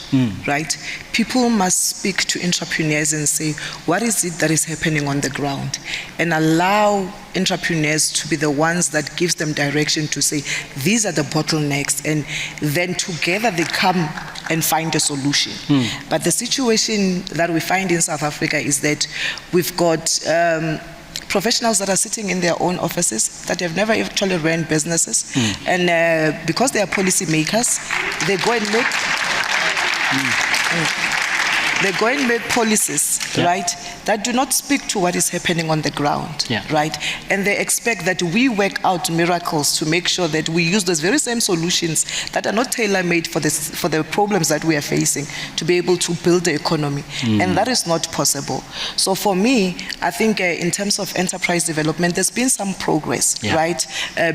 right? People must speak to entrepreneurs and say, what is it that is happening on the ground? And allow entrepreneurs to be the ones that gives them direction to say, these are the bottlenecks, and then together they come and find a solution. But the situation that we find in South Africa is that we've got professionals that are sitting in their own offices that have never actually ran businesses, and because they are policy makers, they go and make policies, right, that do not speak to what is happening on the ground, right? And they expect that we work out miracles to make sure that we use those very same solutions that are not tailor-made for the problems that we are facing to be able to build the economy. And that is not possible. So for me, I think in terms of enterprise development, there's been some progress, right?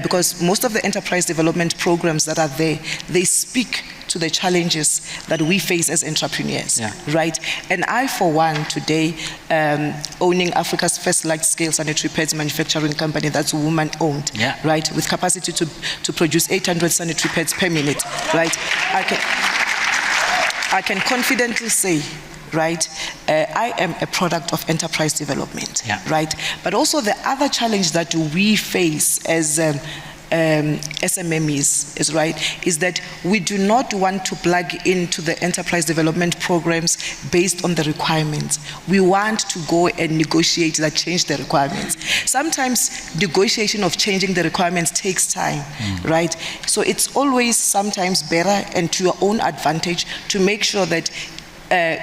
Because most of the enterprise development programs that are there, they speak to the challenges that we face as entrepreneurs, right? And I, for one, today, owning Africa's first large-scale sanitary pads manufacturing company that's woman-owned, right, with capacity to produce 800 sanitary pads per minute, right? I can confidently say, right, I am a product of enterprise development, right? But also the other challenge that we face as SMMEs is that we do not want to plug into the enterprise development programs based on the requirements. We want to go and negotiate that change the requirements. Sometimes negotiation of changing the requirements takes time, right? So it's always sometimes better and to your own advantage to make sure that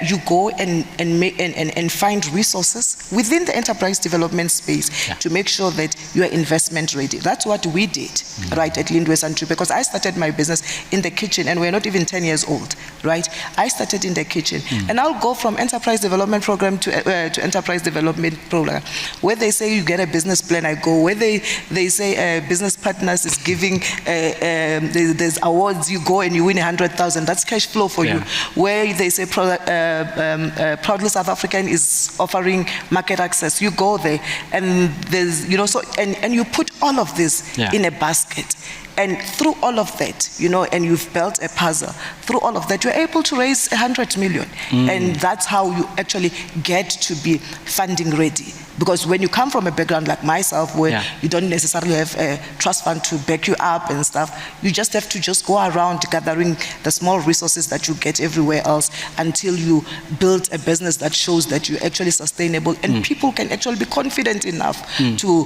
you go and find resources within the enterprise development space to make sure that you are investment ready. That's what we did, right, at Lindwe Santry, because I started my business in the kitchen and we're not even 10 years old, right? I started in the kitchen, and I'll go from enterprise development program to enterprise development program. Where they say you get a business plan, I go. Where they say business partners is giving, there's awards, you go and you win 100,000. That's cash flow for you. Where they say Proudly South African is offering market access, you go there, and there's, so, and you put all of this in a basket. And through all of that, and you've built a puzzle, through all of that, you're able to raise 100 million. And that's how you actually get to be funding ready. Because when you come from a background like myself, where you don't necessarily have a trust fund to back you up and stuff, you just have to just go around gathering the small resources that you get everywhere else until you build a business that shows that you're actually sustainable and people can actually be confident enough to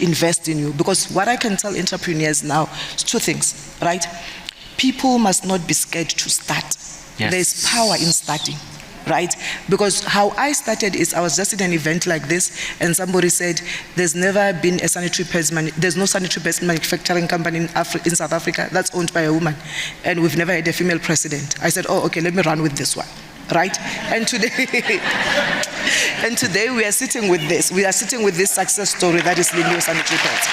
invest in you. Because what I can tell entrepreneurs now is two things, right? People must not be scared to start. There's power in starting. Right? Because how I started is I was just in an event like this and somebody said there's never been a sanitary pads there's no sanitary pads manufacturing company in South Africa that's owned by a woman, and we've never had a female president. I said, oh, okay, let me run with this one. Right? And today we are sitting with this. We are sitting with this success story that is Lindwe Sanitary Pads.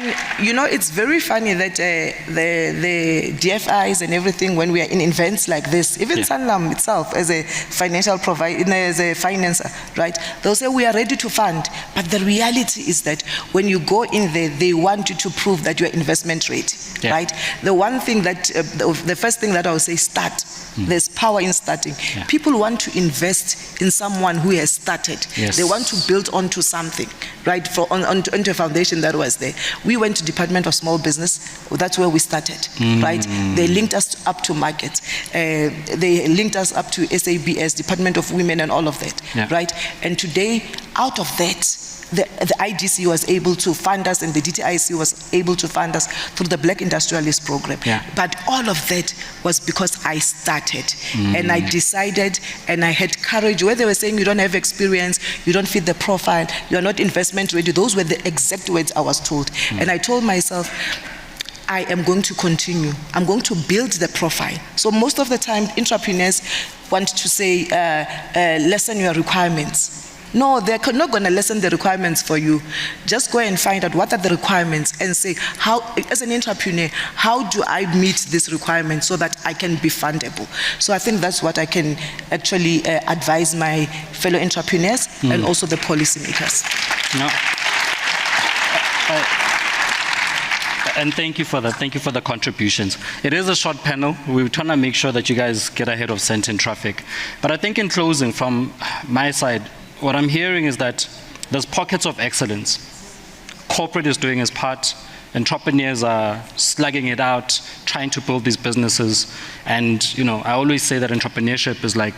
And you know, it's very funny that the DFIs and everything, when we are in events like this, even Sanlam itself as a financial provider, as a financer, right? They'll say we are ready to fund, but the reality is that when you go in there, they want you to prove that you are investment ready, right? The one thing that, the first thing that I would say, start. There's power in starting. People want to invest in someone who has started. They want to build onto something, right? Onto a foundation that was there. We went to Department of Small Business. That's where we started, right? They linked us up to market. They linked us up to SABS, Department of Women, and all of that, right? And today, out of that, the IDC was able to fund us, and the DTIC was able to fund us through the Black Industrialist Program. But all of that was because I started, and I decided, and I had courage. Where they were saying you don't have experience, you don't fit the profile, you're not investment ready, those were the exact words I was told. And I told myself, I am going to continue. I'm going to build the profile. So most of the time, entrepreneurs want to say, lessen your requirements. No, they're not going to lessen the requirements for you. Just go and find out what are the requirements and say, how, as an entrepreneur, how do I meet this requirement so that I can be fundable? So I think that's what I can actually advise my fellow entrepreneurs and also the policymakers. And thank you for that. Thank you for the contributions. It is a short panel. We're trying to make sure that you guys get ahead of Sandton traffic. But I think in closing, from my side, what I'm hearing is that there's pockets of excellence. Corporate is doing its part. Entrepreneurs are slugging it out, trying to build these businesses. And, you know, I always say that entrepreneurship is like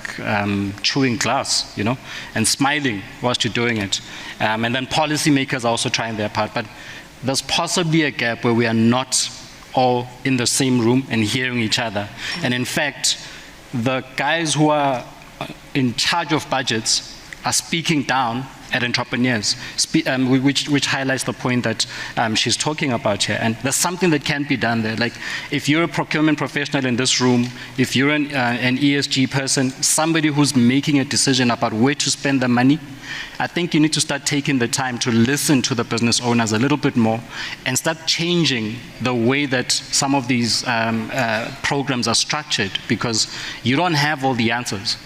chewing glass, you know, and smiling whilst you're doing it. And then policymakers are also trying their part. But there's possibly a gap where we are not all in the same room and hearing each other. And in fact, the guys who are in charge of budgets are speaking down at entrepreneurs, which highlights the point that she's talking about here. And there's something that can be done there. Like, if you're a procurement professional in this room, if you're an ESG person, somebody who's making a decision about where to spend the money, I think you need to start taking the time to listen to the business owners a little bit more and start changing the way that some of these programs are structured, because you don't have all the answers.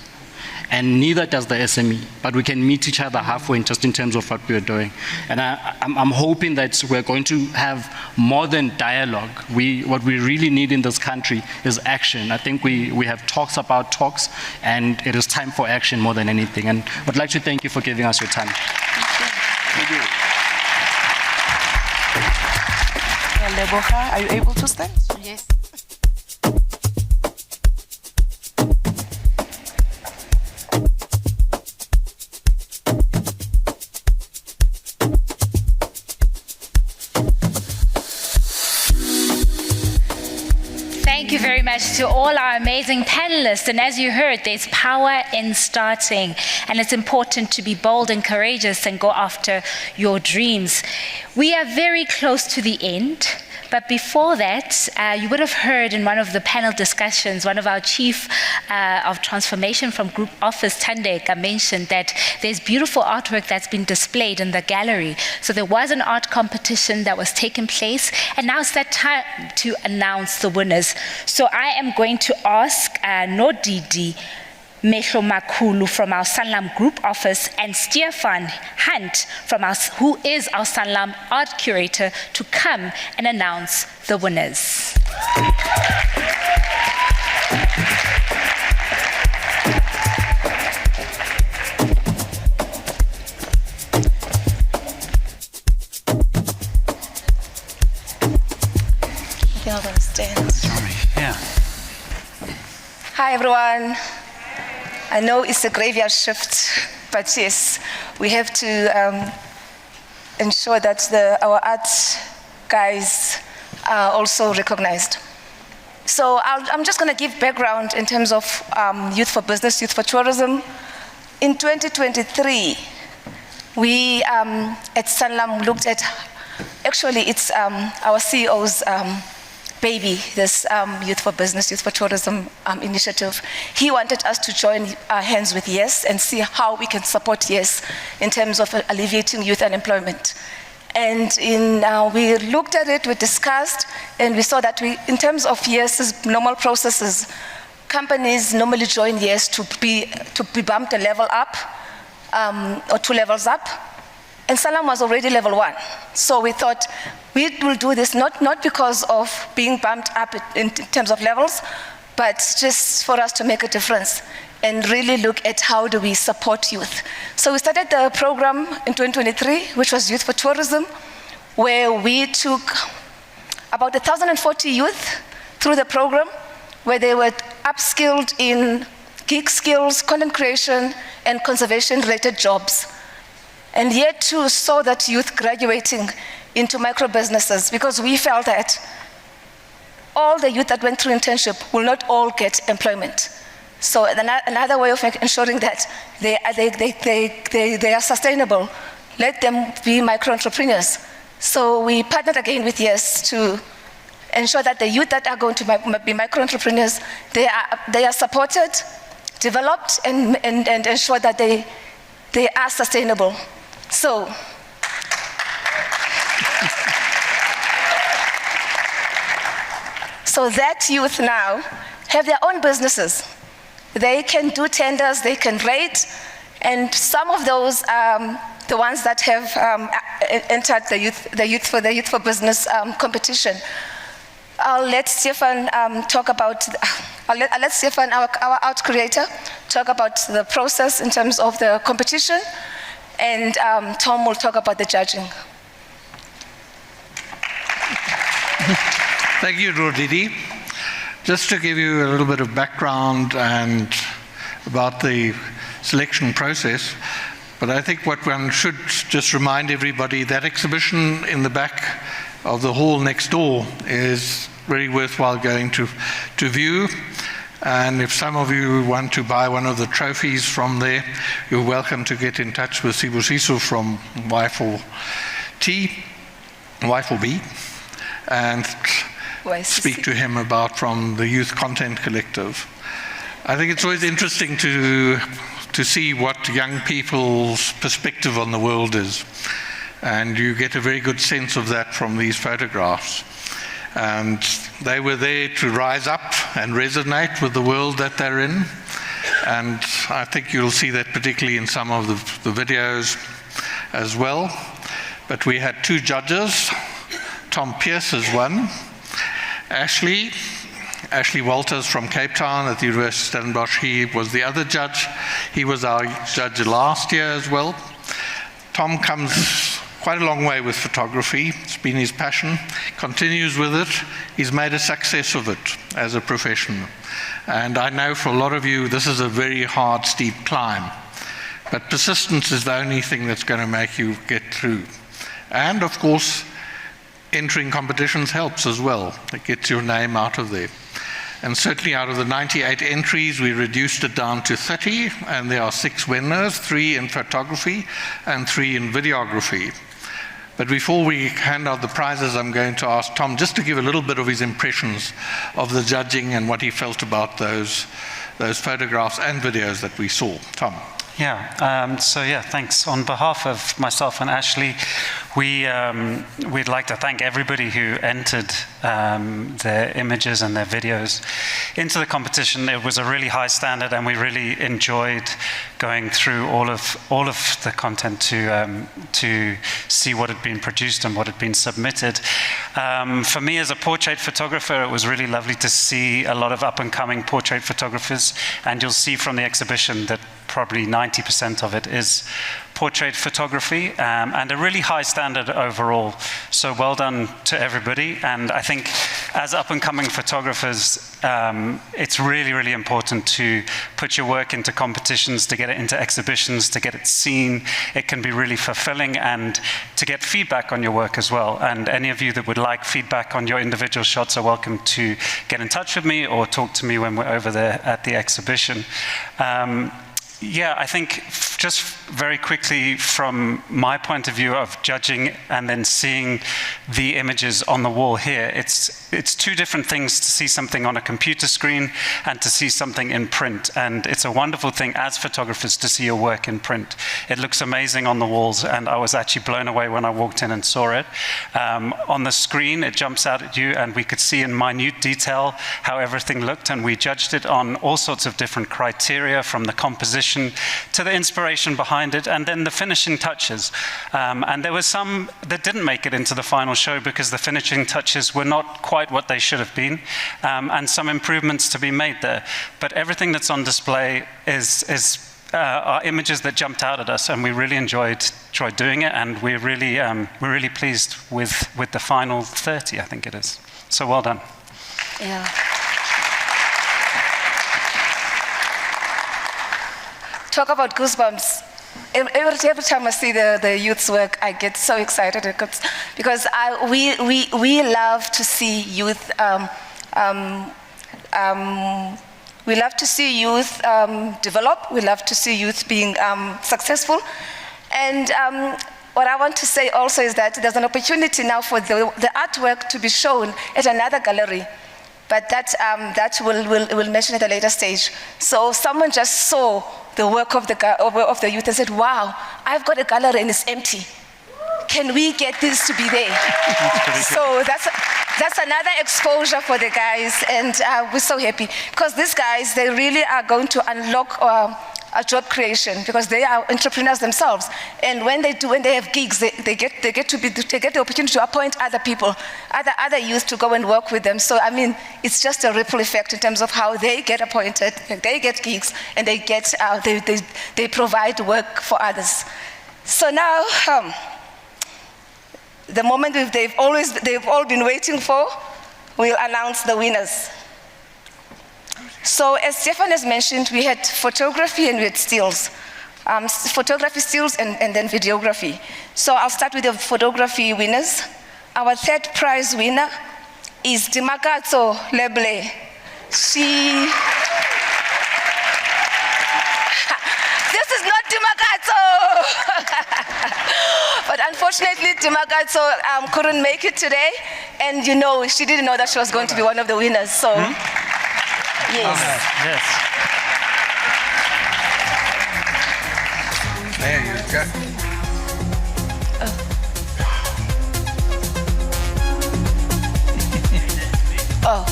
And neither does the SME, but we can meet each other halfway just in terms of what we're doing. And I'm hoping that we're going to have more than dialogue. What we really need in this country is action. I think we have talks about talks, and it is time for action more than anything. And I'd like to thank you for giving us your time. Thank you. Leboha, are you able to stand? Yes. Thank you very much to all our amazing panelists. And as you heard, there's power in starting. And it's important to be bold and courageous and go after your dreams. We are very close to the end. But before that, you would have heard in one of the panel discussions, one of our chief of transformation from Group Office, Tandeka, mentioned that there's beautiful artwork that's been displayed in the gallery. So there was an art competition that was taking place, and now it's that time to announce the winners. So I am going to ask Nodidi Mehlo Makulu from our Sanlam Group Office and Stefan Hunt from us, who is our Sanlam Art Curator, to come and announce the winners. I think I'm going to stand. Yeah. Hi, everyone. I know it's a graveyard shift, but yes, we have to ensure that our art guys are also recognized. So I'm just going to give background in terms of Youth for Business, Youth for Tourism. In 2023, we at Sanlam looked at, actually it's our CEO's baby, this Youth for Business, Youth for Tourism initiative. He wanted us to join our hands with YES and see how we can support YES in terms of alleviating youth unemployment. And we looked at it, we discussed, and we saw that in terms of YES's normal processes, companies normally join YES to be bumped a level up, or 2 levels up. And Sanlam was already level 1. So we thought we will do this not because of being bumped up in terms of levels, but just for us to make a difference and really look at how do we support youth. So we started the program in 2023, which was Youth for Tourism, where we took about 1,040 youth through the program, where they were upskilled in gig skills, content creation, and conservation-related jobs. And yet too saw that youth graduating into micro businesses, because we felt that all the youth that went through internship will not all get employment. So another way of ensuring that they are sustainable, let them be micro entrepreneurs. So we partnered again with YES to ensure that the youth that are going to be micro entrepreneurs, they are supported, developed, and ensure that they are sustainable. So that youth now have their own businesses. They can do tenders, they can rate, and some of those the ones that have entered the Youth for Business competition. I'll let Stefan talk about. I'll let Stefan, our art creator, talk about the process in terms of the competition, and Tom will talk about the judging. Thank you, Rodidi. Just to give you a little bit of background and about the selection process, but I think what one should just remind everybody, that exhibition in the back of the hall next door is very worthwhile going to view. And if some of you want to buy one of the trophies from there, you're welcome to get in touch with Sibusiso from Y4B, and speak to him about from the Youth Content Collective. I think it's always interesting to see what young people's perspective on the world is. And you get a very good sense of that from these photographs. And they were there to rise up and resonate with the world that they're in. And I think you'll see that particularly in some of the videos as well. But we had 2 judges. Tom Pierce is one. Ashley Walters from Cape Town at the University of Stellenbosch, he was the other judge. He was our judge last year as well. Tom comes quite a long way with photography. It's been his passion, continues with it. He's made a success of it as a profession. And I know for a lot of you, this is a very hard, steep climb. But persistence is the only thing that's going to make you get through. And of course, entering competitions helps as well. It gets your name out of there. And certainly out of the 98 entries, we reduced it down to 30, and there are 6 winners, 3 in photography and 3 in videography. But before we hand out the prizes, I'm going to ask Tom just to give a little bit of his impressions of the judging and what he felt about those photographs and videos that we saw. Tom. Yeah, thanks. On behalf of myself and Ashley, we'd like to thank everybody who entered their images and their videos into the competition. It was a really high standard, and we really enjoyed going through all of the content to see what had been produced and what had been submitted. For me, as a portrait photographer, it was really lovely to see a lot of up-and-coming portrait photographers, and you'll see from the exhibition that probably 90% of it is portrait photography, and a really high standard overall. So well done to everybody. And I think as up-and-coming photographers, it's really, really important to put your work into competitions, to get it into exhibitions, to get it seen. It can be really fulfilling, and to get feedback on your work as well. And any of you that would like feedback on your individual shots are welcome to get in touch with me or talk to me when we're over there at the exhibition. Yeah, I think just very quickly from my point of view of judging and then seeing the images on the wall here, it's two different things to see something on a computer screen and to see something in print. And it's a wonderful thing as photographers to see your work in print. It looks amazing on the walls, and I was actually blown away when I walked in and saw it. On the screen, it jumps out at you, and we could see in minute detail how everything looked, and we judged it on all sorts of different criteria, from the composition to the inspiration behind it, and then the finishing touches. And there were some that didn't make it into the final show because the finishing touches were not quite what they should have been, and some improvements to be made there. But everything that's on display are images that jumped out at us, and we really enjoyed doing it, and we're really pleased with the final 30, I think it is. So well done. Yeah. Talk about goosebumps. Every time I see the youth's work, I get so excited because we love to see youth. We love to see youth develop. We love to see youth being successful. And what I want to say also is that there's an opportunity now for the artwork to be shown at another gallery. But that we'll mention at a later stage. So someone just saw the work of the youth and said, wow, I've got a gallery and it's empty. Can we get this to be there? So that's another exposure for the guys, and we're so happy. Because these guys, they really are going to unlock a job creation, because they are entrepreneurs themselves. And when they have gigs, they get the opportunity to appoint other people, other youth to go and work with them. So I mean, it's just a ripple effect in terms of how they get appointed, they get gigs, and they provide work for others. So now, the moment they've all been waiting for, we'll announce the winners. So as Stefan has mentioned, we had photography and we had stills. Photography, stills, and then videography. So I'll start with the photography winners. Our third prize winner is Dimakatso Leble. This is not Dimakatso! But unfortunately, Dimakatso couldn't make it today. And she didn't know that she was going to be one of the winners. So. Yes. Yes. There you go. Oh.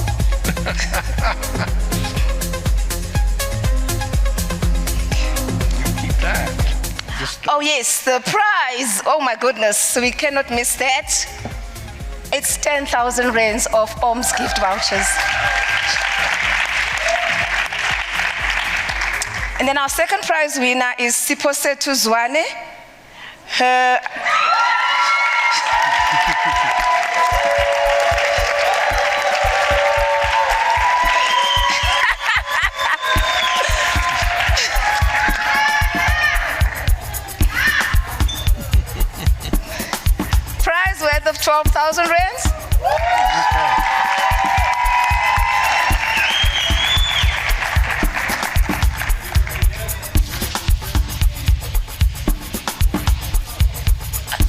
Keep that. Oh yes, the prize. Oh my goodness, we cannot miss that. It's 10,000 rands of OMS gift vouchers. And then our second prize winner is Siposetu Zwane. Her prize worth of 12,000 rands.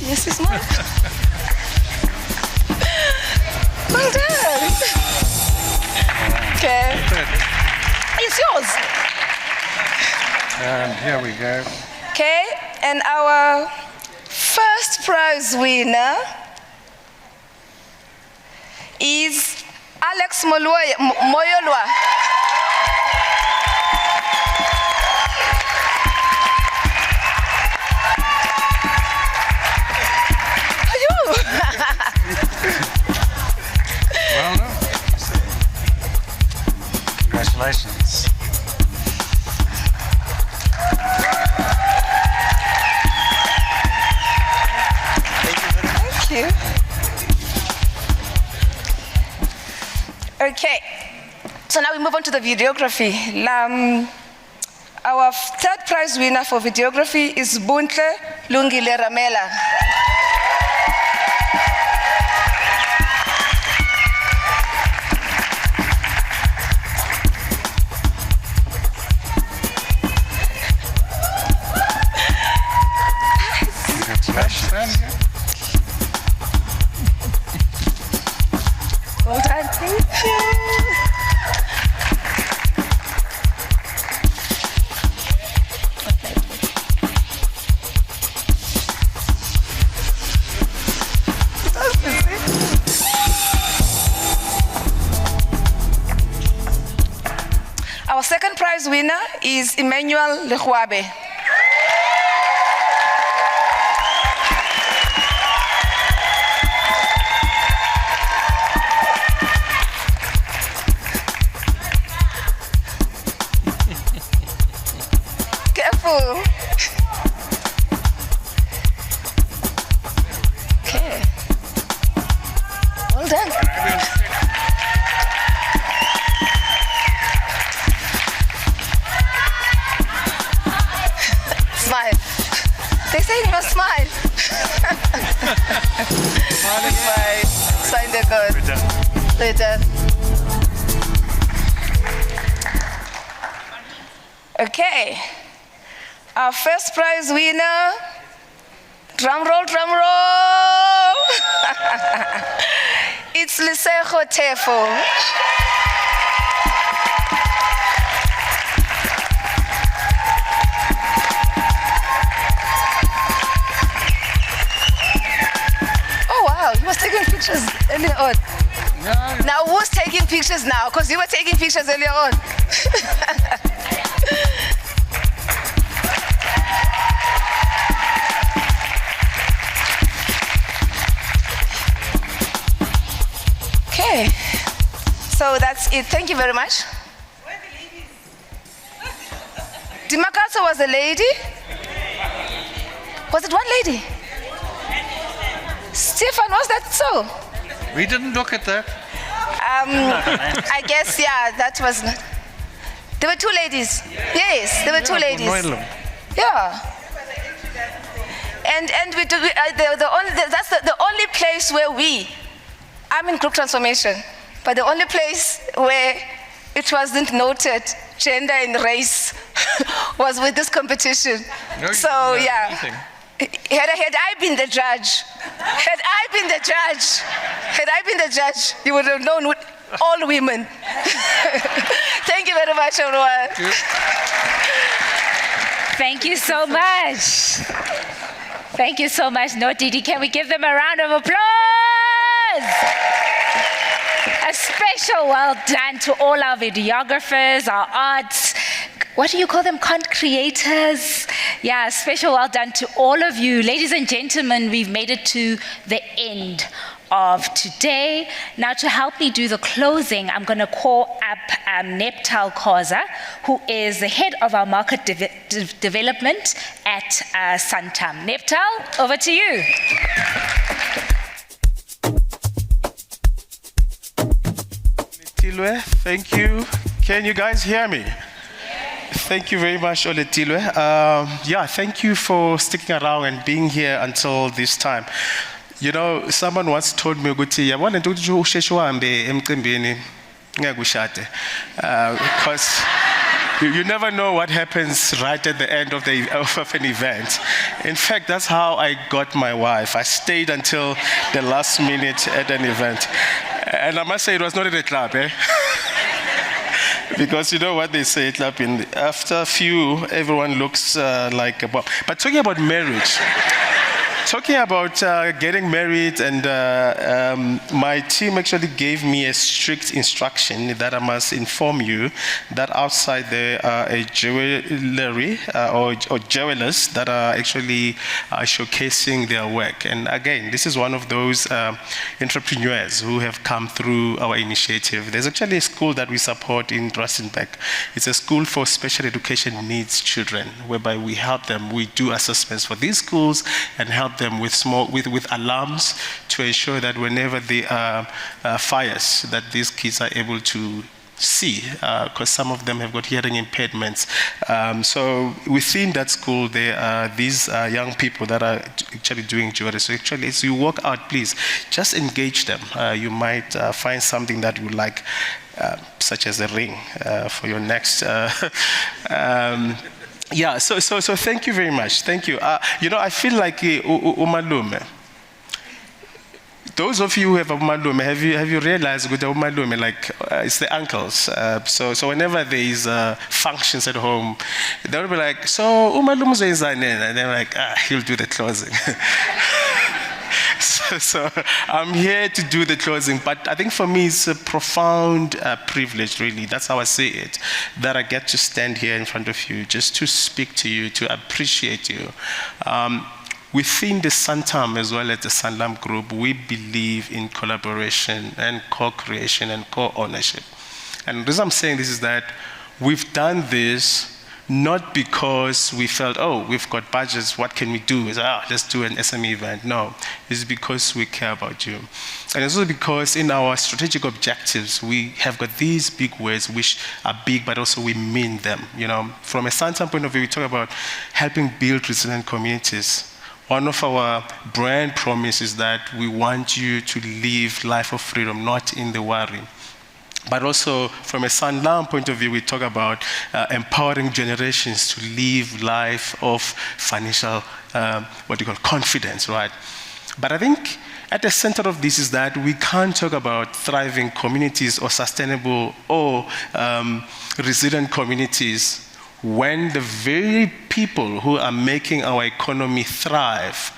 This is mine. Well done. Okay. It's yours. And here we go. Okay, and our first prize winner is Alex Moyolwa. Well done. Congratulations. Thank you. Okay, so now we move on to the videography. Our third prize winner for videography is Buntle Lungile Ramela. Our second prize winner is Emmanuel Lehwabe. Careful. Okay. Well done. Smile. They say you must smile. Smile. Sign the code. Good done. Okay. Our first prize winner, drum roll, it's Lisejo Tefo. Oh wow, he was taking pictures earlier on. Now who's taking pictures now? Because you were taking pictures earlier on. Okay, so that's it. Thank you very much. Dimakato was a lady? Was it one lady? Stefan, was that so? We didn't look at that. I guess, yeah, that was not. There were two ladies. Yes, there were two ladies. Yeah. And we do, that's the only place where I'm in group transformation, but the only place where it wasn't noted gender and race was with this competition. No, so yeah, had I been the judge, you would have known all women. Thank you very much, everyone. Thank you so much. Thank you so much, Notidi. Can we give them a round of applause? A special well done to all our videographers, our arts, what do you call them, content creators? Yeah, a special well done to all of you. Ladies and gentlemen, we've made it to the end of today. Now to help me do the closing, I'm going to call up Neptal Khoza, who is the head of our market development at Sanlam. Neptal, over to you. Tilwe, thank you. Can you guys hear me? Thank you very much, Ole Tilwe. Yeah, thank you for sticking around and being here until this time. You know, someone once told me, because you never know what happens right at the end of an event. In fact, that's how I got my wife. I stayed until the last minute at an event. And I must say, it was not in a club, eh? Because you know what they say, club after a few, everyone looks like a bomb. But talking about marriage, getting married, and my team actually gave me a strict instruction that I must inform you that outside there are a jewelry or jewelers that are actually showcasing their work. And again, this is one of those entrepreneurs who have come through our initiative. There's actually a school that we support in Rustenburg. It's a school for special education needs children, whereby we help them. We do assessments for these schools and help them with alarms to ensure that whenever there are fires, that these kids are able to see, because some of them have got hearing impairments. So within that school, there are these young people that are actually doing jewelry. So actually, as you walk out, please just engage them. You might find something that you like, such as a ring for your next. Yeah, so thank you very much. Thank you. You know, I feel like umalume. Those of you who have a umalume, have you realized with the umalume, like it's the uncles. So whenever there is functions at home, they'll be like, so umalume is, and they're like, he'll do the closing. So I'm here to do the closing, but I think for me it's a profound privilege, really. That's how I see it, that I get to stand here in front of you, just to speak to you, to appreciate you. Within the Santam as well as the Sanlam Group, we believe in collaboration and co-creation and co-ownership. And the reason I'm saying this is that we've done this not because we felt, oh, we've got budgets, what can we do? It's, let's do an SME event. No, it's because we care about you. And it's also because in our strategic objectives, we have got these big words which are big, but also we mean them. You know, from a Santam point of view, we talk about helping build resilient communities. One of our brand promises is that we want you to live life of freedom, not in the worry. But also, from a Sanlam point of view, we talk about empowering generations to live life of financial, confidence, right? But I think at the center of this is that we can't talk about thriving communities or sustainable or resilient communities when the very people who are making our economy thrive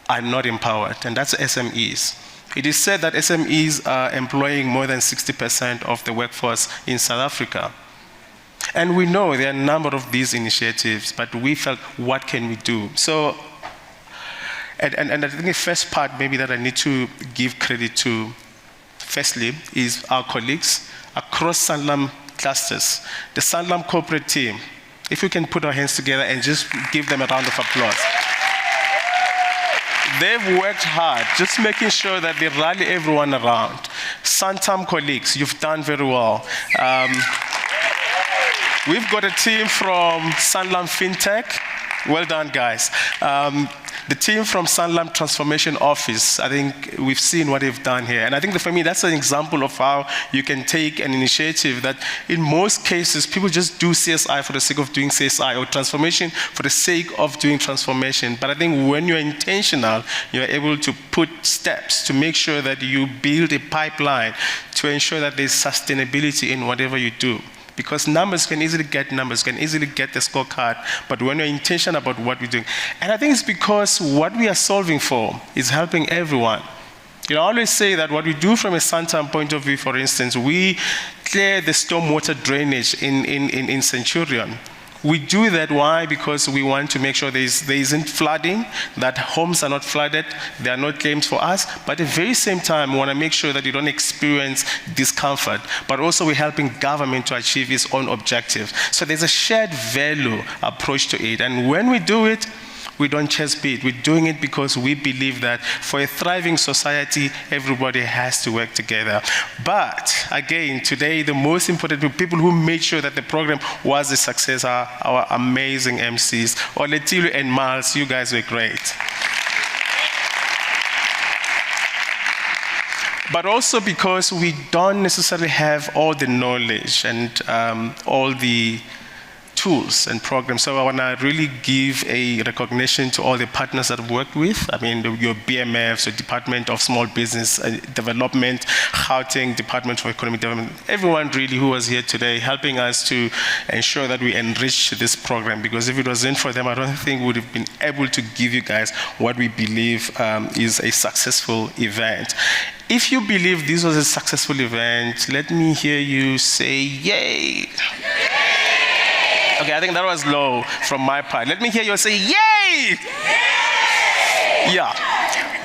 are not empowered, and that's SMEs. It is said that SMEs are employing more than 60% of the workforce in South Africa. And we know there are a number of these initiatives, but we felt, what can we do? So, and I think the first part maybe that I need to give credit to, firstly, is our colleagues across Sanlam clusters, the Sanlam corporate team. If we can put our hands together and just give them a round of applause. They've worked hard, just making sure that they rally everyone around. Santam colleagues, you've done very well. We've got a team from Sanlam FinTech. Well done, guys. The team from Sanlam Transformation Office, I think we've seen what they've done here. And I think that for me, that's an example of how you can take an initiative that in most cases, people just do CSI for the sake of doing CSI or transformation for the sake of doing transformation. But I think when you're intentional, you're able to put steps to make sure that you build a pipeline to ensure that there's sustainability in whatever you do. Because numbers can easily get numbers, can easily get the scorecard, but when you're intentional about what we're doing. And I think it's because what we are solving for is helping everyone. You know, I always say that what we do from a Santam point of view, for instance, we clear the stormwater drainage in Centurion. We do that, why? Because we want to make sure there isn't flooding, that homes are not flooded, there are no claims for us, but at the very same time, we want to make sure that you don't experience discomfort, but also we're helping government to achieve its own objectives. So there's a shared value approach to it, and when we do it, we don't chase beat. We're doing it because we believe that for a thriving society, everybody has to work together. But again, today, the most important people who made sure that the program was a success are our amazing MCs. Oletilu and Miles, you guys were great. But also because we don't necessarily have all the knowledge and all the tools and programs. So I want to really give a recognition to all the partners that I've worked with. I mean, your BMFs, the Department of Small Business Development, Gauteng Department for Economic Development, everyone really who was here today helping us to ensure that we enrich this program, because if it wasn't for them, I don't think we would have been able to give you guys what we believe is a successful event. If you believe this was a successful event, let me hear you say yay. Okay, I think that was low from my part. Let me hear you say, yay! Yay! Yeah.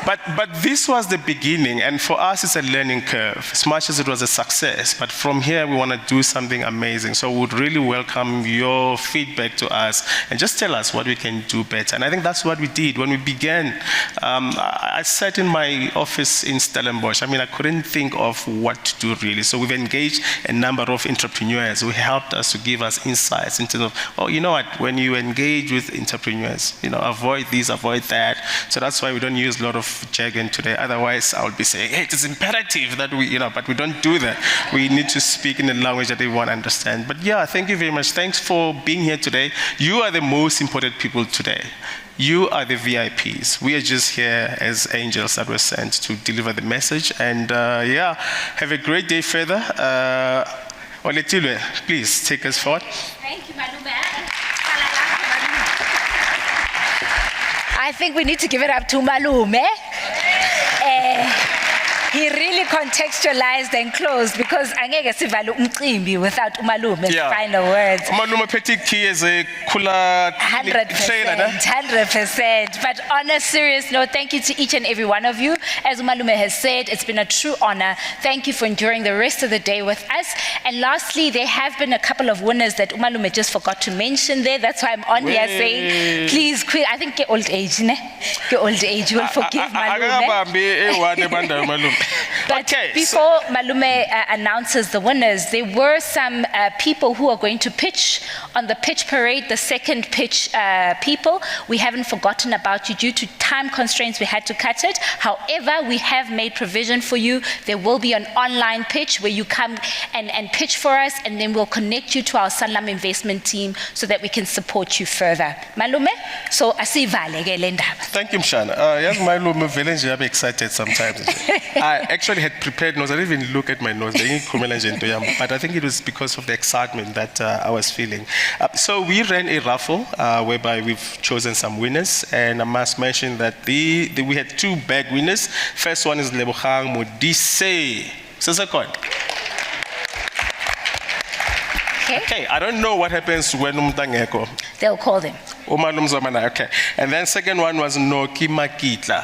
But this was the beginning, and for us it's a learning curve, as much as it was a success. But from here we want to do something amazing. So we would really welcome your feedback to us and just tell us what we can do better. And I think that's what we did. When we began, I sat in my office in Stellenbosch. I mean, I couldn't think of what to do really. So we've engaged a number of entrepreneurs who helped us to give us insights in terms of, oh, you know what, when you engage with entrepreneurs, you know, avoid this, avoid that. So that's why we don't use a lot of jargon today. Otherwise, I would be saying, hey, it is imperative that we, but we don't do that. We need to speak in a language that everyone understands. But yeah, thank you very much. Thanks for being here today. You are the most important people today. You are the VIPs. We are just here as angels that were sent to deliver the message. And yeah, have a great day further. Oletilwe, please take us forward. Thank you, Malume. I think we need to give it up to Malume. He really contextualized and closed because angeke sivale umcimbi without umalume's final words. Umalume phethe key as a kula 100%. But on a serious note, thank you to each and every one of you. As Umalume has said, it's been a true honor. Thank you for enduring the rest of the day with us. And lastly, there have been a couple of winners that Umalume just forgot to mention there. That's why I'm on here saying, please quit. I think old age, ne? Old age, you will forgive Malume. But before Malume announces the winners, there were some people who are going to pitch on the pitch parade, the second pitch people. We haven't forgotten about you. Due to time constraints, we had to cut it. However, we have made provision for you. There will be an online pitch where you come and pitch for us, and then we'll connect you to our Sanlam investment team so that we can support you further. Malume, so asivale ke le ndaba. Thank you, Mshana. Yes, Malume, I'm excited sometimes. I actually had prepared notes. I didn't even look at my notes, but I think it was because of the excitement that I was feeling. So we ran a raffle whereby we've chosen some winners, and I must mention that we had 2 bag winners. First one is Lebogang Modise. Okay, I don't know what happens when umtangeko. They'll call them. Okay. And then second one was Noki Makitla.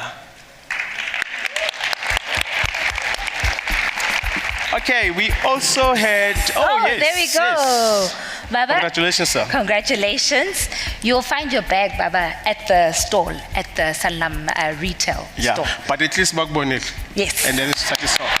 Okay, we also had. Yes, there we go. Yes. Baba, congratulations, sir. Congratulations. You'll find your bag, Baba, at the stall, at the Sanlam retail store. But at least Bagbonil. Yes. And then it's satisfied.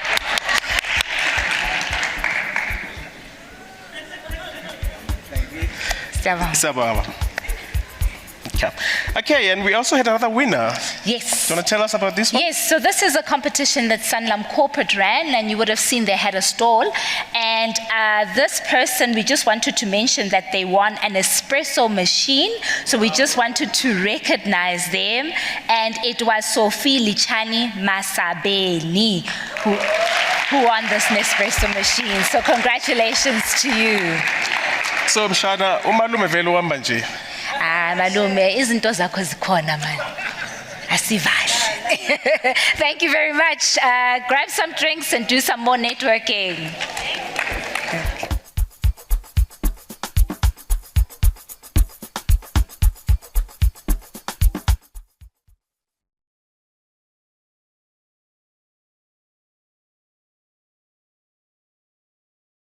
Okay, and we also had another winner. Yes. Do you want to tell us about this one? Yes, so this is a competition that Sanlam Corporate ran, and you would have seen they had a stall. And this person, we just wanted to mention that they won an espresso machine. So we just wanted to recognize them. And it was Sophie Lichani Masabeni who won this Nespresso machine. So congratulations to you. So Mshana, umalume vele uhamba nje. Malume, izinto zakho zikhona man. Asivale. Thank you very much. Grab some drinks and do some more networking.